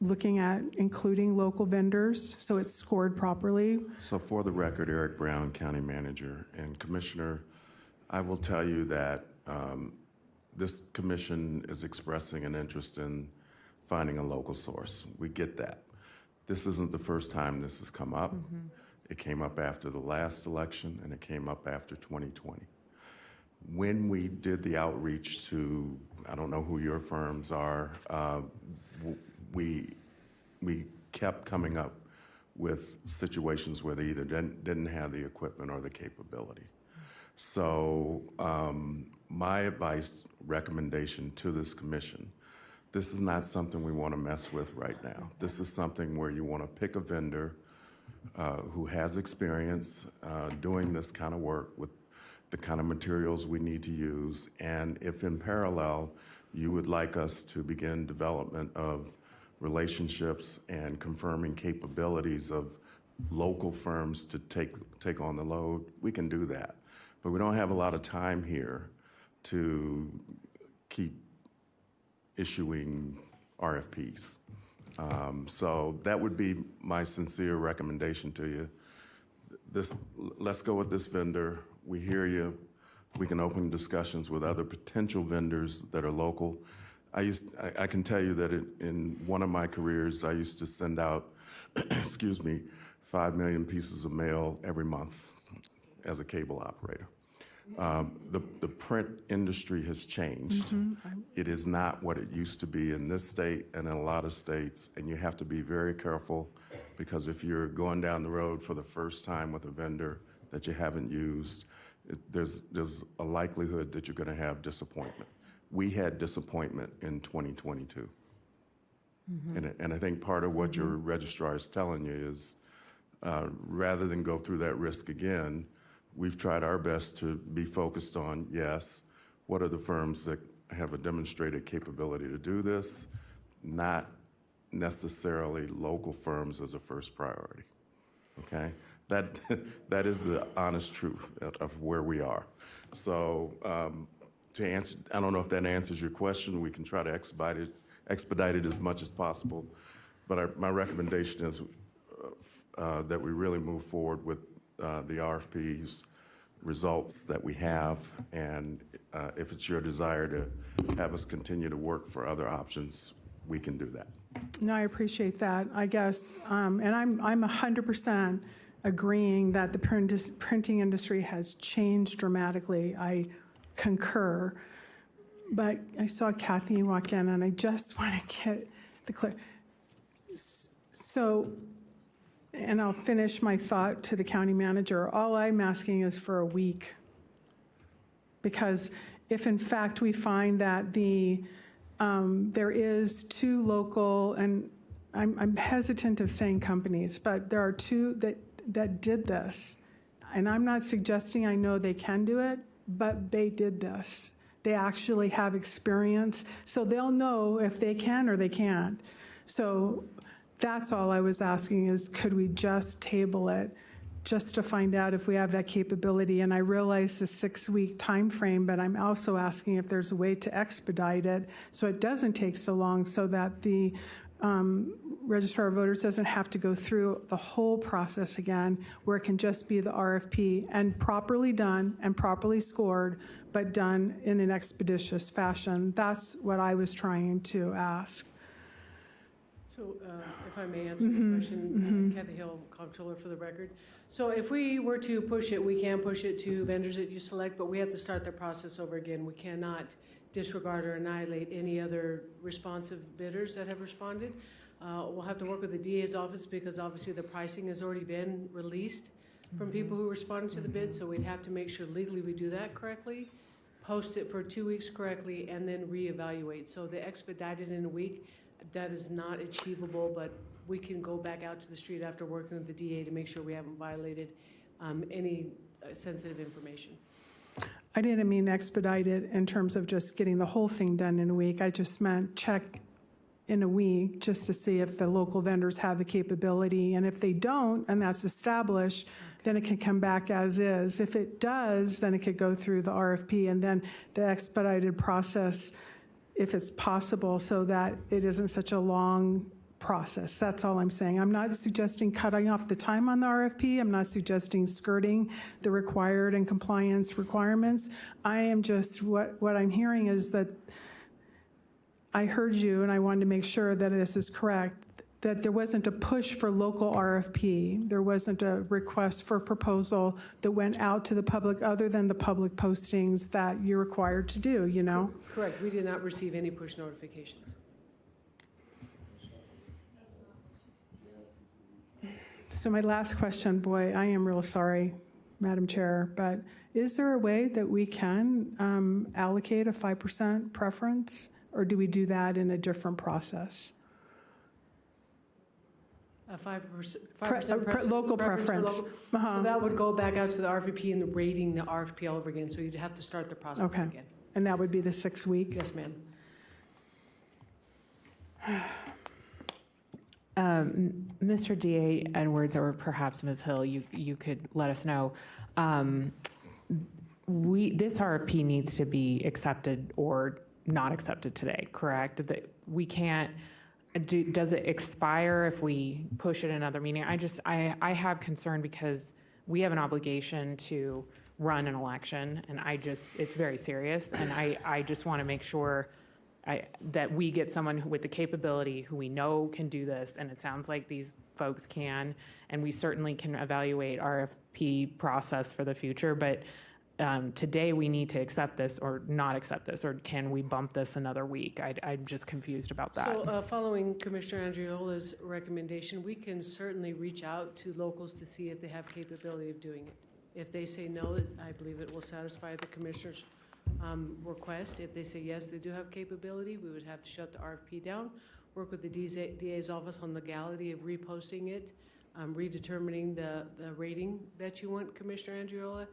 looking at including local vendors so it's scored properly? So for the record, Eric Brown, County Manager, and Commissioner, I will tell you that this commission is expressing an interest in finding a local source. We get that. This isn't the first time this has come up. It came up after the last election, and it came up after 2020. When we did the outreach to, I don't know who your firms are, we kept coming up with situations where they either didn't have the equipment or the capability. So my advice, recommendation to this commission, this is not something we want to mess with right now. This is something where you want to pick a vendor who has experience doing this kind of work with the kind of materials we need to use. And if in parallel, you would like us to begin development of relationships and confirming capabilities of local firms to take on the load, we can do that. But we don't have a lot of time here to keep issuing RFPs. So that would be my sincere recommendation to you. Let's go with this vendor. We hear you. We can open discussions with other potential vendors that are local. I can tell you that in one of my careers, I used to send out, 5 million pieces of mail every month as a cable operator. The print industry has changed. It is not what it used to be in this state and in a lot of states, and you have to be very careful, because if you're going down the road for the first time with a vendor that you haven't used, there's a likelihood that you're going to have disappointment. We had disappointment in 2022. And I think part of what your registrar is telling you is, rather than go through that risk again, we've tried our best to be focused on, yes, what are the firms that have a demonstrated capability to do this, not necessarily local firms as a first priority, okay? That is the honest truth of where we are. So to answer, I don't know if that answers your question. We can try to expedite it as much as possible, but my recommendation is that we really move forward with the RFPs results that we have, and if it's your desire to have us continue to work for other options, we can do that. No, I appreciate that, I guess, and I'm 100% agreeing that the printing industry has changed dramatically. I concur, but I saw Kathleen walk in, and I just want to get the clear. So, and I'll finish my thought to the county manager. All I'm asking is for a week, because if in fact we find that there is two local, and I'm hesitant of saying companies, but there are two that did this, and I'm not suggesting I know they can do it, but they did this. They actually have experience, so they'll know if they can or they can't. So that's all I was asking is, could we just table it just to find out if we have that capability? And I realize the 6-week time frame, but I'm also asking if there's a way to expedite it so it doesn't take so long, so that the Registrar of Voters doesn't have to go through the whole process again, where it can just be the RFP and properly done and properly scored, but done in an expeditious fashion. That's what I was trying to ask. So if I may answer the question, Kathy Hill, Comptroller for the record. So if we were to push it, we can push it to vendors that you select, but we have to start the process over again. We cannot disregard or annihilate any other responsive bidders that have responded. We'll have to work with the DA's office, because obviously the pricing has already been released from people who responded to the bid, so we'd have to make sure legally we do that correctly, post it for 2 weeks correctly, and then reevaluate. So the expedited in a week, that is not achievable, but we can go back out to the street after working with the DA to make sure we haven't violated any sensitive information. I didn't mean expedited in terms of just getting the whole thing done in a week. I just meant check in a week just to see if the local vendors have the capability. And if they don't, and that's established, then it can come back as is. If it does, then it could go through the RFP and then the expedited process, if it's possible, so that it isn't such a long process. That's all I'm saying. I'm not suggesting cutting off the time on the RFP. I'm not suggesting skirting the required and compliance requirements. I am just, what I'm hearing is that I heard you, and I wanted to make sure that this is correct, that there wasn't a push for local RFP. There wasn't a request for proposal that went out to the public other than the public postings that you're required to do, you know? Correct. We did not receive any push notifications. So my last question, boy, I am real sorry, Madam Chair, but is there a way that we can allocate a 5% preference, or do we do that in a different process? A 5% Local preference. for local- So that would go back out to the RFP and the rating the RFP all over again, so you'd have to start the process Okay. again. And that would be the 6-week? Yes, ma'am. Mr. DA Edwards, or perhaps Ms. Hill, you could let us know. This RFP needs to be accepted or not accepted today, correct? That we can't. Does it expire if we push it another meeting? I have concern because we have an obligation to run an election, and it's very serious, and I just want to make sure that we get someone with the capability who we know can do this, and it sounds like these folks can, and we certainly can evaluate RFP process for the future, but today we need to accept this or not accept this, or can we bump this another week? I'm just confused about that. So following Commissioner Andriola's recommendation, we can certainly reach out to locals to see if they have capability of doing it. If they say no, I believe it will satisfy the commissioner's request. If they say yes, they do have capability, we would have to shut the RFP down, work with the DA's office on legality of reposting it, redetermining the rating that you want, Commissioner Andriola,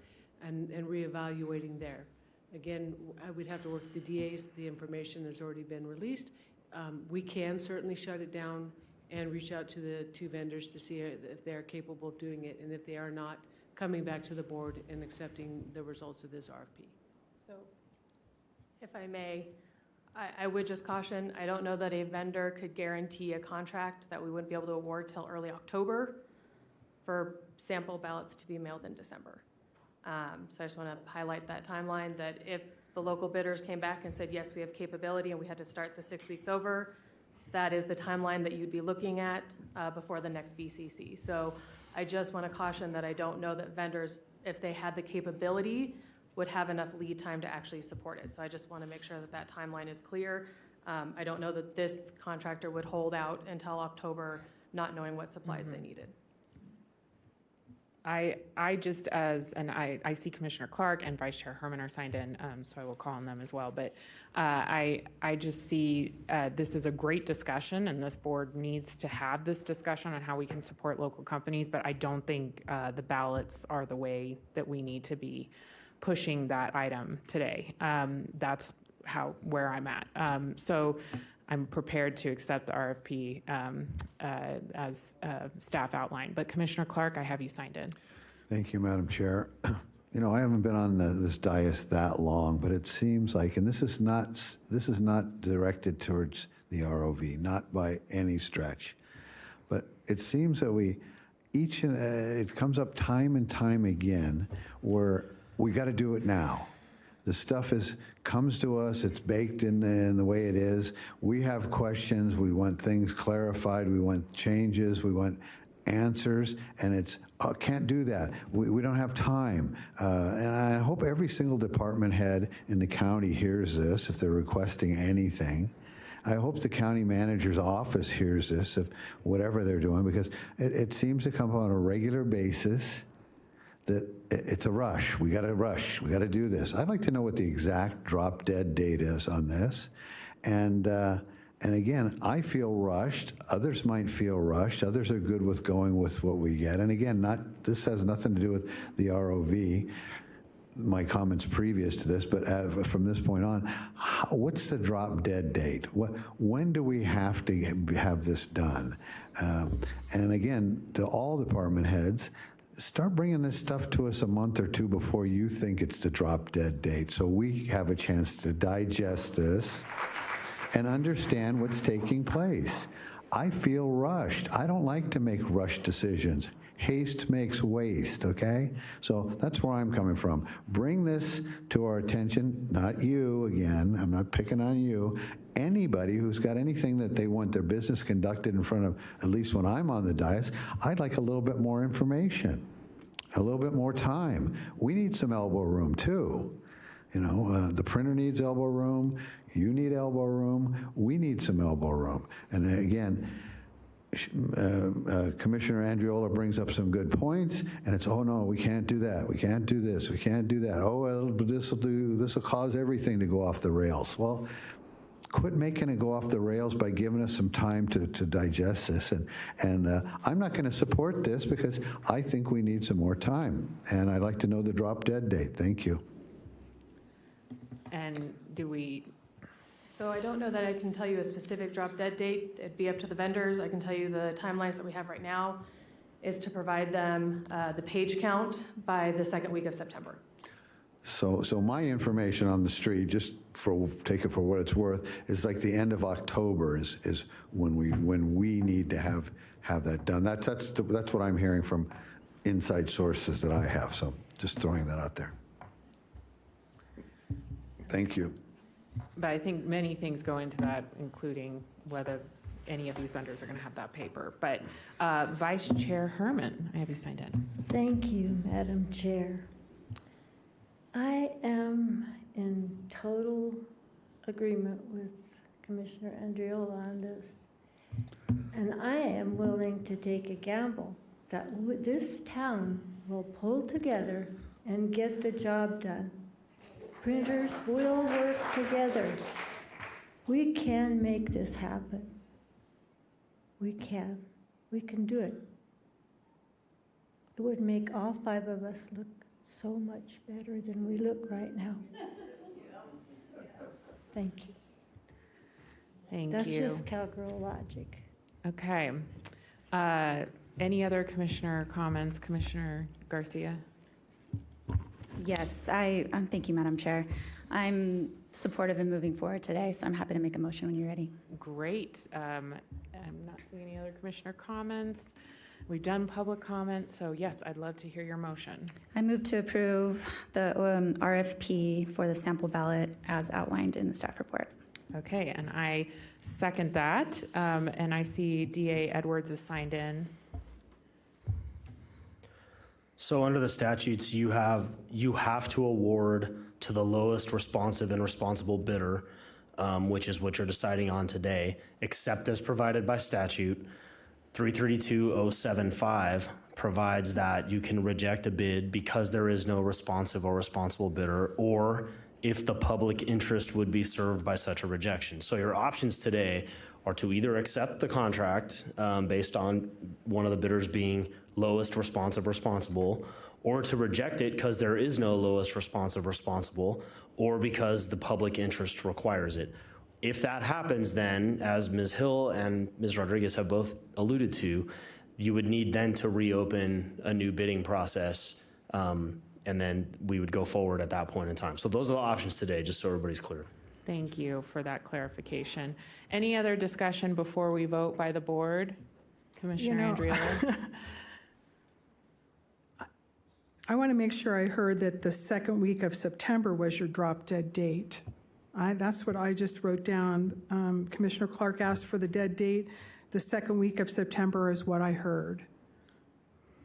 and reevaluating there. Again, we'd have to work with the DAs. The information has already been released. We can certainly shut it down and reach out to the two vendors to see if they're capable of doing it, and if they are not, coming back to the board and accepting the results of this RFP. So, if I may, I would just caution, I don't know that a vendor could guarantee a contract that we wouldn't be able to award till early October for sample ballots to be mailed in December. So I just want to highlight that timeline, that if the local bidders came back and said, yes, we have capability and we had to start the 6 weeks over, that is the timeline that you'd be looking at before the next BCC. So I just want to caution that I don't know that vendors, if they had the capability, would have enough lead time to actually support it. So I just want to make sure that that timeline is clear. I don't know that this contractor would hold out until October, not knowing what supplies they needed. I just I see Commissioner Clark and Vice Chair Herman are signed in, so I will call on them as well. But I just see this is a great discussion, and this board needs to have this discussion on how we can support local companies. But I don't think the ballots are the way that we need to be pushing that item today. That's where I'm at. So I'm prepared to accept the RFP as staff outlined. But Commissioner Clark, I have you signed in. Thank you, Madam Chair. You know, I haven't been on this dais that long, but it seems like, and this is not directed towards the ROV, not by any stretch, but it seems that it comes up time and time again where we got to do it now. The stuff comes to us, it's baked in the way it is. We have questions, we want things clarified, we want changes, we want answers, and it's, can't do that. We don't have time. And I hope every single department head in the county hears this if they're requesting anything. I hope the county manager's office hears this, if whatever they're doing, because it seems to come on a regular basis that it's a rush. We got to rush. We got to do this. I'd like to know what the exact drop dead date is on this. And again, I feel rushed. Others might feel rushed. Others are good with going with what we get. And again, this has nothing to do with the ROV, my comments previous to this, but from this point on, what's the drop dead date? When do we have to have this done? And again, to all department heads, start bringing this stuff to us a month or two before you think it's the drop dead date, so we have a chance to digest this and understand what's taking place. I feel rushed. I don't like to make rushed decisions. Haste makes waste, okay? So that's where I'm coming from. Bring this to our attention, not you again, I'm not picking on you. Anybody who's got anything that they want their business conducted in front of, at least when I'm on the dais, I'd like a little bit more information, a little bit more time. We need some elbow room too. You know, the printer needs elbow room, you need elbow room, we need some elbow room. And again, Commissioner Andriola brings up some good points, and it's, oh no, we can't do that, we can't do this, we can't do that. Oh, well, this will cause everything to go off the rails. Well, quit making it go off the rails by giving us some time to digest this. And I'm not going to support this because I think we need some more time. And I'd like to know the drop dead date. Thank you. And do we, So I don't know that I can tell you a specific drop dead date. It'd be up to the vendors. I can tell you the timelines that we have right now is to provide them the page count by the second week of September. So my information on the street, just take it for what it's worth, is like the end of October is when we need to have that done. That's what I'm hearing from inside sources that I have. So just throwing that out there. Thank you. but I think many things go into that, including whether any of these vendors are going to have that paper. But Vice Chair Herman, I have you signed in. Thank you, Madam Chair. I am in total agreement with Commissioner Andriola on this. And I am willing to take a gamble that this town will pull together and get the job done. Printers will work together. We can make this happen. We can. We can do it. It would make all 5 of us look so much better than we look right now. Thank you. Thank That's you. just cowgirl logic. Okay. Any other commissioner comments? Commissioner Garcia? Yes, thank you, Madam Chair. I'm supportive in moving forward today, so I'm happy to make a motion when you're ready. Great. I'm not seeing any other commissioner comments. We've done public comments, so yes, I'd love to hear your motion. I move to approve the RFP for the sample ballot as outlined in the staff report. Okay, and I second that. And I see DA Edwards is signed in. So under the statutes, you have to award to the lowest responsive and responsible bidder, which is what you're deciding on today, except as provided by statute. 332.075 provides that you can reject a bid because there is no responsive or responsible bidder, or if the public interest would be served by such a rejection. So your options today are to either accept the contract based on one of the bidders being lowest responsive responsible, or to reject it because there is no lowest responsive responsible, or because the public interest requires it. If that happens, then, as Ms. Hill and Ms. Rodriguez have both alluded to, you would need then to reopen a new bidding process, and then we would go forward at that point in time. So those are the options today, just so everybody's clear. Thank you for that clarification. Any other discussion before we vote by the board? Commissioner Andriola? I want to make sure I heard that the second week of September was your drop dead date. That's what I just wrote down. Commissioner Clark asked for the dead date. The second week of September is what I heard.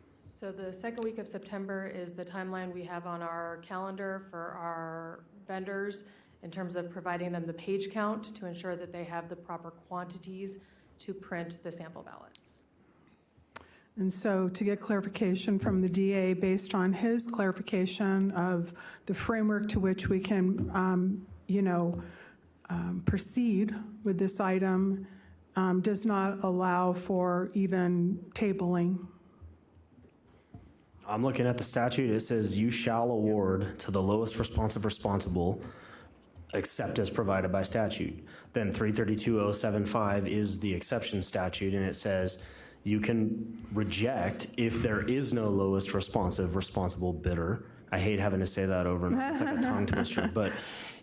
So the second week of September is the timeline we have on our calendar for our vendors in terms of providing them the page count to ensure that they have the proper quantities to print the sample ballots. And so to get clarification from the DA based on his clarification of the framework to which we can, proceed with this item does not allow for even tabling. I'm looking at the statute. It says you shall award to the lowest responsive responsible except as provided by statute. Then 332.075 is the exception statute, and it says you can reject if there is no lowest responsive responsible bidder. I hate having to say that over and over. It's like a tongue twister, but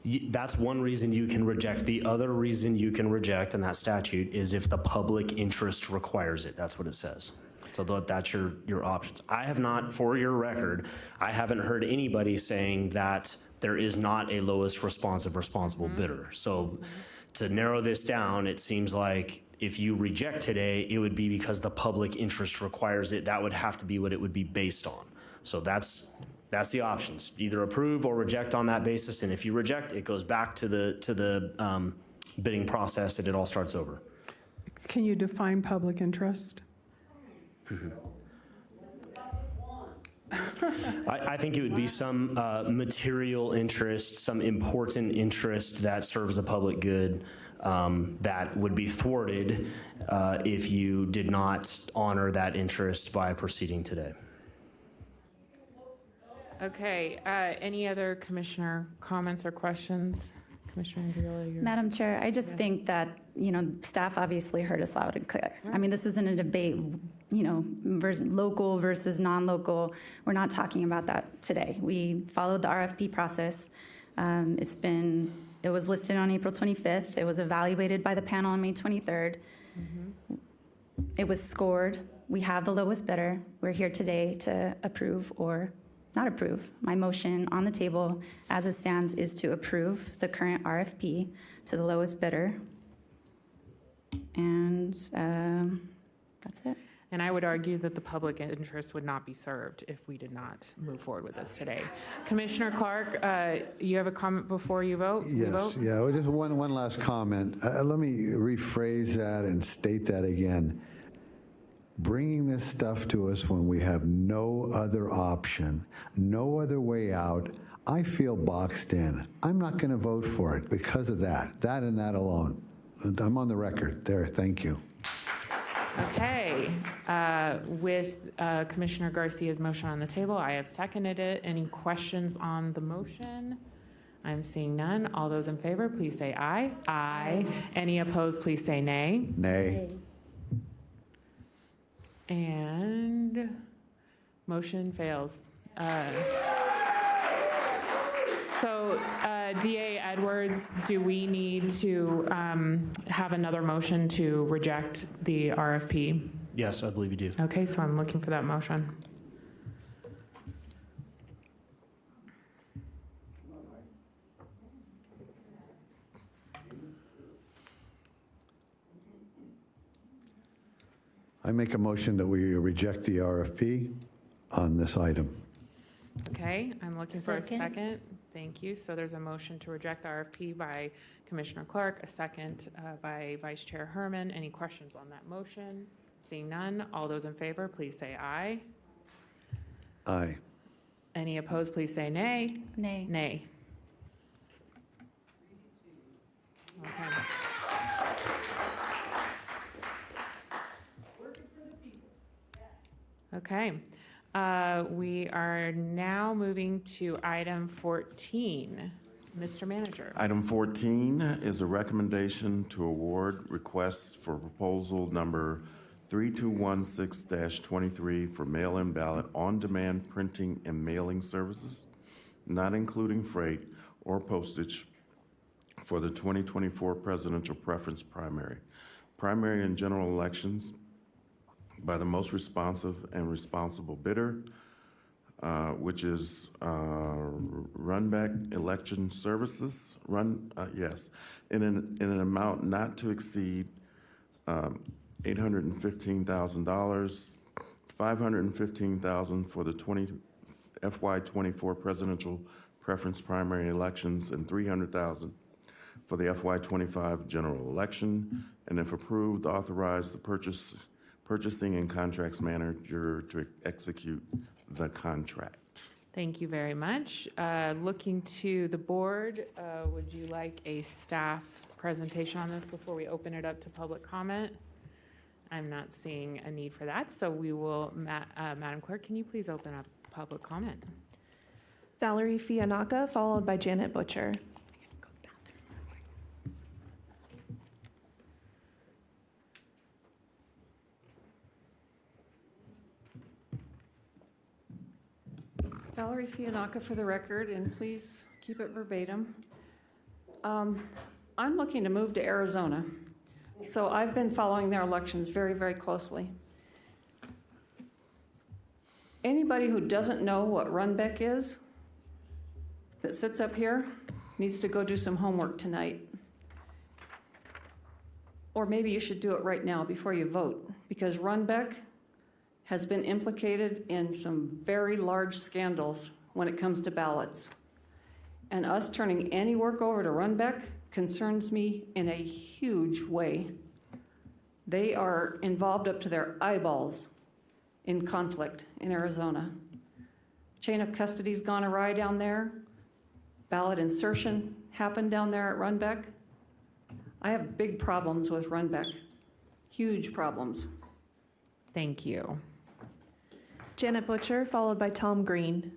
that's one reason you can reject. The other reason you can reject in that statute is if the public interest requires it. That's what it says. So that's your options. I have not, for your record, I haven't heard anybody saying that there is not a lowest responsive responsible bidder. So to narrow this down, it seems like if you reject today, it would be because the public interest requires it. That would have to be what it would be based on. So that's the options. Either approve or reject on that basis. And if you reject, it goes back to the bidding process and it all starts over. Can you define public interest? I think it would be some material interest, some important interest that serves the public good that would be thwarted if you did not honor that interest by proceeding today. Okay, any other commissioner comments or questions? Commissioner Andriola, you're... Madam Chair, I just think that, staff obviously heard us loud and clear. I mean, this isn't a debate, local versus non-local. We're not talking about that today. We followed the RFP process. It was listed on April 25th. It was evaluated by the panel on May 23rd. It was scored. We have the lowest bidder. We're here today to approve or not approve. My motion on the table as it stands is to approve the current RFP to the lowest bidder. And that's it. And I would argue that the public interest would not be served if we did not move forward with this today. Commissioner Clark, you have a comment before you vote? Yes, yeah, well, just one last comment. Let me rephrase that and state that again. Bringing this stuff to us when we have no other option, no other way out, I feel boxed in. I'm not going to vote for it because of that and that alone. I'm on the record there. Thank you. Okay, with Commissioner Garcia's motion on the table, I have seconded it. Any questions on the motion? I'm seeing none. All those in favor, please say aye. Aye. Any opposed, please say nay. Nay. And motion fails. So, DA Edwards, do we need to have another motion to reject the RFP? Yes, I believe you do. Okay, so I'm looking for that motion. I make a motion that we reject the RFP on this item. Okay, I'm looking for a second. Thank you. So there's a motion to reject the RFP by Commissioner Clark, a second by Vice Chair Herman. Any questions on that motion? Seeing none, all those in favor, please say aye. Aye. Any opposed, please say nay. Nay. Nay. Okay. Okay. We are now moving to item 14. Mr. Manager. Item 14 is a recommendation to award requests for proposal number 3216-23 for mail-in ballot on-demand printing and mailing services, not including freight or postage, for the 2024 presidential preference primary and general elections by the most responsive and responsible bidder, which is Runback Election Services, in an amount not to exceed $815,000, $515,000 for the FY24 presidential preference primary elections, and $300,000 for the FY25 general election, and if approved, authorize the purchasing and contracts manager to execute the contract. Thank you very much. Looking to the board, would you like a staff presentation on this before we open it up to public comment? I'm not seeing a need for that, so we will, Madam Clerk, can you please open up public comment? Valerie Fianaka, followed by Janet Butcher. Valerie Fianaka for the record, and please keep it verbatim. I'm looking to move to Arizona, so I've been following their elections very, very closely. Anybody who doesn't know what Runbeck is, that sits up here, needs to go do some homework tonight. Or maybe you should do it right now before you vote, because Runbeck has been implicated in some very large scandals when it comes to ballots. And us turning any work over to Runbeck concerns me in a huge way. They are involved up to their eyeballs in conflict in Arizona. Chain of custody's gone awry down there. Ballot insertion happened down there at Runbeck. I have big problems with Runbeck, huge problems. Thank you. Janet Butcher, followed by Tom Green.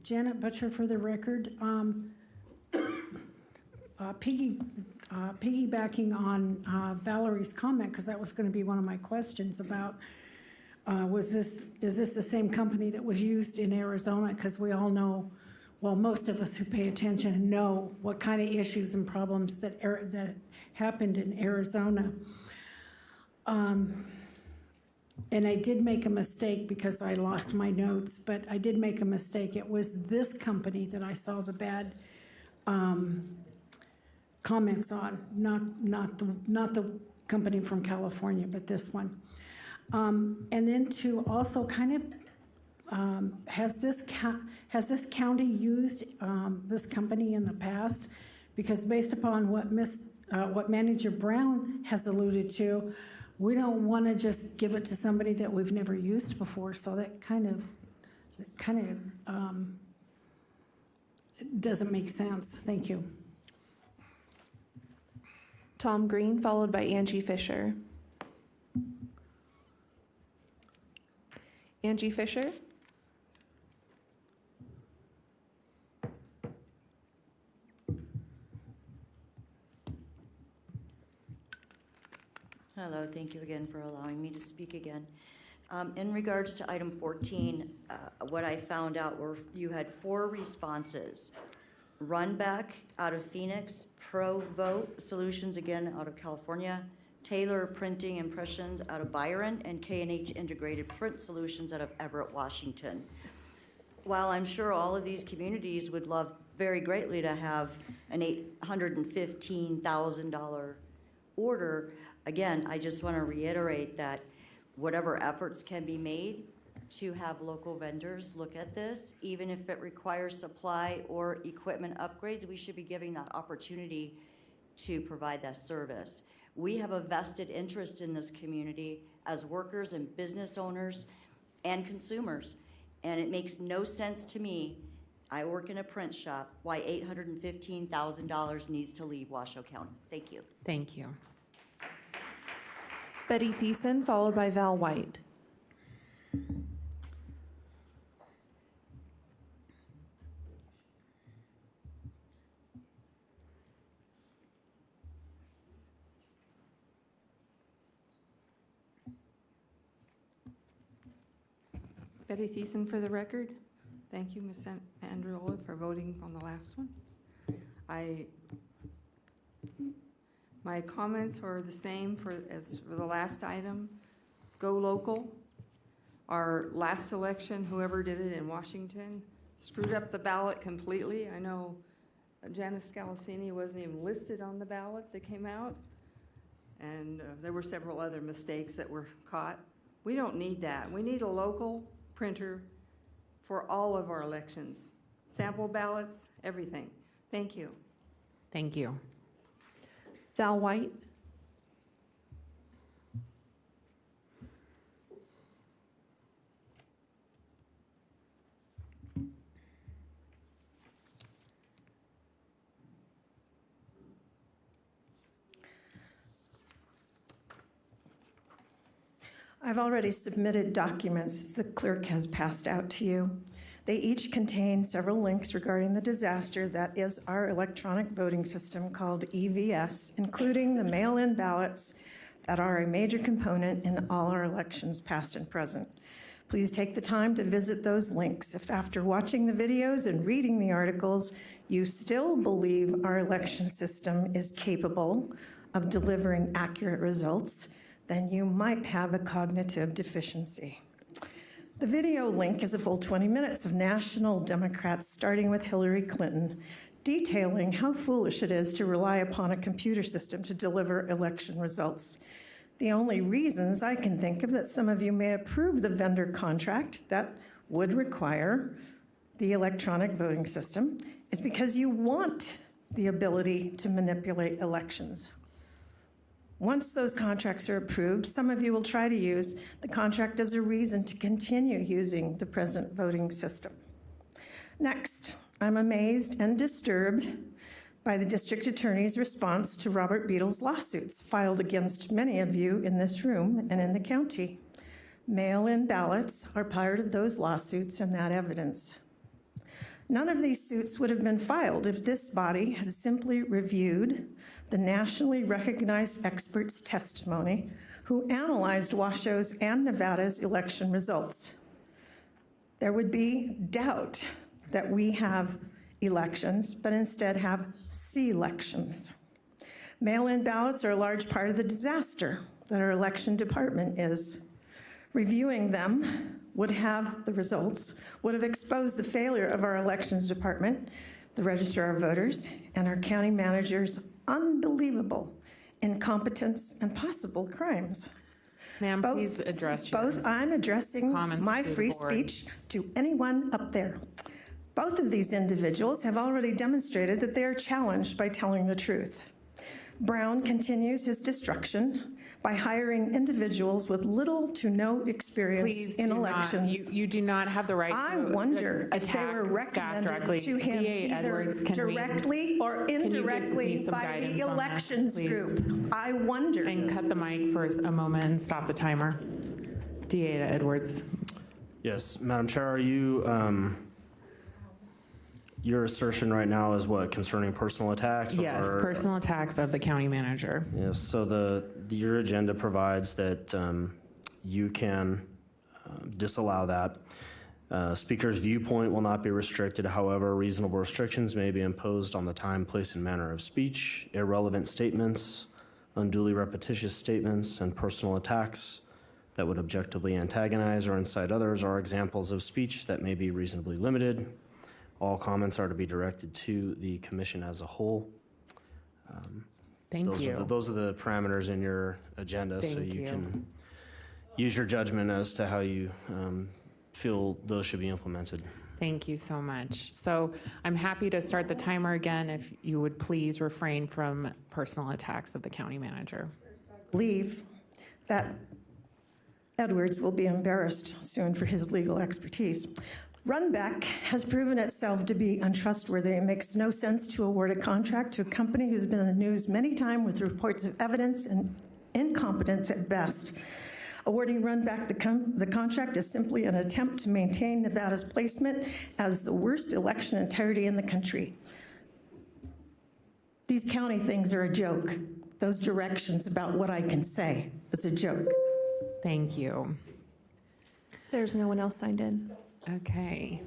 Janet Butcher for the record. Piggybacking on Valerie's comment, because that was going to be one of my questions about, is this the same company that was used in Arizona? Because we all know, well, most of us who pay attention know what kind of issues and problems that happened in Arizona. And I did make a mistake because I lost my notes, but I did make a mistake. It was this company that I saw the bad comments on, not the company from California, but this one. And then to also kind of, has this county used this company in the past? Because based upon what Manager Brown has alluded to, we don't want to just give it to somebody that we've never used before. So that kind of doesn't make sense. Thank you. Tom Green, followed by Angie Fisher. Angie Fisher. Hello, thank you again for allowing me to speak again. In regards to item 14, what I found out were you had 4 responses. Runback out of Phoenix, Pro Vote Solutions, again out of California, Taylor Printing Impressions out of Byron, and K&H Integrated Print Solutions out of Everett, Washington. While I'm sure all of these communities would love very greatly to have an $815,000 order, again, I just want to reiterate that whatever efforts can be made to have local vendors look at this, even if it requires supply or equipment upgrades, we should be giving that opportunity to provide that service. We have a vested interest in this community as workers and business owners and consumers, and it makes no sense to me, I work in a print shop, why $815,000 needs to leave Washoe County. Thank you. Thank you. Betty Thiessen, followed by Val White. Betty Thiessen for the record. Thank you, Ms. Andriola, for voting on the last one. My comments are the same as for the last item. Go local. Our last election, whoever did it in Washington, screwed up the ballot completely. I know Janice Scalacini wasn't even listed on the ballot that came out, and there were several other mistakes that were caught. We don't need that. We need a local printer for all of our elections. Sample ballots, everything. Thank you. Thank you. Val White. I've already submitted documents the clerk has passed out to you. They each contain several links regarding the disaster that is our electronic voting system called EVS, including the mail-in ballots that are a major component in all our elections, past and present. Please take the time to visit those links. If after watching the videos and reading the articles, you still believe our election system is capable of delivering accurate results, then you might have a cognitive deficiency. The video link is a full 20 minutes of national Democrats, starting with Hillary Clinton, detailing how foolish it is to rely upon a computer system to deliver election results. The only reasons I can think of that some of you may approve the vendor contract that would require the electronic voting system is because you want the ability to manipulate elections. Once those contracts are approved, some of you will try to use the contract as a reason to continue using the present voting system. Next, I'm amazed and disturbed by the district attorney's response to Robert Beadle's lawsuits filed against many of you in this room and in the county. Mail-in ballots are part of those lawsuits and that evidence. None of these suits would have been filed if this body had simply reviewed the nationally recognized experts' testimony who analyzed Washoe's and Nevada's election results. There would be doubt that we have elections, but instead have C-elections. Mail-in ballots are a large part of the disaster that our election department is. Reviewing them would have the results, would have exposed the failure of our elections department, the registrar of voters, and our county manager's unbelievable incompetence and possible crimes. Ma'am, please address your I'm addressing comments my to the free board. speech to anyone up there. Both of these individuals have already demonstrated that they are challenged by telling the truth. Brown continues his destruction by hiring individuals with little to no experience Please in do not, elections. you do not have the right to I wonder if they were attack staff recommended directly. to him DA either Edwards, can we- directly or can you give me indirectly some by guidance the on this, elections please? group. I wonder. And cut the mic for a moment and stop the timer. DA Edwards. Yes, Madam Chair, are you, your assertion right now is what, concerning personal attacks? Yes, or- personal attacks of the county manager. Yes, so your agenda provides that you can disallow that. Speaker's viewpoint will not be restricted. However, reasonable restrictions may be imposed on the time, place, and manner of speech. Irrelevant statements, unduly repetitious statements, and personal attacks that would objectively antagonize or incite others are examples of speech that may be reasonably limited. All comments are to be directed to the commission as a whole. Thank you. Those are the parameters in your agenda, so Thank you you. can use your judgment as to how you feel those should be implemented. Thank you so much. So I'm happy to start the timer again if you would please refrain from personal attacks of the county manager. Believe that Edwards will be embarrassed soon for his legal expertise. Runback has proven itself to be untrustworthy. It makes no sense to award a contract to a company who's been in the news many times with reports of evidence and incompetence at best. Awarding Runback the contract is simply an attempt to maintain Nevada's placement as the worst election integrity in the country. These county things are a joke. Those directions about what I can say is a joke. Thank you. There's no one else signed in. Okay.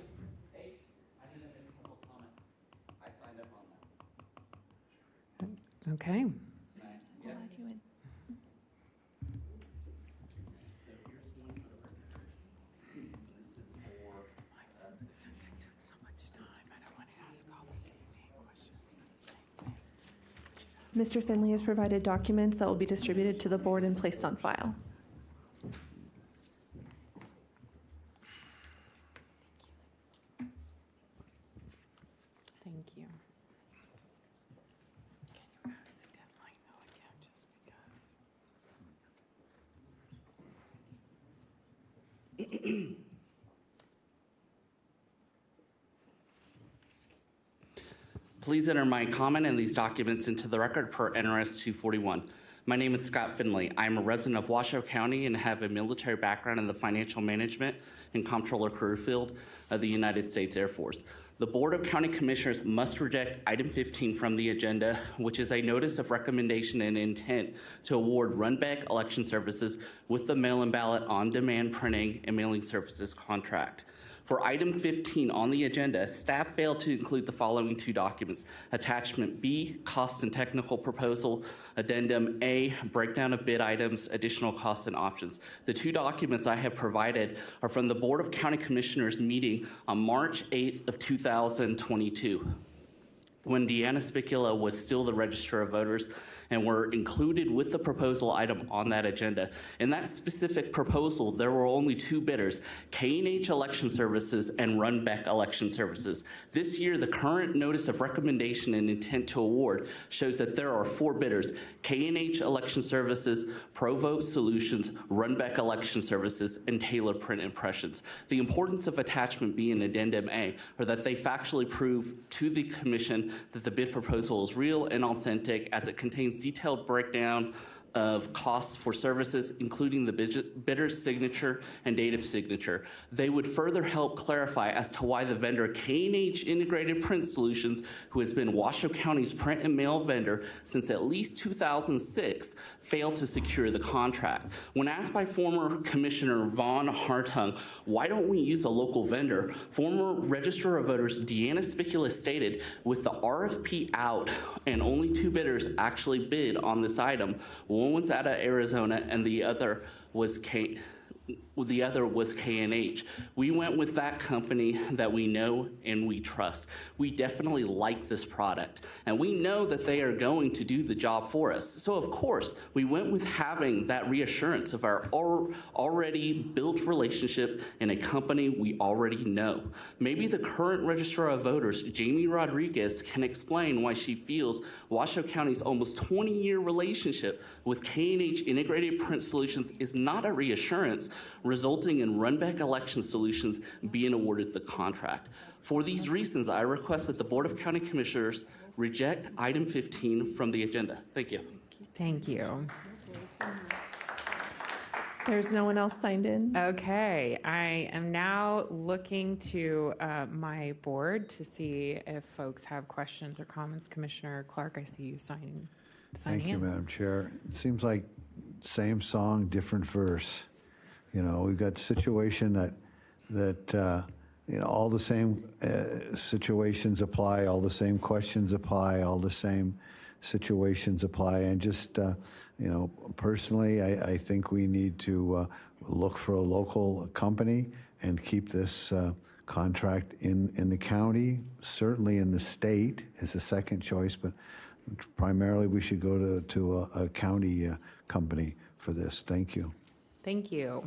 Okay. Mr. Finley has provided documents that will be distributed to the board and placed on file. Thank you. Please enter my comment and these documents into the record per NRS 241. My name is Scott Finley. I am a resident of Washoe County and have a military background in the financial management and comptroller career field of the United States Air Force. The Board of County Commissioners must reject item 15 from the agenda, which is a notice of recommendation and intent to award Runback Election Services with the mail-in ballot on-demand printing and mailing services contract. For item 15 on the agenda, staff failed to include the following two documents. Attachment B, cost and technical proposal. Addendum A, breakdown of bid items, additional costs and options. The two documents I have provided are from the Board of County Commissioners meeting on March 8th of 2022. when Deanna Spicula was still the Register of Voters and were included with the proposal item on that agenda. In that specific proposal, there were only 2 bidders, K&H Election Services and Runbeck Election Services. This year, the current notice of recommendation and intent to award shows that there are 4 bidders, K&H Election Services, ProVote Solutions, Runbeck Election Services, and Taylor Print Impressions. The importance of attachment B in Addendum A are that they factually prove to the Commission that the bid proposal is real and authentic, as it contains detailed breakdown of costs for services, including the bidder's signature and date of signature. They would further help clarify as to why the vendor K&H Integrated Print Solutions, who has been Washoe County's print and mail vendor since at least 2006, failed to secure the contract. When asked by former Commissioner Vaughn Hartung, why don't we use a local vendor, former Register of Voters Deanna Spicula stated, with the RFP out and only 2 bidders actually bid on this item, one was out of Arizona and the other was K&H. We went with that company that we know and we trust. We definitely like this product, and we know that they are going to do the job for us. So of course, we went with having that reassurance of our already built relationship in a company we already know. Maybe the current Registrar of Voters, Jamie Rodriguez, can explain why she feels Washoe County's almost 20-year relationship with K&H Integrated Print Solutions is not a reassurance, resulting in Runbeck Election Solutions being awarded the contract. For these reasons, I request that the Board of County Commissioners reject item 15 from the agenda. Thank you. Thank you. There's no one else signed in. Okay, I am now looking to my board to see if folks have questions or comments. Commissioner Clark, I see you signing Thank you, in. Madam Chair. It seems like same song, different verse. You know, we've got a situation that all the same situations apply, all the same questions apply, all the same situations apply. And just, personally, I think we need to look for a local company and keep this contract in the county, certainly in the state as a second choice, but primarily we should go to a county company for this. Thank you. Thank you.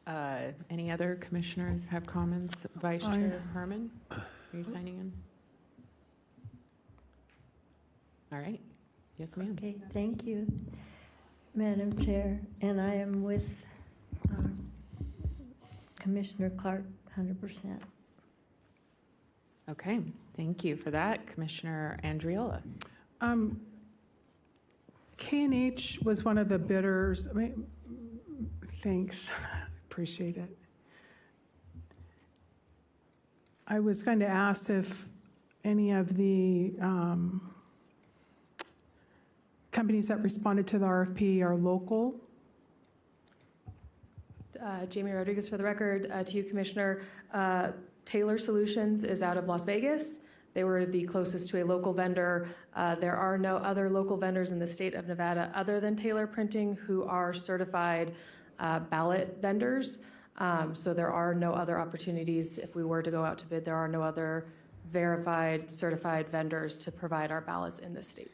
Any other commissioners have comments? Vice Chair Harmon, are you signing in? All right. Yes, ma'am. Okay, thank you, Madam Chair, and I am with Commissioner Clark 100%. Okay, thank you for that. Commissioner Andriola. K&H was one of the bidders. Thanks. Appreciate it. I was going to ask if any of the companies that responded to the RFP are local. Jamie Rodriguez for the record. To you, Commissioner. Taylor Solutions is out of Las Vegas. They were the closest to a local vendor. There are no other local vendors in the state of Nevada other than Taylor Printing who are certified ballot vendors. So there are no other opportunities. If we were to go out to bid, there are no other verified, certified vendors to provide our ballots in this state.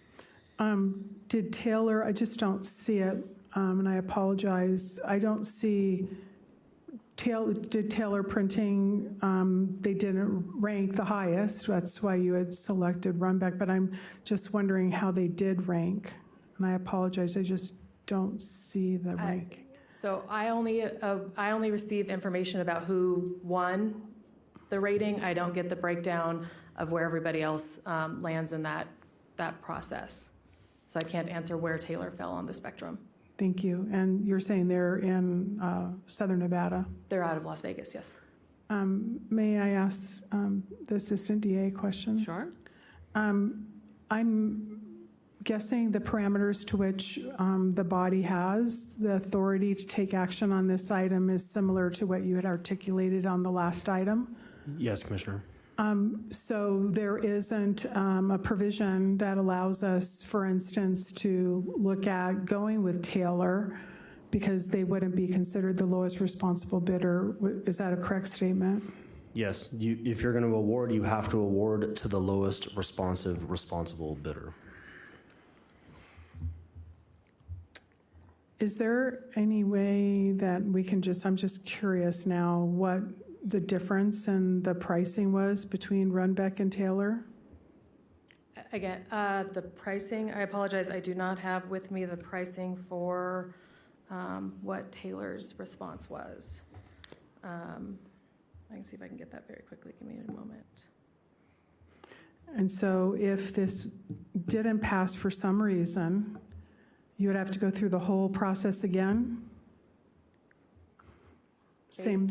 Did Taylor, I just don't see it, and I apologize. I don't see, did Taylor Printing, they didn't rank the highest. That's why you had selected Runbeck, but I'm just wondering how they did rank. And I apologize, I just don't see the ranking. So I only receive information about who won the rating. I don't get the breakdown of where everybody else lands in that process. So I can't answer where Taylor fell on the spectrum. Thank you. And you're saying they're in Southern Nevada? They're out of Las Vegas, yes. May I ask the Assistant DA a question? Sure. I'm guessing the parameters to which the body has the authority to take action on this item is similar to what you had articulated on the last item. Yes, Commissioner. So there isn't a provision that allows us, for instance, to look at going with Taylor because they wouldn't be considered the lowest responsible bidder. Is that a correct statement? Yes, if you're going to award, you have to award to the lowest responsible bidder. Is there any way that we can I'm just curious now what the difference in the pricing was between Runbeck and Taylor? Again, the pricing, I apologize, I do not have with me the pricing for what Taylor's response was. I can see if I can get that very quickly. Give me a moment. And so if this didn't pass for some reason, you would have to go through the whole process again? Same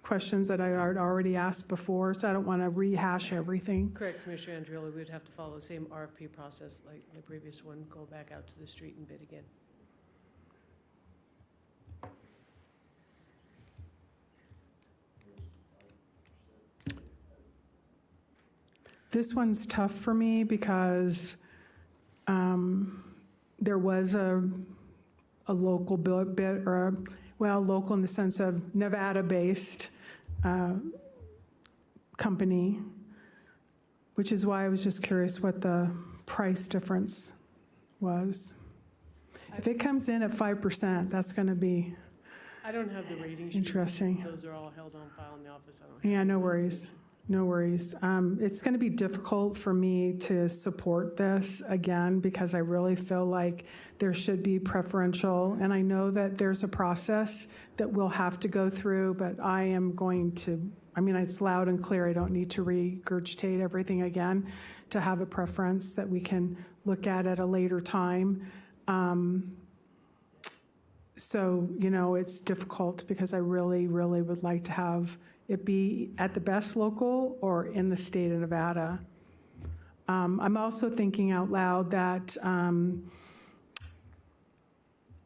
questions that I had already asked before, so I don't want to rehash everything. Correct, Commissioner Andriolo, we would have to follow the same RFP process like the previous one, go back out to the street and bid again. This one's tough for me because there was a local bid, or local in the sense of Nevada-based company, which is why I was just curious what the price difference was. If it comes in at 5%, that's going to be I don't have the rating sheets. interesting. Those are all held on file in the office. I don't have Yeah, no them. worries. No worries. It's going to be difficult for me to support this again because I really feel like there should be preferential, and I know that there's a process that we'll have to go through, but I am going to, it's loud and clear. I don't need to regurgitate everything again to have a preference that we can look at a later time. So, it's difficult because I really, really would like to have it be at the best local or in the state of Nevada. I'm also thinking out loud that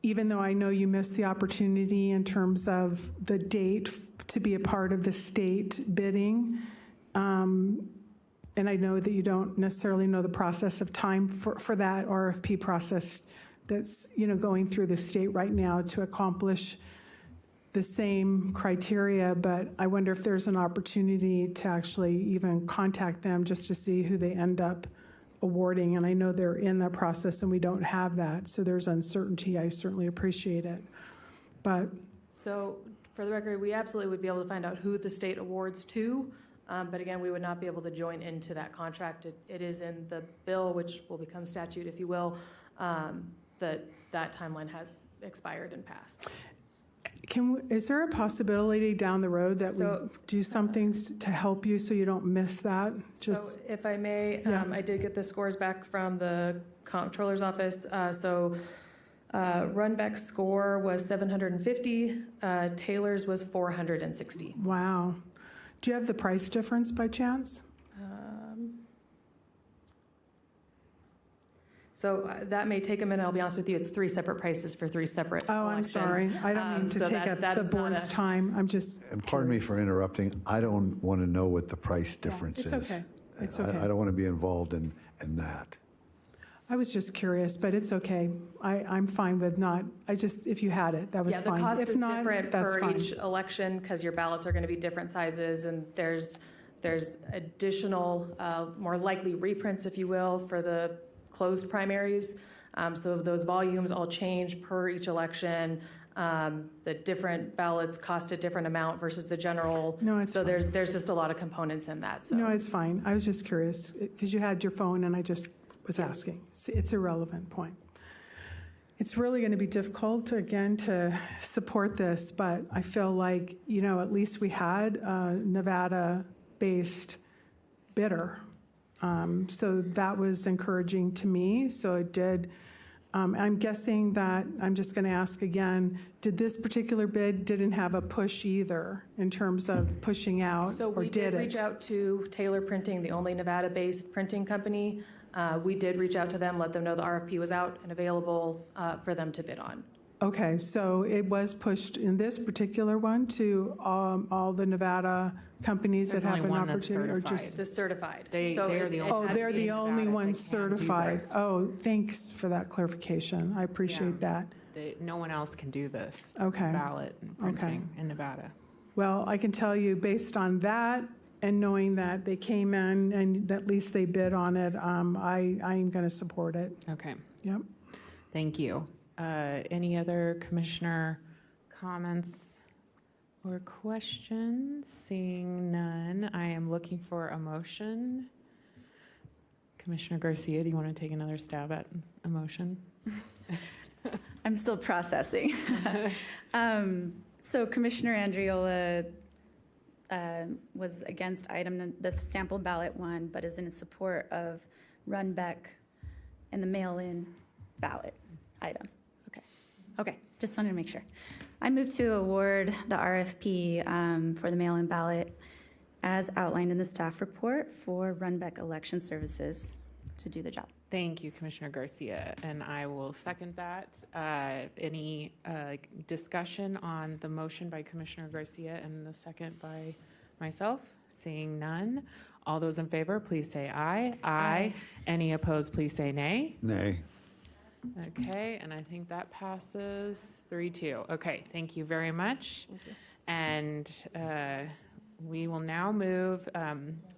even though I know you missed the opportunity in terms of the date to be a part of the state bidding, and I know that you don't necessarily know the process of time for that RFP process that's going through the state right now to accomplish the same criteria, but I wonder if there's an opportunity to actually even contact them just to see who they end up awarding. And I know they're in that process and we don't have that. So there's uncertainty. I certainly appreciate it. But So for the record, we absolutely would be able to find out who the state awards to. But again, we would not be able to join into that contract. It is in the bill, which will become statute, if you will, that timeline has expired and passed. Is there a possibility down the road that we do something to help you so you don't miss that? So if I may, I did get the scores back from the comptroller's office. Runbeck's score was 750, Taylor's was 460. Wow. Do you have the price difference by chance? So that may take a minute. I'll be honest with you. It's 3 separate prices for 3 separate Oh, I'm elections. sorry. I don't mean to so take up that the is not board's time. I'm just And pardon me for interrupting. I don't want to know what the price difference it's is. okay. It's okay. I don't want to be involved in that. I was just curious, but it's okay. I'm fine with not, if you had it, that was fine. Yeah, the cost If is not, different that's for fine. each election because your ballots are going to be different sizes, and there's additional, more likely reprints, if you will, for the closed primaries. So those volumes all change per each election. The different ballots cost a different amount versus the general. No, it's so fine. there's just a lot of components in that. So No, it's fine. I was just curious because you had your phone and I just was asking. It's a relevant point. It's really going to be difficult to support this, but I feel like, at least we had a Nevada-based bidder. So that was encouraging to me. So it did. I'm guessing that, I'm just going to ask again, did this particular bid didn't have a push either in terms of pushing out, So or we did did reach it? out to Taylor Printing, the only Nevada-based printing company. We did reach out to them, let them know the RFP was out and available for them to bid on. Okay, so it was pushed in this particular one to all the Nevada companies There's that have only an one that's opportunity, or certified. just? The certified. They're the only- Oh, they're the only Nevada ones that can do certified. this. Oh, thanks for that clarification. I appreciate that. No one else can do this. Okay. Ballot and printing in Nevada. Well, I can tell you, based on that and knowing that they came in and at least they bid on it, I'm going to support it. Okay, Yep. thank you. Any other commissioner comments or questions? Seeing none, I am looking for a motion. Commissioner Garcia, do you want to take another stab at a motion? I'm still processing. So Commissioner Andriola was against the sample ballot one, but is in support of Runbeck and the mail-in ballot item. Okay, just wanted to make sure. I move to award the RFP for the mail-in ballot as outlined in the staff report for Runbeck Election Services to do the job. Thank you, Commissioner Garcia, and I will second that. Any discussion on the motion by Commissioner Garcia and the second by myself? Seeing none. All those in favor, please say aye. Aye. Any opposed, please say nay. Nay. Okay, and I think that passes 3-2. Okay, thank you very much. Thank you. And we will now move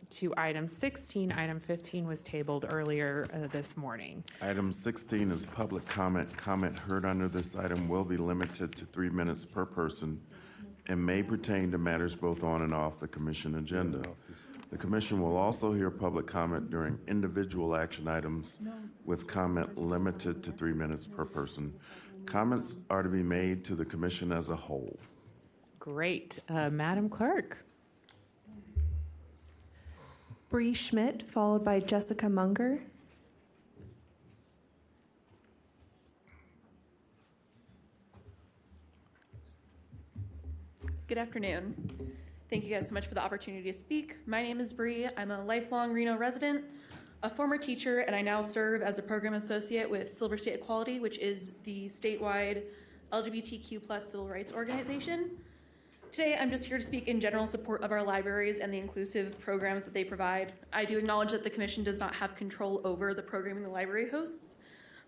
to item 16. Item 15 was tabled earlier this morning. Item 16 is public comment. Comment heard under this item will be limited to 3 minutes per person and may pertain to matters both on and off the commission agenda. The commission will also hear public comment during individual action items with comment limited to 3 minutes per person. Comments are to be made to the commission as a whole. Great. Madam Clerk. Bree Schmidt, followed by Jessica Munger. Good afternoon. Thank you guys so much for the opportunity to speak. My name is Bree. I'm a lifelong Reno resident, a former teacher, and I now serve as a program associate with Silver State Equality, which is the statewide LGBTQ+ civil rights organization. Today, I'm just here to speak in general support of our libraries and the inclusive programs that they provide. I do acknowledge that the commission does not have control over the programming the library hosts.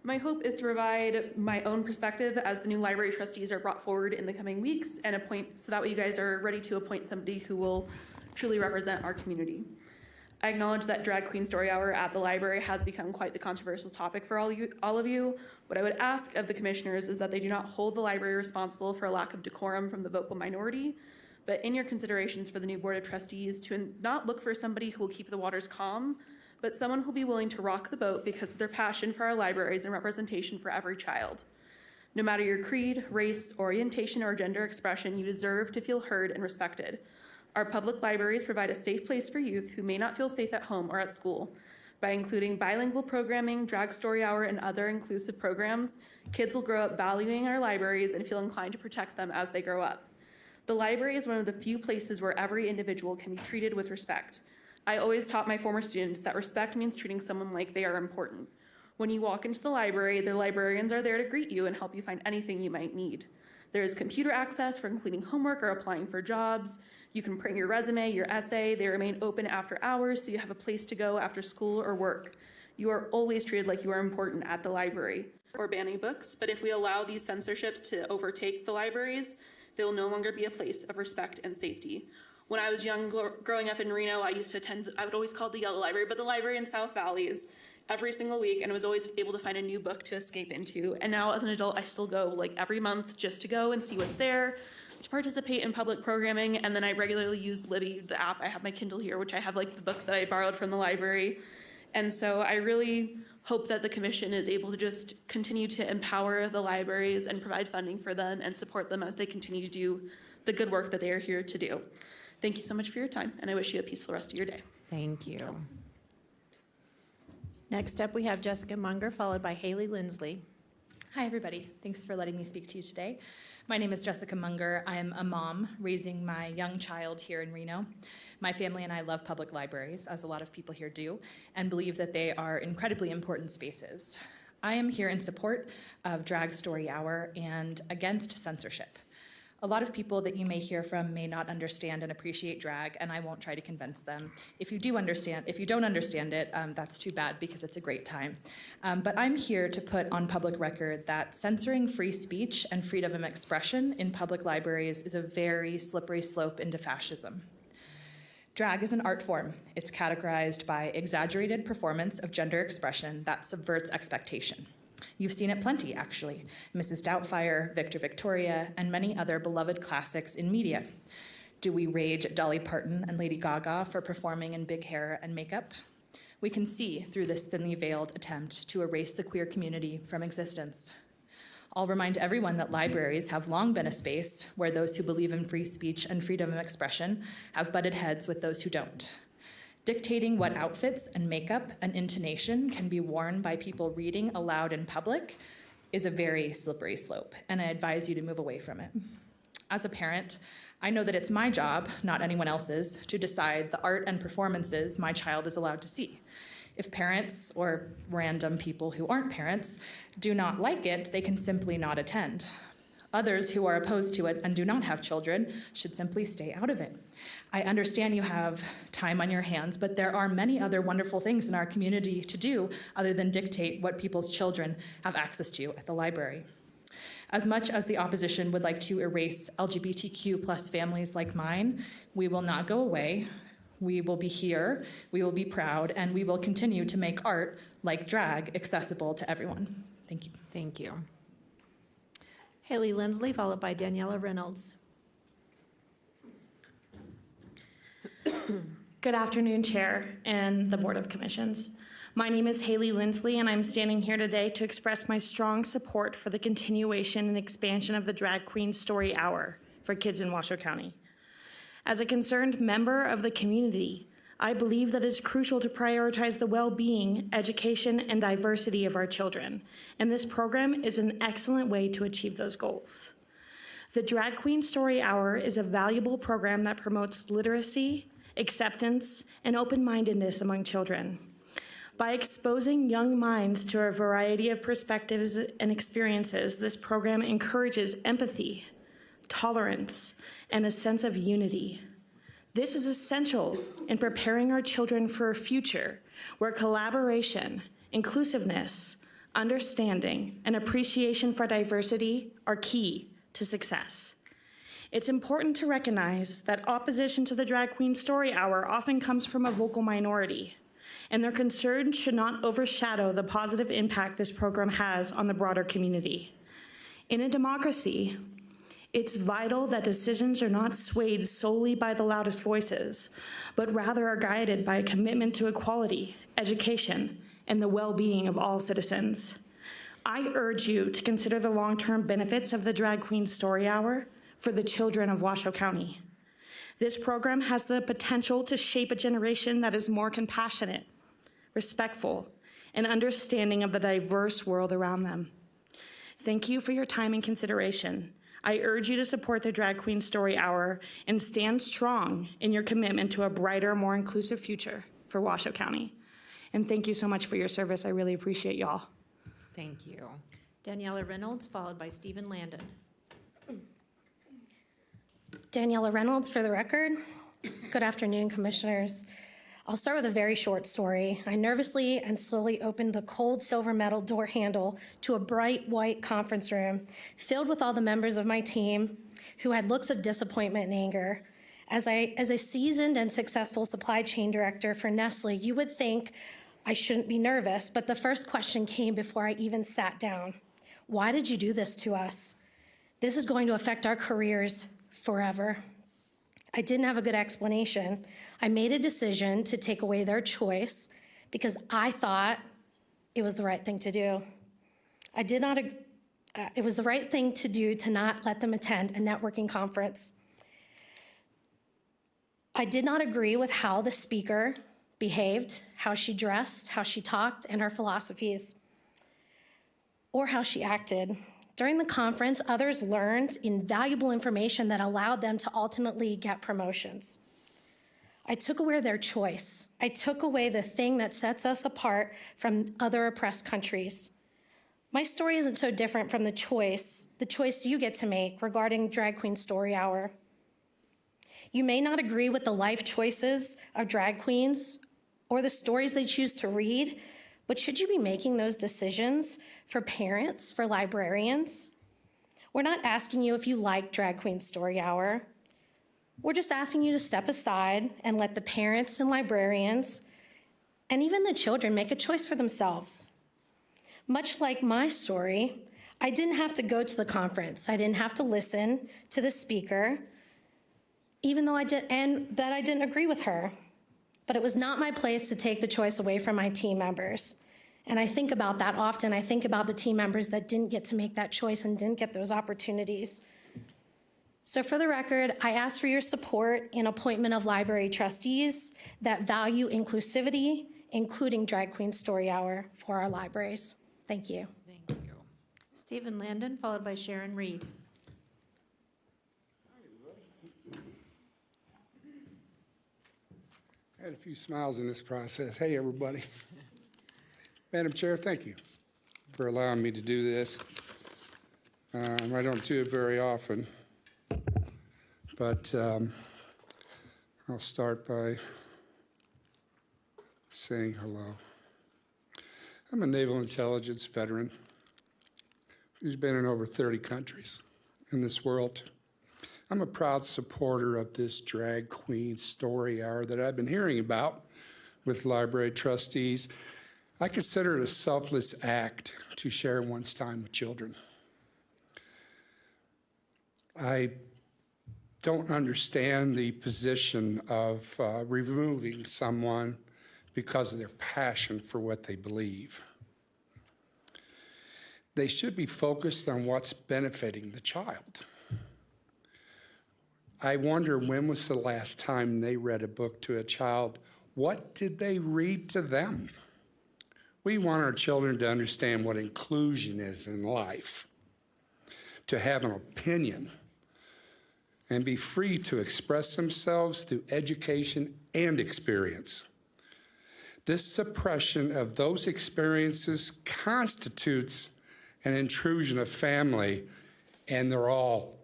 My hope is to provide my own perspective as the new library trustees are brought forward in the coming weeks and appoint, so that way you guys are ready to appoint somebody who will truly represent our community. I acknowledge that Drag Queen Story Hour at the library has become quite the controversial topic for all of you. What I would ask of the commissioners is that they do not hold the library responsible for a lack of decorum from the vocal minority, but in your considerations for the new board of trustees to not look for somebody who will keep the waters calm, but someone who will be willing to rock the boat because of their passion for our libraries and representation for every child. No matter your creed, race, orientation, or gender expression, you deserve to feel heard and respected. Our public libraries provide a safe place for youth who may not feel safe at home or at school. By including bilingual programming, Drag Story Hour, and other inclusive programs, kids will grow up valuing our libraries and feel inclined to protect them as they grow up. The library is one of the few places where every individual can be treated with respect. I always taught my former students that respect means treating someone like they are important. When you walk into the library, the librarians are there to greet you and help you find anything you might need. There is computer access for completing homework or applying for jobs. You can print your resume, your essay. They remain open after hours, so you have a place to go after school or work. You are always treated like you are important at the library. Or banning books, but if we allow these censorships to overtake the libraries, they will no longer be a place of respect and safety. When I was young, growing up in Reno, I used to attend, I would always call it the Yellow Library, but the library in South Valleys every single week, and was always able to find a new book to escape into. And now as an adult, I still go like every month just to go and see what's there, to participate in public programming, and then I regularly use Libby, the app. I have my Kindle here, which I have like the books that I borrowed from the library. And so I really hope that the commission is able to just continue to empower the libraries and provide funding for them and support them as they continue to do the good work that they are here to do. Thank you so much for your time, and I wish you a peaceful rest of your day. Thank you. Next up, we have Jessica Munger, followed by Haley Lindsley. Hi, everybody. Thanks for letting me speak to you today. My name is Jessica Munger. I am a mom raising my young child here in Reno. My family and I love public libraries, as a lot of people here do, and believe that they are incredibly important spaces. I am here in support of Drag Story Hour and against censorship. A lot of people that you may hear from may not understand and appreciate drag, and I won't try to convince them. If you don't understand it, that's too bad because it's a great time. But I'm here to put on public record that censoring free speech and freedom of expression in public libraries is a very slippery slope into fascism. Drag is an art form. It's categorized by exaggerated performance of gender expression that subverts expectation. You've seen it plenty, actually. Mrs. Doubtfire, Victor Victoria, and many other beloved classics in media. Do we rage at Dolly Parton and Lady Gaga for performing in big hair and makeup? We can see through this thinly veiled attempt to erase the queer community from existence. I'll remind everyone that libraries have long been a space where those who believe in free speech and freedom of expression have butted heads with those who don't. Dictating what outfits and makeup and intonation can be worn by people reading aloud in public is a very slippery slope, and I advise you to move away from it. As a parent, I know that it's my job, not anyone else's, to decide the art and performances my child is allowed to see. If parents or random people who aren't parents do not like it, they can simply not attend. Others who are opposed to it and do not have children should simply stay out of it. I understand you have time on your hands, but there are many other wonderful things in our community to do other than dictate what people's children have access to at the library. As much as the opposition would like to erase LGBTQ+ families like mine, we will not go away. We will be here, we will be proud, and we will continue to make art like drag accessible to everyone. Thank you. Thank you. Haley Lindsley, followed by Daniela Reynolds. Good afternoon, Chair and the Board of Commissions. My name is Haley Lindsley, and I'm standing here today to express my strong support for the continuation and expansion of the Drag Queen Story Hour for kids in Washoe County. As a concerned member of the community, I believe that it's crucial to prioritize the well-being, education, and diversity of our children, and this program is an excellent way to achieve those goals. The Drag Queen Story Hour is a valuable program that promotes literacy, acceptance, and open-mindedness among children. By exposing young minds to a variety of perspectives and experiences, this program encourages empathy, tolerance, and a sense of unity. This is essential in preparing our children for a future where collaboration, inclusiveness, understanding, and appreciation for diversity are key to success. It's important to recognize that opposition to the Drag Queen Story Hour often comes from a vocal minority, and their concerns should not overshadow the positive impact this program has on the broader community. In a democracy, it's vital that decisions are not swayed solely by the loudest voices, but rather are guided by a commitment to equality, education, and the well-being of all citizens. I urge you to consider the long-term benefits of the Drag Queen Story Hour for the children of Washoe County. This program has the potential to shape a generation that is more compassionate, respectful, and understanding of the diverse world around them. Thank you for your time and consideration. I urge you to support the Drag Queen Story Hour and stand strong in your commitment to a brighter, more inclusive future for Washoe County. And thank you so much for your service. I really appreciate y'all. Thank you. Daniela Reynolds, followed by Stephen Landon. Daniela Reynolds for the record. Good afternoon, Commissioners. I'll start with a very short story. I nervously and slowly opened the cold silver metal door handle to a bright white conference room filled with all the members of my team who had looks of disappointment and anger. As a seasoned and successful supply chain director for Nestle, you would think I shouldn't be nervous, but the first question came before I even sat down. Why did you do this to us? This is going to affect our careers forever. I didn't have a good explanation. I made a decision to take away their choice because I thought it was the right thing to do. It was the right thing to do to not let them attend a networking conference. I did not agree with how the speaker behaved, how she dressed, how she talked, and her philosophies, or how she acted. During the conference, others learned invaluable information that allowed them to ultimately get promotions. I took away their choice. I took away the thing that sets us apart from other oppressed countries. My story isn't so different from the choice you get to make regarding Drag Queen Story Hour. You may not agree with the life choices of drag queens or the stories they choose to read, but should you be making those decisions for parents, for librarians? We're not asking you if you like Drag Queen Story Hour. We're just asking you to step aside and let the parents and librarians and even the children make a choice for themselves. Much like my story, I didn't have to go to the conference. I didn't have to listen to the speaker, even though I didn't agree with her. But it was not my place to take the choice away from my team members. And I think about that often. I think about the team members that didn't get to make that choice and didn't get those opportunities. So for the record, I ask for your support in appointment of library trustees that value inclusivity, including Drag Queen Story Hour for our libraries. Thank you. Thank you. Stephen Landon, followed by Sharon Reed. I had a few smiles in this process. Hey, everybody. Madam Chair, thank you for allowing me to do this. I don't do it very often, but I'll start by saying hello. I'm a naval intelligence veteran who's been in over 30 countries in this world. I'm a proud supporter of this Drag Queen Story Hour that I've been hearing about with library trustees. I consider it a selfless act to share one's time with children. I don't understand the position of removing someone because of their passion for what they believe. They should be focused on what's benefiting the child. I wonder, when was the last time they read a book to a child? What did they read to them? We want our children to understand what inclusion is in life, to have an opinion, and be free to express themselves through education and experience. This suppression of those experiences constitutes an intrusion of family, and they're all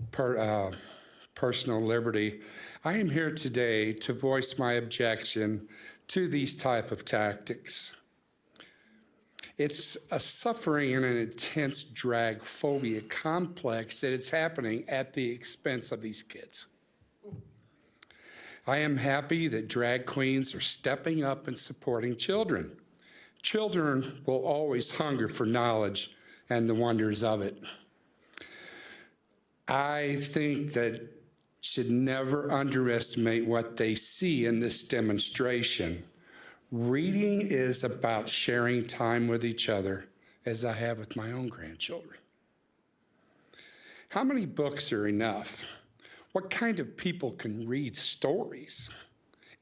personal liberty. I am here today to voice my objection to these type of tactics. It's a suffering and an intense drag phobia complex that is happening at the expense of these kids. I am happy that drag queens are stepping up and supporting children. Children will always hunger for knowledge and the wonders of it. I think that should never underestimate what they see in this demonstration. Reading is about sharing time with each other, as I have with my own grandchildren. How many books are enough? What kind of people can read stories?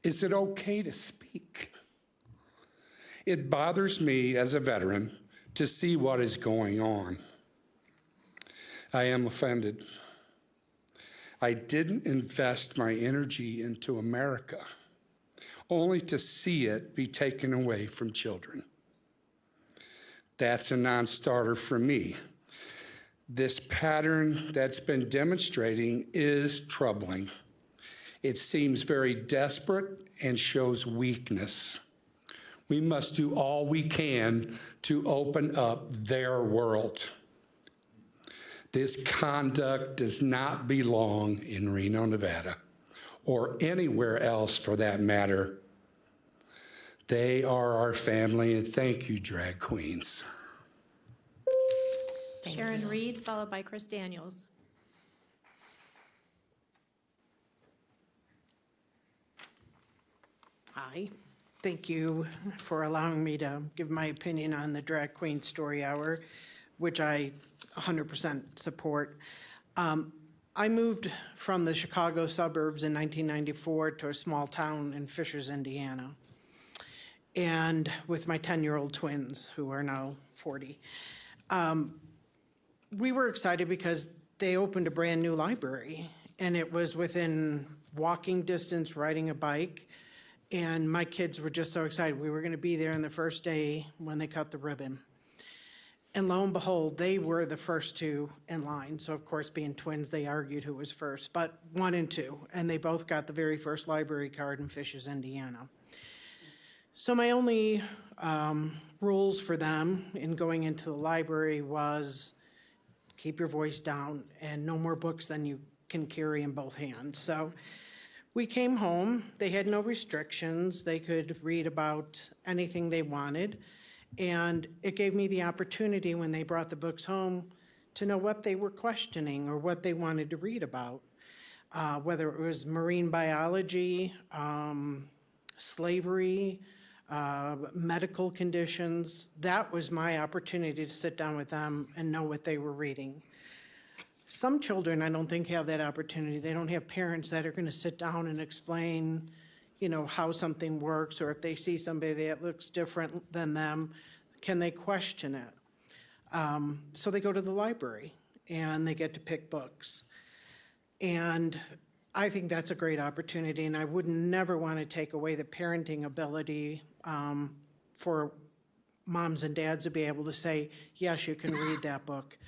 Is it okay to speak? It bothers me as a veteran to see what is going on. I am offended. I didn't invest my energy into America, only to see it be taken away from children. That's a non-starter for me. This pattern that's been demonstrating is troubling. It seems very desperate and shows weakness. We must do all we can to open up their world. This conduct does not belong in Reno, Nevada, or anywhere else for that matter. They are our family, and thank you, drag queens. Sharon Reed, followed by Chris Daniels. Hi, thank you for allowing me to give my opinion on the Drag Queen Story Hour, which I 100% support. I moved from the Chicago suburbs in 1994 to a small town in Fishers, Indiana, and with my 10-year-old twins, who are now 40. We were excited because they opened a brand new library, and it was within walking distance, riding a bike, and my kids were just so excited. We were going to be there on the first day when they cut the ribbon. And lo and behold, they were the first two in line. So of course, being twins, they argued who was first, but 1 and 2, and they both got the very first library card in Fishers, Indiana. So my only rules for them in going into the library was keep your voice down and no more books than you can carry in both hands. So we came home, they had no restrictions, they could read about anything they wanted, and it gave me the opportunity when they brought the books home to know what they were questioning or what they wanted to read about, whether it was marine biology, slavery, medical conditions. That was my opportunity to sit down with them and know what they were reading. Some children, I don't think, have that opportunity. They don't have parents that are going to sit down and explain, you know, how something works, or if they see somebody that looks different than them, can they question it? So they go to the library and they get to pick books. And I think that's a great opportunity, and I would never want to take away the parenting ability for moms and dads to be able to say, yes, you can read that book.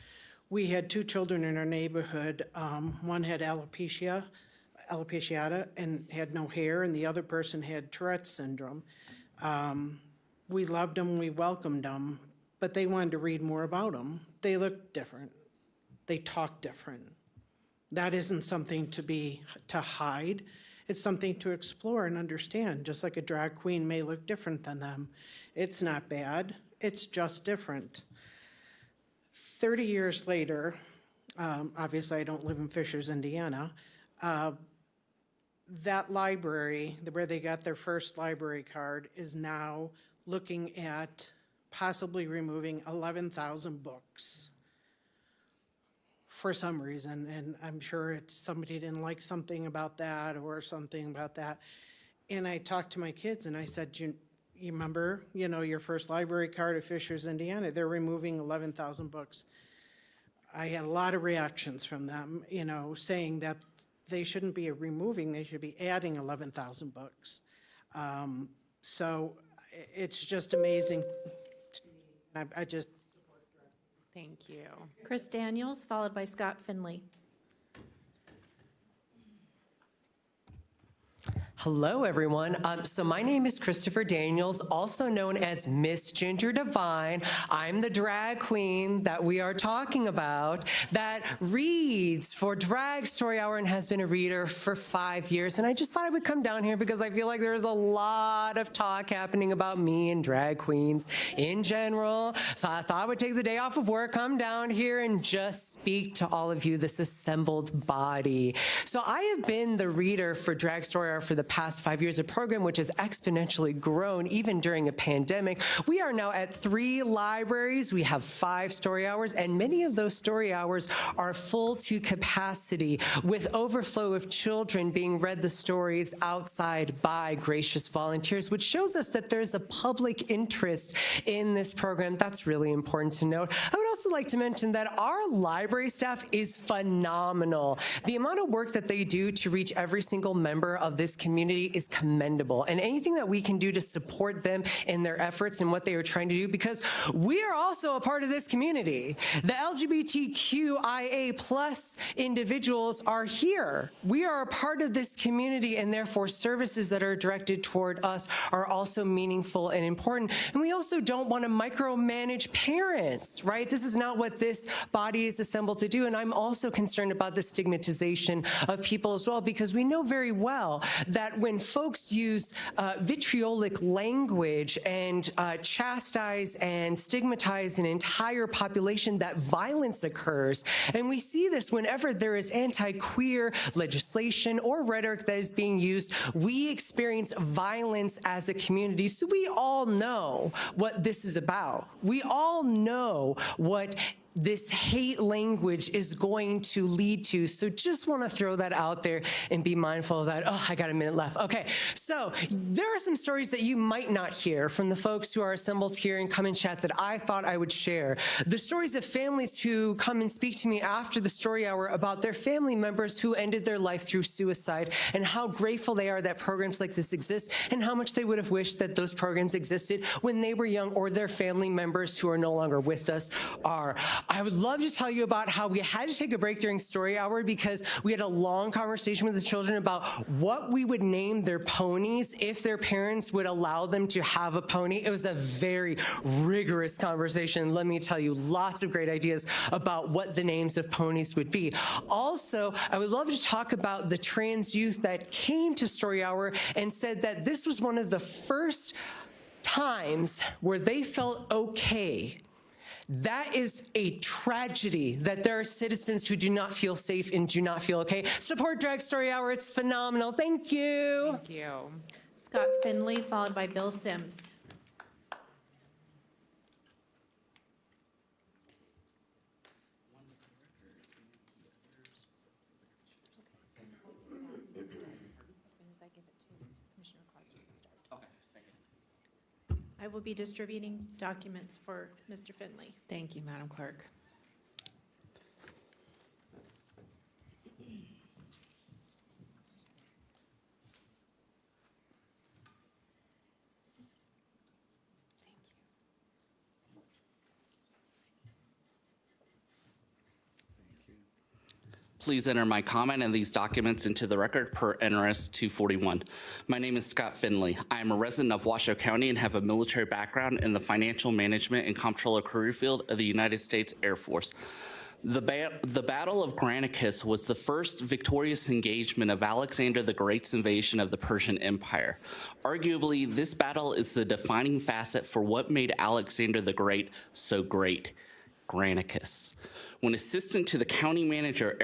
We had 2 children in our neighborhood. One had alopecia and had no hair, and the other person had Tourette's syndrome. We loved them, we welcomed them, but they wanted to read more about them. They looked different. They talked different. That isn't something to hide. It's something to explore and understand, just like a drag queen may look different than them. It's not bad, it's just different. 30 years later, obviously I don't live in Fishers, Indiana, that library, where they got their first library card, is now looking at possibly removing 11,000 books for some reason, and I'm sure it's somebody didn't like something about that or something about that. And I talked to my kids and I said, you remember, you know, your first library card at Fishers, Indiana, they're removing 11,000 books. I had a lot of reactions from them, you know, saying that they shouldn't be removing, they should be adding 11,000 books. So it's just amazing. I just. Thank you. Chris Daniels, followed by Scott Finley. Hello, everyone. So my name is Christopher Daniels, also known as Miss Ginger Divine. I'm the drag queen that we are talking about that reads for Drag Story Hour and has been a reader for 5 years. And I just thought I would come down here because I feel like there's a lot of talk happening about me and drag queens in general. So I thought I would take the day off of work, come down here and just speak to all of you, this assembled body. So I have been the reader for Drag Story Hour for the past 5 years, a program which has exponentially grown even during a pandemic. We are now at 3 libraries. We have 5 story hours, and many of those story hours are full to capacity with overflow of children being read the stories outside by gracious volunteers, which shows us that there's a public interest in this program. That's really important to note. I would also like to mention that our library staff is phenomenal. The amount of work that they do to reach every single member of this community is commendable, and anything that we can do to support them in their efforts and what they are trying to do, because we are also a part of this community. The LGBTQIA plus individuals are here. We are a part of this community, and therefore services that are directed toward us are also meaningful and important. And we also don't want to micromanage parents, right? This is not what this body is assembled to do. And I'm also concerned about the stigmatization of people as well, because we know very well that when folks use vitriolic language and chastise and stigmatize an entire population, that violence occurs. And we see this whenever there is anti-queer legislation or rhetoric that is being used. We experience violence as a community. So we all know what this is about. We all know what this hate language is going to lead to. So just want to throw that out there and be mindful of that. Oh, I got a minute left. Okay, so there are some stories that you might not hear from the folks who are assembled here and come and chat that I thought I would share. The stories of families who come and speak to me after the story hour about their family members who ended their life through suicide and how grateful they are that programs like this exist and how much they would have wished that those programs existed when they were young or their family members who are no longer with us are. I would love to tell you about how we had to take a break during story hour because we had a long conversation with the children about what we would name their ponies if their parents would allow them to have a pony. It was a very rigorous conversation. Let me tell you, lots of great ideas about what the names of ponies would be. Also, I would love to talk about the trans youth that came to story hour and said that this was one of the first times where they felt okay. That is a tragedy that there are citizens who do not feel safe and do not feel okay. Support Drag Story Hour. It's phenomenal. Thank you. Thank you. Scott Finley, followed by Bill Sims. I will be distributing documents for Mr. Finley. Thank you, Madam Clerk. Please enter my comment and these documents into the record per NRS 241. My name is Scott Finley. I am a resident of Washoe County and have a military background in the financial management and comptroller career field of the United States Air Force. The Battle of Granicus was the first victorious engagement of Alexander the Great's invasion of the Persian Empire. Arguably, this battle is the defining facet for what made Alexander the Great so great, Granicus. When assistant to the county manager,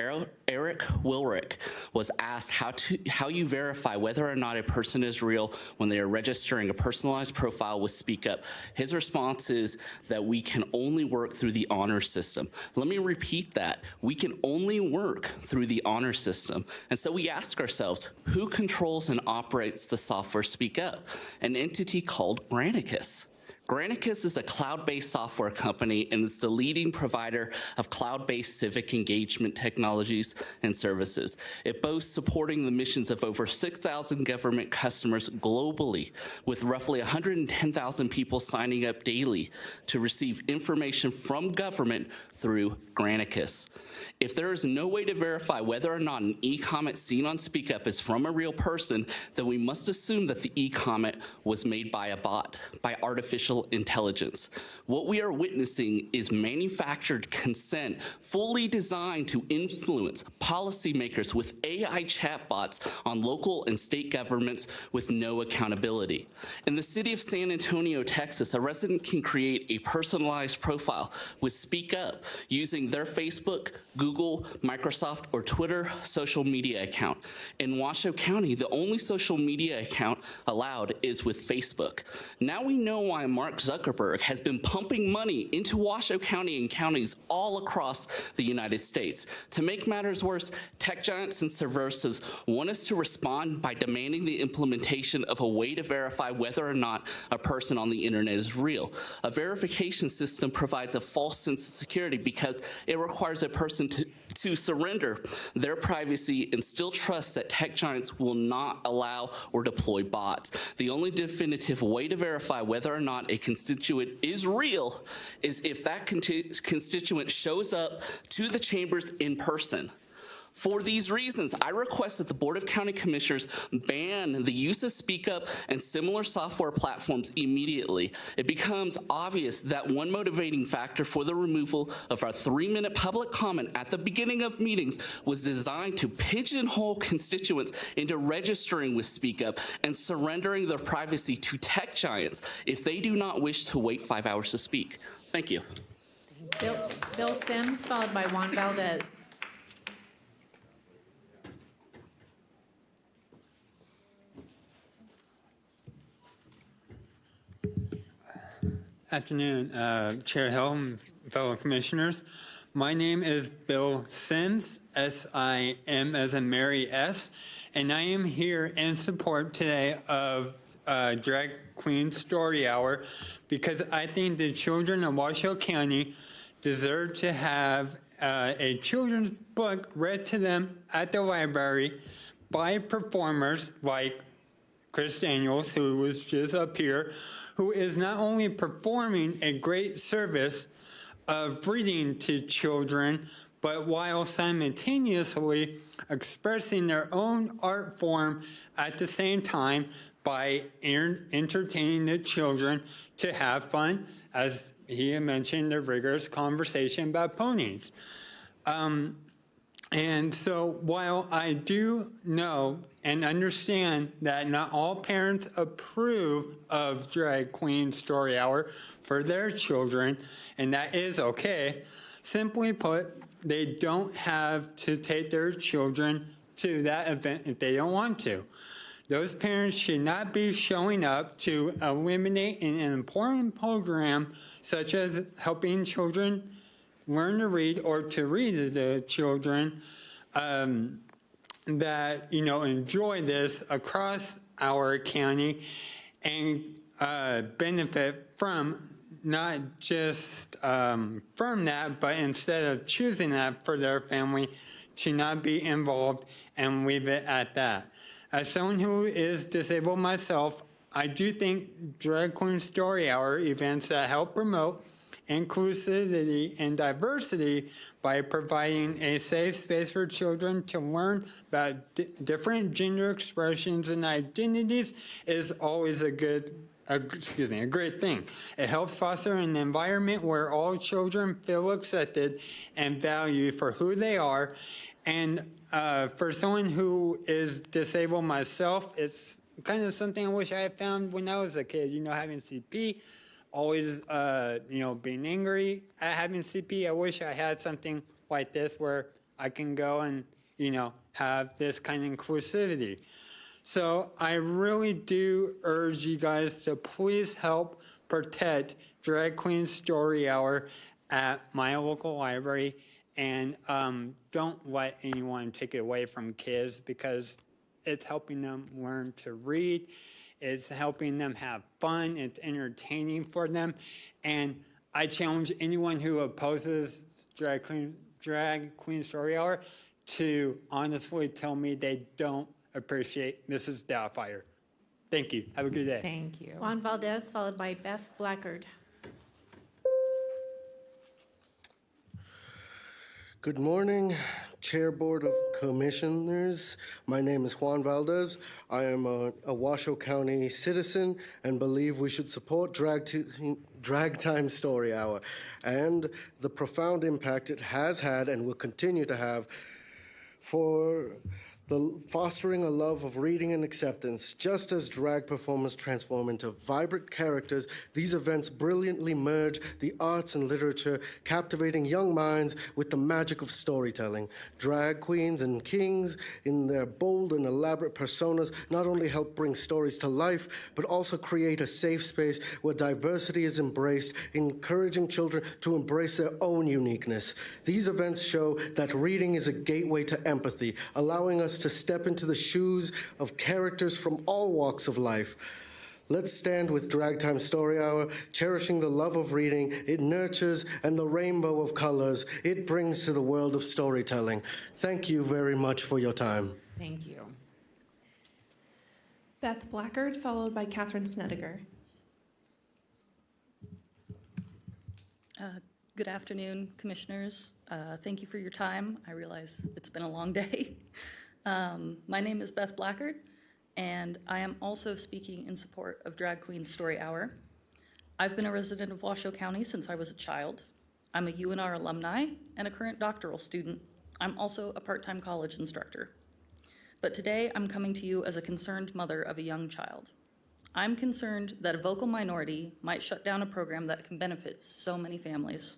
Eric Wilrick, was asked how you verify whether or not a person is real when they are registering a personalized profile with Speak Up, his response is that we can only work through the honor system. Let me repeat that. We can only work through the honor system. And so we ask ourselves, who controls and operates the software Speak Up? An entity called Granicus. Granicus is a cloud-based software company and is the leading provider of cloud-based civic engagement technologies and services. It boasts supporting the missions of over 6,000 government customers globally, with roughly 110,000 people signing up daily to receive information from government through Granicus. If there is no way to verify whether or not an e-comment seen on Speak Up is from a real person, then we must assume that the e-comment was made by a bot, by artificial intelligence. What we are witnessing is manufactured consent fully designed to influence policymakers with AI chatbots on local and state governments with no accountability. In the city of San Antonio, Texas, a resident can create a personalized profile with Speak Up using their Facebook, Google, Microsoft, or Twitter social media account. In Washoe County, the only social media account allowed is with Facebook. Now we know why Mark Zuckerberg has been pumping money into Washoe County and counties all across the United States. To make matters worse, tech giants and subversives want us to respond by demanding the implementation of a way to verify whether or not a person on the internet is real. A verification system provides a false sense of security because it requires a person to surrender their privacy and still trust that tech giants will not allow or deploy bots. The only definitive way to verify whether or not a constituent is real is if that constituent shows up to the chambers in person. For these reasons, I request that the Board of County Commissioners ban the use of Speak Up and similar software platforms immediately. It becomes obvious that one motivating factor for the removal of our 3-minute public comment at the beginning of meetings was designed to pigeonhole constituents into registering with Speak Up and surrendering their privacy to tech giants if they do not wish to wait 5 hours to speak. Thank you. Bill Sims, followed by Juan Valdez. Afternoon, Chair Hill, fellow commissioners. My name is Bill Sims, S-I-M as in Mary S., and I am here in support today of Drag Queen Story Hour because I think the children of Washoe County deserve to have a children's book read to them at the library by performers like Chris Daniels, who was just up here, who is not only performing a great service of reading to children, but while simultaneously expressing their own art form at the same time by entertaining the children to have fun, as he had mentioned, the rigorous conversation about ponies. And so while I do know and understand that not all parents approve of Drag Queen Story Hour for their children, and that is okay, simply put, they don't have to take their children to that event if they don't want to. Those parents should not be showing up to eliminate an important program such as helping children learn to read or to read to the children that, you know, enjoy this across our county and benefit from not just from that, but instead of choosing that for their family, to not be involved and leave it at that. As someone who is disabled myself, I do think Drag Queen Story Hour events that help promote inclusivity and diversity by providing a safe space for children to learn about different gender expressions and identities is always a great thing. It helps foster an environment where all children feel accepted and valued for who they are. And for someone who is disabled myself, it's kind of something I wish I had found when I was a kid, you know, having CP, always, you know, being angry at having CP. I wish I had something like this where I can go and, you know, have this kind of inclusivity. So I really do urge you guys to please help protect Drag Queen Story Hour at my local library, and don't let anyone take it away from kids because it's helping them learn to read. It's helping them have fun. It's entertaining for them. And I challenge anyone who opposes Drag Queen Story Hour to honestly tell me they don't appreciate Mrs. Doubtfire. Thank you. Have a good day. Thank you. Juan Valdez, followed by Beth Blackard. Good morning, Chair Board of Commissioners. My name is Juan Valdez. I am a Washoe County citizen and believe we should support Drag Time Story Hour and the profound impact it has had and will continue to have for the fostering a love of reading and acceptance. Just as drag performers transform into vibrant characters, these events brilliantly merge the arts and literature, captivating young minds with the magic of storytelling. Drag queens and kings, in their bold and elaborate personas, not only help bring stories to life, but also create a safe space where diversity is embraced, encouraging children to embrace their own uniqueness. These events show that reading is a gateway to empathy, allowing us to step into the shoes of characters from all walks of life. Let's stand with Drag Time Story Hour, cherishing the love of reading it nurtures and the rainbow of colors it brings to the world of storytelling. Thank you very much for your time. Thank you. Beth Blackard, followed by Catherine Snedeker. Good afternoon, commissioners. Thank you for your time. I realize it's been a long day. My name is Beth Blackard, and I am also speaking in support of Drag Queen Story Hour. I've been a resident of Washoe County since I was a child. I'm a UNR alumni and a current doctoral student. I'm also a part-time college instructor. But today I'm coming to you as a concerned mother of a young child. I'm concerned that a vocal minority might shut down a program that can benefit so many families.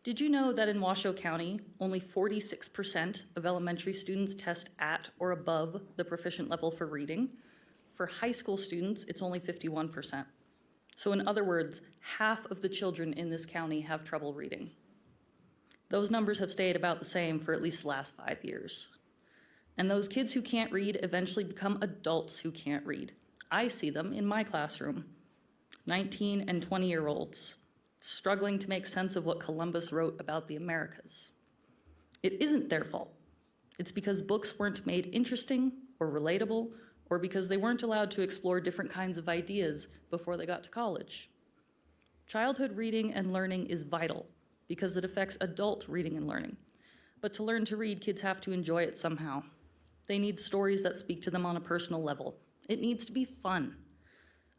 Did you know that in Washoe County, only 46% of elementary students test at or above the proficient level for reading? For high school students, it's only 51%. So in other words, half of the children in this county have trouble reading. Those numbers have stayed about the same for at least the last 5 years. And those kids who can't read eventually become adults who can't read. I see them in my classroom, 19 and 20-year-olds, struggling to make sense of what Columbus wrote about the Americas. It isn't their fault. It's because books weren't made interesting or relatable, or because they weren't allowed to explore different kinds of ideas before they got to college. Childhood reading and learning is vital because it affects adult reading and learning. But to learn to read, kids have to enjoy it somehow. They need stories that speak to them on a personal level. It needs to be fun.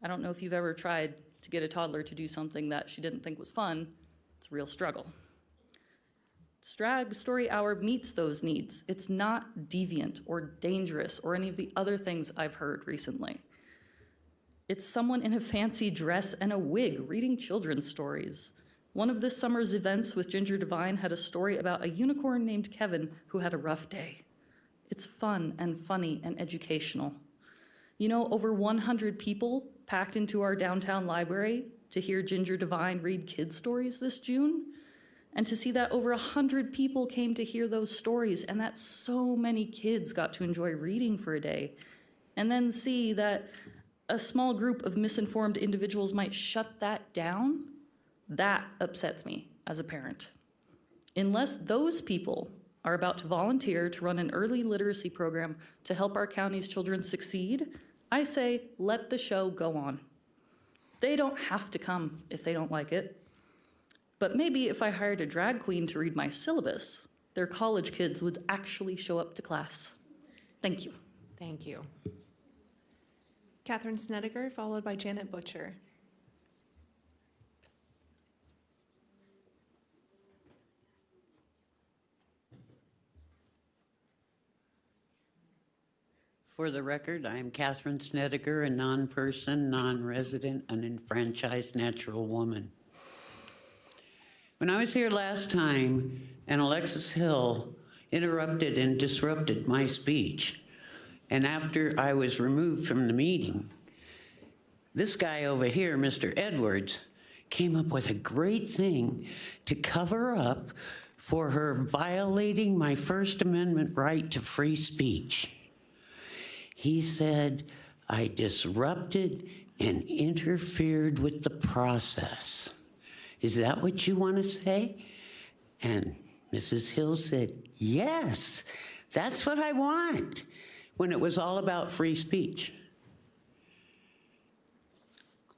I don't know if you've ever tried to get a toddler to do something that she didn't think was fun. It's a real struggle. Drag Story Hour meets those needs. It's not deviant or dangerous or any of the other things I've heard recently. It's someone in a fancy dress and a wig reading children's stories. One of this summer's events with Ginger Devine had a story about a unicorn named Kevin who had a rough day. It's fun and funny and educational. You know, over 100 people packed into our downtown library to hear Ginger Devine read kids' stories this June. And to see that over 100 people came to hear those stories and that so many kids got to enjoy reading for a day. And then see that a small group of misinformed individuals might shut that down, that upsets me as a parent. Unless those people are about to volunteer to run an early literacy program to help our county's children succeed, I say, let the show go on. They don't have to come if they don't like it. But maybe if I hired a drag queen to read my syllabus, their college kids would actually show up to class. Thank you. Thank you. Catherine Snedeker, followed by Janet Butcher. For the record, I am Catherine Snedeker, a non-person, non-resident, and enfranchised natural woman. When I was here last time and Alexis Hill interrupted and disrupted my speech, and after I was removed from the meeting, this guy over here, Mr. Edwards, came up with a great thing to cover up for her violating my First Amendment right to free speech. He said, I disrupted and interfered with the process. Is that what you want to say? And Mrs. Hill said, yes, that's what I want, when it was all about free speech.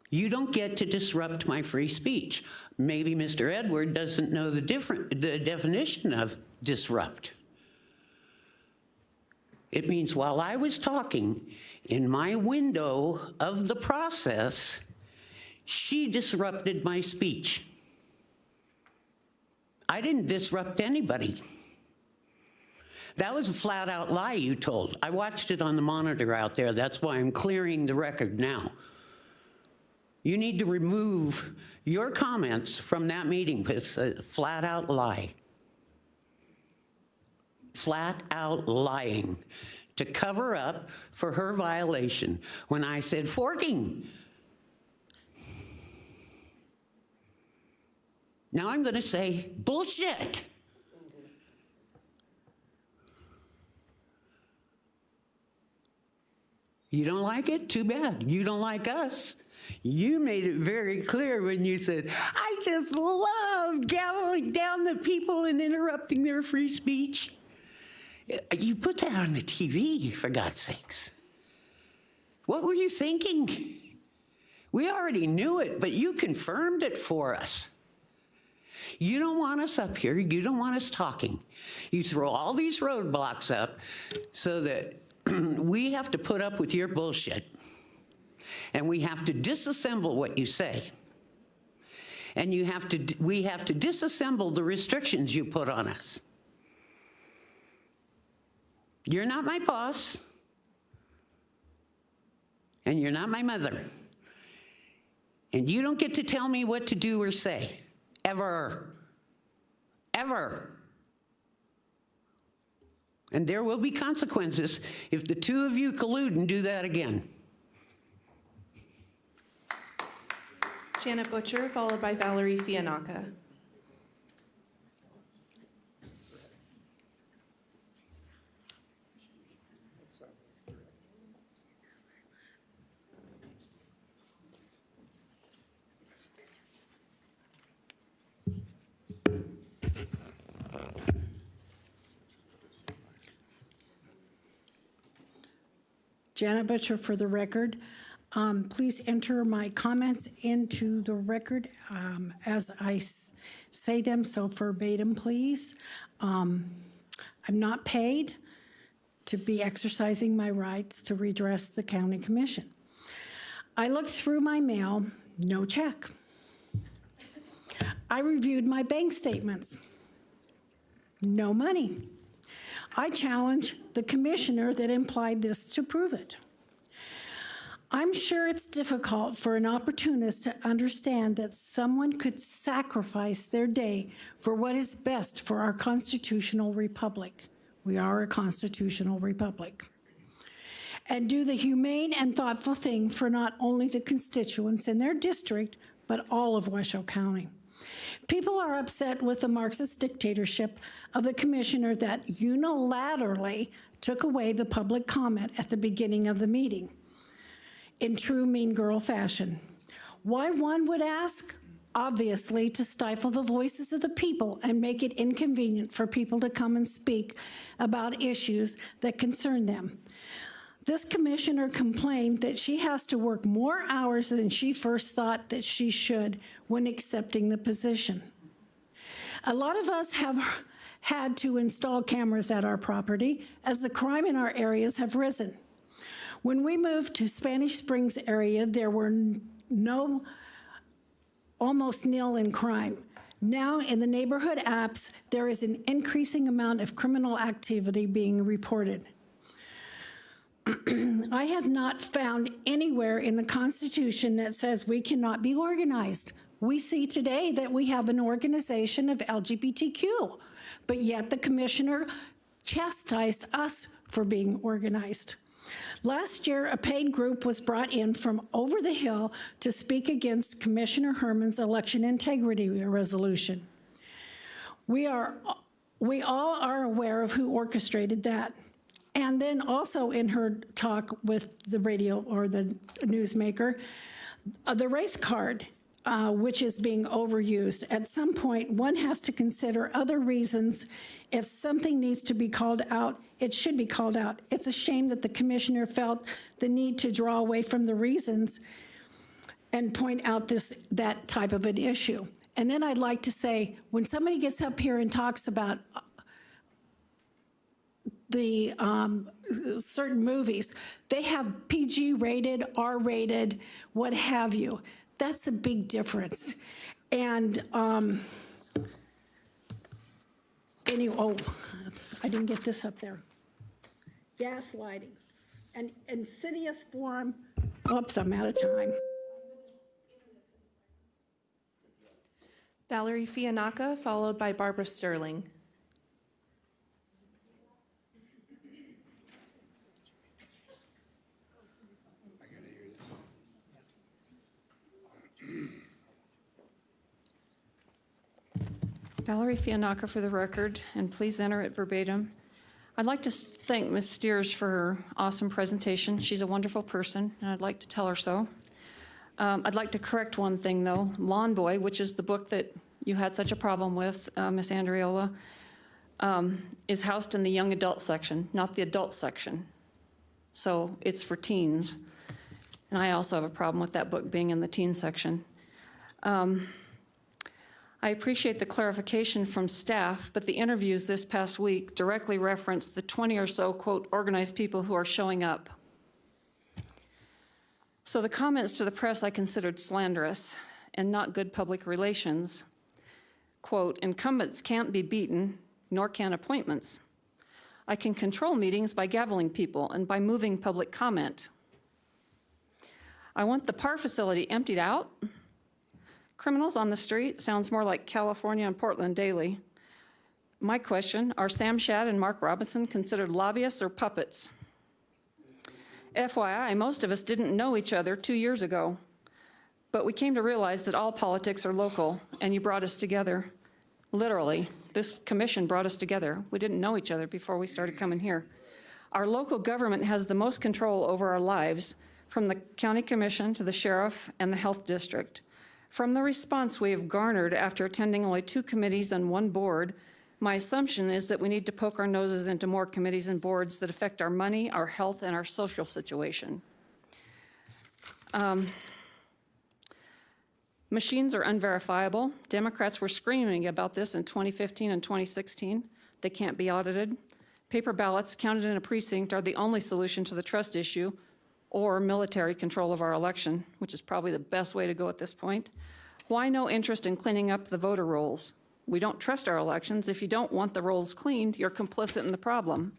You don't get to disrupt my free speech. Maybe Mr. Edward doesn't know the definition of disrupt. It means while I was talking in my window of the process, she disrupted my speech. I didn't disrupt anybody. That was a flat out lie you told. I watched it on the monitor out there. That's why I'm clearing the record now. You need to remove your comments from that meeting. It's a flat out lie. Flat out lying to cover up for her violation when I said forking. Now I'm going to say bullshit. You don't like it? Too bad. You don't like us. You made it very clear when you said, I just love gaveling down the people and interrupting their free speech. You put that on the TV, for God's sakes. What were you thinking? We already knew it, but you confirmed it for us. You don't want us up here. You don't want us talking. You throw all these roadblocks up so that we have to put up with your bullshit. And we have to disassemble what you say. And we have to disassemble the restrictions you put on us. You're not my boss. And you're not my mother. And you don't get to tell me what to do or say. Ever. Ever. And there will be consequences if the two of you collude and do that again. Janet Butcher, followed by Valerie Fianaka. Janet Butcher for the record. Please enter my comments into the record as I say them, so verbatim, please. I'm not paid to be exercising my rights to redress the county commission. I looked through my mail, no check. I reviewed my bank statements, no money. I challenge the commissioner that implied this to prove it. I'm sure it's difficult for an opportunist to understand that someone could sacrifice their day for what is best for our constitutional republic. We are a constitutional republic. And do the humane and thoughtful thing for not only the constituents in their district, but all of Washoe County. People are upset with the Marxist dictatorship of the commissioner that unilaterally took away the public comment at the beginning of the meeting in true mean girl fashion. Why, one would ask? Obviously, to stifle the voices of the people and make it inconvenient for people to come and speak about issues that concern them. This commissioner complained that she has to work more hours than she first thought that she should when accepting the position. A lot of us have had to install cameras at our property as the crime in our areas have risen. When we moved to Spanish Springs area, there were almost nil in crime. Now in the neighborhood apps, there is an increasing amount of criminal activity being reported. I have not found anywhere in the Constitution that says we cannot be organized. We see today that we have an organization of LGBTQ, but yet the commissioner chastised us for being organized. Last year, a paid group was brought in from over the hill to speak against Commissioner Herman's election integrity resolution. We all are aware of who orchestrated that. And then also in her talk with the radio or the newsmaker, the race card, which is being overused. At some point, one has to consider other reasons. If something needs to be called out, it should be called out. It's a shame that the commissioner felt the need to draw away from the reasons and point out that type of an issue. And then I'd like to say, when somebody gets up here and talks about the certain movies, they have PG rated, R rated, what have you. That's a big difference. And anyway, I didn't get this up there. Gaslighting, an insidious form. Oops, I'm out of time. Valerie Fianaka, followed by Barbara Sterling. Valerie Fianaka for the record, and please enter it verbatim. I'd like to thank Ms. Steers for her awesome presentation. She's a wonderful person, and I'd like to tell her so. I'd like to correct one thing, though. Lawn Boy, which is the book that you had such a problem with, Ms. Andriola, is housed in the young adult section, not the adult section. So it's for teens. And I also have a problem with that book being in the teen section. I appreciate the clarification from staff, but the interviews this past week directly referenced the 20 or so, quote, organized people who are showing up. So the comments to the press I considered slanderous and not good public relations. Quote, incumbents can't be beaten, nor can appointments. I can control meetings by gaveling people and by moving public comment. I want the PAR facility emptied out. Criminals on the street sounds more like California and Portland daily. My question, are Sam Shad and Mark Robinson considered lobbyists or puppets? FYI, most of us didn't know each other 2 years ago. But we came to realize that all politics are local, and you brought us together. Literally, this commission brought us together. We didn't know each other before we started coming here. Our local government has the most control over our lives, from the county commission to the sheriff and the health district. From the response we have garnered after attending only 2 committees and 1 board, my assumption is that we need to poke our noses into more committees and boards that affect our money, our health, and our social situation. Machines are unverifiable. Democrats were screaming about this in 2015 and 2016. They can't be audited. Paper ballots counted in a precinct are the only solution to the trust issue or military control of our election, which is probably the best way to go at this point. Why no interest in cleaning up the voter rolls? We don't trust our elections. If you don't want the rolls cleaned, you're complicit in the problem.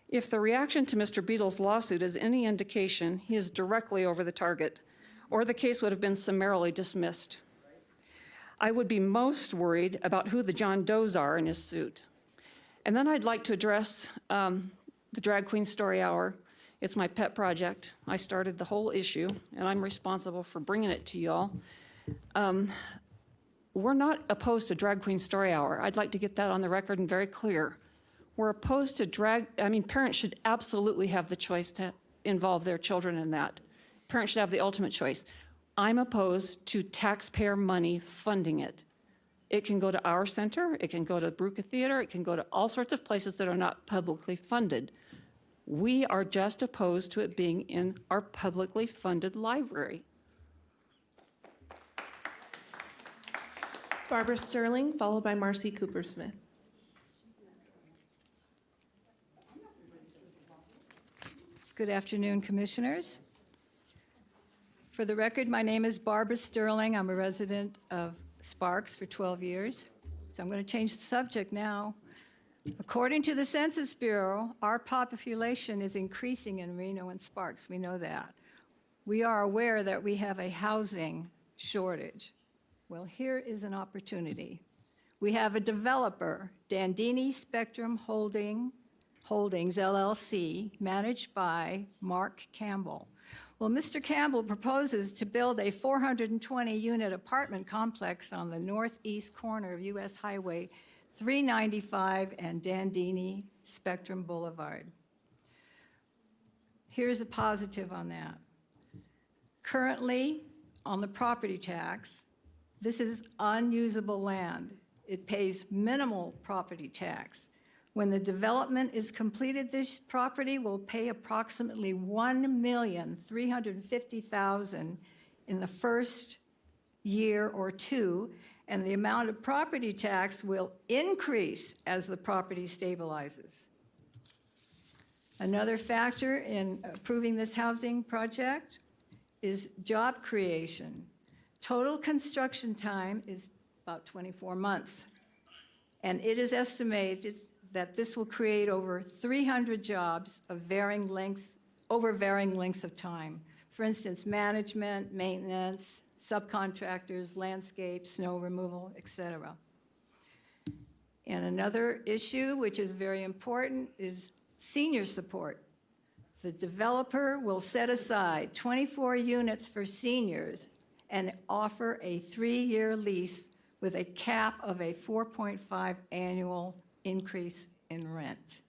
If the reaction to Mr. Beadle's lawsuit is any indication, he is directly over the target, or the case would have been summarily dismissed. I would be most worried about who the John Does are in his suit. And then I'd like to address the Drag Queen Story Hour. It's my pet project. I started the whole issue, and I'm responsible for bringing it to y'all. We're not opposed to Drag Queen Story Hour. I'd like to get that on the record and very clear. We're opposed to parents should absolutely have the choice to involve their children in that. Parents should have the ultimate choice. I'm opposed to taxpayer money funding it. It can go to our center, it can go to Bruca Theater, it can go to all sorts of places that are not publicly funded. We are just opposed to it being in our publicly funded library. Barbara Sterling, followed by Marcy Cooper-Smith. Good afternoon, Commissioners. For the record, my name is Barbara Sterling. I'm a resident of Sparks for 12 years. So I'm going to change the subject now. According to the Census Bureau, our population is increasing in Reno and Sparks. We know that. We are aware that we have a housing shortage. Well, here is an opportunity. We have a developer, Dandini Spectrum Holdings, LLC, managed by Mark Campbell. Well, Mr. Campbell proposes to build a 420-unit apartment complex on the northeast corner of U.S. Highway 395 and Dandini Spectrum Boulevard. Here's a positive on that. Currently, on the property tax, this is unusable land. It pays minimal property tax. When the development is completed, this property will pay approximately $1,350,000 in the first year or 2, and the amount of property tax will increase as the property stabilizes. Another factor in approving this housing project is job creation. Total construction time is about 24 months, and it is estimated that this will create over 300 jobs of varying lengths of time. For instance, management, maintenance, subcontractors, landscape, snow removal, etc. And another issue, which is very important, is senior support. The developer will set aside 24 units for seniors and offer a 3-year lease with a cap of a 4.5 annual increase in rent.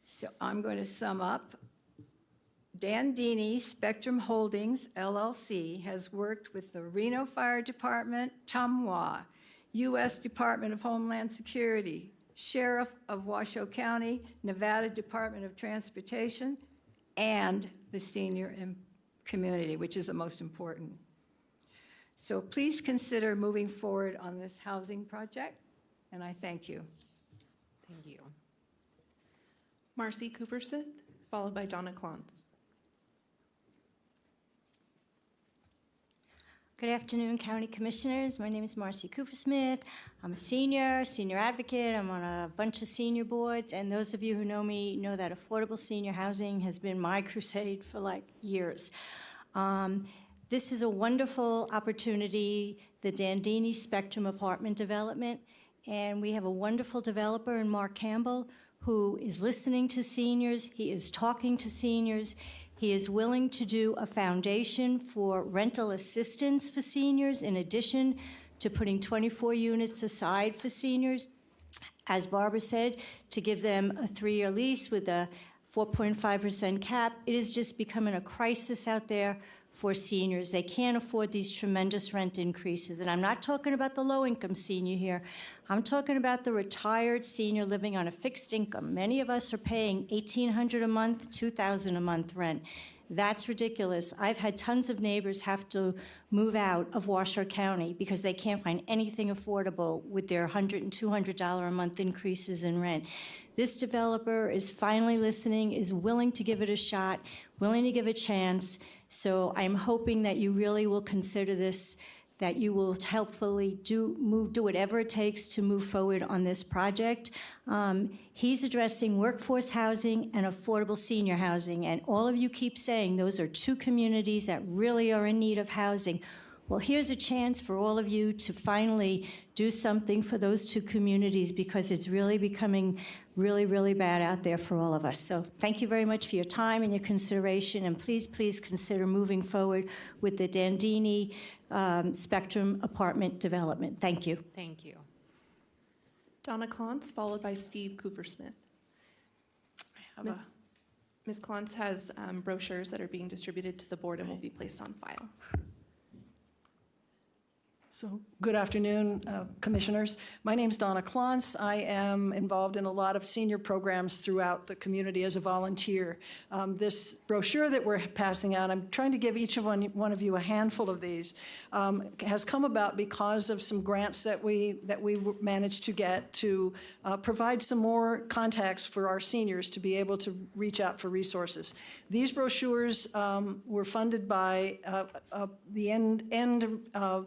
So I'm going to sum up. Dandini Spectrum Holdings, LLC, has worked with the Reno Fire Department, TUMWA, U.S. Department of Homeland Security, Sheriff of Washoe County, Nevada Department of Transportation, and the senior community, which is the most important. So please consider moving forward on this housing project, and I thank you. Thank you. Marcy Cooper-Smith, followed by Donna Clance. Good afternoon, County Commissioners. My name is Marcy Cooper-Smith. I'm a senior advocate. I'm on a bunch of senior boards, and those of you who know me know that affordable senior housing has been my crusade for like years. This is a wonderful opportunity, the Dandini Spectrum Apartment Development, and we have a wonderful developer in Mark Campbell who is listening to seniors. He is talking to seniors. He is willing to do a foundation for rental assistance for seniors in addition to putting 24 units aside for seniors, as Barbara said, to give them a 3-year lease with a 4.5% cap. It is just becoming a crisis out there for seniors. They can't afford these tremendous rent increases. And I'm not talking about the low-income senior here. I'm talking about the retired senior living on a fixed income. Many of us are paying $1,800 a month, $2,000 a month rent. That's ridiculous. I've had tons of neighbors have to move out of Washoe County because they can't find anything affordable with their $100 and $200 a month increases in rent. This developer is finally listening, is willing to give it a shot, willing to give a chance. So I'm hoping that you really will consider this, that you will helpfully do whatever it takes to move forward on this project. He's addressing workforce housing and affordable senior housing, and all of you keep saying those are two communities that really are in need of housing. Well, here's a chance for all of you to finally do something for those two communities because it's really becoming really, really bad out there for all of us. So thank you very much for your time and your consideration, and please, please consider moving forward with the Dandini Spectrum apartment development. Thank you. Thank you. Donna Clance, followed by Steve Coopersmith. Ms. Clance has brochures that are being distributed to the board and will be placed on file. So, good afternoon, commissioners. My name's Donna Clance. I am involved in a lot of senior programs throughout the community as a volunteer. This brochure that we're passing out, I'm trying to give each of one of you a handful of these, has come about because of some grants that we managed to get to provide some more contacts for our seniors to be able to reach out for resources. These brochures were funded by the end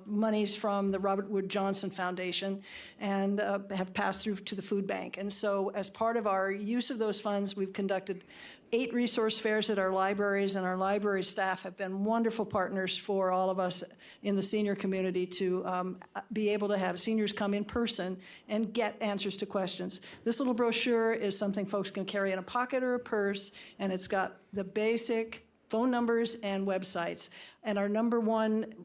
monies from the Robert Wood Johnson Foundation and have passed through to the food bank. And so as part of our use of those funds, we've conducted 8 resource fairs at our libraries, and our library staff have been wonderful partners for all of us in the senior community to be able to have seniors come in person and get answers to questions. This little brochure is something folks can carry in a pocket or a purse, and it's got the basic phone numbers and websites. And our number one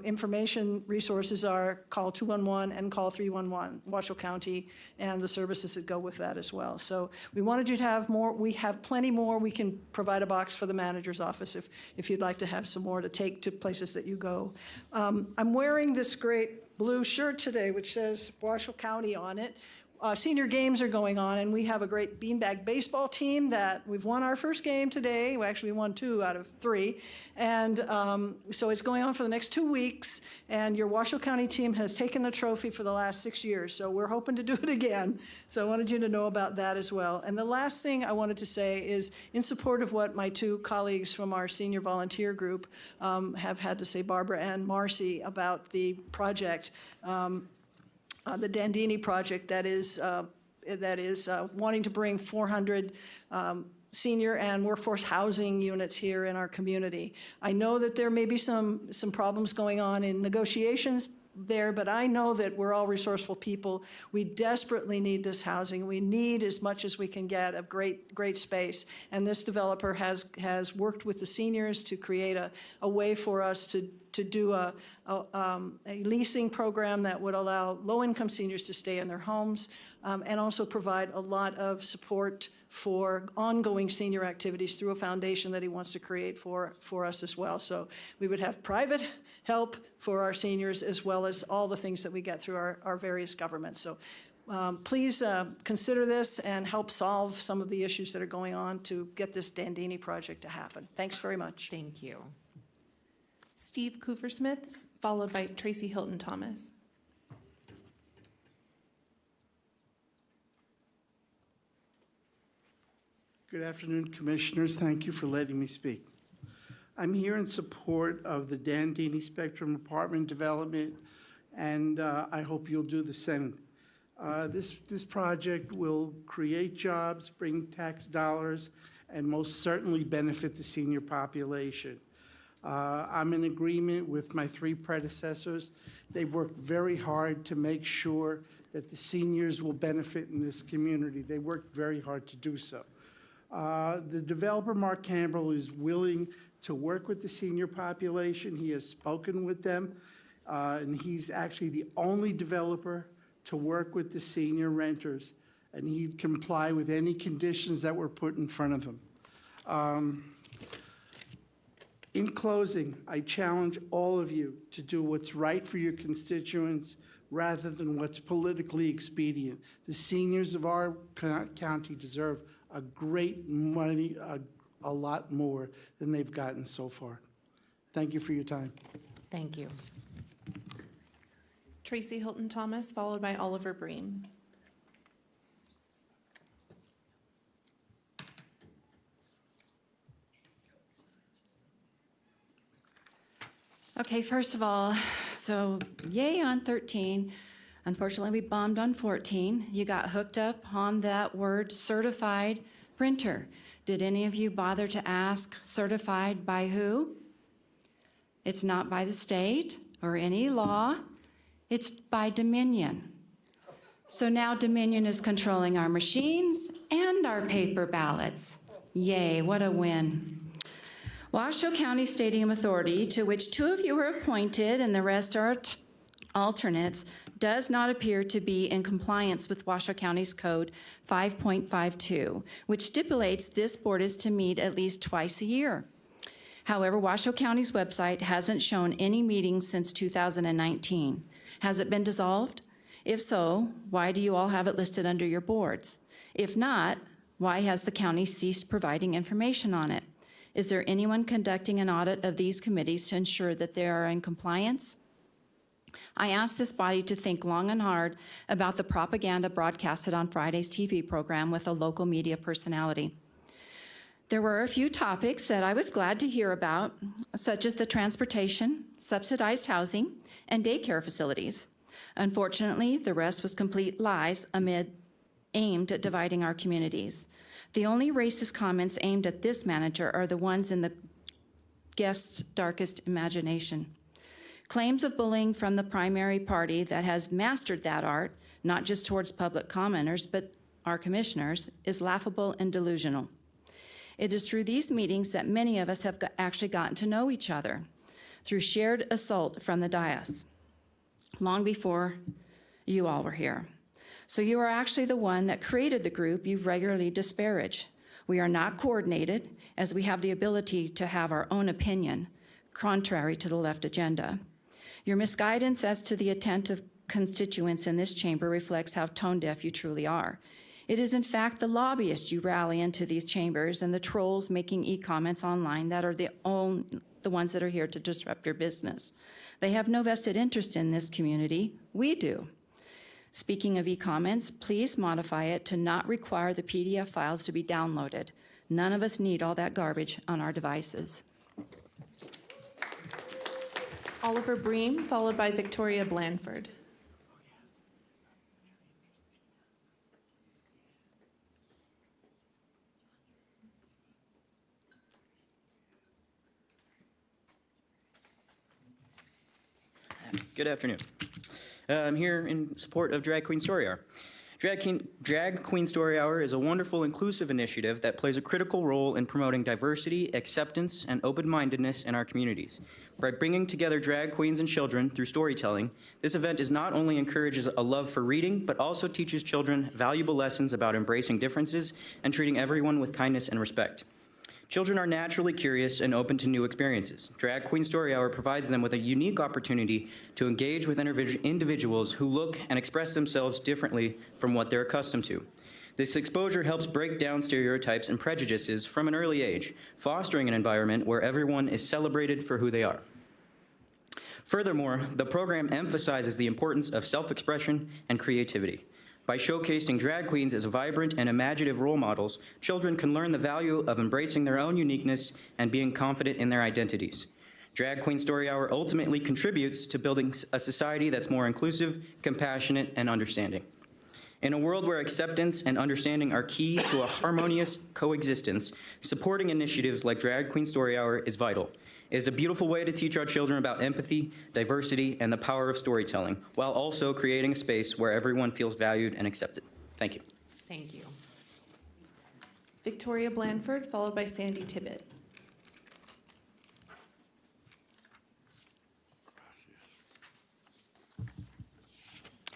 information resources are call 211 and call 311, Washoe County, and the services that go with that as well. So we wanted you to have more. We have plenty more. We can provide a box for the manager's office if you'd like to have some more to take to places that you go. I'm wearing this great blue shirt today, which says Washoe County on it. Senior games are going on, and we have a great beanbag baseball team that we've won our first game today. We actually won 2 out of 3. And so it's going on for the next 2 weeks, and your Washoe County team has taken the trophy for the last 6 years, so we're hoping to do it again. So I wanted you to know about that as well. And the last thing I wanted to say is in support of what my 2 colleagues from our senior volunteer group have had to say, Barbara and Marcy, about the project. The Dandini project that is wanting to bring 400 senior and workforce housing units here in our community. I know that there may be some problems going on in negotiations there, but I know that we're all resourceful people. We desperately need this housing. We need as much as we can get of great space. And this developer has worked with the seniors to create a way for us to do a leasing program that would allow low-income seniors to stay in their homes and also provide a lot of support for ongoing senior activities through a foundation that he wants to create for us as well. So we would have private help for our seniors as well as all the things that we get through our various governments. So please consider this and help solve some of the issues that are going on to get this Dandini project to happen. Thanks very much. Thank you. Steve Coopersmith, followed by Tracy Hilton Thomas. Good afternoon, Commissioners. Thank you for letting me speak. I'm here in support of the Dandini Spectrum apartment development, and I hope you'll do the same. This project will create jobs, bring tax dollars, and most certainly benefit the senior population. I'm in agreement with my 3 predecessors. They worked very hard to make sure that the seniors will benefit in this community. They worked very hard to do so. The developer, Mark Campbell, is willing to work with the senior population. He has spoken with them, and he's actually the only developer to work with the senior renters, and he'd comply with any conditions that were put in front of him. In closing, I challenge all of you to do what's right for your constituents rather than what's politically expedient. The seniors of our county deserve a great money, a lot more than they've gotten so far. Thank you for your time. Thank you. Tracy Hilton Thomas, followed by Oliver Bream. Okay, first of all, so yay on 13. Unfortunately, we bombed on 14. You got hooked up on that word certified printer. Did any of you bother to ask certified by who? It's not by the state or any law. It's by Dominion. So now Dominion is controlling our machines and our paper ballots. Yay, what a win. Washoe County Stadium Authority, to which 2 of you are appointed and the rest are alternates, does not appear to be in compliance with Washoe County's Code 5.52, which stipulates this board is to meet at least twice a year. However, Washoe County's website hasn't shown any meetings since 2019. Has it been dissolved? If so, why do you all have it listed under your boards? If not, why has the county ceased providing information on it? Is there anyone conducting an audit of these committees to ensure that they are in compliance? I asked this body to think long and hard about the propaganda broadcasted on Friday's TV program with a local media personality. There were a few topics that I was glad to hear about, such as the transportation, subsidized housing, and daycare facilities. Unfortunately, the rest was complete lies aimed at dividing our communities. The only racist comments aimed at this manager are the ones in the guest's darkest imagination. Claims of bullying from the primary party that has mastered that art, not just towards public commenters, but our commissioners, is laughable and delusional. It is through these meetings that many of us have actually gotten to know each other, through shared assault from the dais, long before you all were here. So you are actually the one that created the group you regularly disparage. We are not coordinated, as we have the ability to have our own opinion, contrary to the left agenda. Your misguidance as to the intent of constituents in this chamber reflects how tone-deaf you truly are. It is in fact the lobbyists you rally into these chambers and the trolls making e-comments online that are the ones that are here to disrupt your business. They have no vested interest in this community. We do. Speaking of e-comments, please modify it to not require the PDF files to be downloaded. None of us need all that garbage on our devices. Oliver Bream, followed by Victoria Blanford. Good afternoon. I'm here in support of Drag Queen Story Hour. Drag Queen Story Hour is a wonderful, inclusive initiative that plays a critical role in promoting diversity, acceptance, and open-mindedness in our communities. By bringing together drag queens and children through storytelling, this event is not only encourages a love for reading, but also teaches children valuable lessons about embracing differences and treating everyone with kindness and respect. Children are naturally curious and open to new experiences. Drag Queen Story Hour provides them with a unique opportunity to engage with individuals who look and express themselves differently from what they're accustomed to. This exposure helps break down stereotypes and prejudices from an early age, fostering an environment where everyone is celebrated for who they are. Furthermore, the program emphasizes the importance of self-expression and creativity. By showcasing drag queens as vibrant and imaginative role models, children can learn the value of embracing their own uniqueness and being confident in their identities. Drag Queen Story Hour ultimately contributes to building a society that's more inclusive, compassionate, and understanding. In a world where acceptance and understanding are key to a harmonious coexistence, supporting initiatives like Drag Queen Story Hour is vital. It is a beautiful way to teach our children about empathy, diversity, and the power of storytelling, while also creating a space where everyone feels valued and accepted. Thank you. Thank you. Victoria Blanford, followed by Sandy Tibbet. I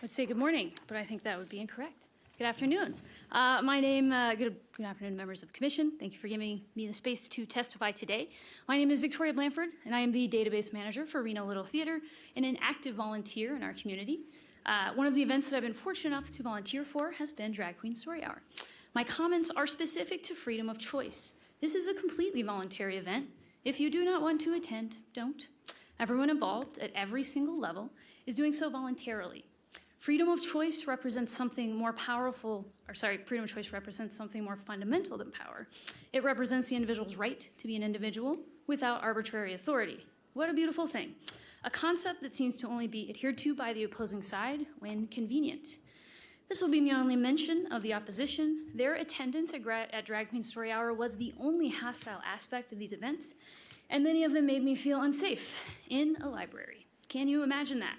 would say good morning, but I think that would be incorrect. Good afternoon. Good afternoon, members of the commission. Thank you for giving me the space to testify today. My name is Victoria Blanford, and I am the database manager for Reno Little Theater and an active volunteer in our community. One of the events that I've been fortunate enough to volunteer for has been Drag Queen Story Hour. My comments are specific to freedom of choice. This is a completely voluntary event. If you do not want to attend, don't. Everyone involved at every single level is doing so voluntarily. Freedom of choice represents something more freedom of choice represents something more fundamental than power. It represents the individual's right to be an individual without arbitrary authority. What a beautiful thing. A concept that seems to only be adhered to by the opposing side when convenient. This will be my only mention of the opposition. Their attendance at Drag Queen Story Hour was the only hostile aspect of these events, and many of them made me feel unsafe in a library. Can you imagine that?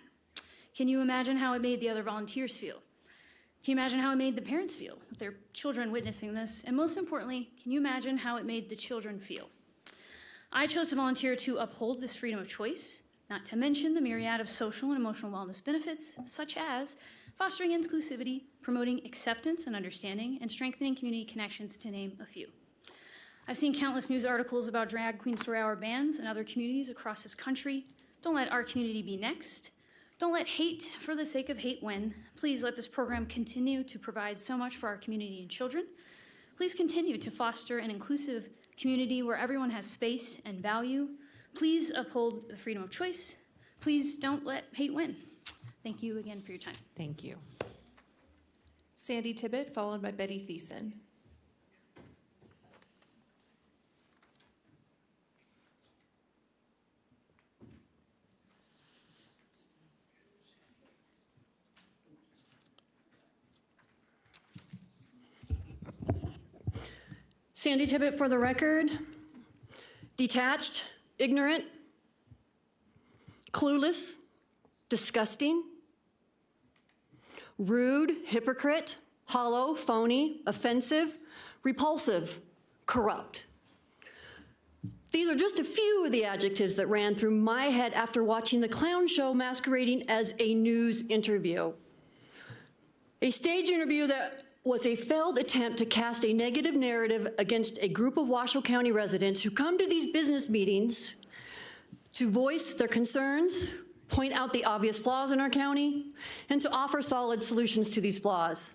Can you imagine how it made the other volunteers feel? Can you imagine how it made the parents feel with their children witnessing this? And most importantly, can you imagine how it made the children feel? I chose to volunteer to uphold this freedom of choice, not to mention the myriad of social and emotional wellness benefits, such as fostering inclusivity, promoting acceptance and understanding, and strengthening community connections, to name a few. I've seen countless news articles about Drag Queen Story Hour bans in other communities across this country. Don't let our community be next. Don't let hate for the sake of hate win. Please let this program continue to provide so much for our community and children. Please continue to foster an inclusive community where everyone has space and value. Please uphold the freedom of choice. Please don't let hate win. Thank you again for your time. Thank you. Sandy Tibbet, followed by Betty Thiessen. Sandy Tibbet for the record. Detached, ignorant, clueless, disgusting, rude, hypocrite, hollow, phony, offensive, repulsive, corrupt. These are just a few of the adjectives that ran through my head after watching the clown show masquerading as a news interview. A stage interview that was a failed attempt to cast a negative narrative against a group of Washoe County residents who come to these business meetings to voice their concerns, point out the obvious flaws in our county, and to offer solid solutions to these flaws.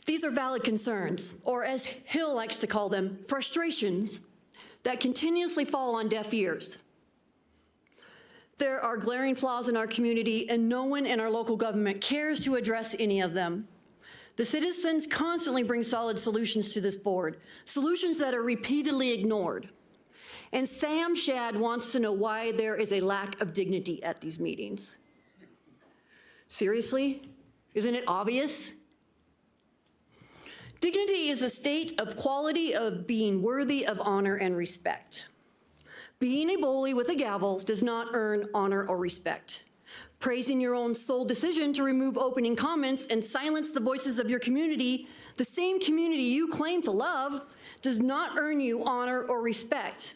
These are valid concerns, or as Hill likes to call them, frustrations that continuously fall on deaf ears. There are glaring flaws in our community, and no one in our local government cares to address any of them. The citizens constantly bring solid solutions to this board, solutions that are repeatedly ignored. And Sam Shad wants to know why there is a lack of dignity at these meetings. Seriously? Isn't it obvious? Dignity is a state of quality of being worthy of honor and respect. Being a bully with a gavel does not earn honor or respect. Praising your own sole decision to remove opening comments and silence the voices of your community, the same community you claim to love, does not earn you honor or respect.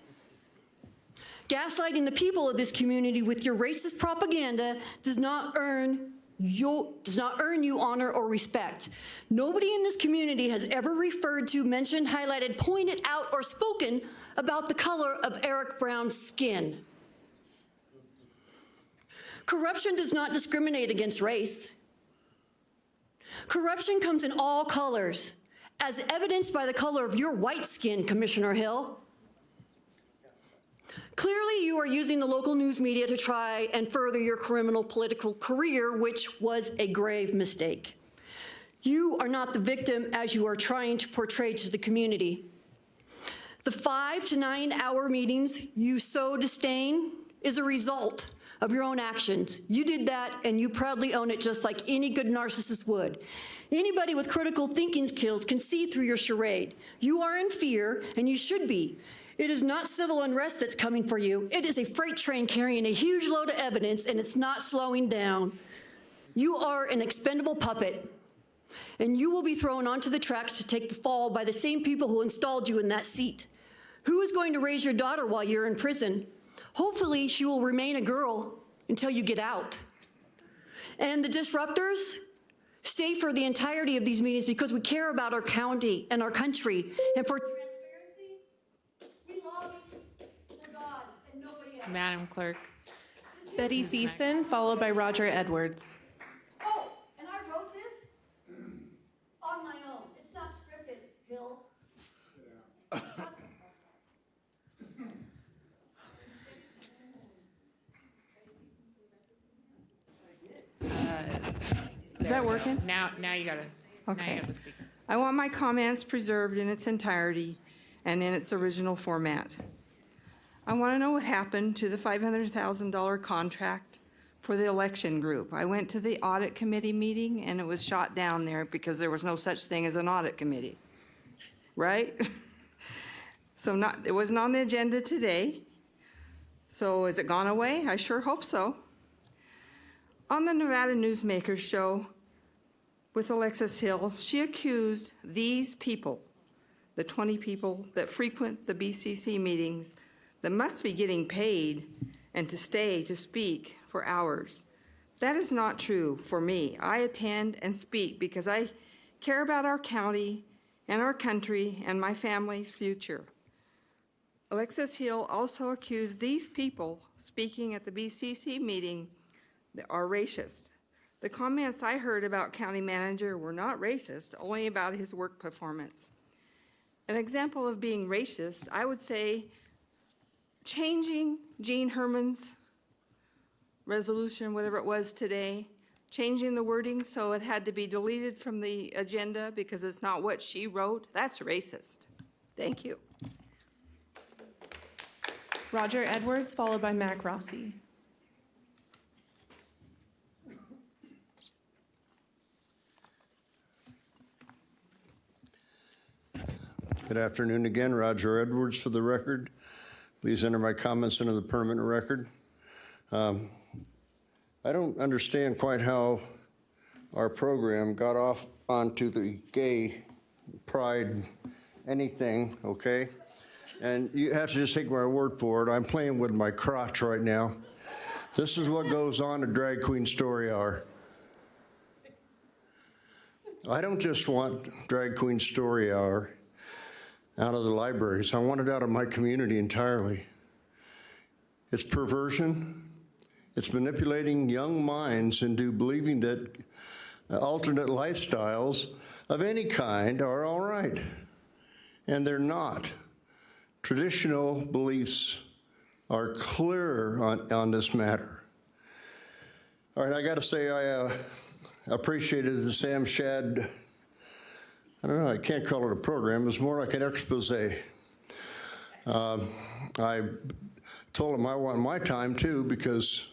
Gaslighting the people of this community with your racist propaganda does not earn you honor or respect. Nobody in this community has ever referred to, mentioned, highlighted, pointed out, or spoken about the color of Eric Brown's skin. Corruption does not discriminate against race. Corruption comes in all colors, as evidenced by the color of your white skin, Commissioner Hill. Clearly, you are using the local news media to try and further your criminal political career, which was a grave mistake. You are not the victim as you are trying to portray to the community. The 5 to 9 hour meetings you so disdain is a result of your own actions. You did that and you proudly own it, just like any good narcissist would. Anybody with critical thinking skills can see through your charade. You are in fear, and you should be. It is not civil unrest that's coming for you. It is a freight train carrying a huge load of evidence, and it's not slowing down. You are an expendable puppet. And you will be thrown onto the tracks to take the fall by the same people who installed you in that seat. Who is going to raise your daughter while you're in prison? Hopefully, she will remain a girl until you get out. And the disruptors, stay for the entirety of these meetings because we care about our county and our country. And for transparency, we lobby for God and nobody else. Madam Clerk. Betty Thiessen, followed by Roger Edwards. Oh, and I wrote this on my own. It's not scripted, Hill. Is that working? Now you gotta. Now Okay. you have the speaker. I want my comments preserved in its entirety and in its original format. I want to know what happened to the $500,000 contract for the election group. I went to the audit committee meeting and it was shot down there because there was no such thing as an audit committee, right? So it wasn't on the agenda today. So has it gone away? I sure hope so. On the Nevada Newsmakers show with Alexis Hill, she accused these people, the 20 people that frequent the BCC meetings, that must be getting paid and to stay to speak for hours. That is not true for me. I attend and speak because I care about our county and our country and my family's future. Alexis Hill also accused these people speaking at the BCC meeting that are racist. The comments I heard about county manager were not racist, only about his work performance. An example of being racist, I would say changing Jean Herman's resolution, whatever it was today, changing the wording so it had to be deleted from the agenda because it's not what she wrote, that's racist. Thank you. Roger Edwards, followed by Mac Rossi. Good afternoon again. Roger Edwards for the record. Please enter my comments into the permanent record. I don't understand quite how our program got off onto the gay pride anything, okay? And you have to just take my word for it. I'm playing with my crotch right now. This is what goes on at Drag Queen Story Hour. I don't just want Drag Queen Story Hour out of the libraries. I want it out of my community entirely. It's perversion. It's manipulating young minds into believing that alternate lifestyles of any kind are all right. And they're not. Traditional beliefs are clear on this matter. All right, I got to say I appreciated the Sam Shad, I don't know, I can't call it a program, it's more like an expose. I told them I want my time too because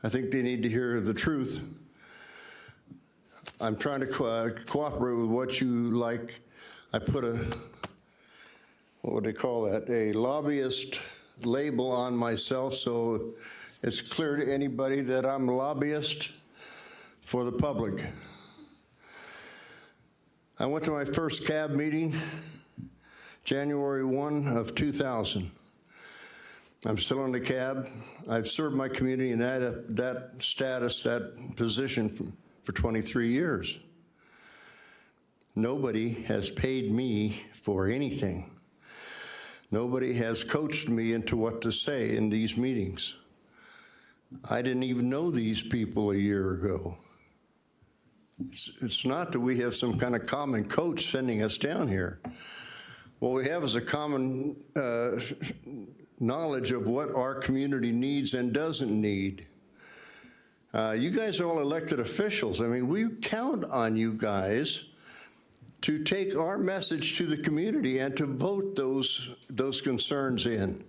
I think they need to hear the truth. I'm trying to cooperate with what you like. I put what would they call that? A lobbyist label on myself so it's clear to anybody that I'm a lobbyist for the public. I went to my first CAB meeting, January 1 of 2000. I'm still in the CAB. I've served my community in that status, that position for 23 years. Nobody has paid me for anything. Nobody has coached me into what to say in these meetings. I didn't even know these people a year ago. It's not that we have some kind of common coach sending us down here. What we have is a common knowledge of what our community needs and doesn't need. You guys are all elected officials. I mean, we count on you guys to take our message to the community and to vote those concerns in.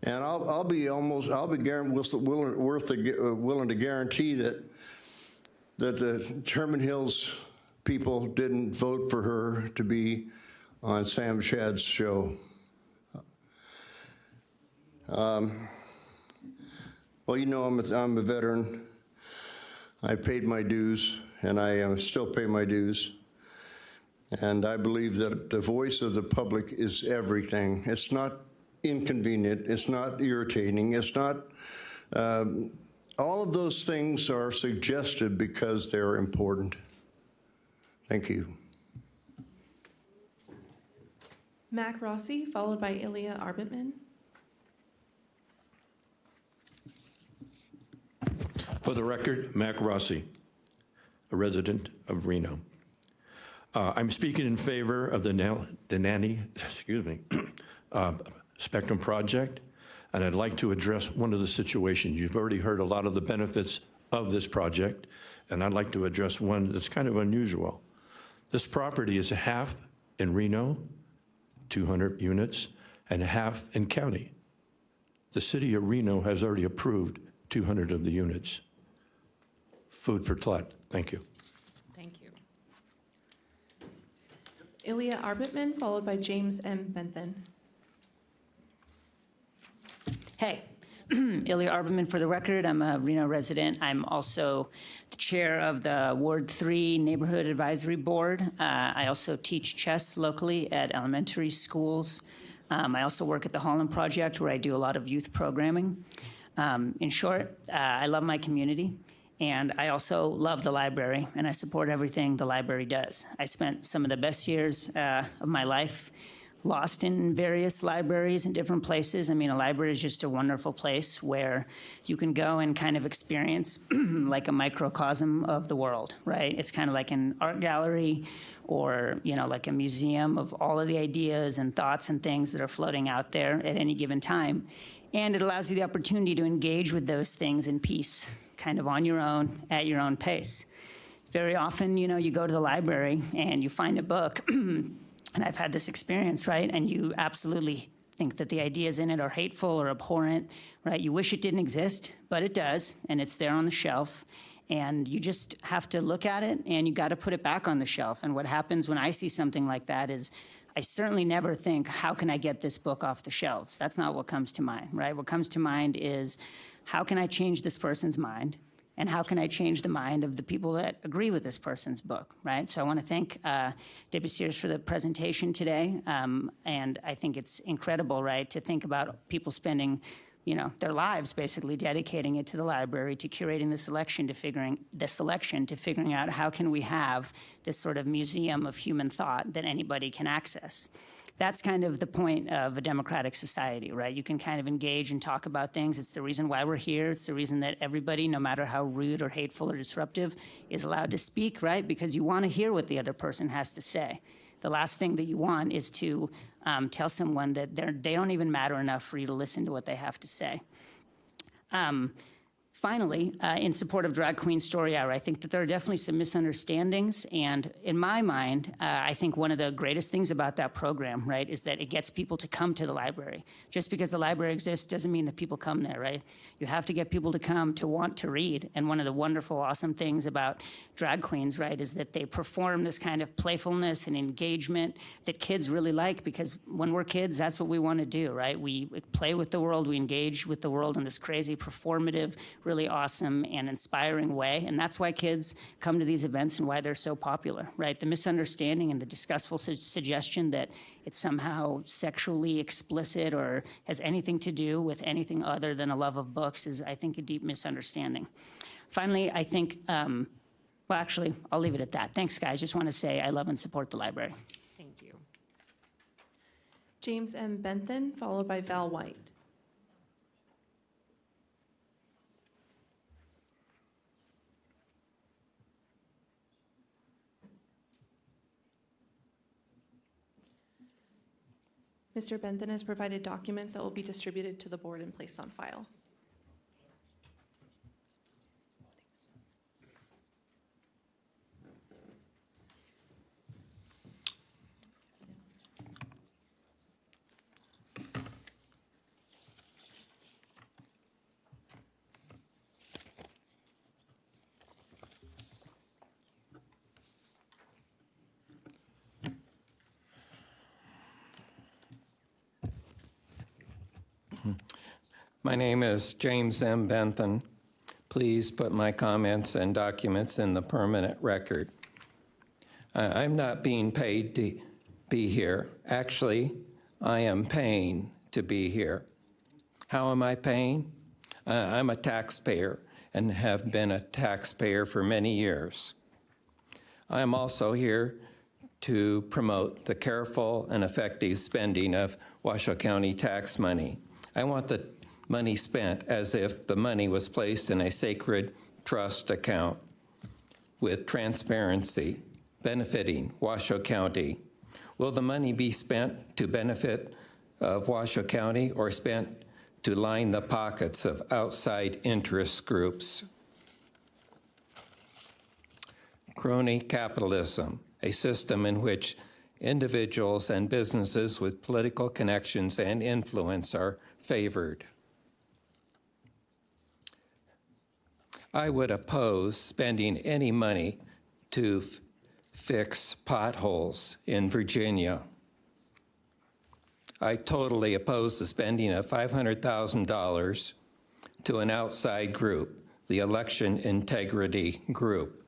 And I'll be willing to guarantee that the Sherman Hills people didn't vote for her to be on Sam Shad's show. Well, you know, I'm a veteran. I paid my dues, and I still pay my dues. And I believe that the voice of the public is everything. It's not inconvenient. It's not irritating. It's not, all of those things are suggested because they're important. Thank you. Mac Rossi, followed by Ilya Arbitman. For the record, Mac Rossi, a resident of Reno. I'm speaking in favor of the nanny Spectrum project, and I'd like to address one of the situations. You've already heard a lot of the benefits of this project, and I'd like to address one that's kind of unusual. This property is half in Reno, 200 units, and half in county. The city of Reno has already approved 200 of the units. Food for thought. Thank you. Thank you. Ilya Arbitman, followed by James M. Bentham. Hey, Ilya Arbitman for the record. I'm a Reno resident. I'm also the chair of the Ward 3 Neighborhood Advisory Board. I also teach chess locally at elementary schools. I also work at the Holland Project, where I do a lot of youth programming. In short, I love my community, and I also love the library, and I support everything the library does. I spent some of the best years of my life lost in various libraries in different places. I mean, a library is just a wonderful place where you can go and kind of experience like a microcosm of the world, right? It's kind of like an art gallery or, you know, like a museum of all of the ideas and thoughts and things that are floating out there at any given time. And it allows you the opportunity to engage with those things in peace, kind of on your own, at your own pace. Very often, you know, you go to the library and you find a book and I've had this experience, right? And you absolutely think that the ideas in it are hateful or abhorrent, right? You wish it didn't exist, but it does, and it's there on the shelf. And you just have to look at it, and you got to put it back on the shelf. And what happens when I see something like that is I certainly never think, how can I get this book off the shelves? That's not what comes to mind, right? What comes to mind is, how can I change this person's mind? And how can I change the mind of the people that agree with this person's book, right? So I want to thank Debbie Sears for the presentation today. And I think it's incredible, right, to think about people spending, you know, their lives basically dedicating it to the library, to curating the selection, to figuring out how can we have this sort of museum of human thought that anybody can access. That's kind of the point of a democratic society, right? You can kind of engage and talk about things. It's the reason why we're here. It's the reason that everybody, no matter how rude or hateful or disruptive, is allowed to speak, right? Because you want to hear what the other person has to say. The last thing that you want is to tell someone that they don't even matter enough for you to listen to what they have to say. Finally, in support of Drag Queen Story Hour, I think that there are definitely some misunderstandings. And in my mind, I think one of the greatest things about that program, right, is that it gets people to come to the library. Just because the library exists doesn't mean that people come there, right? You have to get people to come to want to read. And one of the wonderful, awesome things about drag queens, right, is that they perform this kind of playfulness and engagement that kids really like, because when we're kids, that's what we want to do, right? We play with the world, we engage with the world in this crazy, performative, really awesome and inspiring way. And that's why kids come to these events and why they're so popular, right? The misunderstanding and the disgustful suggestion that it's somehow sexually explicit or has anything to do with anything other than a love of books is, I think, a deep misunderstanding. Finally, I think, well, actually, I'll leave it at that. Thanks, guys. Just want to say I love and support the library. Thank you. James M. Bentham, followed by Val White. Mr. Bentham has provided documents that will be distributed to the board and placed on file. My name is James M. Bentham. Please put my comments and documents in the permanent record. I'm not being paid to be here. Actually, I am paying to be here. How am I paying? I'm a taxpayer and have been a taxpayer for many years. I am also here to promote the careful and effective spending of Washoe County tax money. I want the money spent as if the money was placed in a sacred trust account with transparency, benefiting Washoe County. Will the money be spent to benefit of Washoe County or spent to line the pockets of outside interest groups? Crony capitalism, a system in which individuals and businesses with political connections and influence are favored. I would oppose spending any money to fix potholes in Virginia. I totally oppose the spending of $500,000 to an outside group, the Election Integrity Group.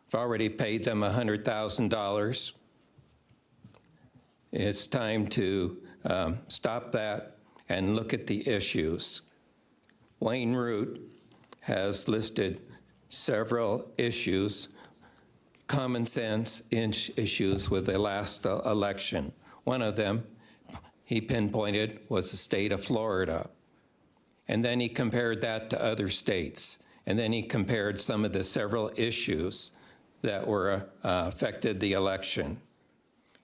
I've already paid them $100,000. It's time to stop that and look at the issues. Wayne Root has listed several issues, common sense issues with the last election. One of them he pinpointed was the state of Florida. And then he compared that to other states. And then he compared some of the several issues that were affected the election.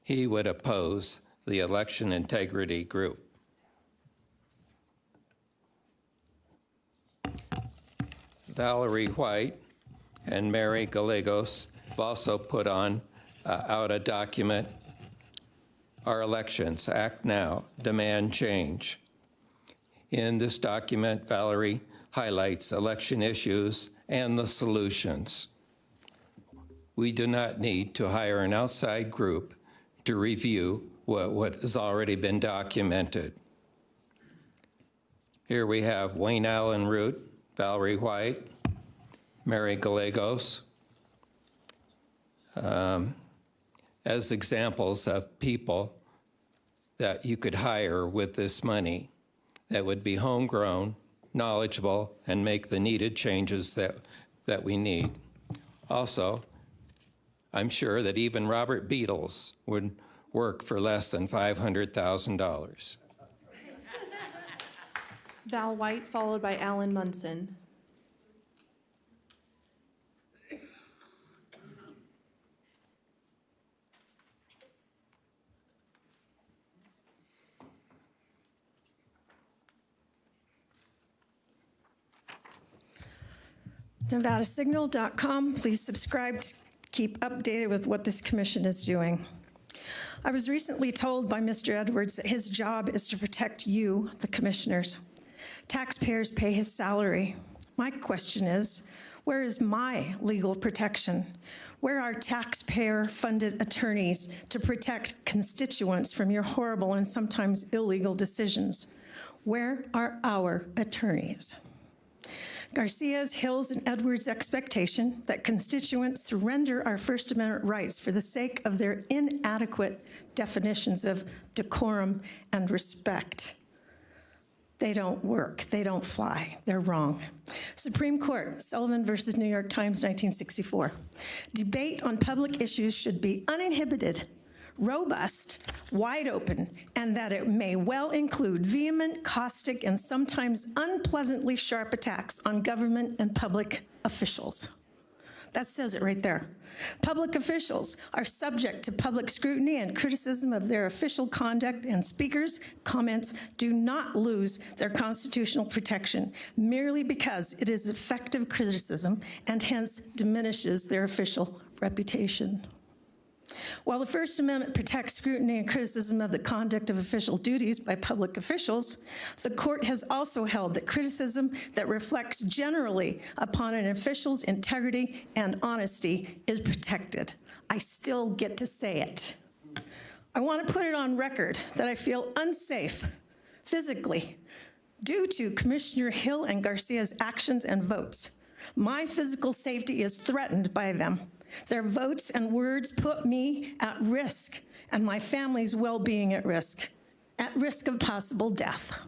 He would oppose the Election Integrity Group. Valerie White and Mary Gallegos have also put out a document, Our Elections, Act Now, Demand Change. In this document, Valerie highlights election issues and the solutions. We do not need to hire an outside group to review what has already been documented. Here we have Wayne Allen Root, Valerie White, Mary Gallegos, as examples of people that you could hire with this money that would be homegrown, knowledgeable, and make the needed changes that we need. Also, I'm sure that even Robert Beatles would work for less than $500,000. Val White, followed by Alan Munson. NevadaSignal.com. Please subscribe to keep updated with what this commission is doing. I was recently told by Mr. Edwards that his job is to protect you, the commissioners. Taxpayers pay his salary. My question is, where is my legal protection? Where are taxpayer-funded attorneys to protect constituents from your horrible and sometimes illegal decisions? Where are our attorneys? Garcia's, Hill's, and Edwards' expectation that constituents surrender our First Amendment rights for the sake of their inadequate definitions of decorum and respect. They don't work. They don't fly. They're wrong. Supreme Court, Sullivan versus New York Times, 1964. Debate on public issues should be uninhibited, robust, wide open, and that it may well include vehement, caustic, and sometimes unpleasantly sharp attacks on government and public officials. That says it right there. Public officials are subject to public scrutiny and criticism of their official conduct, and speakers' comments do not lose their constitutional protection merely because it is effective criticism and hence diminishes their official reputation. While the First Amendment protects scrutiny and criticism of the conduct of official duties by public officials, the court has also held that criticism that reflects generally upon an official's integrity and honesty is protected. I still get to say it. I want to put it on record that I feel unsafe physically due to Commissioner Hill and Garcia's actions and votes. My physical safety is threatened by them. Their votes and words put me at risk and my family's well-being at risk of possible death.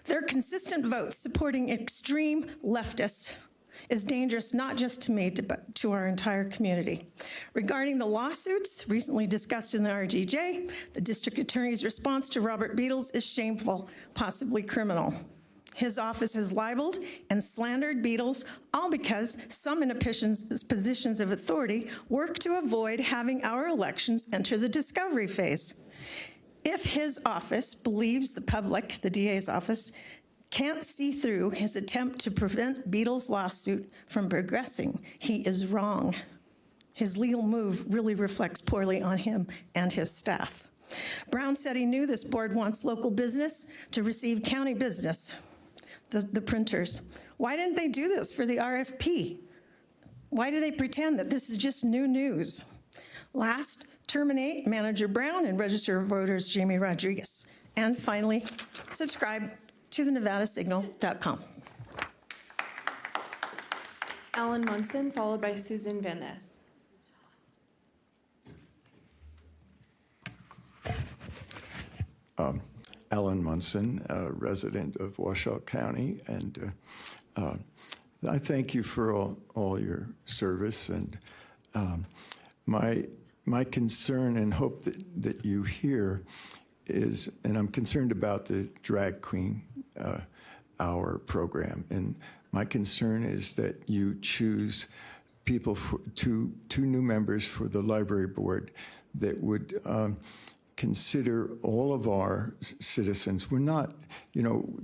Their consistent votes supporting extreme leftists is dangerous not just to me, but to our entire community. Regarding the lawsuits recently discussed in the RGJ, the district attorney's response to Robert Beatles is shameful, possibly criminal. His office has libeled and slandered Beatles, all because some in positions of authority work to avoid having our elections enter the discovery phase. If his office believes the public, the DA's office, can't see through his attempt to prevent Beatles' lawsuit from progressing, he is wrong. His legal move really reflects poorly on him and his staff. Brown said he knew this board wants local business to receive county business, the printers. Why didn't they do this for the RFP? Why do they pretend that this is just new news? Last, terminate Manager Brown and Register of Voters Jamie Rodriguez. And finally, subscribe to the NevadaSignal.com. Alan Munson, followed by Susan Van Ness. Alan Munson, resident of Washoe County, and I thank you for all your service. And my concern and hope that you hear is, and I'm concerned about the Drag Queen Hour program, and my concern is that you choose people, two new members for the library board that would consider all of our citizens. We're not,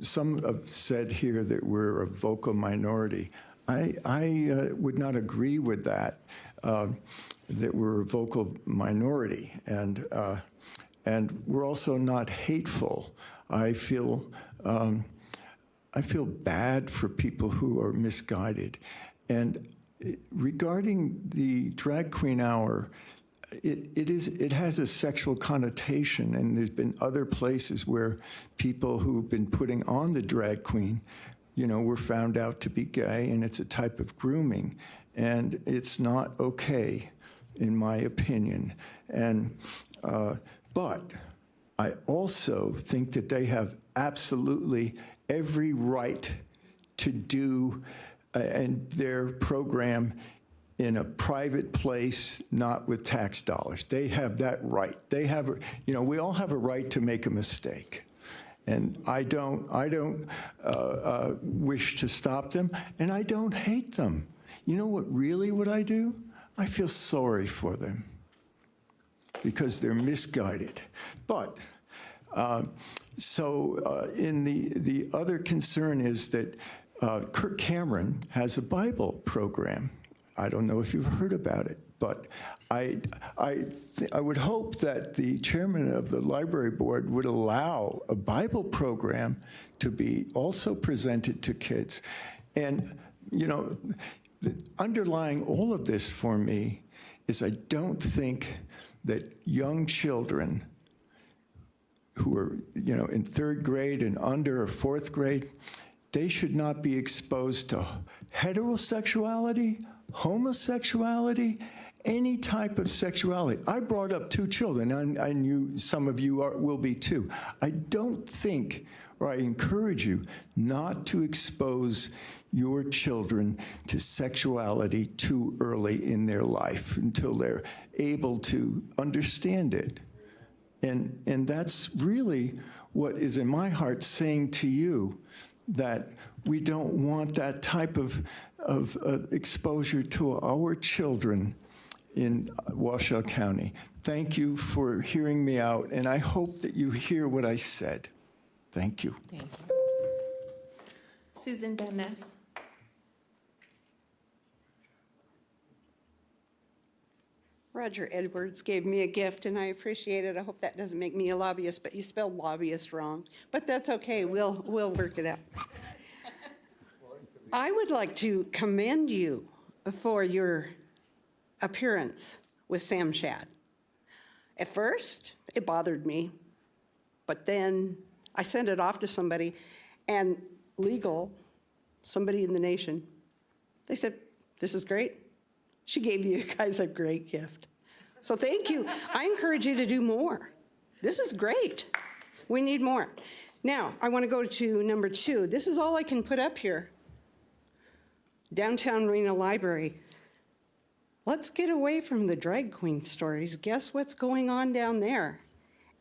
some have said here that we're a vocal minority. I would not agree with that, that we're a vocal minority. And we're also not hateful. I feel bad for people who are misguided. And regarding the Drag Queen Hour, it has a sexual connotation, and there's been other places where people who've been putting on the drag queen, were found out to be gay, and it's a type of grooming, and it's not okay, in my opinion. And but I also think that they have absolutely every right to do and their program in a private place, not with tax dollars. They have that right. They have, we all have a right to make a mistake. And I don't wish to stop them, and I don't hate them. You know what I do? I feel sorry for them because they're misguided. But, in the other concern is that Kirk Cameron has a Bible program. I don't know if you've heard about it, but I would hope that the chairman of the library board would allow a Bible program to be also presented to kids. And, underlying all of this for me is I don't think that young children who are, in third grade and under or fourth grade, they should not be exposed to heterosexuality, homosexuality, any type of sexuality. I brought up two children, and I knew some of you will be too. I don't think, or I encourage you not to expose your children to sexuality too early in their life until they're able to understand it. And that's really what is in my heart saying to you, that we don't want that type of exposure to our children in Washoe County. Thank you for hearing me out, and I hope that you hear what I said. Thank you. Thank you. Susan Van Ness. Roger Edwards gave me a gift, and I appreciate it. I hope that doesn't make me a lobbyist, but you spelled lobbyist wrong. But that's okay. We'll work it out. I would like to commend you for your appearance with Sam Shad. At first, it bothered me, but then I sent it off to somebody, and legal, somebody in the nation, They said, this is great. She gave you guys a great gift. So thank you. I encourage you to do more. This is great. We need more. Now, I want to go to number 2. This is all I can put up here. Downtown Marina Library. Let's get away from the drag queen stories. Guess what's going on down there?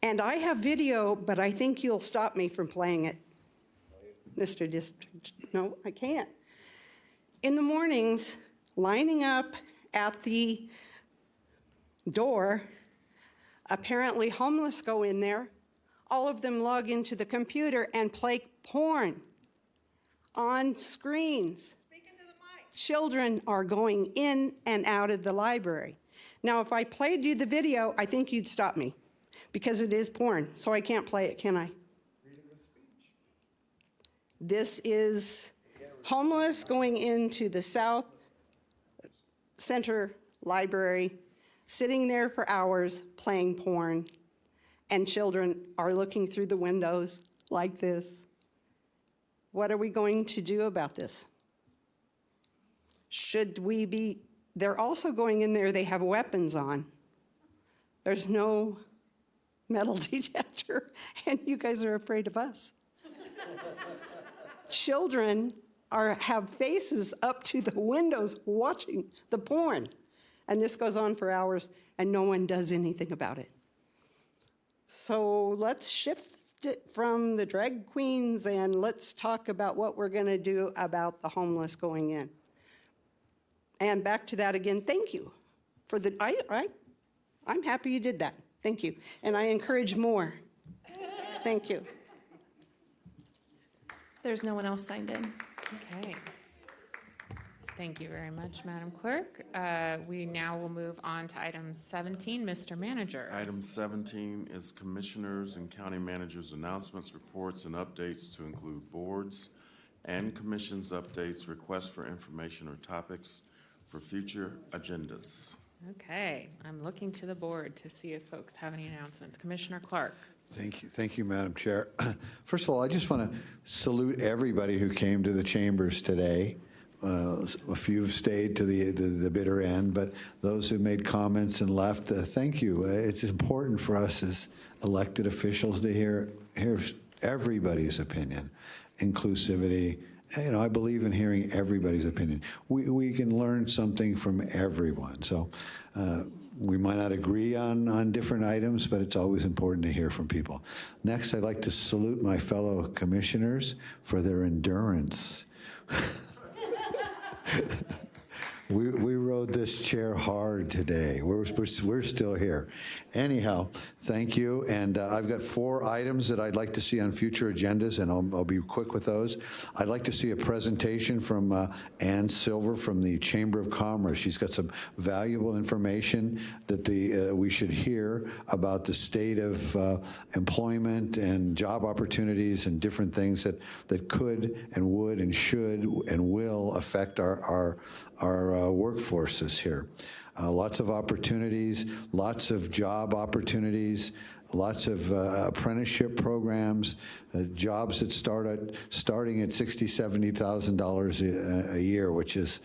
And I have video, but I think you'll stop me from playing it. Mr. District, no, I can't. In the mornings, lining up at the door, apparently homeless go in there. All of them log into the computer and play porn on screens. Children are going in and out of the library. Now, if I played you the video, I think you'd stop me because it is porn, so I can't play it, can I? This is homeless going into the South Center Library, sitting there for hours playing porn, and children are looking through the windows like this. What are we going to do about this? Should we be, they're also going in there, they have weapons on. There's no metal detector, and you guys are afraid of us. Children have faces up to the windows watching the porn, and this goes on for hours, and no one does anything about it. So let's shift it from the drag queens, and let's talk about what we're going to do about the homeless going in. And back to that again, thank you for the, I'm happy you did that. Thank you. And I encourage more. Thank you. There's no one else signed in. Okay. Thank you very much, Madam Clerk. We now will move on to item 17. Mr. Manager. Item 17 is Commissioners and County Managers' announcements, reports, and updates to include boards and commissions updates, requests for information or topics for future agendas. Okay, I'm looking to the board to see if folks have any announcements. Commissioner Clark. Thank you, Madam Chair. First of all, I just want to salute everybody who came to the chambers today. A few have stayed to the bitter end, but those who made comments and left, thank you. It's important for us as elected officials to hear everybody's opinion, inclusivity. You know, I believe in hearing everybody's opinion. We can learn something from everyone. So we might not agree on different items, but it's always important to hear from people. Next, I'd like to salute my fellow commissioners for their endurance. We rode this chair hard today. We're still here. Anyhow, thank you. And I've got 4 items that I'd like to see on future agendas, and I'll be quick with those. I'd like to see a presentation from Ann Silver from the Chamber of Commerce. She's got some valuable information that we should hear about the state of employment and job opportunities and different things that could and would and should and will affect our workforces here. Lots of opportunities, lots of job opportunities, lots of apprenticeship programs, jobs that starting at $60,000, $70,000 a year, which is,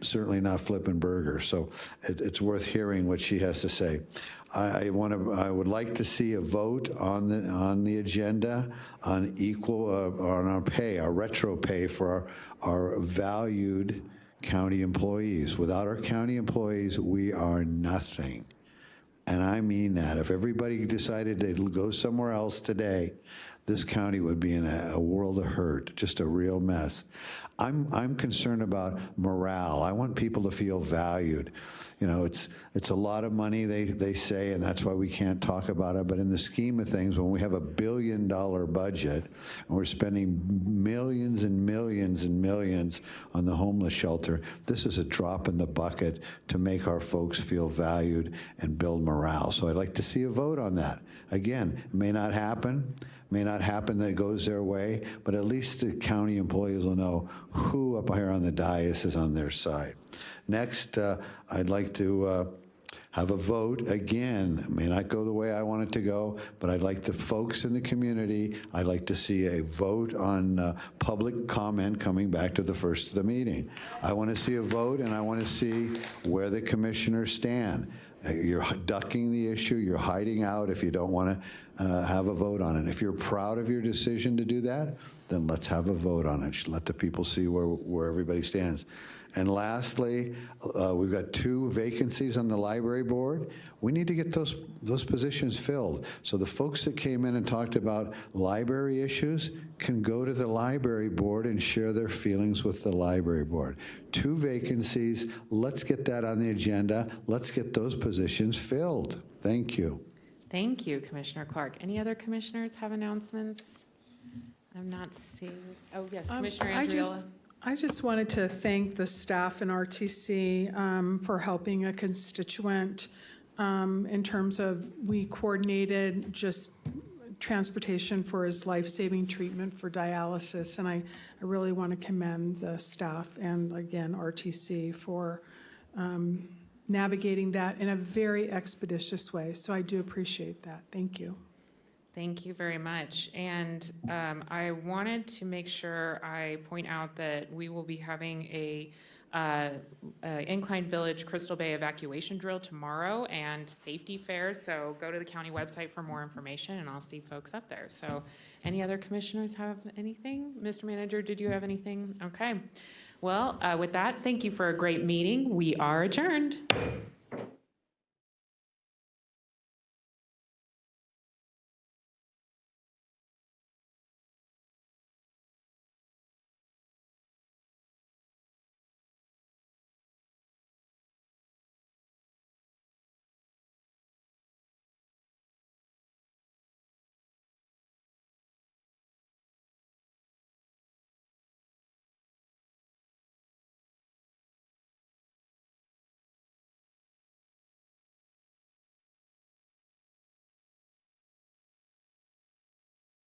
certainly not flipping burgers. So it's worth hearing what she has to say. I would like to see a vote on the agenda on on our pay, our retro pay for our valued county employees. Without our county employees, we are nothing. And I mean that. If everybody decided to go somewhere else today, this county would be in a world of hurt, just a real mess. I'm concerned about morale. I want people to feel valued. It's a lot of money, they say, and that's why we can't talk about it. But in the scheme of things, when we have $1 billion budget and we're spending millions and millions and millions on the homeless shelter, this is a drop in the bucket to make our folks feel valued and build morale. So I'd like to see a vote on that. Again, it may not happen that it goes their way, but at least the county employees will know who up here on the dais is on their side. Next, I'd like to have a vote again. It may not go the way I want it to go, but I'd like the folks in the community, I'd like to see a vote on public comment coming back to the first of the meeting. I want to see a vote, and I want to see where the commissioners stand. You're ducking the issue, you're hiding out if you don't want to have a vote on it. If you're proud of your decision to do that, then let's have a vote on it. Let the people see where everybody stands. And lastly, we've got 2 vacancies on the library board. We need to get those positions filled. So the folks that came in and talked about library issues can go to the library board and share their feelings with the library board. 2 vacancies. Let's get that on the agenda. Let's get those positions filled. Thank you. Thank you, Commissioner Clark. Any other commissioners have announcements? I'm not seeing, oh yes, Commissioner Andriola. I just wanted to thank the staff in RTC for helping a constituent in terms of we coordinated just transportation for his life-saving treatment for dialysis. And I really want to commend the staff and, again, RTC for navigating that in a very expeditious way. So I do appreciate that. Thank you. Thank you very much. And I wanted to make sure I point out that we will be having a Incline Village Crystal Bay evacuation drill tomorrow and safety fairs. So go to the county website for more information, and I'll see folks up there. So any other commissioners have anything? Mr. Manager, did you have anything? Okay. Well, with that, thank you for a great meeting. We are adjourned.